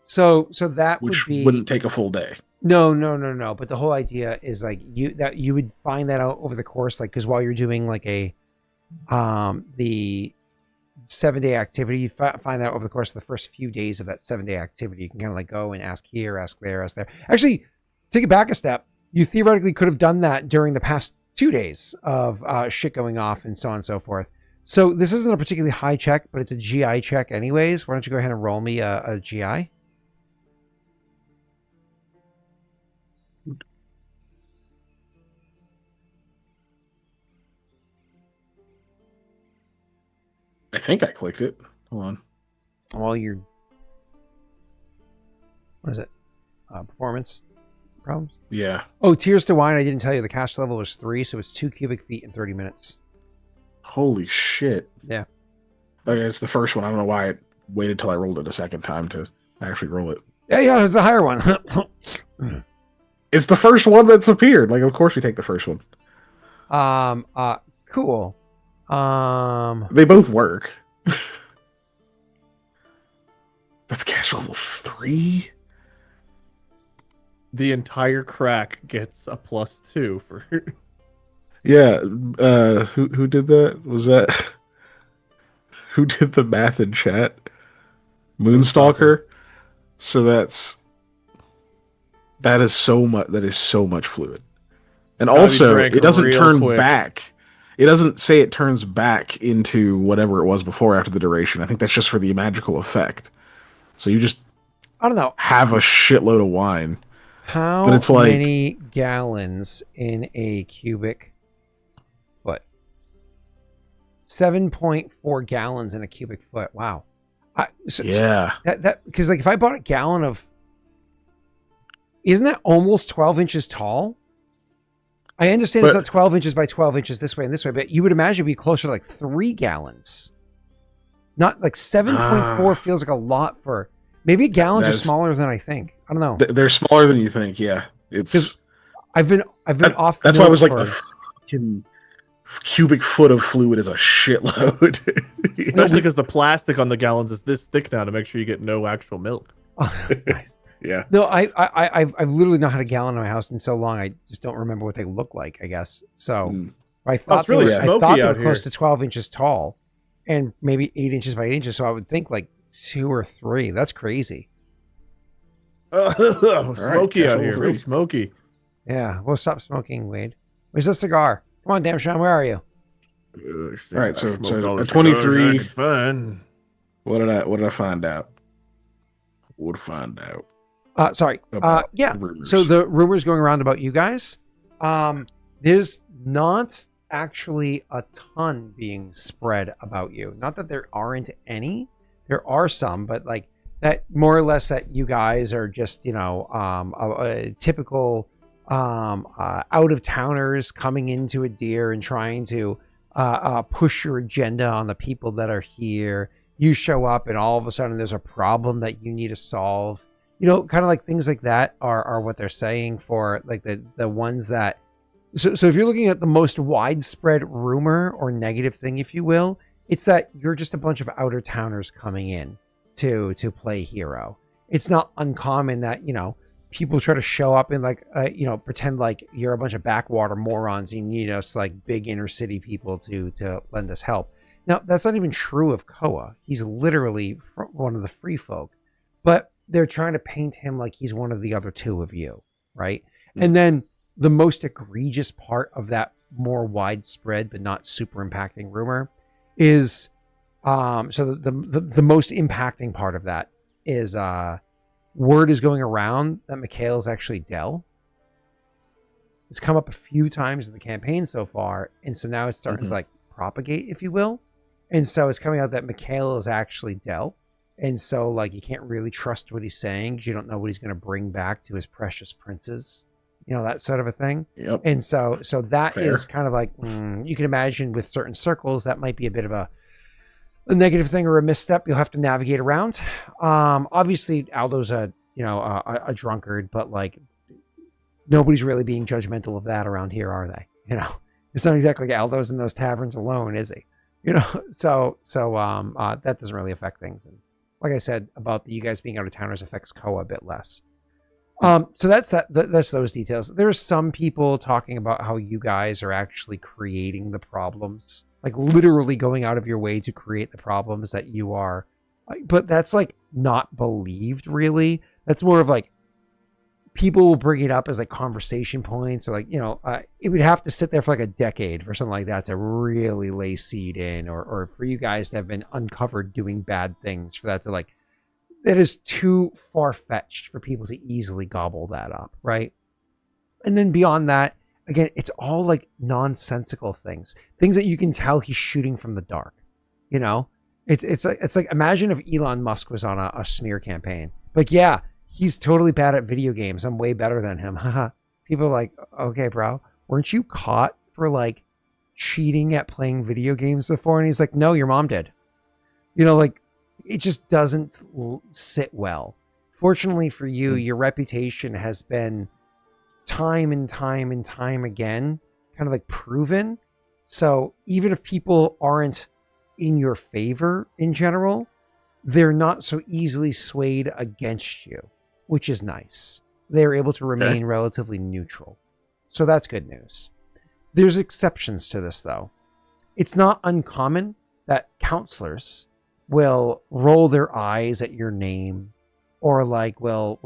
So that which would be, wouldn't take a full day. No. But the whole idea is like you would find that out over the course, like, because while you're doing like the 7-day activity, you find that over the course of the first few days of that 7-day activity, you can kind of like go and ask here, ask there, ask there. Actually, take it back a step. You theoretically could have done that during the past 2 days of shit going off and so on and so forth. So this isn't a particularly high check, but it's a GI check anyways. Why don't you go ahead and roll me a GI? I think I clicked it. Hold on. Well, you're... What is it? Performance problems? Yeah. Oh, Tears to Wine, I didn't tell you. The cast level was 3, so it's 2 cubic feet in 30 minutes. Holy shit. Yeah. Okay, it's the first one. I don't know why I waited till I rolled it a second time to actually roll it. Yeah, it's the higher one. It's the first one that's appeared. Like, of course we take the first one. Cool. They both work. That's cash level 3? The entire crack gets a +2 for. Yeah. Who did that? Was that who did the math in chat? Moonstalker. So that is so much fluid. And also, it doesn't turn back. It doesn't say it turns back into whatever it was before after the duration. I think that's just for the magical effect. So you just, I don't know, have a shitload of wine. How but it's like, many gallons in a cubic foot? 7.4 gallons in a cubic foot. Wow. Yeah. That because like if I bought a gallon of, isn't that almost 12 inches tall? I understand it's not 12 inches by 12 inches this way and this way, but you would imagine it'd be closer to like 3 gallons. Not like 7.4 feels like a lot for, maybe gallons are smaller than I think. I don't know. They're smaller than you think. Yeah, it's. I've been off. That's why I was like, the fucking cubic foot of fluid is a shitload. Especially because the plastic on the gallons is this thick now to make sure you get no actual milk. Oh, nice. Yeah. No, I've literally not had a gallon in my house in so long. I just don't remember what they look like, I guess. So I thought they were close to 12 inches tall and maybe 8 inches by 8 inches. So I would think like 2 or 3. That's crazy. Smoky out here. Real smoky. Yeah. We'll stop smoking, Wade. Where's the cigar? Come on, damn Sean. Where are you? All right. So at 23. What did I find out? We'll find out. Sorry. Yeah. Rumors. So the rumors going around about you guys, there's not actually a ton being spread about you. Not that there aren't any. There are some, but like that more or less that you guys are just, you know, a typical out of towners coming into a deer and trying to push your agenda on the people that are here. You show up and all of a sudden there's a problem that you need to solve. Kind of like things like that are what they're saying for like the ones that. So if you're looking at the most widespread rumor or negative thing, if you will, it's that you're just a bunch of outer towners coming in to play hero. It's not uncommon that, people try to show up and like, pretend like you're a bunch of backwater morons. And you need us like big inner city people to lend us help. Now, that's not even true of Koa. He's literally one of the free folk, but they're trying to paint him like he's one of the other two of you, right? Mm-hmm. And then the most egregious part of that more widespread but not super impacting rumor is, so the most impacting part of that is word is going around that Mikhail is actually Del. It's come up a few times in the campaign so far, and so now it's starting to like propagate, if you will. And so it's coming out that Mikhail is actually Del. And so like you can't really trust what he's saying because you don't know what he's going to bring back to his precious princes, that sort of a thing. Yep. And so that Fair. Is kind of like you can imagine with certain circles that might be a bit of a negative thing or a misstep you'll have to navigate around. Obviously Aldo's a drunkard, but like nobody's really being judgmental of that around here, are they? It's not exactly like Aldo's in those taverns alone, is he? So that doesn't really affect things. And like I said about you guys being out of towners affects Koa a bit less. So that's those details. There's some people talking about how you guys are actually creating the problems, like literally going out of your way to create the problems that you are. But that's like not believed really. That's more of like people will bring it up as like conversation points or like, it would have to sit there for like a decade for something like that to really lay seed in or for you guys to have been uncovered doing bad things for that to like, that is too far-fetched for people to easily gobble that up, right? And then beyond that, again, it's all like nonsensical things that you can tell he's shooting from the dark. It's like imagine if Elon Musk was on a smear campaign. Like, yeah, he's totally bad at video games. I'm way better than him. People are like, okay, bro, weren't you caught for like cheating at playing video games before? And he's like, no, your mom did. Like it just doesn't sit well. Fortunately for you, your reputation has been time and time and time again, kind of like proven. So even if people aren't in your favor in general, they're not so easily swayed against you, which is nice. They're able to remain relatively neutral. So that's good news. There's exceptions to this, though. It's not uncommon that counselors will roll their eyes at your name or like will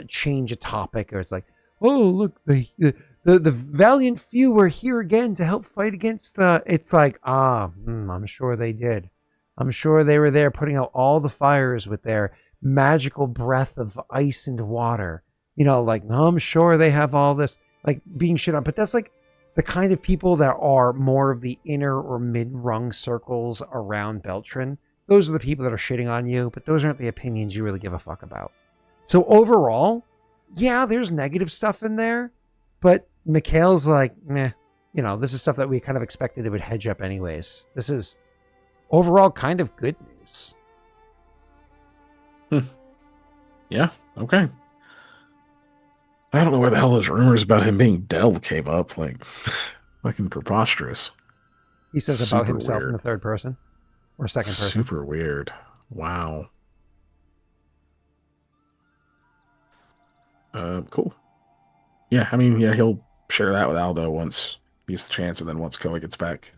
change a topic, or it's like, oh, look, the valiant few are here again to help fight against the... It's like, I'm sure they did. I'm sure they were there putting out all the fires with their magical breath of ice and water. Like, I'm sure they have all this, like, being shit on. But that's like the kind of people that are more of the inner or mid-rung circles around Beltran. Those are the people that are shitting on you, but those aren't the opinions you really give a fuck about. So overall, yeah, there's negative stuff in there, but Mikhail's like, meh, this is stuff that we kind of expected it would hedge up anyways. This is overall kind of good news. Yeah, okay. I don't know where the hell those rumors about him being Del came up. Like, fucking preposterous. He says about himself in the third person or second person. Super weird. Wow. Cool. Yeah, I mean, yeah, he'll share that with Aldo once he gets the chance, and then once Koa gets back.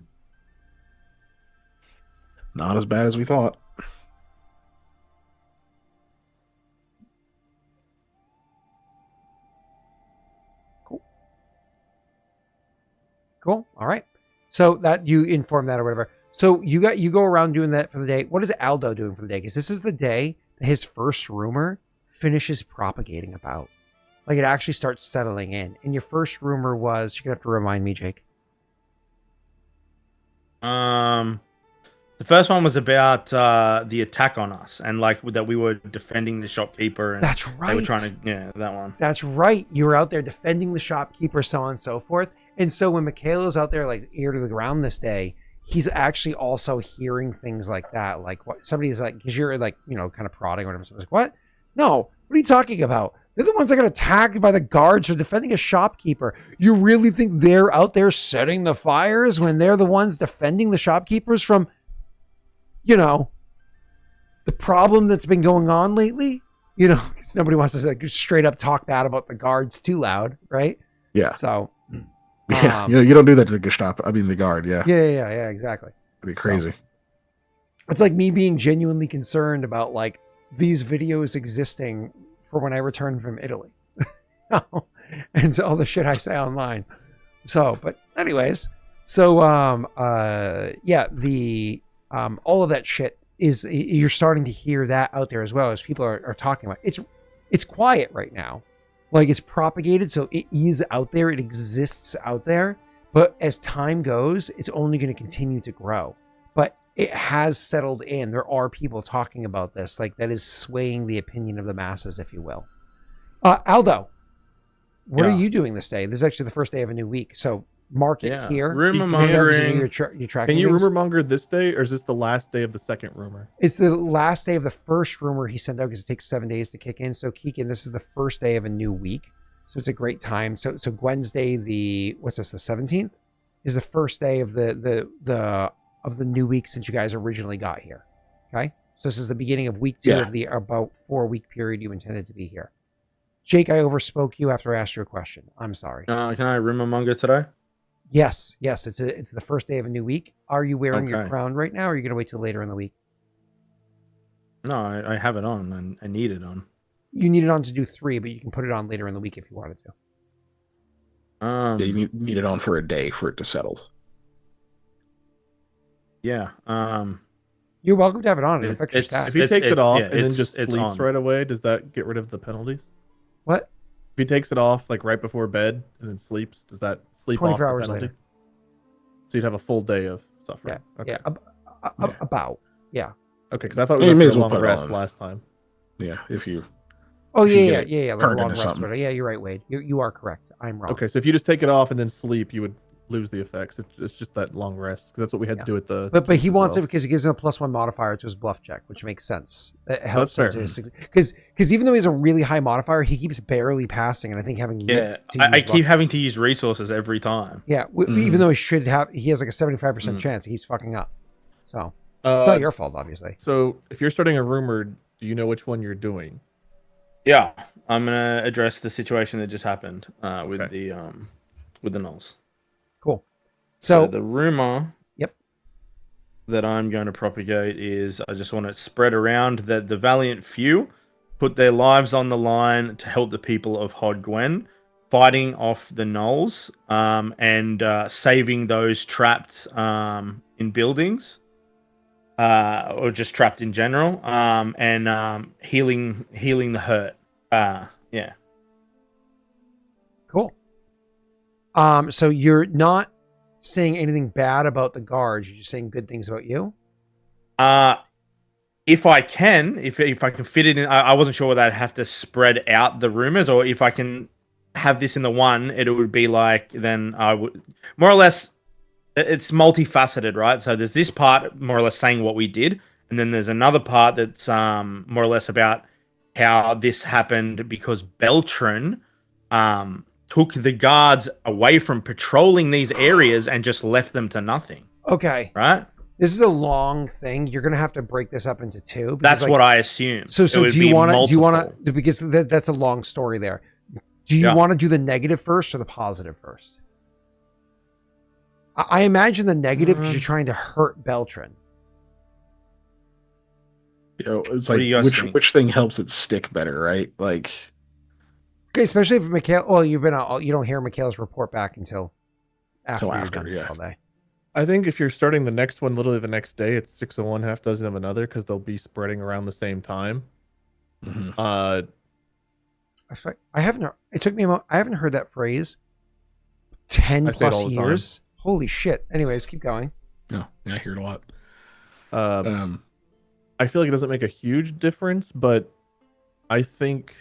Not as bad as we thought. Cool. All right. So that you inform that or whatever. So you go around doing that for the day. What is Aldo doing for the day? Because this is the day that his first rumor finishes propagating about. Like it actually starts settling in. And your first rumor was, you're gonna have to remind me, Jake. The first one was about the attack on us and like that we were defending the shopkeeper. And that's right. They were trying to, that one. That's right. You were out there defending the shopkeeper, so on and so forth. And so when Mikhail is out there like ear to the ground this day, he's actually also hearing things like that. Like what somebody's like, because you're like, you know, kind of prodding or whatever. Somebody's like, what? No, what are you talking about? They're the ones that got attacked by the guards for defending a shopkeeper. You really think they're out there setting the fires when they're the ones defending the shopkeepers from, you know, the problem that's been going on lately? You know, because nobody wants to like straight up talk bad about the guards too loud, right? Yeah. So, Yeah, you don't do that to the Gestapo. I mean, the guard. Yeah. Yeah, exactly. It'd be crazy. So, it's like me being genuinely concerned about like these videos existing for when I return from Italy. And so all the shit I say online. So, but anyways, so yeah, the all of that shit is, you're starting to hear that out there as well as people are talking about it. It's quiet right now. Like it's propagated, so it is out there, it exists out there, but as time goes, it's only going to continue to grow. But it has settled in. There are people talking about this, like that is swaying the opinion of the masses, if you will. Aldo, what are you doing this day? This is actually the first day of a new week, so mark it here. Rumor mongering. You're tracking Can you things. rumor monger this day, or is this the last day of the second rumor? It's the last day of the first rumor he sent out because it takes 7 days to kick in. So Kiken, this is the first day of a new week, so it's a great time. So Wednesday, the 17th, is the first day of the new week since you guys originally got here. Okay, so this is the beginning of week 2 of the about 4-week period you intended to be here. Jake, I overspoke you after I asked you a question. I'm sorry. Can I rumor monger today? Yes. It's the first day of a new week. Are you wearing your crown right now, or are you going to wait till later in the week? No, I have it on, and I need it on. You need it on to do 3, but you can put it on later in the week if you wanted to. Yeah, you need it on for a day for it to settle. Yeah. You're welcome to have it on. It affects your stats. If he takes it off and then it's just sleeps on. right away, does that get rid of the penalties? What? If he takes it off like right before bed and then sleeps, does that sleep off 24 the hours penalty? later. So you'd have a full day of suffering. Yeah. Okay. About. Yeah. Okay, because I thought we You were may going as to well long put it rest on. last time. Yeah, if you. Oh if you yeah. get it Like a turned long into rest. something. But yeah, you're right, Wade. You are correct. I'm wrong. Okay, so if you just take it off and then sleep, you would lose the effects. It's just that long rest, because that's what we had to do with the. But he as wants well. it because he gives him a +1 modifier to his bluff check, which makes sense. It helps That's him fair. because even though he's a really high modifier, he keeps barely passing, and I think having I keep having to use resources every time. Yeah, even though he has like a 75% chance, he keeps fucking up. So it's not your fault, obviously. So if you're starting a rumor, do you know which one you're doing? Yeah, I'm gonna address the situation that just happened with the gnolls. Cool. So the rumor Yep. that I'm going to propagate is I just want it spread around that the valiant few put their lives on the line to help the people of Hod Gwen, fighting off the gnolls and saving those trapped in buildings or just trapped in general and healing the hurt. Yeah. Cool. So you're not saying anything bad about the guards, you're just saying good things about you? If I can, if I can fit it in, I wasn't sure whether I'd have to spread out the rumors, or if I can have this in the one, it would be like, then I would more or less, it's multifaceted, right? So there's this part more or less saying what we did, and then there's another part that's more or less about how this happened because Beltran took the guards away from patrolling these areas and just left them to nothing. Okay. Right? This is a long thing. You're going to have to break this up into 2. That's what I assume. So do you want to, because that's a long story there. Do you want to do the negative first or the positive first? I imagine the negative because you're trying to hurt Beltran. You know, it's What like do you guys think? which thing helps it stick better, right? Like, Okay, especially if Mikhail. Well, you don't hear Mikhail's report back until after you're done all day. I think if you're starting the next one literally the next day, it's 6 of one, half dozen of another, because they'll be spreading around the same time. I haven't. It took me a moment. I haven't heard that phrase 10 I say it plus all the years. Holy shit. Anyways, keep going. no, yeah, I hear it a lot. I feel like it doesn't make a huge difference, but I think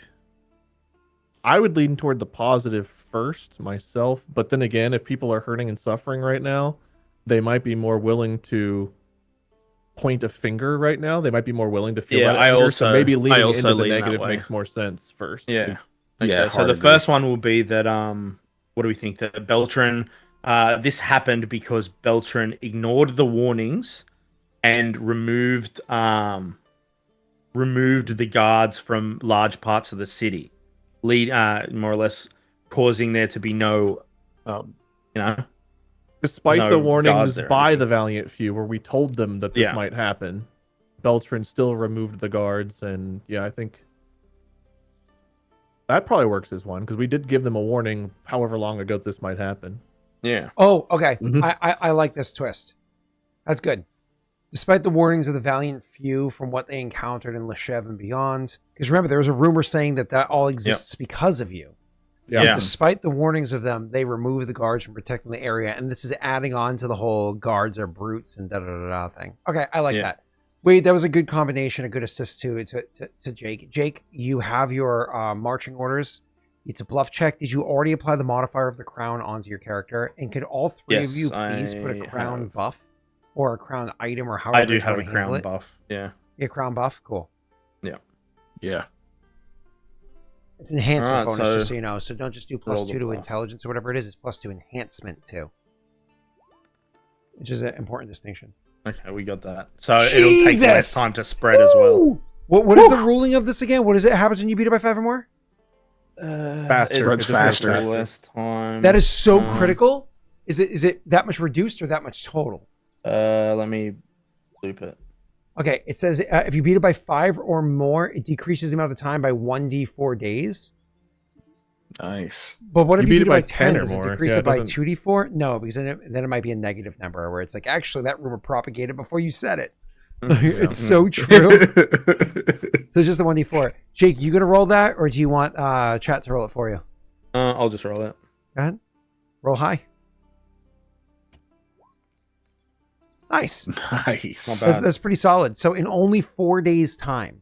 I would lean toward the positive first myself, but then again, if people are hurting and suffering right now, they might be more willing to point a finger right now. They might be more willing to feel Yeah, that I anger. So also maybe I leaning also into the lean that negative way. makes more sense first. Yeah. Yeah, Okay. So hard the agree. first one will be that what do we think that Beltran this happened because Beltran ignored the warnings and removed the guards from large parts of the city, more or less causing there to be no you know Despite the no warnings guards there or by anything. the Valiant Few, where we told them that this Yeah. might happen, Beltran still removed the guards, and yeah, I think that probably works as one because we did give them a warning however long ago this might happen. Yeah. Oh, okay. Mhm. I like this twist. That's good. Despite the warnings of the valiant few from what they encountered in Leshev and beyond, because remember, there was a rumor saying that all exists because of you. Yeah. Yeah. Despite the warnings of them, they removed the guards from protecting the area, and this is adding on to the whole guards are brutes and da da da da thing. Okay, I like Yeah. that. Wade, that was a good combination, a good assist to Jake. Jake, you have your marching orders. It's a bluff check. Did you already apply the modifier of the crown onto your character? And could all three of Yes, you please put a I crown have. buff or a crown item or however I do you have want a to handle crown it? buff. Yeah. Yeah, crown buff. Cool. Yeah. It's enhancement Alright, bonus, so- just so you know. So don't just do Roll +2 the to buff. intelligence or whatever it is. It's +2 enhancement too, which is an important distinction. Okay, we got that. So it'll take less Jesus! time to spread as well. Woo! What is the ruling of this again? What is it? Happens when you beat it by 5 or more? Faster. Spreads It just makes faster. Less time. That is so Um, critical. Is it that much reduced or that much total? Let me loop it. Okay, it says if you beat it by 5 or more, it decreases the amount of time by 1d4 days. Nice. But what if You you beat it by 10 or Does it more. decrease Yeah, it it by doesn't- 2d4? No, because then it might be a negative number where it's like, actually, that rumor propagated before you said it. It's so true. So it's just the 1d4. Jake, you gonna roll that, or do you want chat to roll it for you? I'll just roll it. Go ahead. Roll high. Nice. Nice. Not bad. That's pretty solid. So in only 4 days' time.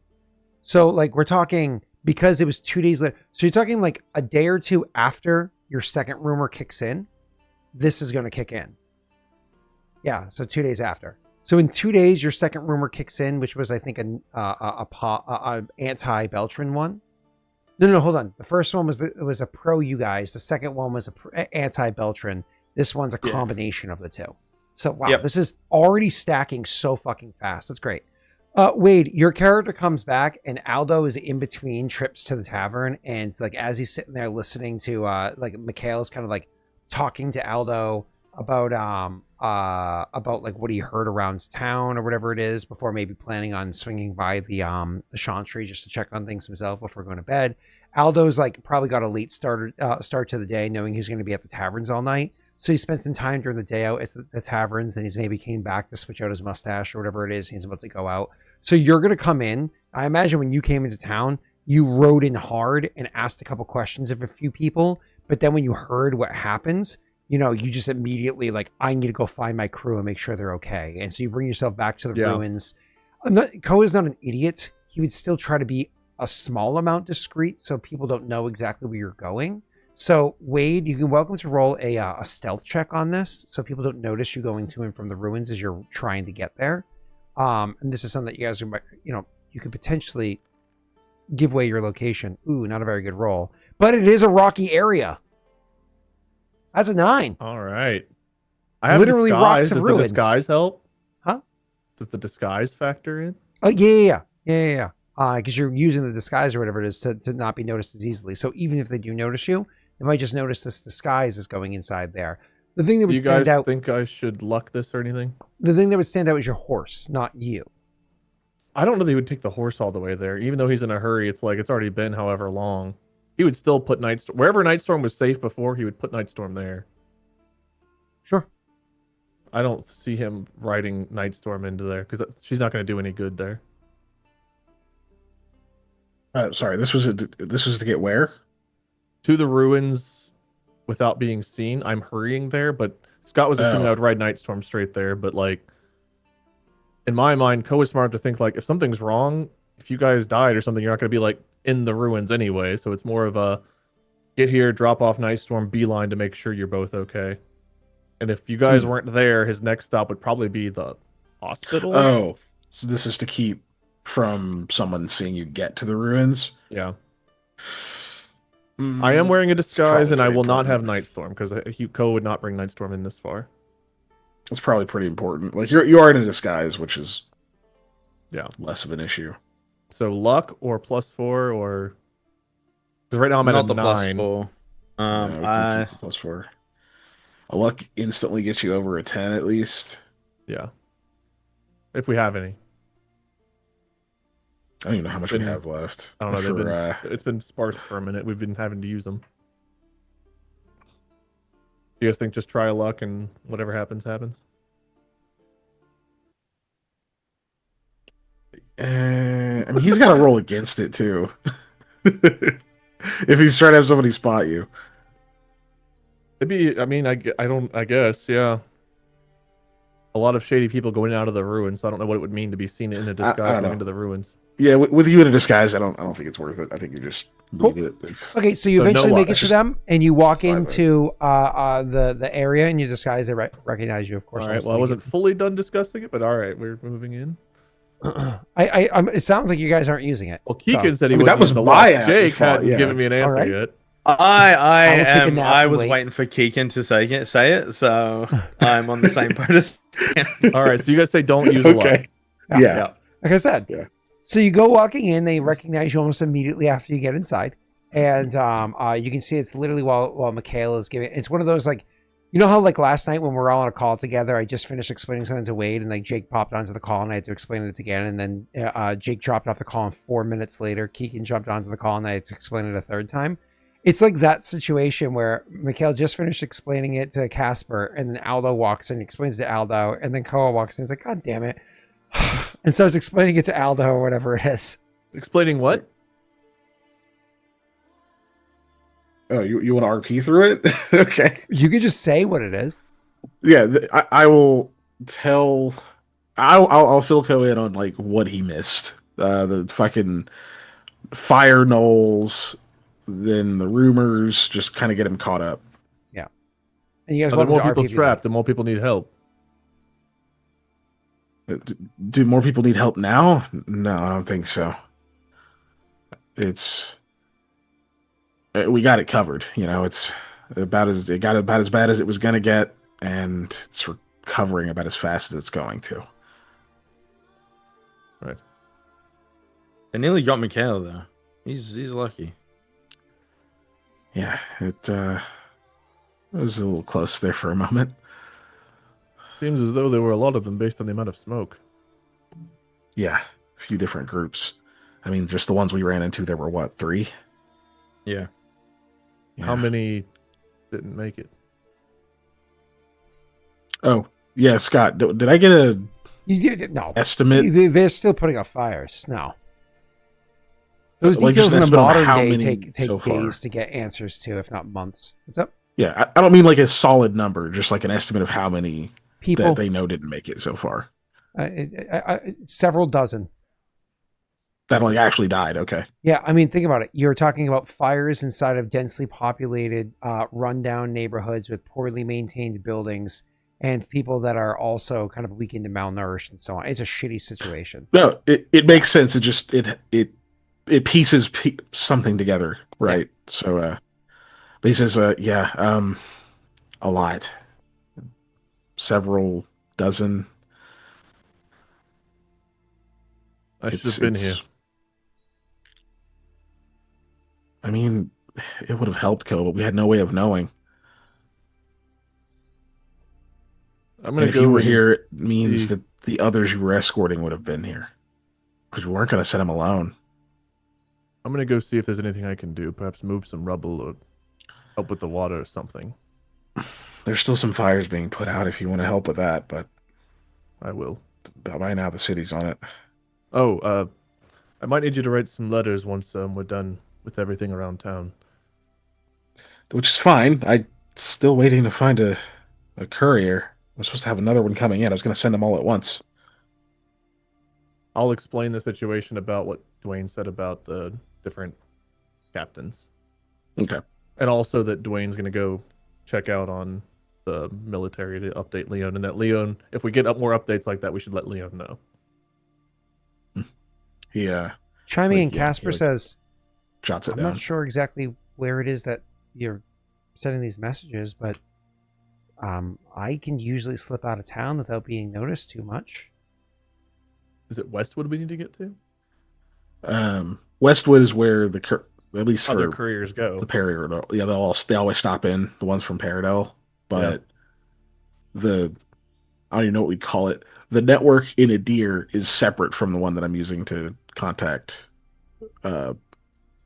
So like we're talking because it was 2 days later. So you're talking like a day or two after your second rumor kicks in. This is going to kick in. Yeah. So 2 days after. So in 2 days, your second rumor kicks in, which was I think an anti-Beltran one. No, hold on. The first one was a pro you guys. The second one was a anti-Beltran. This one's a combination of the two. So wow, Yep. This is already stacking so fucking fast. That's great. Wade, your character comes back and Aldo is in between trips to the tavern, and it's like as he's sitting there listening to like Mikhail's kind of like talking to Aldo about like what he heard around town or whatever it is before maybe planning on swinging by the Chantry just to check on things himself before going to bed. Aldo's like probably got a late start to the day, knowing he's going to be at the taverns all night. So he spent some time during the day out at the taverns, and he's maybe came back to switch out his mustache or whatever it is. He's about to go out. So you're going to come in. I imagine when you came into town, you rode in hard and asked a couple questions of a few people. But then when you heard what happens, you know, you just immediately like, I need to go find my crew and make sure they're okay. And so you bring yourself back to the ruins. Koa is not an idiot. He would still try to be a small amount discreet so people don't know exactly where you're going. So Wade, you can welcome to roll a stealth check on this, so people don't notice you going to and from the ruins as you're trying to get there. And this is something that you guys are, you could potentially give away your location. Ooh, not a very good roll, but it is a rocky area. That's a 9. All right. I have Literally disguise. rocks of Does ruins. the disguise help? Huh? Does the disguise factor in? Oh yeah. Because you're using the disguise or whatever it is to not be noticed as easily. So even if they do notice you, they might just notice this disguise is going inside there. The thing that Do would you guys stand out. think I should luck this or anything? The thing that would stand out is your horse, not you. I don't know that he would take the horse all the way there. Even though he's in a hurry, it's like it's already been however long. He would still put Nightstorm wherever Nightstorm was safe before. He would put Nightstorm there. Sure. I don't see him riding Nightstorm into there because she's not going to do any good there. Sorry, this was to get where? To the ruins without being seen. I'm hurrying there, but Scott was assuming I would ride Nightstorm straight there. But like, in my mind, Koa is smart to think like if something's wrong, if you guys died or something, you're not going to be like in the ruins anyway. So it's more of a get here, drop off Nightstorm, beeline to make sure you're both okay. And if you guys weren't there, his next stop would probably be the hospital. Oh, so this is to keep from someone seeing you get to the ruins? Yeah. I am wearing a disguise, and I will not have Nightstorm, because Koa would not bring Nightstorm in this far. It's probably pretty important. Like, you are in a disguise, which is less of an issue. So luck or +4 or... Because right now I'm at Not a the 9. +4. No, we can keep the +4. A luck instantly gets you over a 10 at least. Yeah. If we have any. I don't even know how much we have left. I don't know. It's been sparse for a minute. We've been having to use them. You guys think just try luck and whatever happens, happens? I mean, he's got to roll against it too. If he's trying to have somebody spot you. It'd be, I mean, I guess, yeah. A lot of shady people going out of the ruins, so I don't know what it would mean to be seen in a disguise going into the ruins. Yeah, with you in a disguise, I don't think it's worth it. I think you just leave it. Okay, so you eventually make it to them, and you walk into the area, and you disguise. They recognize you, of course. All right. Well, I wasn't fully done discussing it, but all right, we're moving in. It sounds like you guys aren't using it. Well, Keegan said he that was my Jaaek hadn't given me an answer yet. I was waiting for Keegan to say it, so I'm on the same boat as all right, so you guys say don't use a lot. Yeah. Like I said. Yeah. So you go walking in, they recognize you almost immediately after you get inside. And you can see it's literally while Mikhail is giving it's one of those, like, you know how like last night when we were all on a call together, I just finished explaining something to Wade, and like Jake popped onto the call and I had to explain it again, and then Jake dropped off the call, and 4 minutes later Keegan jumped onto the call and I had to explain it a third time. It's like that situation where Mikhail just finished explaining it to Casper, and then Aldo walks in and explains to Aldo, and then Koa walks in and is like, God damn it. And starts explaining it to Aldo or whatever it is. Explaining what? Oh, you want to RP through it? Okay. You could just say what it is. Yeah, I will tell. I'll fill Koa in on like what he missed. The fucking fire gnolls, then the rumors. Just kind of get him caught up. Yeah. And you guys the more people trapped, the more people need help. Do more people need help now? No, I don't think so. We got it covered. You know, it got about as bad as it was gonna get, and it's recovering about as fast as it's going to. Right. They nearly got Mikhail though. He's lucky. Yeah, it was a little close there for a moment. Seems as though there were a lot of them based on the amount of smoke. Yeah, a few different groups. I mean, just the ones we ran into, there were what, 3? Yeah. How many didn't make it? Oh, yeah, Scott, did I get a no estimate? They're still putting out fires. No. Those Like, details in the modern day take days to get answers to, if not months. What's up? Yeah, I don't mean like a solid number, just like an estimate of how many people that they know didn't make it so far. Several dozen. That like actually died. Okay. Yeah, I mean, think about it. You're talking about fires inside of densely populated, rundown neighborhoods with poorly maintained buildings, and people that are also kind of weakened and malnourished and so on. It's a shitty situation. No, it makes sense. It just it pieces something together, right? Yeah. So, but he says, a lot, several dozen. I should have been here. I mean, it would have helped, Ko, but we had no way of knowing. If you were here, it means that the others you were escorting would have been here, because we weren't going to send them alone. I'm going to go see if there's anything I can do. Perhaps move some rubble or help with the water or something. There's still some fires being put out if you want to help with that, but I will. By now the city's on it. Oh, I might need you to write some letters once we're done with everything around town. Which is fine. I'm still waiting to find a courier. I'm supposed to have another one coming in. I was going to send them all at once. I'll explain the situation about what Dwayne said about the different captains. Okay. And also that Dwayne's going to go check out on the military to update Leon, and that Leon, if we get up more updates like that, we should let Leon know. Yeah, Chiming in, yeah, Casper says, jots it I'm down. not sure exactly where it is that you're sending these messages, but I can usually slip out of town without being noticed too much. Is it Westwood we need to get to? Westwood is where at least Other for couriers go. the Paradel, yeah, they always stop in, the ones from Paradel, but I don't even know what we'd call it. The network in Adir is separate from the one that I'm using to contact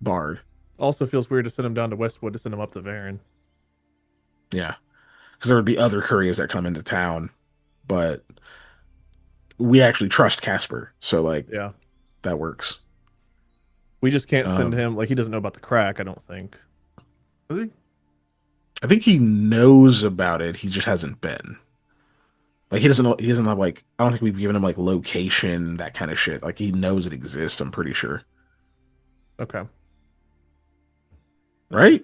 Bard. Also feels weird to send him down to Westwood to send him up to Varen. Yeah, because there would be other couriers that come into town, but we actually trust Casper, so like, Yeah, that works. we just can't send him, like, he doesn't know about the crack, I don't think. Does he? I think he knows about it. He just hasn't been. Like he doesn't know. He doesn't have like. I don't think we've given him like location, that kind of shit. Like he knows it exists. I'm pretty sure. Okay. Right?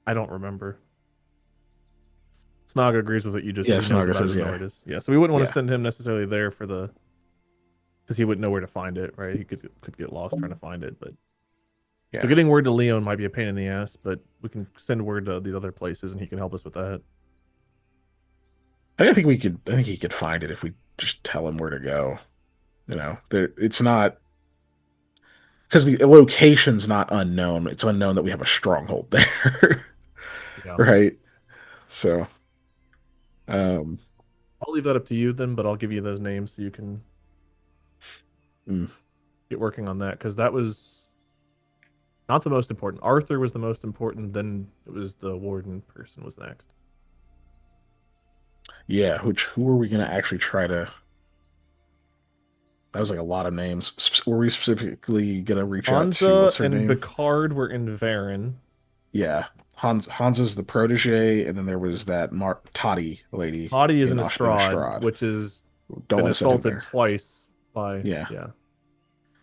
I don't remember. Snog agrees with what you just Yeah, said. He knows Snogger about it, says, doesn't know yeah. where it is. Yeah, so we wouldn't want Yeah. to send him necessarily there for the, because he wouldn't know where to find it, right? He could get lost trying to find it, but Yeah. so getting word to Leon might be a pain in the ass, but we can send word to these other places and he can help us with that. I think we could. I think he could find it if we just tell him where to go. You know, it's not because the location's not unknown. It's unknown that we have a stronghold there, Yeah. right? So, um, I'll leave that up to you then, but I'll give you those names so you can get working on that, because that was not the most important. Arthur was the most important, then it was the warden person was next. yeah. Who are we gonna actually try to? That was like a lot of names. Were we specifically gonna reach out to Hansa what's her and name? Bicard were in Varen. Yeah, Hansa's the protege, and then there was that Toddy lady Hottie is in an Estrad, which is don't been want to send him assaulted there. twice by Yeah.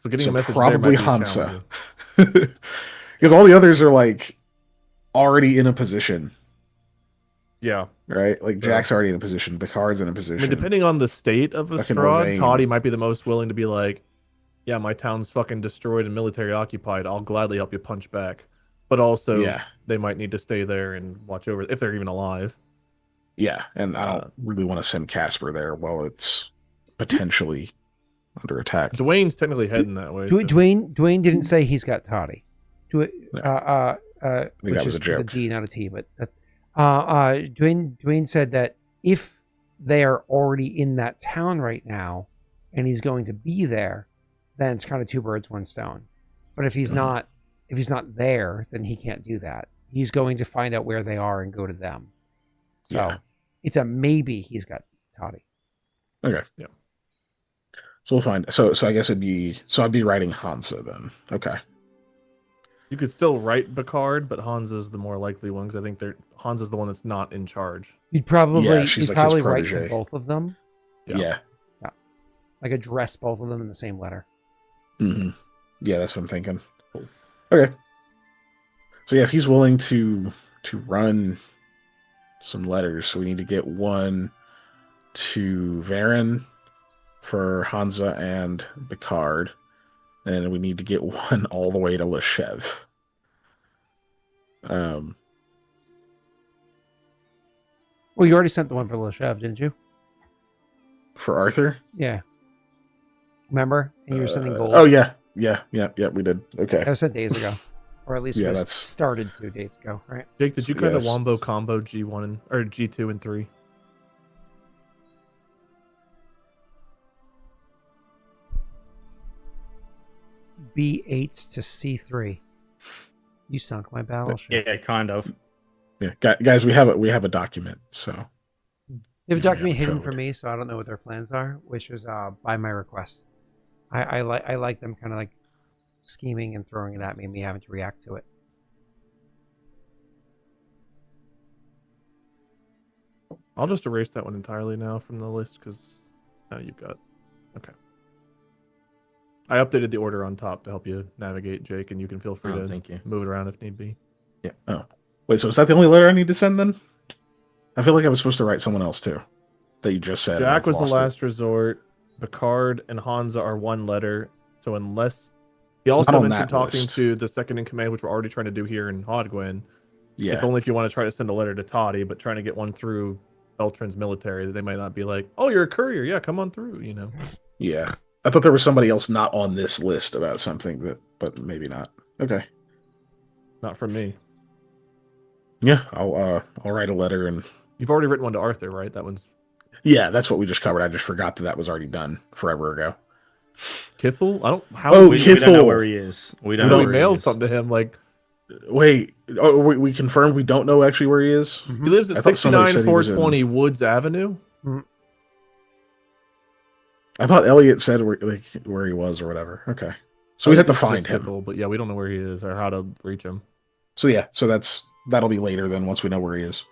So getting So a message there probably might be Hansa, challenging. because all the others are like already in a position, Yeah. right? Like Yeah. Jack's already in a position, Picard's in a I position. mean, depending on the state of Fucking Estrad, Orvain. Toddy might be the most willing to be like, yeah, my town's fucking destroyed and military occupied. I'll gladly help you punch back. But also, Yeah, they might need to stay there and watch over if they're even alive. yeah, and I don't really want to send Casper there while it's potentially under attack. Dwayne's technically heading that way. so- Dwayne didn't say he's got Toddy. think Which that was is a with a joke. D, not a T. But Dwayne said that if they are already in that town right now, and he's going to be there, then it's kind of two birds, one stone. But if he's not there, then he can't do that. He's going to find out where they are and go to them. So Yeah. it's a maybe he's got Toddy. Okay. Yeah. So we'll find. So I guess I'd be writing Hansa then. Okay. You could still write Bicard, but Hansa's the more likely one because I think Hansa's the one that's not in charge. You'd probably she's you'd like his probably write to protege. both of them, Yeah. like address both of them in the same letter. Mm-hmm. Yeah, that's what I'm thinking. Cool. Okay. So yeah, if he's willing to run some letters, so we need to get one to Varen for Hansa and Picard, and we need to get one all the way to Leshev. Well, you already sent the one for Leshev, didn't you? For Arthur? Yeah. Remember? And you were sending gold. Oh yeah, we did. Okay. That was sent days ago, or at least Yeah, it was that's- started 2 days ago, right? Jake, did you kind of Yes. wombo combo G1 or G2 and 3? B8s to C3. You sunk my battleship. Yeah, kind of. Yeah, guys, we have a document. So They have a Yeah, we document have a hidden code. from me, so I don't know what their plans are, which is by my request. I like them kind of like scheming and throwing it at me and me having to react to it. I'll just erase that one entirely now from the list because now you've got. Okay. I updated the order on top to help you navigate, Jake, and you can feel free Oh, to thank you. move it around if need be. Oh, wait. So is that the only letter I need to send then? I feel like I was supposed to write someone else too. That you just said. and Jaaek I've was the lost it. last resort. Picard and Hansa are one letter. So unless he also Not on mentioned that talking list. to the second in command, which we're already trying to do here in Hodgwyn. Yeah. It's only if you want to try to send a letter to Toddy, but trying to get one through Beltran's military, that they might not be like, "Oh, you're a courier, yeah, come on through." You know. Yeah. I thought there was somebody else not on this list about something but maybe not. Okay. Not from me. Yeah, I'll write a letter and You've already written one to Arthur, right? That one's yeah, that's what we just covered. I just forgot that was already done forever ago. Kithel. I don't. How Oh, We don't know Kethrel. where he is. We don't how know we where he mailed is. something to him? Like Wait, oh, we confirmed we don't know actually where he is. Mhm. he lives I at thought somebody 69 said he was 420 Woods Avenue. I thought Elliot said where he was or whatever. Okay, so we'd have to find him. Kithel, but yeah, we don't know where he is or how to reach him. So yeah, so that'll be later then once we know where he is.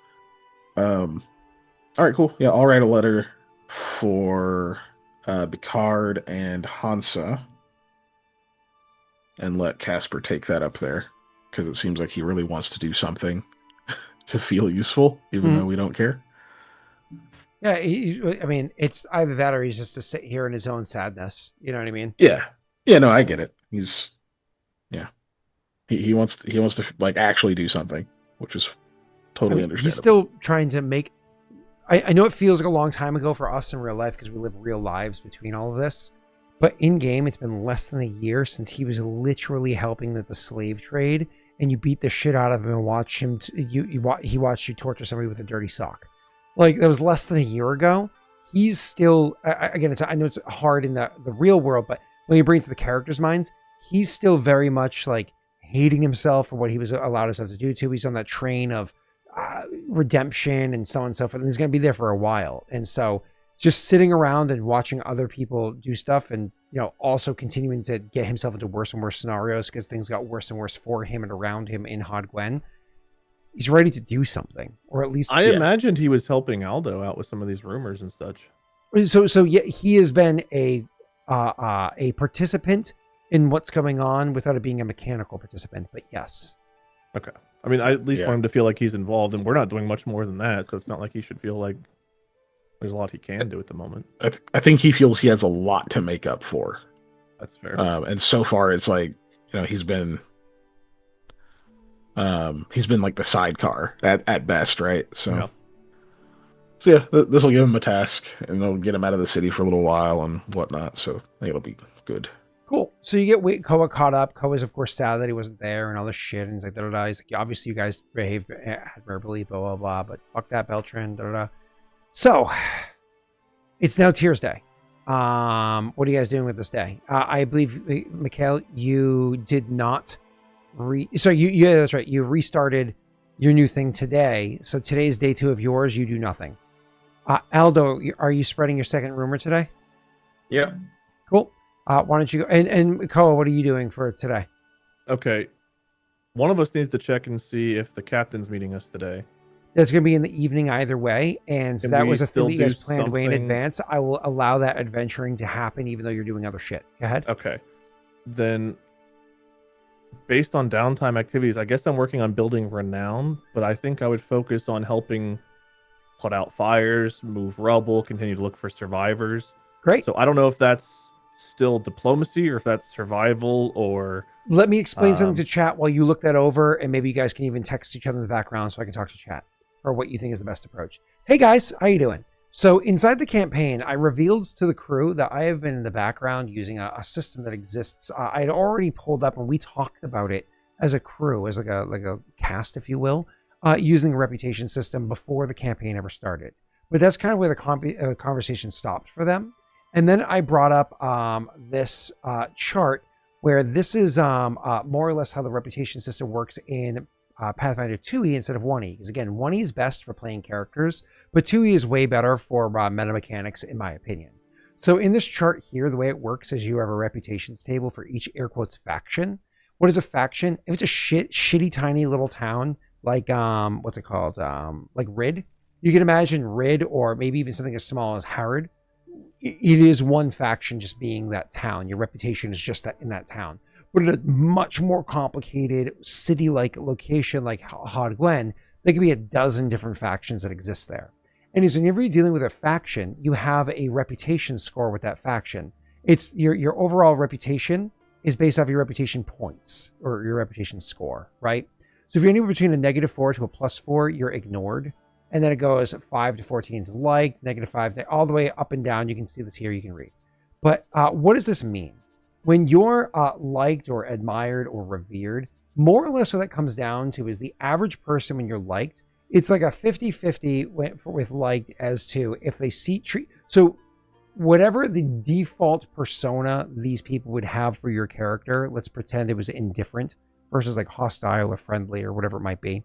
All right, cool. Yeah, I'll write a letter for Picard and Hansa and let Casper take that up there because it seems like he really wants to do something to feel useful, even though we don't care. Yeah, I mean, it's either that or he's just to sit here in his own sadness. You know what I mean? Yeah, yeah. No, I get it. He wants to like actually do something, which is totally understandable. He's still trying to make. I know it feels like a long time ago for us in real life because we live real lives between all of this, but in game it's been less than a year since he was literally helping the slave trade, and you beat the shit out of him and watch him. He watched you torture somebody with a dirty sock. Like that was less than a year ago. He's still again. I know it's hard in the real world, but when you bring it to the characters' minds, he's still very much like hating himself for what he was allowed himself to do. He's on that train of redemption and so on and so forth. And he's going to be there for a while. And so just sitting around and watching other people do stuff and, also continuing to get himself into worse and worse scenarios because things got worse and worse for him and around him in Hodgwen. He's ready to do something, or at least I imagined he was helping Aldo out with some of these rumors and such. So yeah, he has been a participant in what's going on without it being a mechanical participant, but yes. Okay. I mean, I at least want him to feel like he's involved, and we're not doing much more than that, so it's not like he should feel like there's a lot he can do at the moment. I think he feels he has a lot to make up for. That's fair. And so far, it's like he's been like the sidecar at best, right? So yeah, this will give him a task, and they'll get him out of the city for a little while and whatnot. So I think it'll be good. Cool. So you get Koa caught up. Koa's of course sad that he wasn't there and all this shit. And he's like, da-da-da. He's like, obviously you guys behaved admirably, blah, blah, blah. But fuck that, Beltran, da-da-da. So it's now Tears Day. What are you guys doing with this day? I believe, Mikhail, you did not yeah, that's right. You restarted your new thing today. So today's day 2 of yours. You do nothing. Aldo, are you spreading your second rumor today? Yep. Cool. Why don't you go? And Koa, what are you doing for today? Okay. One of us needs to check and see if the captain's meeting us today. That's going to be in the evening either way. And Can that we was a thing still that you guys do planned way in something? advance. I will allow that adventuring to happen even though you're doing other shit. Go ahead. Okay. Then, based on downtime activities, I guess I'm working on building renown, but I think I would focus on helping put out fires, move rubble, continue to look for survivors. Great. So I don't know if that's still diplomacy or if that's survival or... Let me explain something to chat while you look that over, and maybe you guys can even text each other in the background so I can talk to chat or what you think is the best approach. Hey guys, how you doing? So inside the campaign, I revealed to the crew that I have been in the background using a system that exists. I had already pulled up and we talked about it as a crew, as like a cast, if you will, using a reputation system before the campaign ever started. But that's kind of where the conversation stopped for them. And then I brought up this chart where this is more or less how the reputation system works in Pathfinder 2e instead of 1e. Because again, 1e is best for playing characters, but 2e is way better for meta mechanics, in my opinion. So in this chart here, the way it works is you have a reputations table for each air quotes faction. What is a faction? If it's a shitty tiny little town like what's it called? Like Rid. You can imagine Rid, or maybe even something as small as Harrod. It is one faction just being that town. Your reputation is just that in that town. But in a much more complicated city-like location like Hod Gwen, there could be a dozen different factions that exist there. And whenever you're dealing with a faction, you have a reputation score with that faction. It's your overall reputation is based off your reputation points or your reputation score, right? So if you're anywhere between a -4 to a +4, you're ignored. And then it goes 5 to 14 is liked, -5, all the way up and down. You can see this here, you can read. But what does this mean? When you're liked or admired or revered, more or less what that comes down to is the average person when you're liked, it's like a 50-50 with liked as to if they see treat. So whatever the default persona these people would have for your character, let's pretend it was indifferent versus like hostile or friendly or whatever it might be.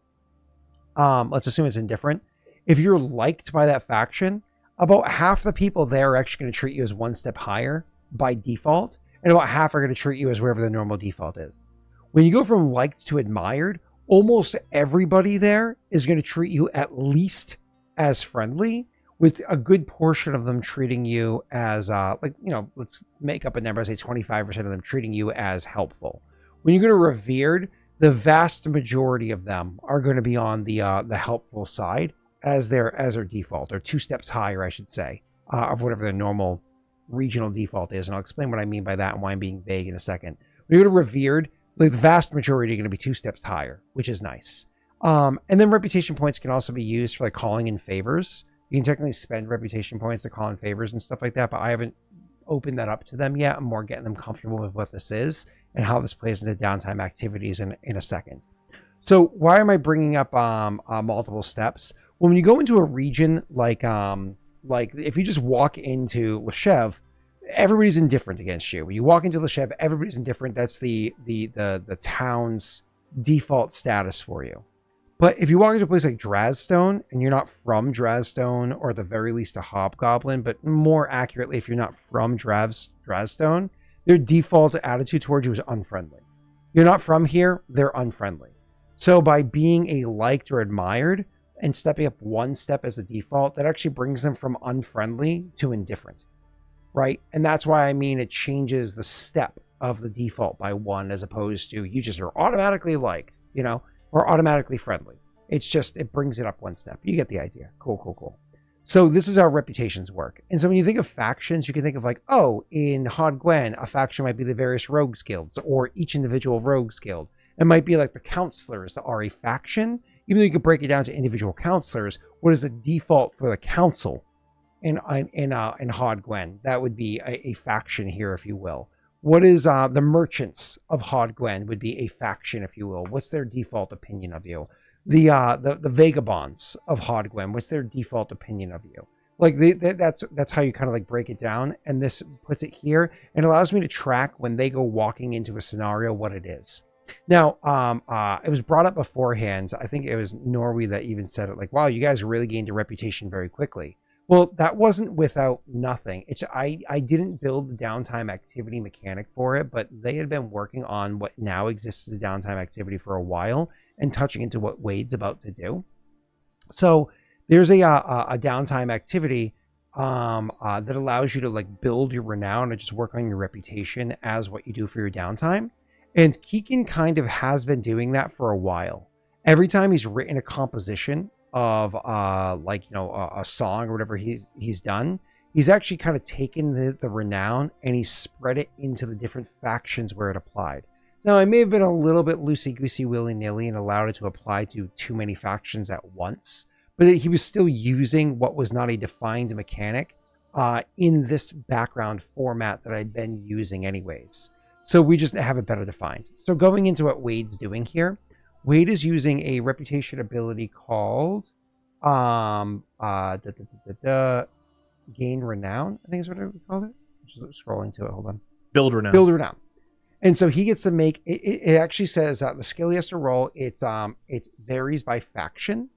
Let's assume it's indifferent. If you're liked by that faction, about half the people there are actually going to treat you as one step higher by default, and about half are going to treat you as wherever the normal default is. When you go from liked to admired, almost everybody there is going to treat you at least as friendly, with a good portion of them treating you as, let's make up a number, say 25% of them treating you as helpful. When you go to revered, the vast majority of them are going to be on the helpful side as their default, or 2 steps higher, I should say, of whatever the normal regional default is. And I'll explain what I mean by that and why I'm being vague in a second. When you go to revered, like the vast majority are going to be 2 steps higher, which is nice. And then reputation points can also be used for like calling in favors. You can technically spend reputation points to call in favors and stuff like that, but I haven't opened that up to them yet. I'm more getting them comfortable with what this is and how this plays into downtime activities in a second. So why am I bringing up multiple steps? Well, when you go into a region like if you just walk into Leshev, everybody's indifferent against you. When you walk into Leshev, everybody's indifferent. That's the town's default status for you. But if you walk into a place like Drazstone and you're not from Drazstone, or at the very least a hobgoblin, but more accurately, if you're not from Drazstone, their default attitude towards you is unfriendly. You're not from here, they're unfriendly. So by being a liked or admired and stepping up 1 step as the default, that actually brings them from unfriendly to indifferent, right? And that's why I mean it changes the step of the default by 1, as opposed to you just are automatically liked, or automatically friendly. It's just, it brings it up 1 step. You get the idea. Cool. So this is how reputations work. And so when you think of factions, you can think of like, oh, in Hod Gwen, a faction might be the various rogues guilds, or each individual rogues guild. It might be like the counselors are a faction. Even though you could break it down to individual counselors, what is the default for the council in Hod Gwen? That would be a faction here, if you will. What is the merchants of Hod Gwen would be a faction, if you will. What's their default opinion of you? The vagabonds of Hod Gwen, what's their default opinion of you? Like that's how you kind of like break it down. And this puts it here and allows me to track when they go walking into a scenario what it is. Now, it was brought up beforehand. I think it was Norway that even said it, like, wow, you guys really gained a reputation very quickly. Well, that wasn't without nothing. I didn't build the downtime activity mechanic for it, but they had been working on what now exists as a downtime activity for a while and touching into what Wade's about to do. So there's a downtime activity that allows you to like build your renown and just work on your reputation as what you do for your downtime. And Kiken kind of has been doing that for a while. Every time he's written a composition of a song or whatever he's done, he's actually kind of taken the renown and he's spread it into the different factions where it applied. Now, I may have been a little bit loosey-goosey, willy-nilly, and allowed it to apply to too many factions at once, but he was still using what was not a defined mechanic in this background format that I'd been using anyways. So we just have it better defined. So going into what Wade's doing here, Wade is using a reputation ability called Gain Renown, I think is what I would call it. Just scrolling to it, hold on. Build Renown. Build Renown. And so he gets to make, it actually says the skill he has to roll, it varies by faction,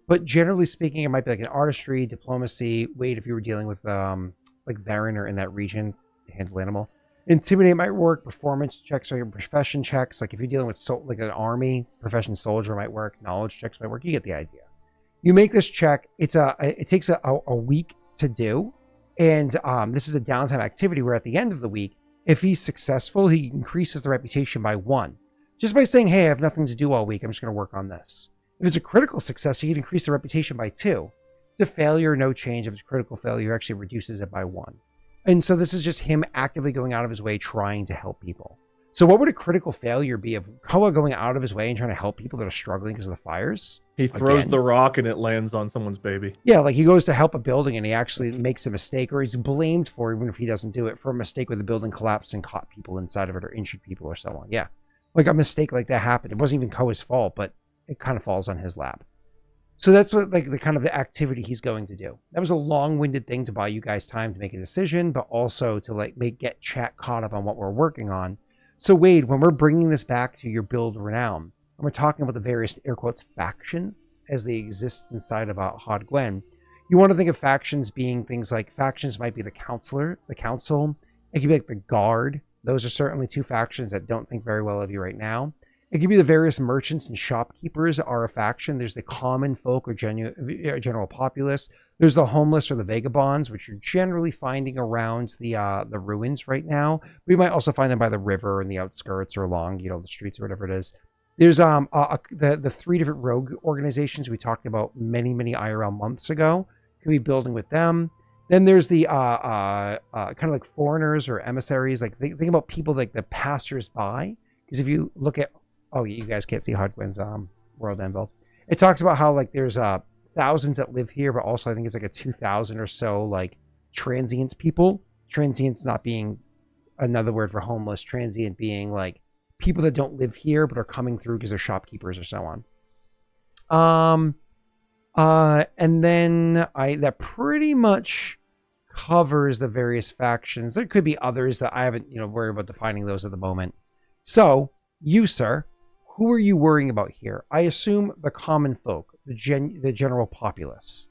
but generally speaking, it might be like an artistry, diplomacy. Wade, if you were dealing with like Variner in that region, handle animal. Intimidate might work. Performance checks or profession checks. Like if you're dealing with like an army, profession soldier might work. Knowledge checks might work. You get the idea. You make this check. It takes a week to do. And this is a downtime activity where at the end of the week, If he's successful, he increases the reputation by 1. Just by saying, hey, I have nothing to do all week, I'm just going to work on this. If it's a critical success, he can increase the reputation by 2. If it's a failure, no change. If it's a critical failure, actually reduces it by 1. And so this is just him actively going out of his way trying to help people. So what would a critical failure be of Koa going out of his way and trying to help people that are struggling because of the fires? He throws the rock and it lands on someone's baby. Yeah, like he goes to help a building and he actually makes a mistake, or he's blamed for, even if he doesn't do it, for a mistake where the building collapsed and caught people inside of it or injured people or so on. Yeah, like a mistake like that happened. It wasn't even Koa's fault, but it kind of falls on his lap. So that's what, like, the kind of the activity he's going to do. That was a long-winded thing to buy you guys time to make a decision, but also to like get chat caught up on what we're working on. So Wade, when we're bringing this back to your build renown, and we're talking about the various air quotes factions as they exist inside of Hod Gwen, you want to think of factions being things like, factions might be the counselor, the council. It could be like the guard. Those are certainly 2 factions that don't think very well of you right now. It could be the various merchants and shopkeepers are a faction. There's the common folk or general populace. There's the homeless or the vagabonds, which you're generally finding around the ruins right now. We might also find them by the river and the outskirts or along, the streets or whatever it is. There's the 3 different rogue organizations we talked about many IRL months ago. Could be building with them. Then there's the kind of like foreigners or emissaries. Like think about people like the passers-by. Because if you look at, oh, you guys can't see Hod Gwen's world anvil. It talks about how like there's thousands that live here, but also I think it's like a 2,000 or so like transients people. Transients not being another word for homeless. Transient being like people that don't live here but are coming through because they're shopkeepers or so on. And then that pretty much covers the various factions. There could be others that I haven't worried about defining those at the moment. So you, sir, who are you worrying about here? I assume the common folk, the general populace.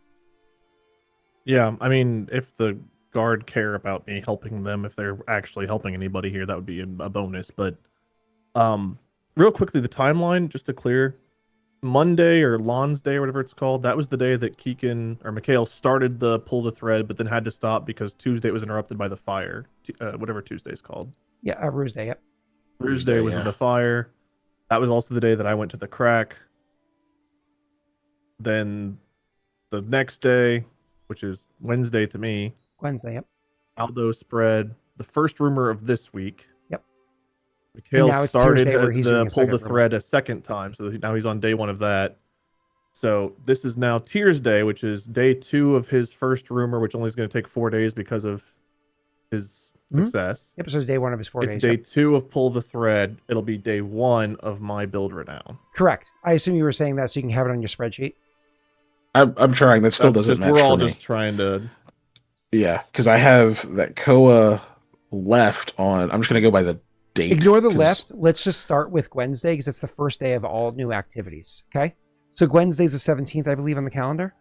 Yeah, I mean, if the guard care about me helping them, if they're actually helping anybody here, that would be a bonus. But real quickly, the timeline, just to clear, Monday or Lon's Day or whatever it's called, that was the day that Keegan or Mikhail started the pull the thread, but then had to stop because Tuesday was interrupted by the fire, whatever Tuesday's called. Yeah, Ruse Day, yep. Ruse Day was with the fire. That was also the day that I went to the crack. Then the next day, which is Wednesday to me. Wednesday, yep. Aldo spread the first rumor of this week. Yep. Mikhail started to pull the thread a second time, so now he's on day 1 of that. So this is now Tears Day, which is day 2 of his first rumor, which only is going to take 4 days because of his success. Yep, so it's day 1 of his 4 days. It's day 2 of pull the thread. It'll be day 1 of my build renown. Correct. I assume you were saying that so you can have it on your spreadsheet. I'm trying. That still doesn't match. We're all for me. just trying to. Yeah, because I have that Koa left on. I'm just going to go by the date. Ignore the left. Let's just start with Wednesday because it's the first day of all new activities. Okay. So Wednesday's the 17th, I believe, on the calendar.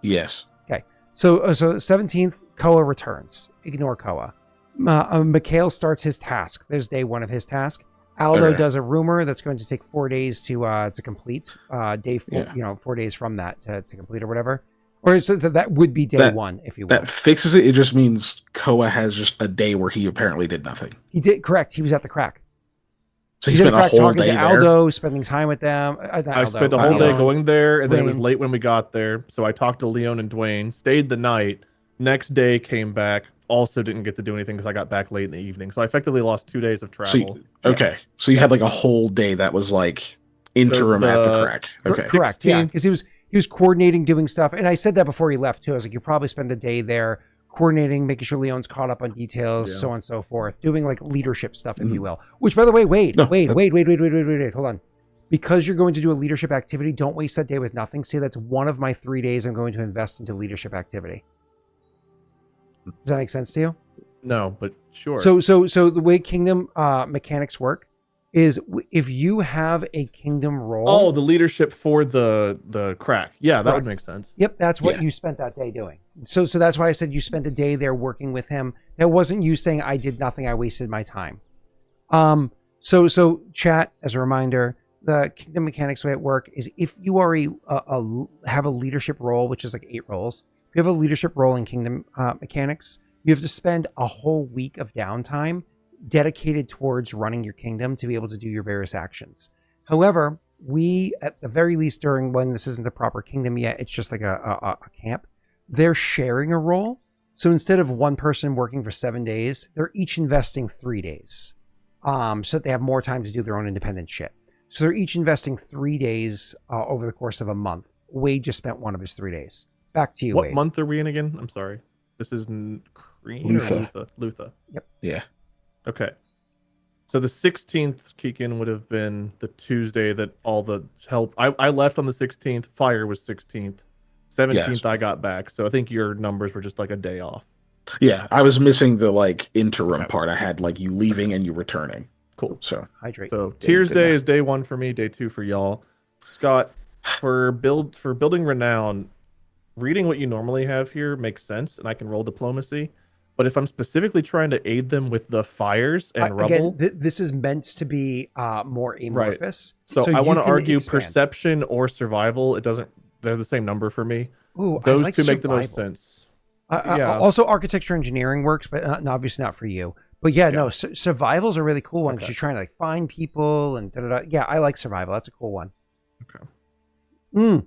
Yes. Okay. So 17th, Koa returns. Ignore Koa. Mikhail starts his task. There's day 1 of his task. Aldo does a rumor that's going to take 4 days to complete. Day 4, 4 days from that to complete or whatever. Or so that would be day 1, if you will. That fixes it. It just means Koa has just a day where he apparently did nothing. He did, correct. He was at the crack. So he spent a whole talking day to there. Aldo, spending time with them. I spent a whole day going there, and then it was late when we got there. So I talked to Leon and Dwayne, stayed the night. Next day came back. Also didn't get to do anything because I got back late in the evening. So I effectively lost 2 days of travel. So you had like a whole day that was like interim at the crack. Okay. Correct. 16th. Yeah, because he was coordinating, doing stuff. And I said that before he left too. I was like, you probably spend a day there coordinating, making sure Leon's caught up on details, so on and so forth, doing like leadership stuff, if you will. Which, by the way, wait, hold on. Because you're going to do a leadership activity, don't waste that day with nothing. Say that's one of my 3 days I'm going to invest into leadership activity. Does that make sense to you? No, but sure. So the way kingdom mechanics work is if you have a kingdom role. Oh, the leadership for the crack. Yeah, that would make sense. Yep, that's what you spent that day doing. So that's why I said you spent a day there working with him. That wasn't you saying I did nothing, I wasted my time. So chat, as a reminder, the kingdom mechanics way at work is if you are have a leadership role, which is like 8 roles. If you have a leadership role in kingdom mechanics, You have to spend a whole week of downtime dedicated towards running your kingdom to be able to do your various actions. However, we, at the very least during when this isn't the proper kingdom yet, it's just like a camp, they're sharing a role. So instead of one person working for 7 days, they're each investing 3 days. So that they have more time to do their own independent shit. So they're each investing 3 days over the course of a month. Wade just spent one of his 3 days. Back to you, What Wade. month are we in again? I'm sorry. This is Crean Lutha. or Lutha? Yep. Yeah. Okay. So the 16th Kikin would have been the Tuesday that all the help. I left on the 16th. Fire was 16th. 17th Yes. I got back. So I think your numbers were just like a day off. Yeah, I was missing the like interim Okay. part. I had like you leaving and you returning. Cool. So Hydrate. So Yeah, Tears good Day enough. is day 1 for me, day 2 for y'all. Scott, for building renown, reading what you normally have here makes sense, and I can roll diplomacy. But if I'm specifically trying to aid them with the fires and rubble, Again, this is meant to be more amorphous. so I you want to can argue expand. perception or survival. It doesn't. They're the same number for me. Ooh, I Those like two make the most survival. sense. Yeah. Also, architecture engineering works, but obviously not for you. But yeah, no, survival's a really cool one because Okay. you're trying to like find people and da da da. Yeah, I like survival. That's a cool one. Okay.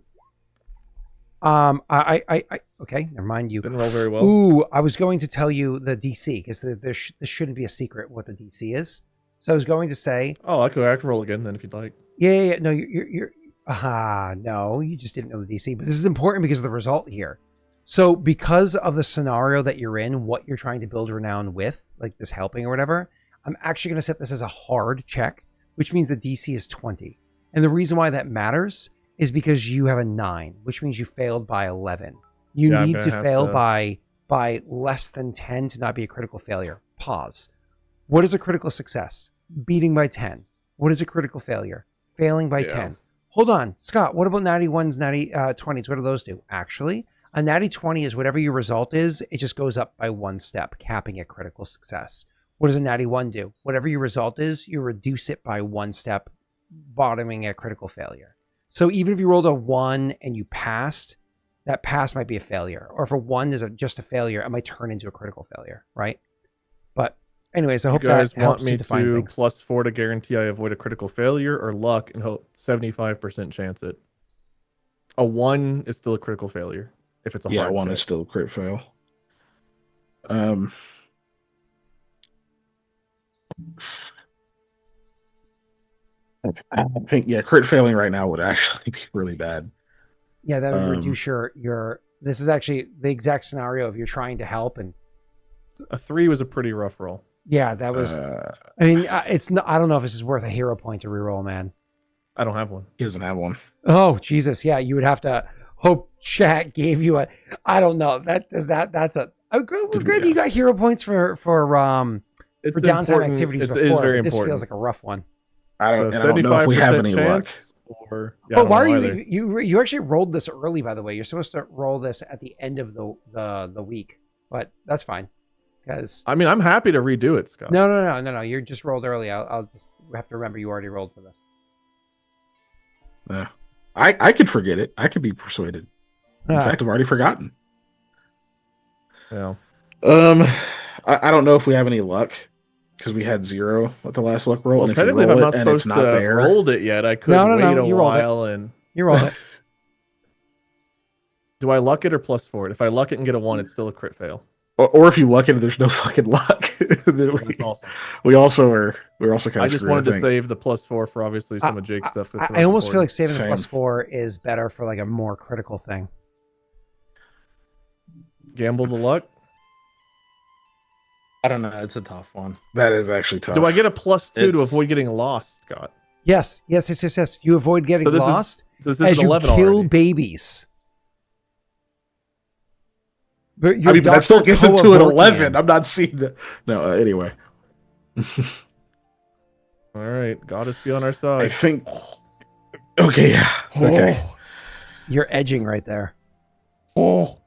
Okay, never mind you. Didn't roll very well. Ooh, I was going to tell you the DC because this shouldn't be a secret what the DC is. So I was going to say, Oh, I could roll again then if you'd like. yeah. No, you're no, you just didn't know the DC. But this is important because of the result here. So because of the scenario that you're in, what you're trying to build renown with, like this helping or whatever, I'm actually going to set this as a hard check, which means the DC is 20. And the reason why that matters is because you have a 9, which means you failed by 11. You Yeah, I'm need gonna to have fail to- by less than 10 to not be a critical failure. Pause. What is a critical success? Beating by 10. What is a critical failure? Failing by Yeah. 10. Hold on, Scott, what about natty 1s, natty 20s? What do those do? Actually, a natty 20 is whatever your result is, it just goes up by 1 step, capping at critical success. What does a natty 1 do? Whatever your result is, you reduce it by 1 step, bottoming at critical failure. So even if you rolled a 1 and you passed, that pass might be a failure. Or if a 1 is just a failure, it might turn into a critical failure, right? But anyways, I You hope guys that helps want me to define to things. +4 to guarantee I avoid a critical failure, or luck and hope 75% chance it? A 1 is still a critical failure if it's a yeah, hard one check. is still a crit fail. I think crit failing right now would actually be really bad. Yeah, that would reduce your. This is actually the exact scenario if you're trying to help, and A 3 was a pretty rough roll. yeah, that was. I mean, it's not. I don't know if this is worth a hero point to reroll, man. I don't have one. He doesn't have one. Oh Jesus, yeah, you would have to hope chat gave you a. I don't know. That's a. Oh, good. You got hero points for It's downtime important. activities It before. is very but this important. feels like a rough one. I don't. So And I don't know if we have any 75% luck. chance, or yeah, I Oh, don't why know are either. you actually rolled this early? By the way, you're supposed to roll this at the end of the week, but that's fine because I mean, I'm happy to redo it, Scott. no. You just rolled early. I'll just have to remember you already rolled for this. I could forget it. I could be persuaded. In fact, I've already forgotten. Yeah. I don't know if we have any luck because we had 0 at the last luck roll. Well, and if you technically, if roll I'm not it and it's supposed not to have there, rolled it yet, I could No, wait a you rolled it. while and. You rolled it. Do I luck it or +4 it? If I luck it and get a 1, it's still a crit fail. or if you luck it, and there's no fucking luck. Then That's awesome. we're also kind of. I just wanted to save the +4 for obviously some of Jake's stuff. That's I almost feel like saving Same. the +4 is better for like a more critical thing. Gamble the luck. I don't know. It's a tough one. That is actually tough. Do I get a +2 to It's- avoid getting lost, Scott? Yes. You avoid getting So this is- lost This as is you 11 kill already. babies. But I mean, but that still Dr. gets him Koa to an Vortman. 11. I'm not seeing that. No, anyway. All right, goddess be on our I side. think. Okay, yeah. Okay. You're edging right there. Oh,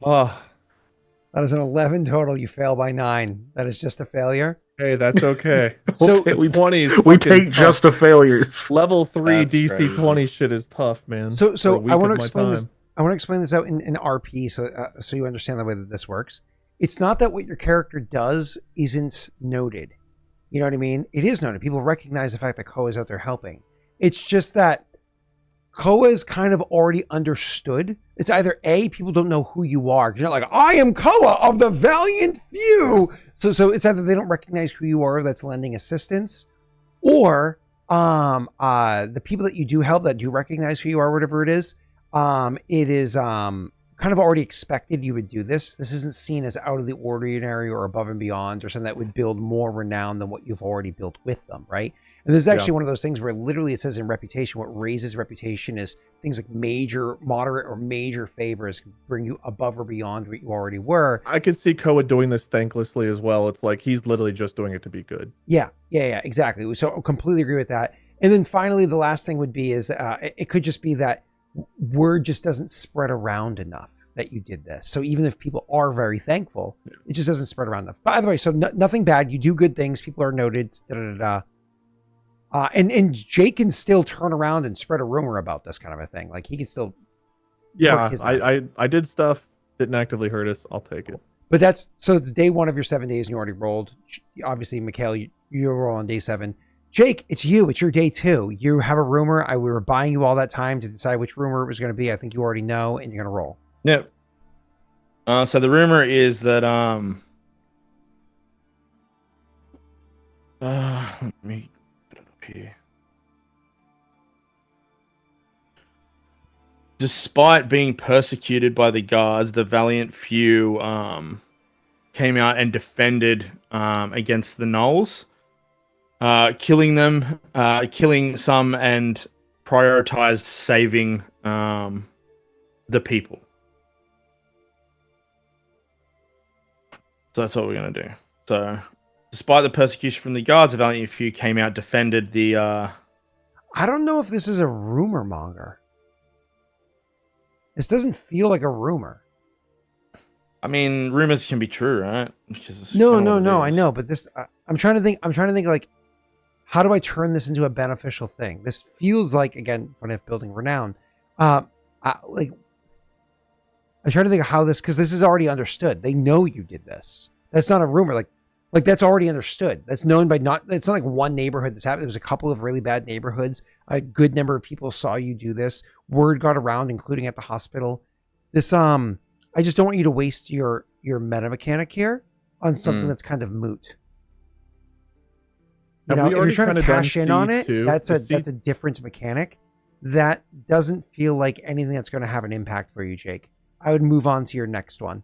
That is an 11 total. You fail by 9. That is just a failure. hey, that's okay. So- we 20 is we fucking take tough. just a failures. Level 3 That's DC crazy. 20 shit is tough, man. So For a week I want to of my explain this. time. I want to explain this out in RP so you understand the way that this works. It's not that what your character does isn't noted. You know what I mean? It is noted. People recognize the fact that Koa is out there helping. It's just that Koa is kind of already understood. It's either A, people don't know who you are, because you're not like, I am Koa of the Valiant Few. So it's either they don't recognize who you are that's lending assistance, or the people that you do help that do recognize who you are, whatever it is kind of already expected you would do this. This isn't seen as out of the ordinary or above and beyond or something that would build more renown than what you've already built with them, right? And this is actually one of those things where literally it says in reputation, what raises reputation is things like major, moderate, or major favors can bring you above or beyond what you already were. I could see Koa doing this thanklessly as well. It's like he's literally just doing it to be good. Yeah, exactly. So I completely agree with that. And then finally, the last thing would be is it could just be that word just doesn't spread around enough that you did this. So even if people are very thankful, it just doesn't spread around enough. By the way, so nothing bad. You do good things. People are noted. And Jake can still turn around and spread a rumor about this kind of a thing. Like he can still. Yeah, I did stuff. Didn't actively hurt us. I'll take it. But it's day 1 of your 7 days and you already rolled. Obviously, Mikhail, you roll on day 7. Jake, it's you. It's your day 2. You have a rumor. We were buying you all that time to decide which rumor it was going to be. I think you already know, and you're going to roll. Yep. So the rumor is that let me put it up here. Despite being persecuted by the guards, the valiant few came out and defended against the gnolls. Killing them, killing some, and prioritized saving the people. So that's what we're going to do. So, despite the persecution from the guards, a valiant few came out, defended the... I don't know if this is a rumor monger. This doesn't feel like a rumor. I mean, rumors can be true, right? No. I know, but this... I'm trying to think like, how do I turn this into a beneficial thing? This feels like, again, when I'm building renown, I'm trying to think of how this, because this is already understood. They know you did this. That's not a rumor. Like that's already understood. That's known by it's not like one neighborhood that's happened. There was a couple of really bad neighborhoods. A good number of people saw you do this. Word got around, including at the hospital. This, I just don't want you to waste your meta mechanic here on something that's kind of moot. You know, if you're trying to cash in on it, that's a different mechanic. That doesn't feel like anything that's going to have an impact for you, Jake. I would move on to your next one.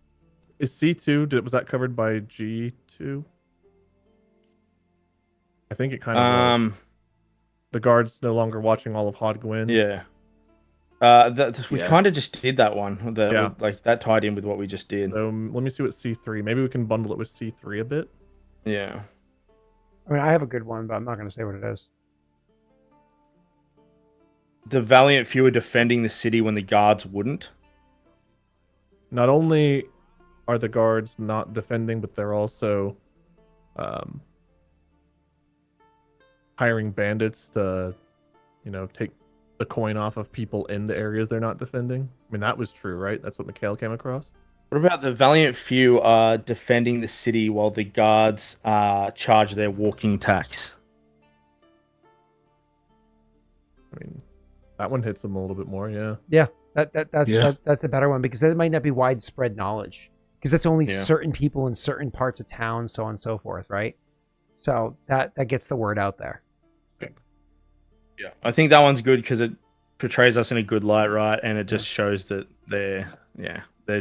Is C2, was that covered by G2? I think it kind of was. The guards no longer watching all of Hodgwyn. Yeah. We kind of just did that one. Like that tied in with what we just did. So let me see what C3. Maybe we can bundle it with C3 a bit. Yeah. I mean, I have a good one, but I'm not going to say what it is. The valiant few are defending the city when the guards wouldn't. Not only are the guards not defending, but they're also hiring bandits to, take the coin off of people in the areas they're not defending. I mean, that was true, right? That's what Mikhail came across. What about the valiant few are defending the city while the guards charge their walking tax? I mean, that one hits them a little bit more, yeah. Yeah, that's a better one, because that might not be widespread knowledge, because that's only certain people in certain parts of town, so on and so forth, right? So that gets the word out there. Yeah, I think that one's good because it portrays us in a good light, right? And it just shows that they're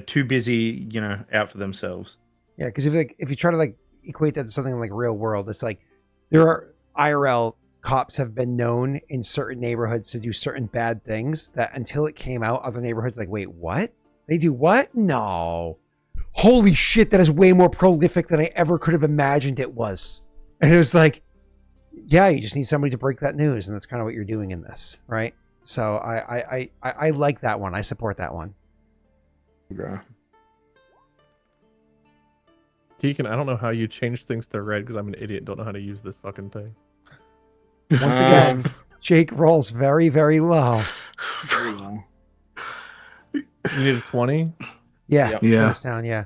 too busy, out for themselves. Yeah, because if you try to equate that to something like real world, it's like there are IRL cops have been known in certain neighborhoods to do certain bad things that until it came out, other neighborhoods like, wait, what? They do what? No. Holy shit, that is way more prolific than I ever could have imagined it was. And it was like, yeah, you just need somebody to break that news, and that's kind of what you're doing in this, right? So I like that one. I support that one. Okay. Keegan, I don't know how you change things to red because I'm an idiot and don't know how to use this fucking thing. Once again, Jake rolls very, very low. You need a 20. Yeah, Yep. for this town, yeah.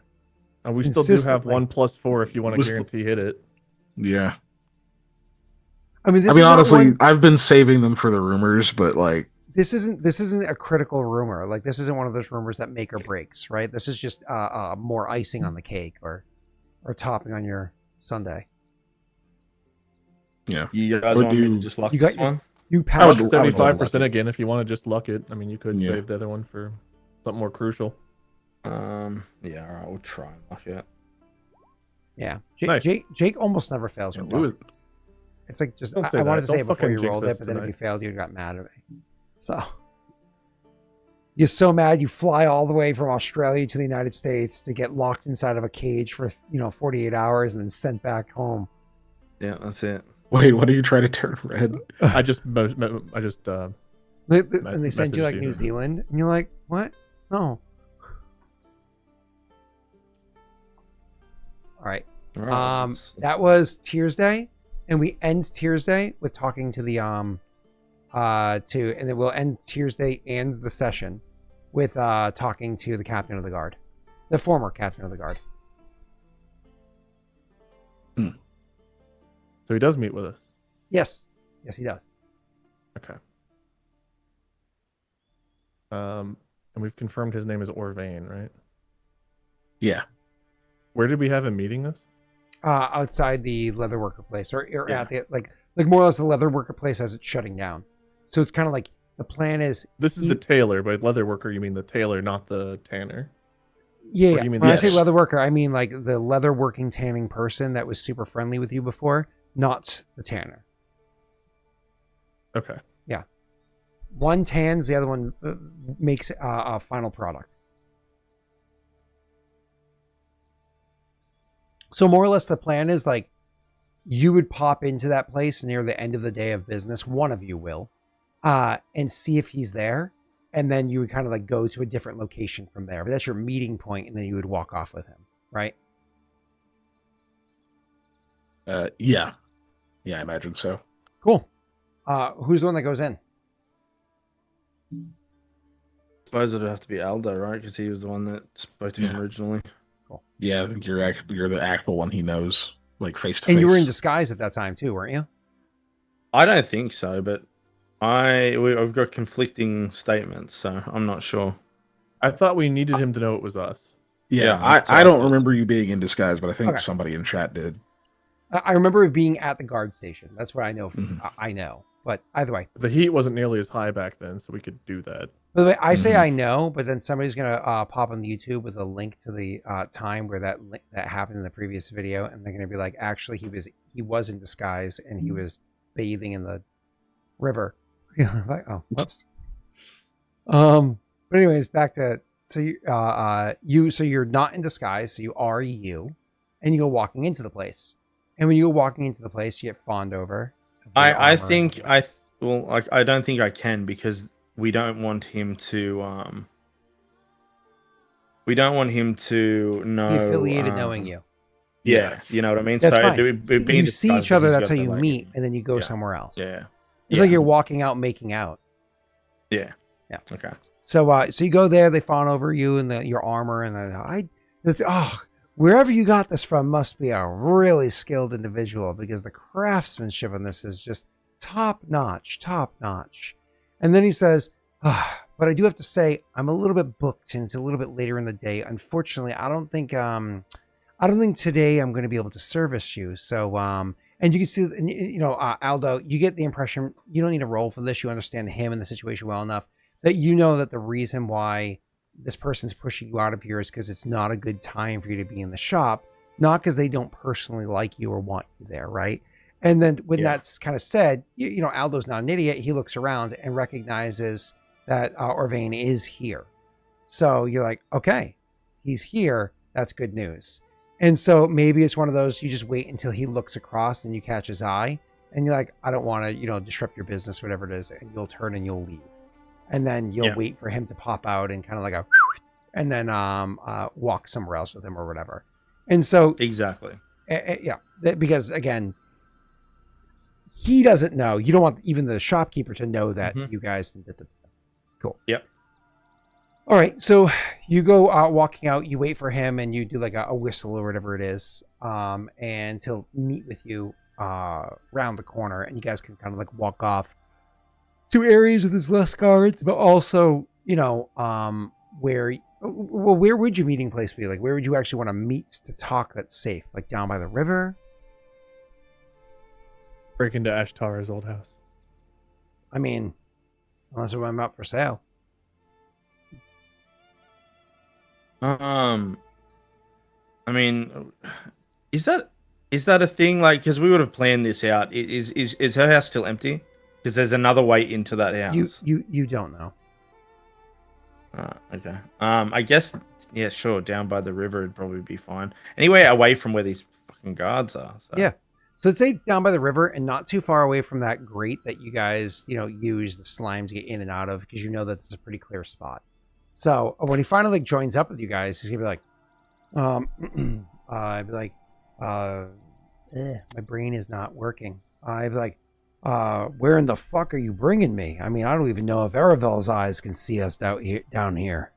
We still do have Consistently. 1+4 if you want to Was- guarantee hit it. Yeah. I mean, this I mean, is not honestly, one- I've been saving them for the rumors, but like, this isn't a critical rumor. Like, this isn't one of those rumors that make or breaks, right? This is just more icing on the cake or topping on your sundae. you know, You guys Would want me to you- just lock you got this one? You I would- passed. I would 75% lucky. again if you want to just luck it. I mean, you could Yeah. save the other one for something more crucial. Yeah, all right, we'll try and lock it. Yeah, Nice. Jake almost never fails with do luck. it. It's like just Don't say I wanted that. to say Don't it before fucking you jinx rolled us it, but then if tonight. you failed, you got mad at me. So you're so mad you fly all the way from Australia to the United States to get locked inside of a cage for 48 hours and then sent back home. Yeah, that's it. Wait, what are you trying to turn red? I just And they send you messaged like you. New Zealand, and you're like, what? No. All right. All right, let's- That was Tears Day, and we end Tears Day with talking to the and then we'll end Tears Day ends the session with talking to the captain of the guard, the former captain of the guard. So he does meet with us. Yes, he does. Okay. And we've confirmed his name is Orvain, right? Yeah. Where did we have him meeting us? Outside the leatherworker place, or Yeah. at the like more or less the leatherworker place as it's shutting down. So it's kind of like the plan is This is the tailor, by leatherworker you mean the tailor, not the tanner. yeah. Or do you mean When I say yes. leatherworker, I mean like the leatherworking tanning person that was super friendly with you before, not the tanner. Okay. One tans, the other one makes a final product. So more or less the plan is like you would pop into that place near the end of the day of business. One of you will, and see if he's there. And then you would kind of like go to a different location from there. But that's your meeting point, and then you would walk off with him, right? Yeah. Yeah, I imagine so. Cool. Who's the one that goes in? suppose it'd have to be Aldo, right? Because he was the one that spoke to him Yeah. originally. Yeah, I think you're the actual one he knows, like face to face. And you were in disguise at that time too, weren't you? I don't think so, but I've got conflicting statements, so I'm not sure. I thought we needed him to know it was us. Yeah, Yeah, I that's what I don't thought. remember you being in disguise, but I think Okay. somebody in chat did. I remember it being at the guard station. That's what I know. Mhm. I know. But either way, The heat wasn't nearly as high back then, so we could do that. by the way, I say Mhm. I know, but then somebody's gonna pop on YouTube with a link to the time where that happened in the previous video, and they're gonna be like, actually, he was in disguise and he was bathing in the river. Like, oh, whoops. But anyways, back to so you're not in disguise, so you are you, and you go walking into the place, and when you go walking into the place, you get fawned over. I think I don't think I can because we don't want him to know be affiliated knowing you. Yeah, you know what I mean. That's fine. being You see disguised, each other. he's That's got how the, you like- meet, and then you go yeah. somewhere else. Yeah, It's like you're walking out, making out. yeah. Yeah. Okay. So, so you go there. They fawn over you and your armor, and wherever you got this from must be a really skilled individual because the craftsmanship on this is just top notch. And then he says, but I do have to say I'm a little bit booked, and it's a little bit later in the day. Unfortunately, I don't think today I'm going to be able to service you. So, and you can see, Aldo, you get the impression you don't need a roll for this. You understand him and the situation well enough that you know that the reason why this person's pushing you out of here is because it's not a good time for you to be in the shop, not because they don't personally like you or want you there, right? And then when that's kind of said, Aldo's not an idiot. He looks around and recognizes that Orvain is here. So you're like, okay, he's here. That's good news. And so maybe it's one of those, you just wait until he looks across and you catch his eye and you're like, I don't want to, disrupt your business, whatever it is. And you'll turn and you'll leave. And then you'll wait for him to pop out and kind of like and then walk somewhere else with him or whatever. And so Exactly. because again, he doesn't know. You don't want even the shopkeeper to know that you guys did the cool. Yep. All right, so you go out walking out. You wait for him, and you do like a whistle or whatever it is, and he'll meet with you round the corner, and you guys can kind of like walk off to areas with his less guards, but also where would your meeting place be? Like, where would you actually want to meet to talk that's safe? Like down by the river? Break into Ashtara's old house. I mean, unless I'm up for sale. I mean, is that a thing? Like, because we would have planned this out. Is her house still empty? Because there's another way into that house. You don't know. Okay. I guess, yeah, sure. Down by the river would probably be fine. Anyway, away from where these fucking guards are. So. Yeah. So let's say it's down by the river and not too far away from that grate that you guys, use the slime to get in and out of, because you know that it's a pretty clear spot. So when he finally joins up with you guys, he's gonna be like, I'd be like, my brain is not working. I'd be like, where in the fuck are you bringing me? I mean, I don't even know if Aravel's eyes can see us down here.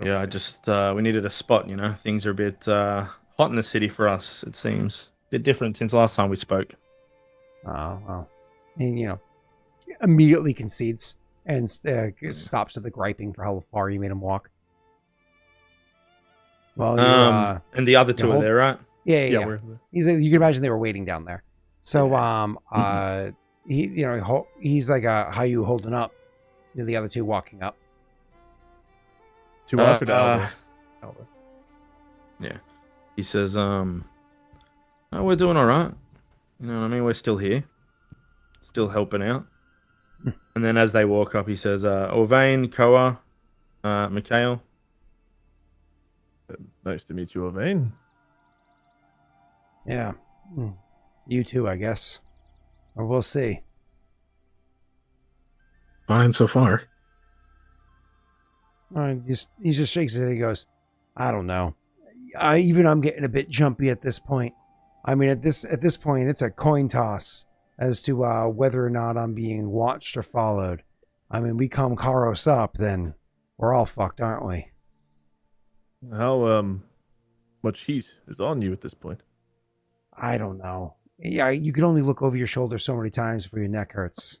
Yeah, I just we needed a spot. Things are a bit hot in the city for us. It seems a bit different since last time we spoke. Oh well, and immediately concedes and stops at the griping for how far you made him walk. Well, and the other two are there, right? Yeah. You can imagine they were waiting down there. So, he's like, how you holding up? The other two walking up. To us or to Aldo? Yeah. He says, oh, we're doing all right. You know what I mean? We're still here. Still helping out. And then as they walk up, he says, Orvain, Koa, Mikhail. Nice to meet you, Orvain. Yeah. You too, I guess. Or we'll see. Fine so far. He just shakes his head. He goes, I don't know. I'm getting a bit jumpy at this point. I mean, at this point, it's a coin toss as to whether or not I'm being watched or followed. I mean, we come Karos up, then we're all fucked, aren't we? How much heat is on you at this point? I don't know. Yeah, you can only look over your shoulder so many times before your neck hurts.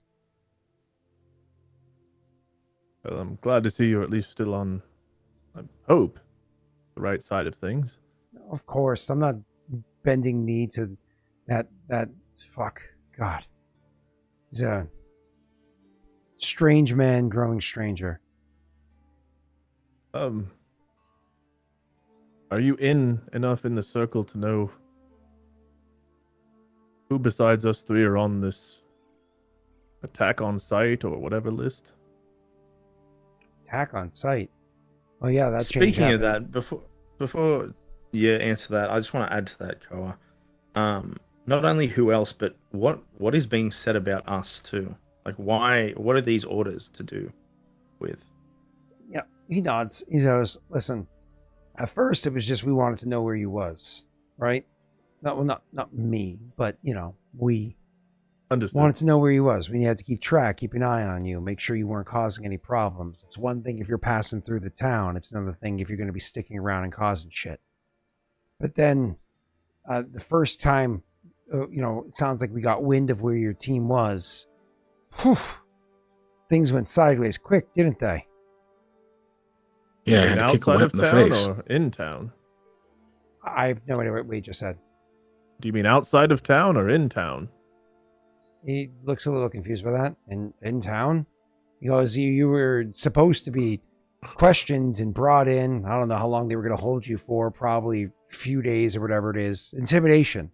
Well, I'm glad to see you're at least still on, I hope, the right side of things. Of course, I'm not bending knee to that fuck. God. He's a strange man growing stranger. Are you enough in the circle to know who besides us three are on this attack on site or whatever list? Attack on site? Oh yeah, that's Speaking of that, before you answer that, I just want to add to that, Koa. Not only who else, but what is being said about us too? Like, why? What are these orders to do with? Yeah, he nods. He goes, "Listen. At first, it was just we wanted to know where you was, right? Not me, but we Understood. wanted to know where you was. We had to keep track, keep an eye on you, make sure you weren't causing any problems. It's one thing if you're passing through the town. It's another thing if you're going to be sticking around and causing shit. But then, the first time, it sounds like we got wind of where your team was. Whew, things went sideways quick, didn't they? Yeah, I had to kick a whip in the face. Or in town? I have no idea what Wade just said. Do you mean outside of town or in town? He looks a little confused by that. In town? He goes, you were supposed to be questioned and brought in. I don't know how long they were going to hold you for. Probably a few days or whatever it is. Intimidation.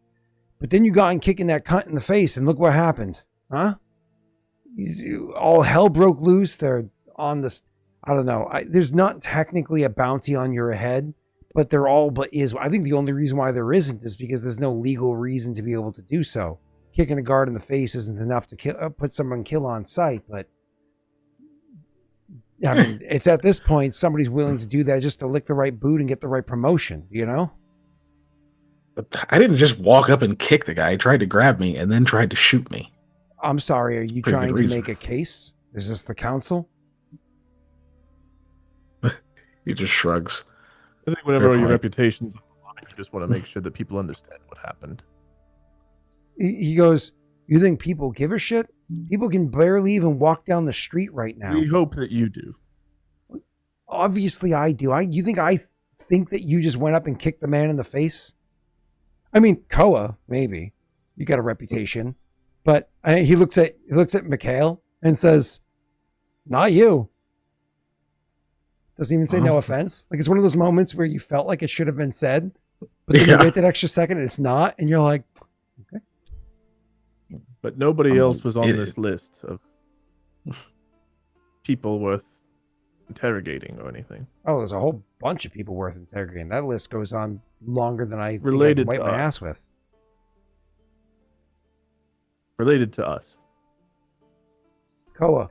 But then you got in kicking that cunt in the face, and look what happened. Huh? All hell broke loose. They're on this... I don't know. There's not technically a bounty on your head, but there all but is. I think the only reason why there isn't is because there's no legal reason to be able to do so. Kicking a guard in the face isn't enough to put someone kill on sight, but I mean, it's at this point somebody's willing to do that just to lick the right boot and get the right promotion, But I didn't just walk up and kick the guy. He tried to grab me and then tried to shoot me. I'm sorry. Are you Pretty trying good to reason. make a case? Is this the council? He just shrugs. I think whenever Fair your point. reputation's on the line, you just want to make sure that people understand what happened. He goes, "You think people give a shit? People can barely even walk down the street right now." We hope that you do. Obviously, I do. You think I think that you just went up and kicked the man in the face? I mean, Koa, maybe. You got a reputation. But he looks at Mikhail and says, "Not you." Doesn't even say no offense. Like, it's one of those moments where you felt like it should have been said, but then you wait that extra second and it's not, and you're like, okay. But nobody else was on this list of people worth interrogating or anything. Oh, there's a whole bunch of people worth interrogating. That list goes on longer than I Related think I can wipe to my us. ass with. Related to us. Koa,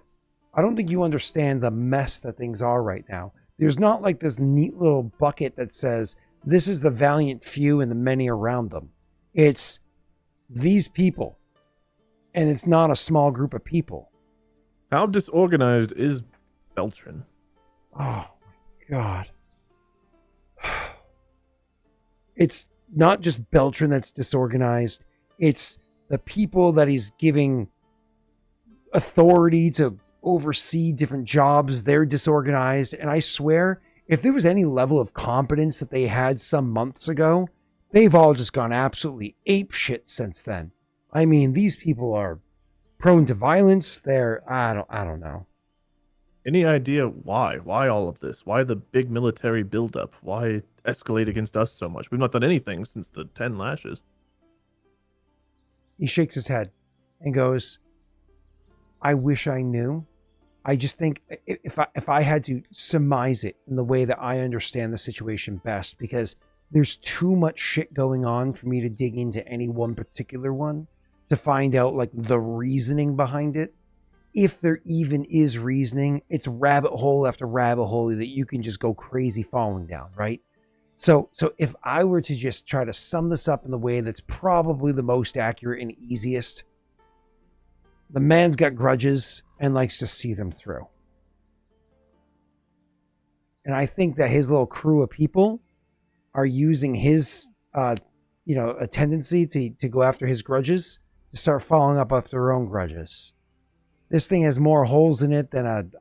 I don't think you understand the mess that things are right now. There's not like this neat little bucket that says, this is the valiant few and the many around them. It's these people. And it's not a small group of people. How disorganized is Beltran? Oh, my God. It's not just Beltran that's disorganized. It's the people that he's giving authority to oversee different jobs. They're disorganized. And I swear, if there was any level of competence that they had some months ago, they've all just gone absolutely apeshit since then. I mean, these people are prone to violence. They're, I don't know. Any idea why? Why all of this? Why the big military buildup? Why escalate against us so much? We've not done anything since the 10 lashes. He shakes his head and goes, I wish I knew. I just think if I had to surmise it in the way that I understand the situation best, because there's too much shit going on for me to dig into any one particular one to find out like the reasoning behind it. If there even is reasoning, it's rabbit hole after rabbit hole that you can just go crazy falling down, right? So if I were to just try to sum this up in the way that's probably the most accurate and easiest, the man's got grudges and likes to see them through. And I think that his little crew of people are using his, a tendency to go after his grudges to start following up after their own grudges. This thing has more holes in it than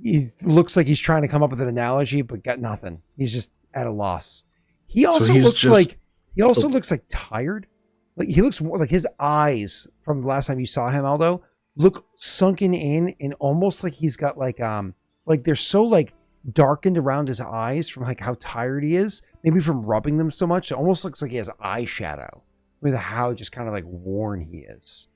he looks like he's trying to come up with an analogy, but got nothing. He's just at a loss. He also looks like tired. Like he looks more like his eyes from the last time you saw him, Aldo, look sunken in and almost like he's got like they're so like darkened around his eyes from like how tired he is, maybe from rubbing them so much. It almost looks like he has eye shadow with how just kind of like worn he is,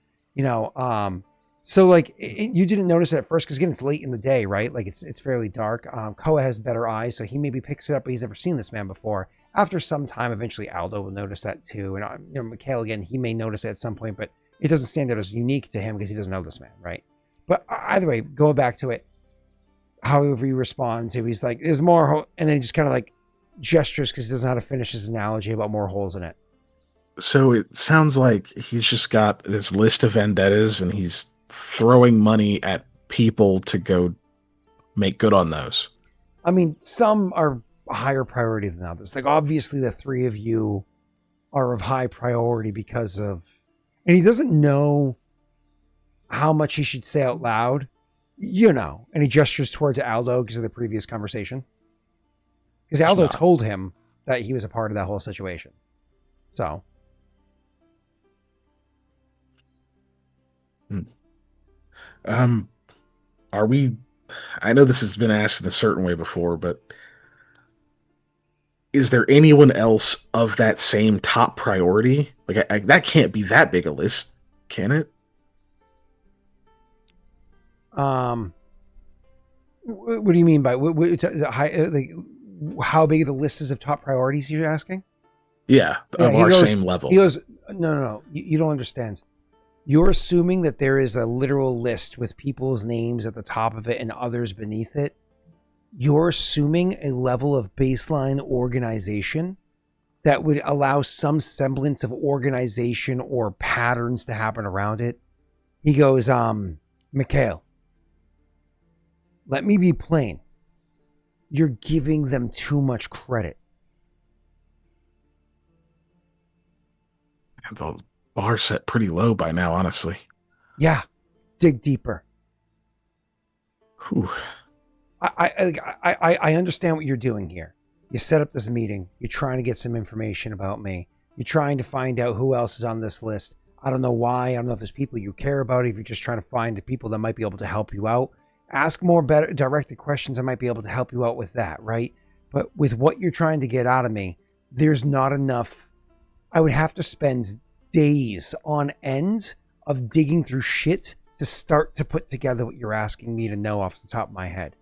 so like you didn't notice it at first because again it's late in the day, right? Like it's fairly dark. Koa has better eyes, so he maybe picks it up, but he's never seen this man before. After some time, eventually Aldo will notice that too, and Mikhail again, he may notice it at some point, but it doesn't stand out as unique to him because he doesn't know this man, right? But either way, going back to it, however you respond to, he's like, "There's more," and then he just kind of like gestures because he doesn't know how to finish his analogy about more holes in it. So it sounds like he's just got this list of vendettas and he's throwing money at people to go make good on those. I mean, some are a higher priority than others. Like obviously the three of you are of high priority because of, and he doesn't know how much he should say out loud, and he gestures towards Aldo because of the previous conversation. Because Aldo told him that he was a part of that whole situation. So. I know this has been asked in a certain way before, but is there anyone else of that same top priority? Like that can't be that big a list, can it? What do you mean by how big the list is of top priorities you're asking? Yeah, of our same level. He goes, no. You don't understand. You're assuming that there is a literal list with people's names at the top of it and others beneath it. You're assuming a level of baseline organization that would allow some semblance of organization or patterns to happen around it. He goes, Mikhail, let me be plain. You're giving them too much credit. The bar set pretty low by now, honestly. Yeah, dig deeper. Whew. I understand what you're doing here. You set up this meeting. You're trying to get some information about me. You're trying to find out who else is on this list. I don't know why. I don't know if there's people you care about. If you're just trying to find the people that might be able to help you out. Ask more better directed questions. I might be able to help you out with that, right? But with what you're trying to get out of me, there's not enough. I would have to spend days on end of digging through shit to start to put together what you're asking me to know off the top of my head.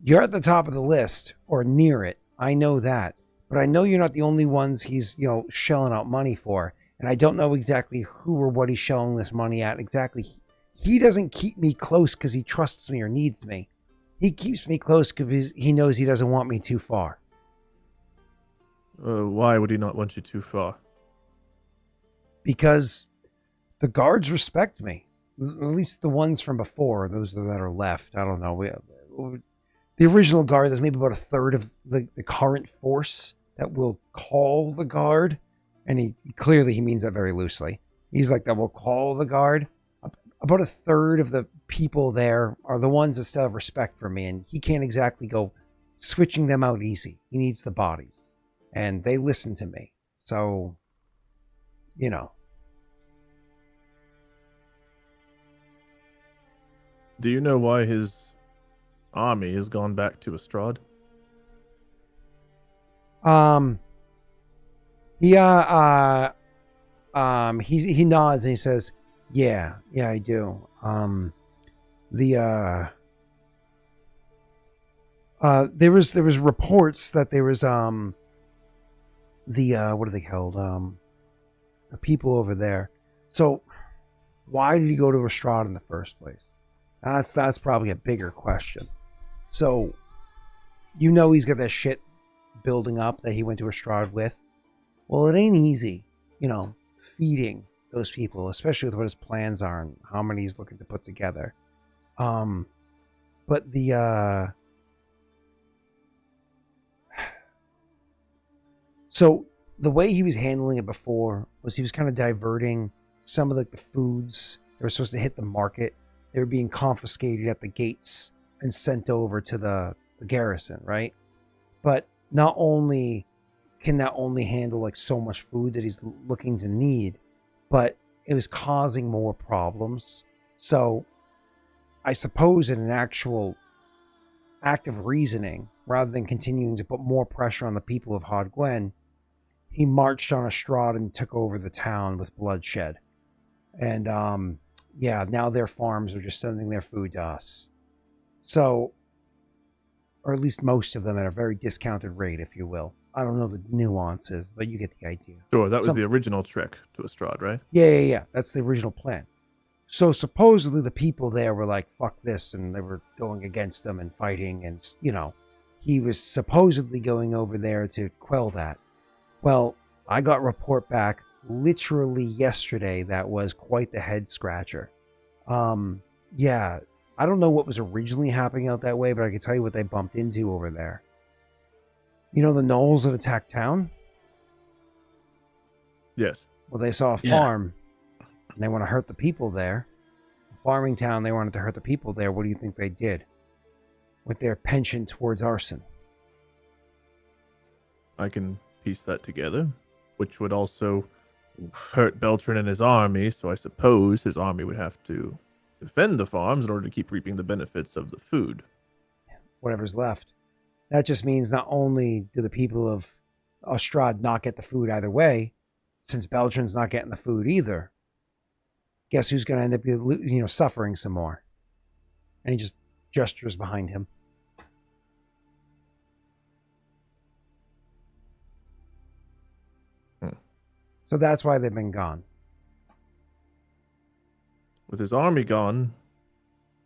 You're at the top of the list or near it. I know that. But I know you're not the only ones he's, shelling out money for. And I don't know exactly who or what he's shelling this money at exactly. He doesn't keep me close because he trusts me or needs me. He keeps me close because he knows he doesn't want me too far. Why would he not want you too far? Because the guards respect me. At least the ones from before, those that are left. I don't know. The original guard, there's maybe about a third of the current force that will call the guard. And he means that very loosely. He's like, that will call the guard. About a third of the people there are the ones that still have respect for me. And he can't exactly go switching them out easy. He needs the bodies. And they listen to me. So, Do you know why his army has gone back to Estrad? He nods and he says, yeah, I do. There was reports that there was what are they called? The people over there. So why did he go to Estrad in the first place? That's probably a bigger question. So he's got that shit building up that he went to Estrad with. Well, it ain't easy, feeding those people, especially with what his plans are and how many he's looking to put together. But so the way he was handling it before was he was kind of diverting some of the foods that were supposed to hit the market. They were being confiscated at the gates and sent over to the garrison, right? But not only can that only handle like so much food that he's looking to need, but it was causing more problems. So I suppose in an actual act of reasoning, rather than continuing to put more pressure on the people of Hod Gwen, he marched on Estrad and took over the town with bloodshed. And now their farms are just sending their food to us. So, or at least most of them at a very discounted rate, if you will. I don't know the nuances, but you get the idea. Sure, that was the original trick to Estrad, right? Yeah. That's the original plan. So supposedly the people there were like, fuck this, and they were going against them and fighting, and, he was supposedly going over there to quell that. Well, I got a report back literally yesterday that was quite the head scratcher. Yeah, I don't know what was originally happening out that way, but I can tell you what they bumped into over there. You know the gnolls that attacked town? Yes. Well, they saw a farm, and they want to hurt the people there. Farming town, they wanted to hurt the people there. What do you think they did? With their penchant towards arson. I can piece that together, which would also hurt Beltran and his army, so I suppose his army would have to defend the farms in order to keep reaping the benefits of the food. Whatever's left. That just means not only do the people of Estrad not get the food either way, since Beltran's not getting the food either, guess who's going to end up suffering some more? And he just gestures behind him. So that's why they've been gone. With his army gone,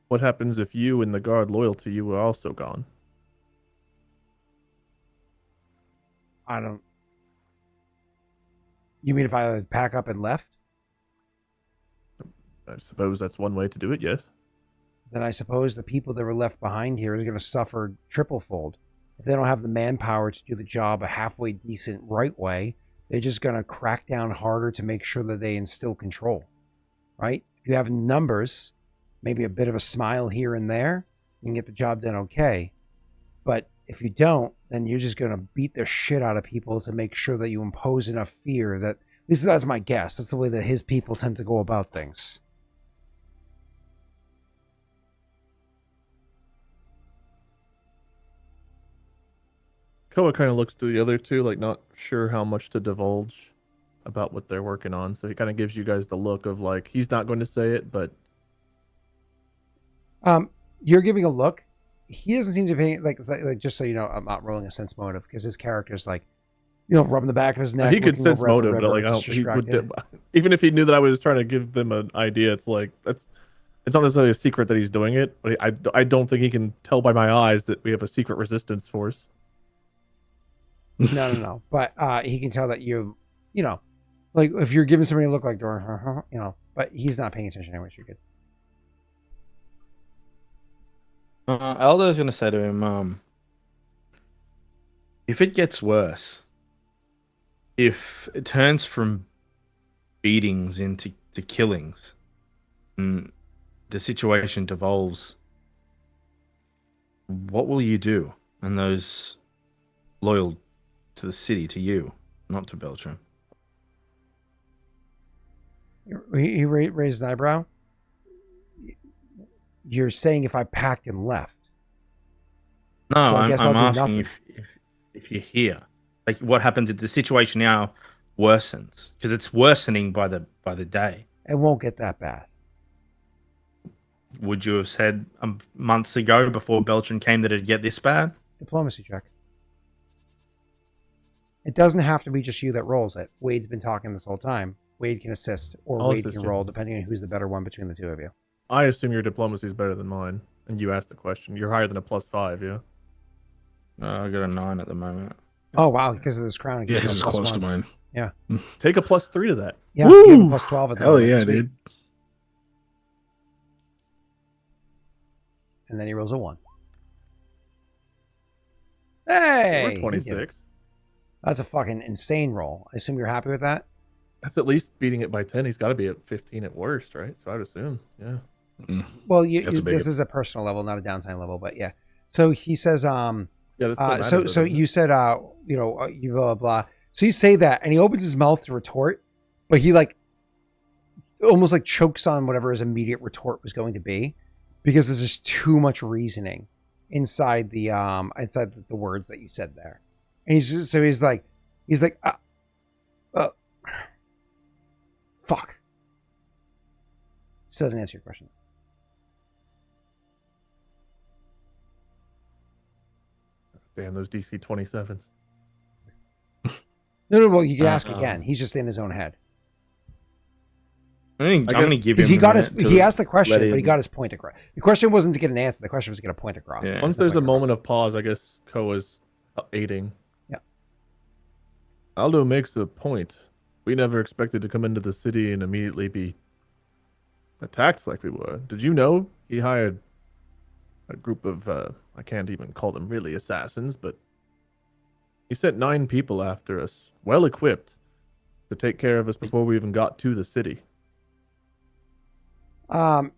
what happens if you and the guard loyal to you are also gone? You mean if I pack up and left? I suppose that's one way to do it, yes. then I suppose the people that were left behind here are going to suffer triple-fold. If they don't have the manpower to do the job a halfway decent right way, they're just going to crack down harder to make sure that they instill control, right? If you have numbers, maybe a bit of a smile here and there, you can get the job done okay. But if you don't, then you're just going to beat the shit out of people to make sure that you impose enough fear that, at least that's my guess, that's the way that his people tend to go about things. Koa kind of looks to the other two, like not sure how much to divulge about what they're working on. So he kind of gives you guys the look of like he's not going to say it, but You're giving a look. He doesn't seem to be like just so you know, I'm not rolling a sense motive because his character's like, rubbing the back of his neck. he could sense over at the motive, but river, like I don't, just he would distracted. even if he knew that I was trying to give them an idea, it's like it's not necessarily a secret that he's doing it, but I don't think he can tell by my eyes that we have a secret resistance force. No. But he can tell that like if you're giving somebody a look like, but he's not paying attention anyway. So you're good. Aldo's going to say to him, if it gets worse, if it turns from beatings into killings, and the situation devolves, what will you do? And those loyal to the city, to you, not to Beltram. He raised an eyebrow. You're saying if I packed and left? No, So I guess I'm I'll do asking if you're here. Like, what happens if the situation now worsens? Because it's worsening by the day. It won't get that bad. Would you have said months ago before Beltram came that it'd get this bad? Diplomacy check. It doesn't have to be just you that rolls it. Wade's been talking this whole time. Wade can assist, or I'll Wade assist can you. roll, depending on who's the better one between the two of you. I assume your diplomacy is better than mine, and you asked the question. You're higher than a +5, yeah. I got a 9 at the moment. Oh, wow, because of this crown. it Yeah, gives this you is a close to +1. mine. Yeah. Take a +3 to that. Yeah, Woo! you have a +12 at the Hell moment. yeah, Sweet. dude. And then he rolls a 1. Hey! We're 26. That's a fucking insane roll. I assume you're happy with that? That's at least beating it by 10. He's got to be at 15 at worst, right? So I'd assume, yeah. Well, That's a big- this is a personal level, not a downtime level, but yeah. So he says, Yeah, that's still matters, so though, doesn't you it? said, you blah, blah. So you say that, and he opens his mouth to retort, but he like almost like chokes on whatever his immediate retort was going to be, because there's just too much reasoning inside the words that you said there. And he's like, fuck. Still didn't answer your question. Damn, those DC 27s. No, well, you can ask again. He's just in his own head. I think I I'm going to guess- give Because him he got a his, minute he to asked the question, let but he him- got his point across. The question wasn't to get an answer. The question was to get a point across. Yeah. Once there's a moment of pause, I guess Koa's aiding. Yeah. Aldo makes a point. We never expected to come into the city and immediately be attacked like we were. Did you know he hired a group of, I can't even call them really assassins, but he sent 9 people after us, well equipped, to take care of us before we even got to the city.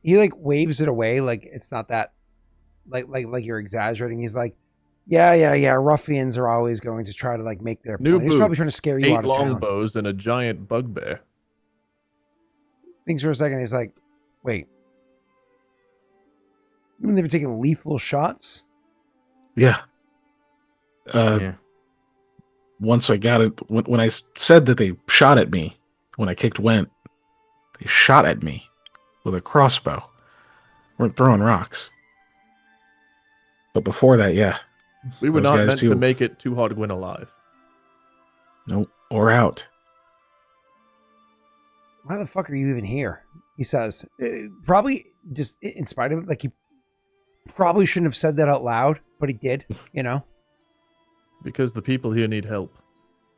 He like waves it away like it's not that, like you're exaggerating. He's like, yeah. Ruffians are always going to try to like make their New point. He's probably boots, trying to scare you 8 out of town. longbows, and a giant bugbear. Thinks for a second. He's like, wait, you mean they've been taking lethal shots? Yeah. Yeah. Once I got it, when I said that they shot at me, when I kicked Went, they shot at me with a crossbow. Weren't throwing rocks. But before that, yeah. We were Those not guys meant too. to make it too hard to win alive. Nope. Or out. Why the fuck are you even here? He says, probably just in spite of it, like he probably shouldn't have said that out loud, but he did, Because the people here need help,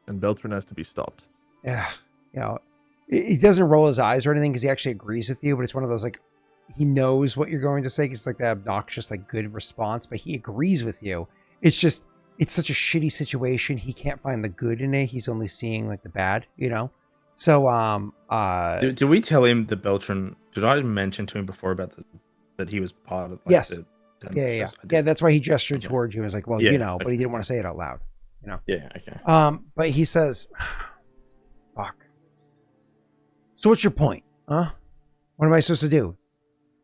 and Beltran has to be stopped. Yeah, he doesn't roll his eyes or anything because he actually agrees with you, but it's one of those like, he knows what you're going to say. It's like that obnoxious, like good response, but he agrees with you. It's just, it's such a shitty situation. He can't find the good in it. He's only seeing like the bad, you know? So, Did we tell him the Beltran? Did I mention to him before about that he was part of? Like, yes. The Yeah. That's why he gestured towards you. He was like, well, Yeah, you know, but okay. he didn't want to say it out loud, you know? Yeah. Okay. But he says, fuck. So what's your point? Huh? What am I supposed to do?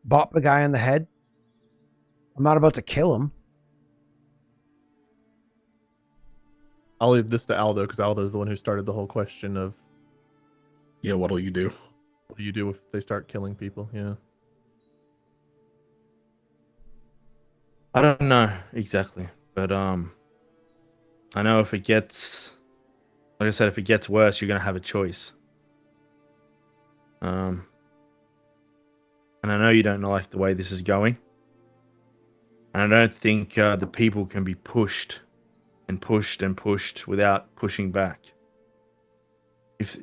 Bop the guy on the head? I'm not about to kill him. I'll leave this to Aldo because Aldo is the one who started the whole question of Yeah, what'll you do? what do you do if they start killing people? Yeah. I don't know exactly, but I know if it gets, like I said, if it gets worse, you're gonna have a choice. And I know you don't like the way this is going, and I don't think the people can be pushed and pushed and pushed without pushing back.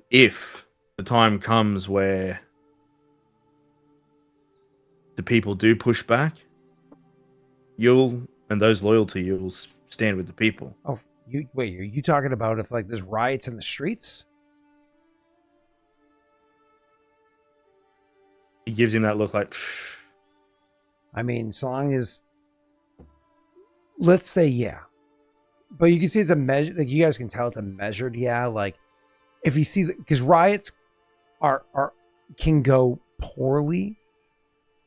If the time comes where the people do push back, you'll, and those loyal to you, will stand with the people. Oh, are you talking about if like there's riots in the streets? He gives him that look like, "Pfft." I mean, so long as, let's say, yeah. But you can see it's a measure, like you guys can tell it's a measured, yeah. Like if he sees it, because riots can go poorly,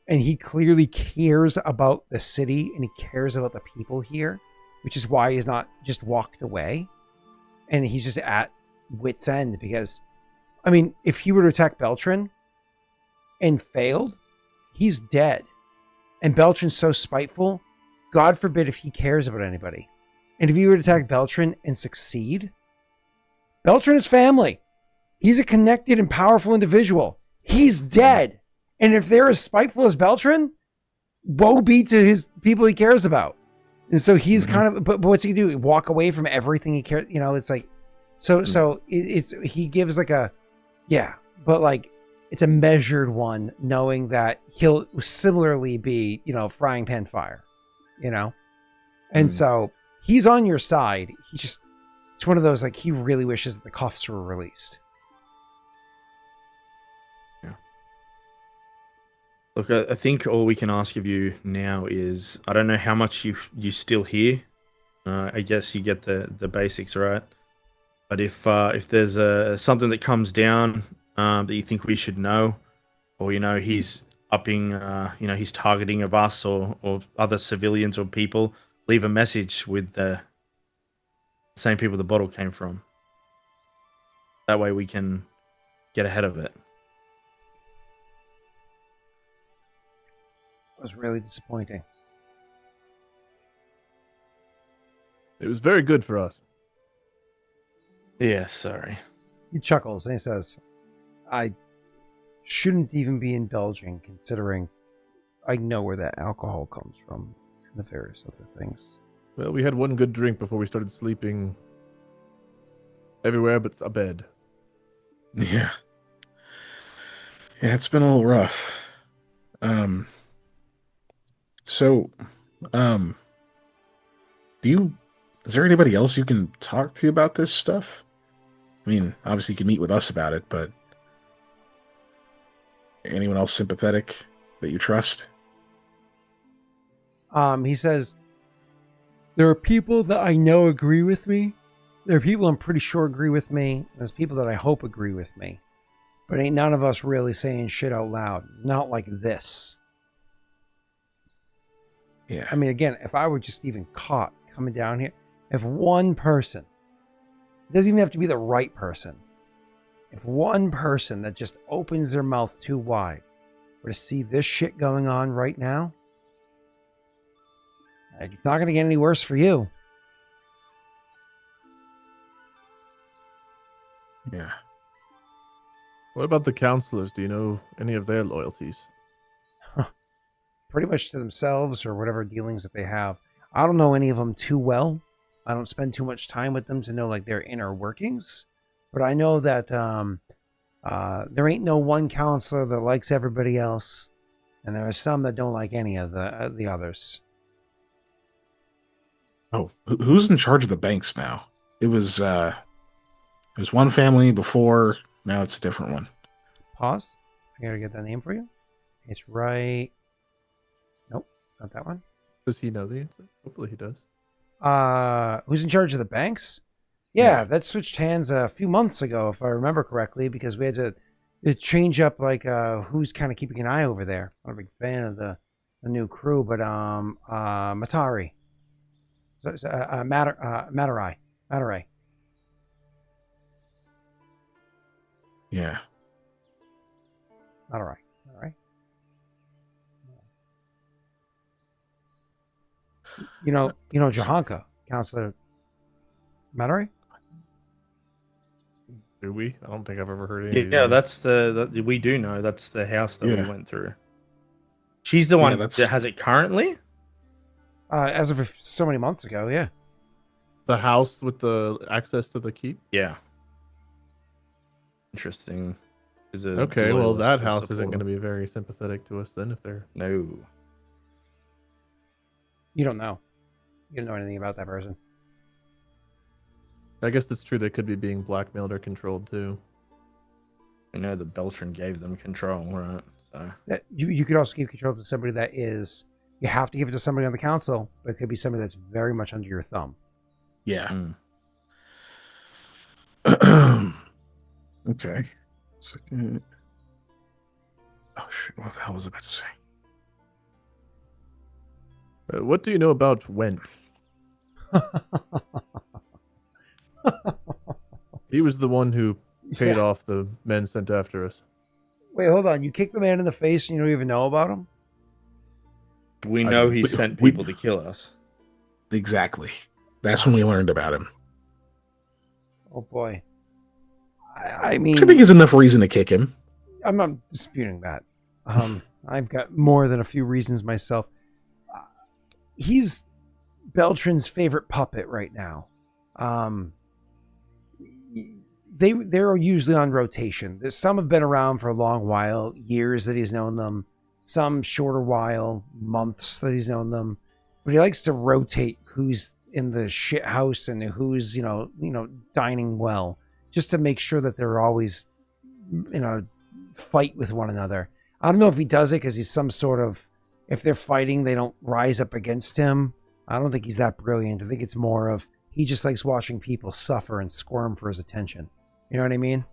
and he clearly cares about the city and he cares about the people here, which is why he's not just walked away, and he's just at wit's end. Because, I mean, if he were to attack Beltran and failed, he's dead. And Beltran's so spiteful, God forbid if he cares about anybody. And if he were to attack Beltran and succeed, Beltran is family. He's a connected and powerful individual. He's dead. And if they're as spiteful as Beltran, woe be to his people he cares about. And so he's kind of, but what's he do? Walk away from everything he cares, you know, it's like, so he gives like a, yeah, but like, it's a measured one, knowing that he'll similarly be, you know, frying pan fire, you know? And so he's on your side. He just, it's one of those, like, he really wishes that the cuffs were released. Yeah. Look, I think all we can ask of you now is, I don't know how much you still hear. I guess you get the basics, right? But if there's something that comes down that you think we should know, or, you know, he's upping, you know, he's targeting of us or other civilians or people, leave a message with the same people the bottle came from. That way we can get ahead of it. It was really disappointing. It was very good for us. Yeah, sorry. He chuckles and he says, I shouldn't even be indulging, considering I know where that alcohol comes from and the various other things. Well, we had one good drink before we started sleeping everywhere but a bed. Yeah. Yeah, it's been a little rough. So, is there anybody else you can talk to about this stuff? I mean, obviously you can meet with us about it, but anyone else sympathetic that you trust? He says, there are people that I know agree with me. There are people I'm pretty sure agree with me. There's people that I hope agree with me. But ain't none of us really saying shit out loud. Not like this. Yeah. I mean, again, if I were just even caught coming down here, if one person, it doesn't even have to be the right person, if one person that just opens their mouth too wide were to see this shit going on right now, like, it's not going to get any worse for you. Yeah. What about the counselors? Do you know any of their loyalties? Pretty much to themselves or whatever dealings that they have. I don't know any of them too well. I don't spend too much time with them to know like their inner workings. But I know that there ain't no one counselor that likes everybody else. and there are some that don't like any of the others. Oh, who's in charge of the banks now? It was one family before. Now it's a different one. Pause. I gotta get that name for you. It's right. Nope, not that one. Does he know the answer? Hopefully he does. Who's in charge of the banks? Yeah, that switched hands a few months ago, if I remember correctly, because we had to change up like who's kind of keeping an eye over there. I'm not a big fan of the new crew, but Matari, Matarai. Yeah. Matarai. You know Jahanka, Counselor Matarai. Do we? I don't think I've ever heard any. Yeah, that's we do know that's the house that we Yeah. went through. She's the one that's- that has it currently. As of so many months ago, yeah. The house with the access to the keep. Yeah. Interesting. Okay, well that house isn't going to be very sympathetic to us then if they're No. You don't know. You don't know anything about that person. I guess that's true. They could be being blackmailed or controlled too. I know the Beltran gave them control, right? So That you could also give control to somebody that is. You have to give it to somebody on the council, but it could be somebody that's very much under your thumb. Yeah. Okay. Second. Oh shit! What the hell was I about to say? What do you know about Went? He was the one who paid off the men sent after us. Wait, hold on. You kick the man in the face and you don't even know about him? we know he sent people to kill us. Exactly. That's when we learned about him. Oh boy. I mean, Which I think is enough reason to kick him. I'm not disputing that. I've got more than a few reasons myself. He's Beltran's favorite puppet right now. They're usually on rotation. Some have been around for a long while, years that he's known them. Some shorter while, months that he's known them. But he likes to rotate who's in the shit house and who's dining well, just to make sure that they're always fight with one another. I don't know if he does it because he's some sort of, if they're fighting, they don't rise up against him. I don't think he's that brilliant. I think it's more of he just likes watching people suffer and squirm for his attention. You know what I mean?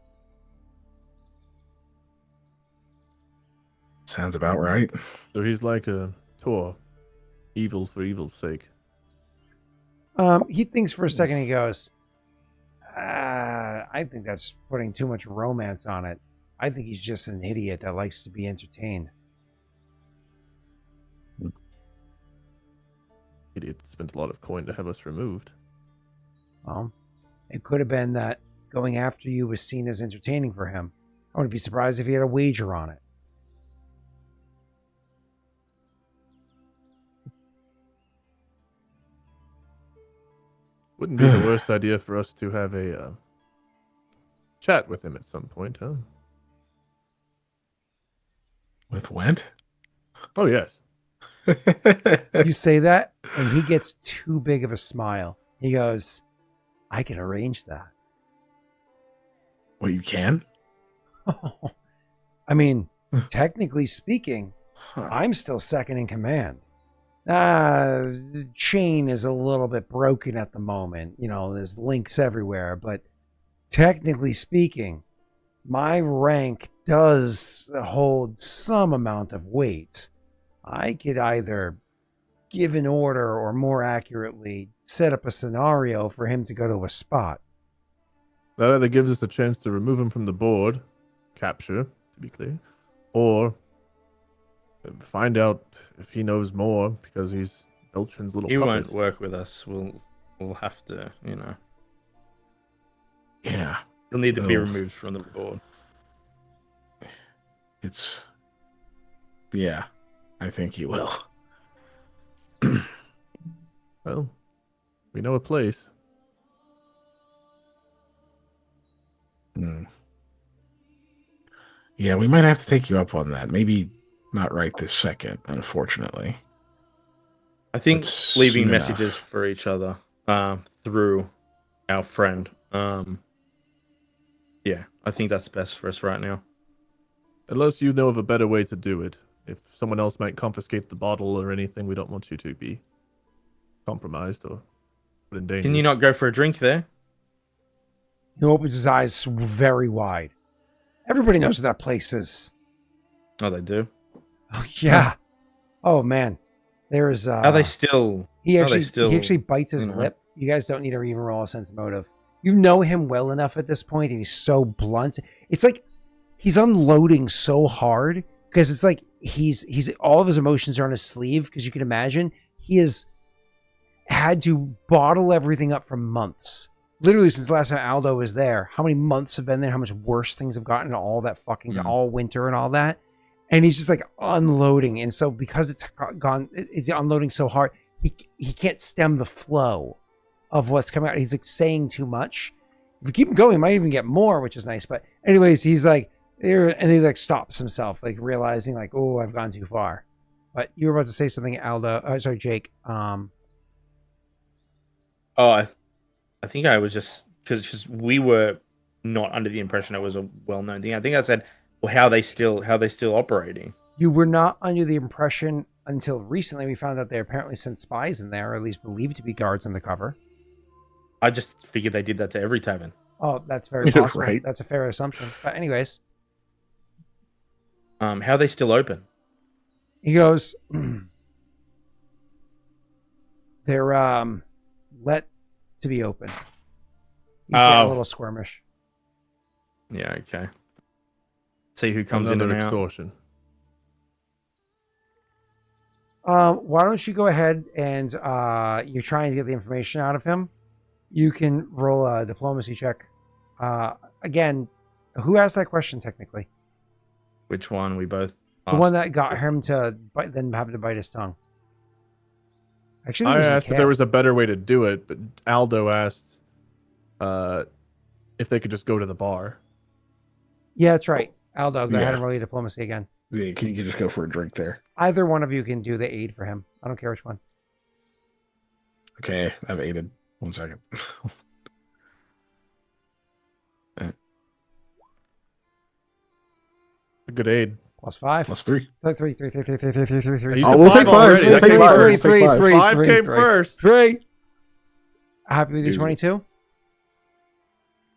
Sounds about right. So he's like a Tor, evil for evil's sake. He thinks for a second. He goes, I think that's putting too much romance on it. I think he's just an idiot that likes to be entertained. Idiot spent a lot of coin to have us removed. Well, it could have been that going after you was seen as entertaining for him. I wouldn't be surprised if he had a wager on it. Wouldn't be the worst idea for us to have a chat with him at some point, huh? With Went? Oh, yes. You say that, and he gets too big of a smile. He goes, I can arrange that. Well, you can? I mean, technically speaking, Huh. I'm still second in command. The chain is a little bit broken at the moment. There's links everywhere, but technically speaking, my rank does hold some amount of weight. I could either give an order or, more accurately, set up a scenario for him to go to a spot. That either gives us a chance to remove him from the board, capture, to be clear, or find out if he knows more because he's Beltran's little He puppet. won't work with us. We'll have to, Yeah. He'll need to be Oh. removed from the board. It's. Yeah. I think he will. Well, we know a place. Yeah, we might have to take you up on that. Maybe Not right this second, unfortunately. I think That's leaving soon messages enough. for each other through our friend. Yeah, I think that's best for us right now. Unless you know of a better way to do it. If someone else might confiscate the bottle or anything, we don't want you to be compromised or put in danger. Can you not go for a drink there? He opens his eyes very wide. Everybody knows what that place is. Oh, they do. Oh yeah. Oh man. There's Are they still? he are they actually bites his lip. You guys don't need to even roll a sense of motive. You know him well enough at this point, and he's so blunt. It's like he's unloading so hard because it's like he's all of his emotions are on his sleeve, because you can imagine he has had to bottle everything up for months. Literally since the last time Aldo was there. How many months have been there? How much worse things have gotten, all that fucking all winter and all that. And he's just like unloading. And so because it's unloading so hard, he can't stem the flow of what's coming out. He's like saying too much. If we keep him going, he might even get more, which is nice. But anyways, he's like there, and he like stops himself, like realizing like, oh, I've gone too far. But you were about to say something, Aldo. Sorry, Jake. Oh, I think I was just because we were not under the impression it was a well-known thing. I think I said, well, how they still operating. You were not under the impression until recently. We found out they apparently sent spies in there, or at least believed to be guards undercover. I just figured they did that to every tavern. Oh, that's very possible. Right. That's a fair assumption. But anyways, How are they still open? he goes, they're let to be open. He's getting a little squirmish. Yeah, okay. See who comes in Another and out. extortion. Why don't you go ahead and you're trying to get the information out of him. You can roll a diplomacy check. Again, who asked that question technically? Which one? We both The one that got him to then have to bite his tongue. Actually, I it was asked if Mikhail. there was a better way to do it, but Aldo asked if they could just go to the bar. Yeah, that's right. Aldo, go Yeah. ahead and roll your diplomacy again. Yeah, can you just go for a drink there? Either one of you can do the aid for him. I don't care which one. Okay, I've aided. 1 second. A good aid. +5. +3. Three. Oh, we'll take 5. already. We'll That take came 5. first. We'll take 5. 5 came first. Three. Happy with your Easy. 22?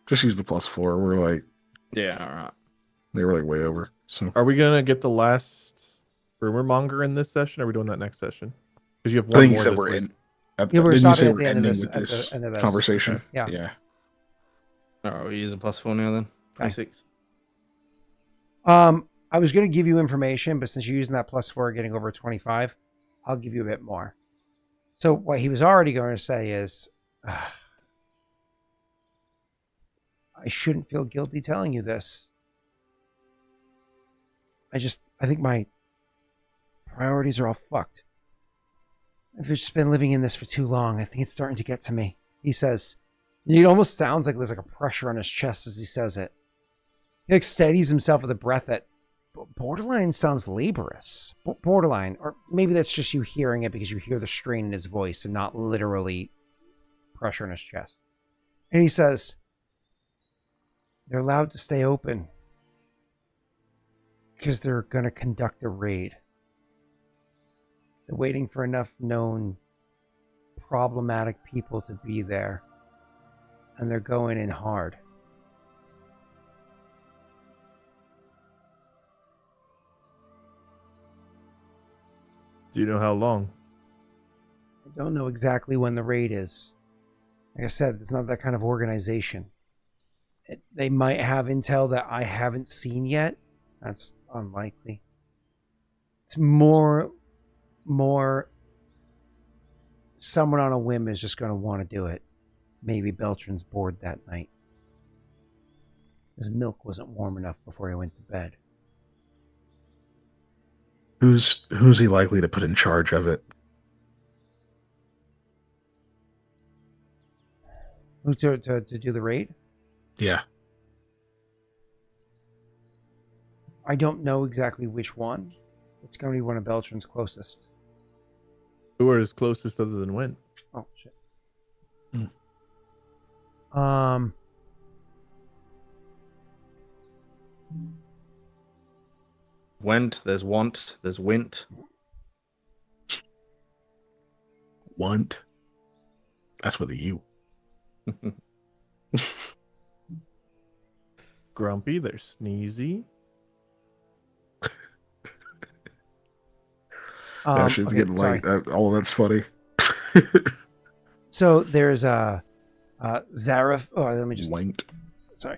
Just use the +4. We're like, Yeah, all right. they were like way over. So Are we gonna get the last rumor monger in this session? Or are we doing that next session? Because you have I one think more. you said this we're week. in. Yeah, we're Didn't you stopping say at we're the end of ending this. with At this the end of this conversation? Yeah. Yeah. All right, we're using +4 now then. 26. I was going to give you information, but since you're using that +4, getting over 25, I'll give you a bit more. So what he was already going to say is, I shouldn't feel guilty telling you this. I think my priorities are all fucked. I've just been living in this for too long. I think it's starting to get to me. He says, it almost sounds like there's like a pressure on his chest as he says it. He like steadies himself with a breath that borderline sounds laborious. Borderline, or maybe that's just you hearing it because you hear the strain in his voice and not literally pressure in his chest. And he says, they're allowed to stay open because they're going to conduct a raid. They're waiting for enough known problematic people to be there, and they're going in hard. Do you know how long? I don't know exactly when the raid is. Like I said, it's not that kind of organization. They might have intel that I haven't seen yet. That's unlikely. It's more someone on a whim is just going to want to do it. Maybe Beltran's bored that night. His milk wasn't warm enough before he went to bed. Who's he likely to put in charge of it? Who to do the raid? Yeah. I don't know exactly which one. It's going to be one of Beltran's closest. Who are his closest other than Went? Oh shit. Hmm. Went, there's Want, there's Wint. Want. That's with a U. Grumpy, there's Sneezy. Yeah, shit's okay, getting late. Oh, that's funny. So there's Zareth. Oh, let me just. Wanked. Sorry.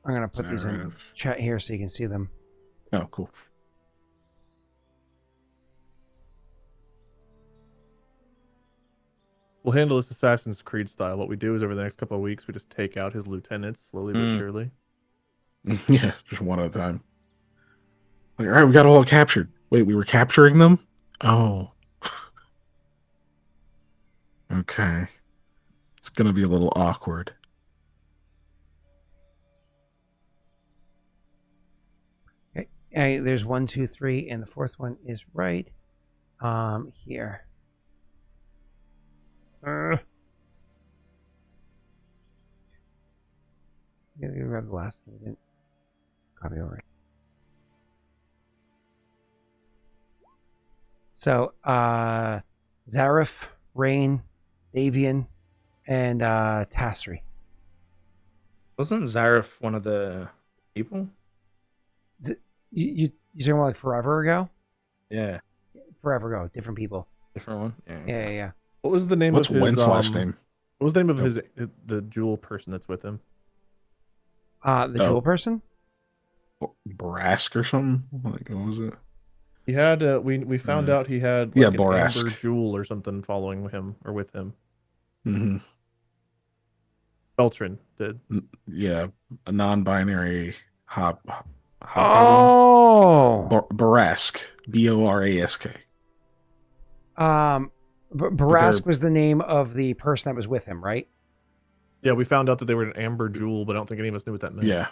I'm gonna put these in Zareth. chat here so you can see them. Oh, cool. We'll handle this Assassin's Creed style. What we do is over the next couple of weeks, we just take out his lieutenants slowly but surely. Yeah, just one at a time. Like, all right, we got all captured. Wait, we were capturing them? Oh. Okay. It's going to be a little awkward. Okay, there's 1, 2, 3, and the fourth one is right here. Yeah, you grab the last thing. We didn't copy over it. So, Zareth, Rain, Davian, and Tasri. Wasn't Zareth one of the people? You talking about like forever ago? Yeah. Forever ago, different people. Different one? Yeah. What was the name What's of his Went's last name? What was the name of Oh. the jewel person that's with him? The jewel person? Borask or something? Like, what was it? He had we found out he had like yeah, an Borask. amber jewel or something following him or with him. Mm-hmm. Beltran did. Yeah, a non-binary hop. Oh! Borask. Borask. Barask was the name of the person that was with him, right? Yeah, we found out that they were an amber jewel, but I don't think any of us knew what that meant. Yeah,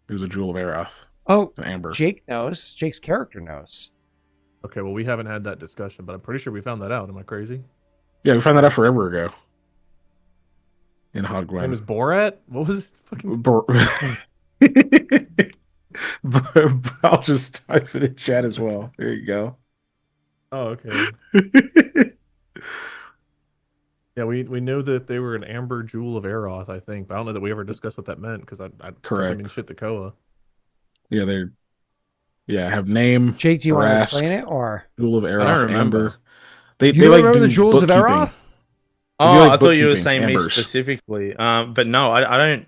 it was a jewel of Aeroth. Oh, An amber. Jake knows. Jake's character knows. Okay, well we haven't had that discussion, but I'm pretty sure we found that out. Am I crazy? Yeah, we found that out forever ago. In His name Hogwarts. is Borat? What was his fucking I'll just type it in chat as well. There you go. Oh, okay. Yeah, we know that they were an amber jewel of Aeroth, I think, but I don't know that we ever discussed what that meant because I Correct. mean shit to Koa. Yeah, they're have name. Jake, do you want to Borask, explain it or? Jewel of I Aeroth, don't remember. amber. They You like remember do the jewels of bookkeeping. Aeroth? Oh, like I thought you were bookkeeping, saying me ambers. specifically. But no, I don't.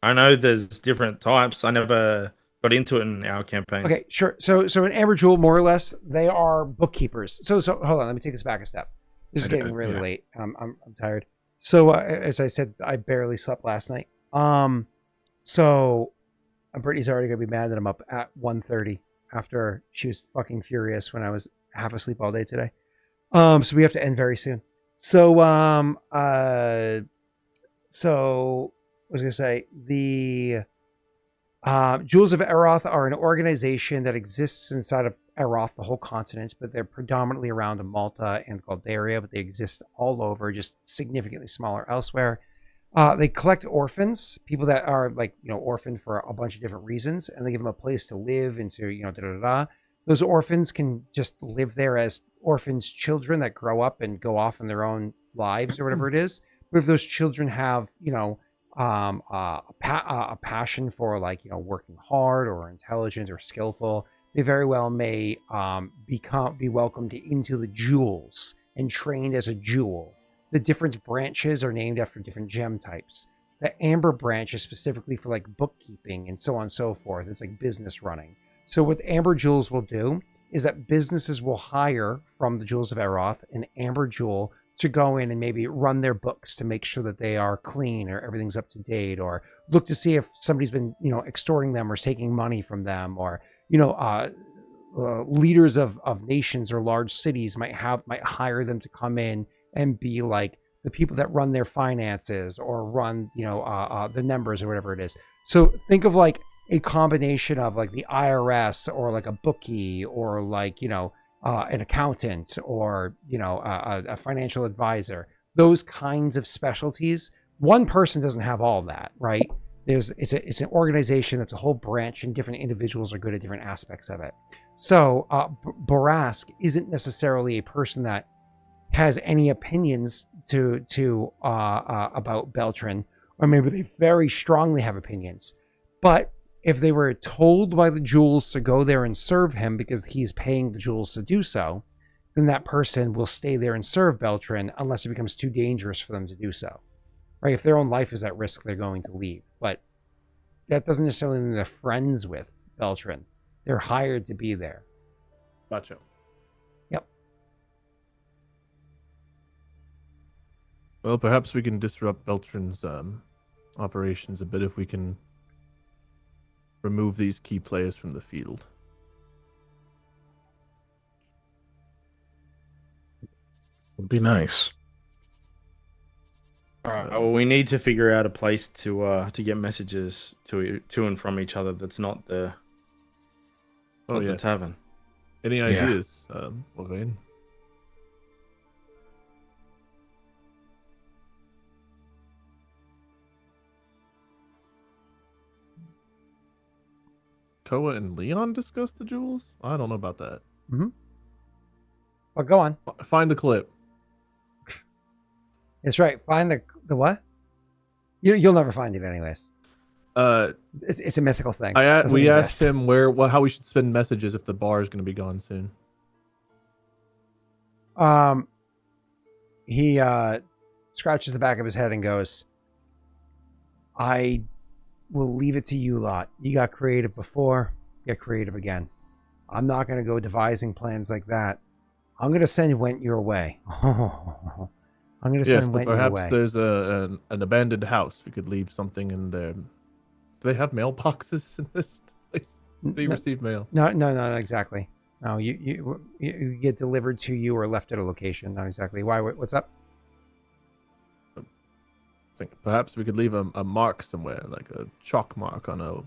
I know there's different types. I never got into it in our campaigns. Okay, sure. So an amber jewel, more or less, they are bookkeepers. So hold on, let me take this back a step. This is getting really late. I'm tired. So as I said, I barely slept last night. So Brittany's already gonna be mad that I'm up at 1:30 after she was fucking furious when I was half asleep all day today. So we have to end very soon. So so I was gonna say the Jewels of Aeroth are an organization that exists inside of Aeroth, the whole continent, but they're predominantly around Malta and Galdaria, but they exist all over, just significantly smaller elsewhere. They collect orphans, people that are orphaned for a bunch of different reasons, and they give them a place to live and to, Those orphans can just live there as orphans' children that grow up and go off in their own lives or whatever it is. But if those children have, a passion for working hard or intelligent or skillful, they very well may be welcomed into the jewels and trained as a jewel. The different branches are named after different gem types. The amber branch is specifically for bookkeeping and so on and so forth. It's like business running. So what amber jewels will do is that businesses will hire from the Jewels of Aeroth an amber jewel to go in and maybe run their books to make sure that they are clean or everything's up to date, or look to see if somebody's been, extorting them or taking money from them, or, leaders of nations or large cities might hire them to come in and be like the people that run their finances or run, the numbers or whatever it is. So think of a combination of like the IRS or like a bookie or like, an accountant or, a financial advisor, those kinds of specialties. One person doesn't have all that, right? It's an organization that's a whole branch, and different individuals are good at different aspects of it. So Borask isn't necessarily a person that has any opinions to about Beltran, or maybe they very strongly have opinions. But if they were told by the jewels to go there and serve him because he's paying the jewels to do so, then that person will stay there and serve Beltran unless it becomes too dangerous for them to do so. Right? If their own life is at risk, they're going to leave. But that doesn't necessarily mean they're friends with Beltran. They're hired to be there. Gotcha. Yep. Well, perhaps we can disrupt Beltran's operations a bit if we can remove these key players from the field. Would be nice. All right. Well, we need to figure out a place to get messages to and from each other. That's not the the tavern. Any ideas, Levane? Koa and Leon discussed the jewels? I don't know about that. Mm-hmm. Well, go on. Find the clip. That's right. Find the what? You'll never find it anyways. It's a mythical thing. We asked him how we should send messages if the bar is going to be gone soon. He scratches the back of his head and goes, I will leave it to you lot. You got creative before, get creative again. I'm not going to go devising plans like that. I'm going to send Went your way. I'm going to send Went your way. Perhaps there's an abandoned house. We could leave something in there. Do they have mailboxes in this place? Do you receive mail? No, not exactly. No, you get delivered to you or left at a location. Not exactly. Why? What's up? I think perhaps we could leave a mark somewhere, like a chalk mark on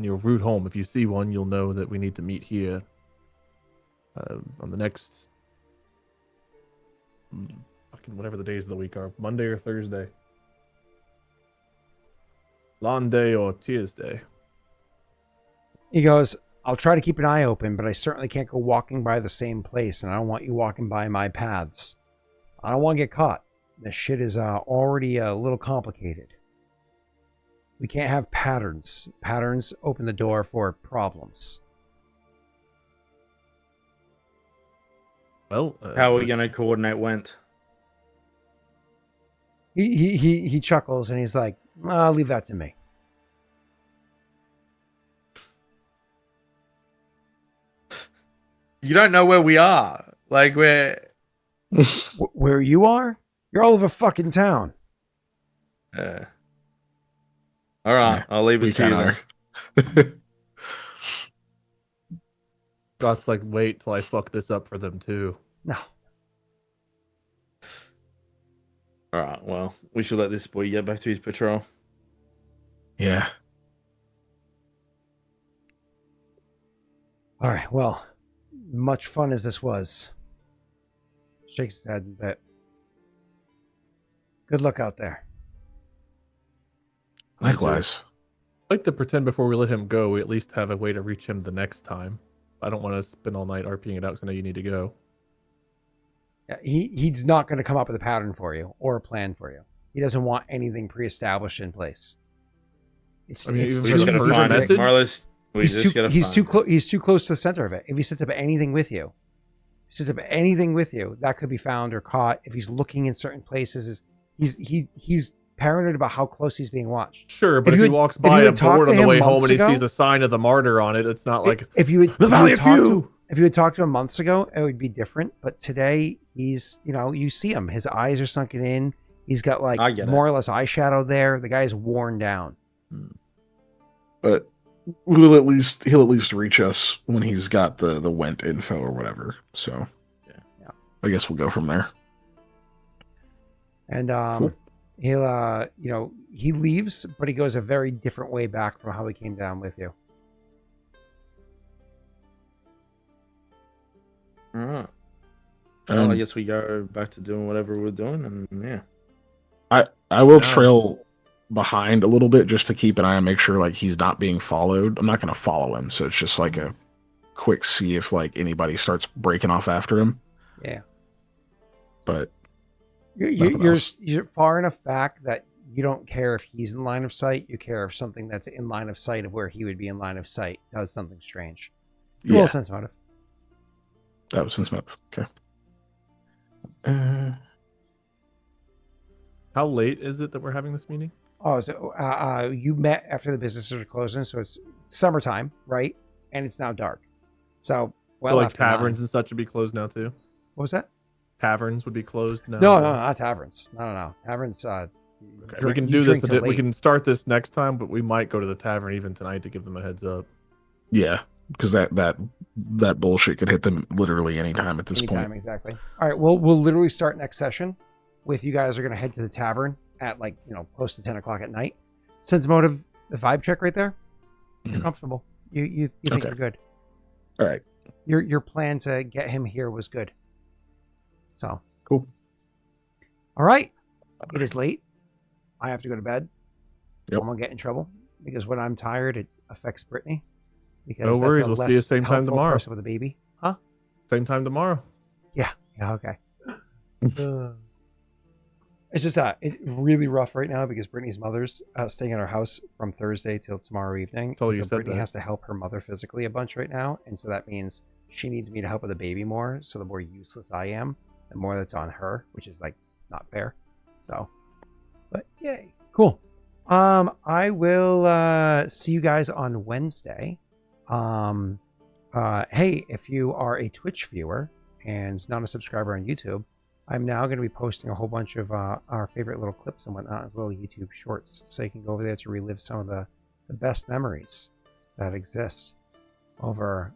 your route home. If you see one, you'll know that we need to meet here on the next whatever the days of the week are, Monday or Thursday. Lawn Day or Tears Day. He goes, I'll try to keep an eye open, but I certainly can't go walking by the same place, and I don't want you walking by my paths. I don't want to get caught. This shit is already a little complicated. We can't have patterns. Patterns open the door for problems. Well, how are we going to coordinate Went? He chuckles and he's like, I'll leave that to me. You don't know where we are. Like, where you are? You're all over fucking town. All right, I'll leave it to you then. Scott's like, wait till I fuck this up for them too. No. All right, well, we should let this boy get back to his patrol. Yeah. All right, well, much fun as this was. Shakes his head a bit. Good luck out there. Likewise. I'd like to pretend before we let him go, we at least have a way to reach him the next time. I don't want to spend all night RPing it out because I know you need to go. Yeah, he's not going to come up with a pattern for you or a plan for you. He doesn't want anything pre-established in place. He's too close to the center of it. If he sets up anything with you, that could be found or caught. If he's looking in certain places, he's paranoid about how close he's being watched. Sure, but if he walks by a board on the way home and he sees a sign of the martyr on it, it's not like the Valley of Few. If you had talked to him months ago, it would be different. But today, he's, you see him. His eyes are sunken in. He's got like more or less eyeshadow there. The guy's worn down. But he'll at least reach us when he's got the Went info or whatever. So yeah. I guess we'll go from there. And cool. He'll, he leaves, but he goes a very different way back from how he came down with you. All right. Well, I guess we go back to doing whatever we're doing, and yeah. I will trail behind a little bit just to keep an eye and make sure like he's not being followed. I'm not going to follow him, so it's just like a quick see if like anybody starts breaking off after him. Yeah, but you're far enough back that you don't care if he's in line of sight. You care if something that's in line of sight of where he would be in line of sight does something strange. Yeah, sense motive. That was sense motive. Okay. How late is it that we're having this meeting? Oh, so you met after the businesses are closing, so it's summertime, right? And it's now dark. So, well, so like taverns and such would be closed now too. What was that? Taverns would be closed now. No, not taverns. No. Taverns. Okay. We can do this. We can start this next time, but we might go to the tavern even tonight to give them a heads up. Yeah, because that bullshit could hit them literally anytime at this point. Exactly. All right. Well, we'll literally start next session with you guys are going to head to the tavern at close to 10 o'clock at night. Sense motive, the vibe check right there. You're comfortable. You think you're good. All right. Your plan to get him here was good. So cool. All right. It is late. I have to go to bed. Yep. I'm gonna get in trouble because when I'm tired, it affects Brittany. Because no worries. We'll see you same time tomorrow. Person with a baby, huh? Same time tomorrow. Yeah. Okay. It's just it's really rough right now because Brittany's mother's staying at our house from Thursday till tomorrow evening. So Brittany has to help her mother physically a bunch right now, and so that means she needs me to help with the baby more. So the more useless I am, the more that's on her, which is not fair. So, but yay, cool. I will see you guys on Wednesday. Hey, if you are a Twitch viewer and not a subscriber on YouTube, I'm now going to be posting a whole bunch of our favorite little clips and whatnot as little YouTube shorts, so you can go over there to relive some of the best memories that exist over,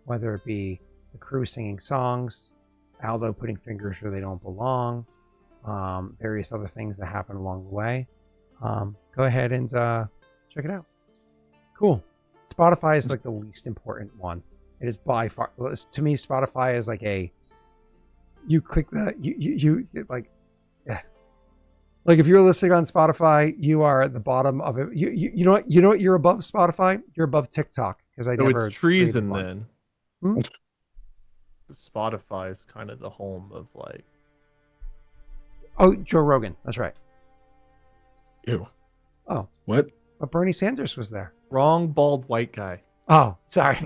whether it be the crew singing songs, Aldo putting fingers where they don't belong, various other things that happen along the way. Go ahead and check it out. Cool. Spotify is the least important one. It is by far, to me, Spotify is you click that, you if you're listening on Spotify, you are at the bottom of it. You know what you're above Spotify? You're above TikTok because never. It's treason then. Spotify is kind of the home of Oh, Joe Rogan. That's right. Ew. Oh. What? But Bernie Sanders was there. Wrong bald white guy. Oh, sorry.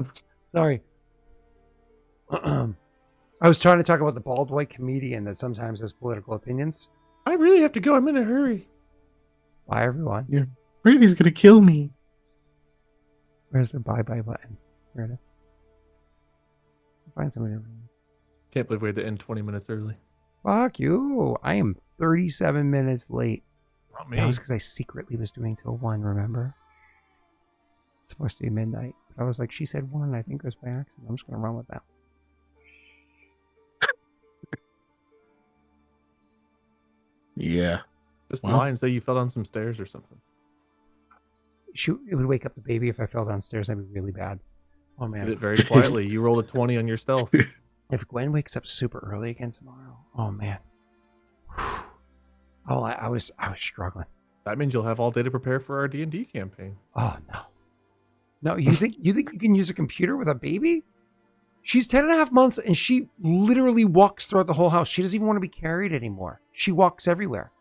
I was trying to talk about the bald white comedian that sometimes has political opinions. I really have to go. I'm in a hurry. Bye, everyone. Yeah. Brady's going to kill me. Where's the bye-bye button? There it is. Find somebody over here. Can't believe we had to end 20 minutes early. Fuck you. I am 37 minutes late. Not me. That was because I secretly was doing till 1, remember? It's supposed to be midnight. But I was like, she said 1, I think it was by accident. I'm just going to run with that. Yeah. Just lie and say you fell down some stairs or something. It would wake up the baby if I fell downstairs. That'd be really bad. Oh, man. Did it very quietly. You rolled a 20 on your stealth. If Gwen wakes up super early again tomorrow, oh, man. Oh, I was struggling. That means you'll have all day to prepare for our D&D campaign. Oh, no. No, you think you can use a computer with a baby? She's 10 and a half months and she literally walks throughout the whole house. She doesn't even want to be carried anymore. She walks everywhere.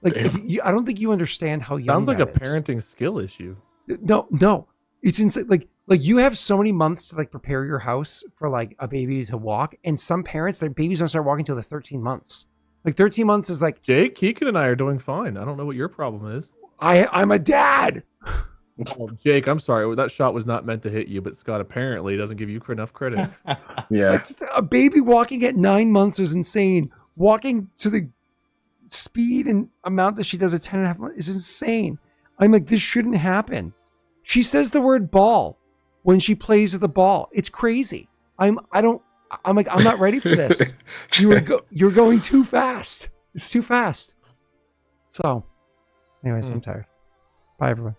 I don't think you understand how young Sounds like that a parenting skill issue. No. It's insane. Like you have so many months to prepare your house for a baby to walk. And some parents, their babies don't start walking until the 13 months. 13 months is Jake, Keegan and I are doing fine. I don't know what your problem is. I'm a dad. Oh, Jake, I'm sorry. That shot was not meant to hit you, but Scott apparently doesn't give you enough credit. Yeah. A baby walking at 9 months is insane. Walking to the speed and amount that she does at 10 and a half months is insane. I'm like, this shouldn't happen. She says the word ball when she plays with the ball. It's crazy. I'm not ready for this. You're going too fast. It's too fast. So, anyways, I'm tired. Bye, everyone.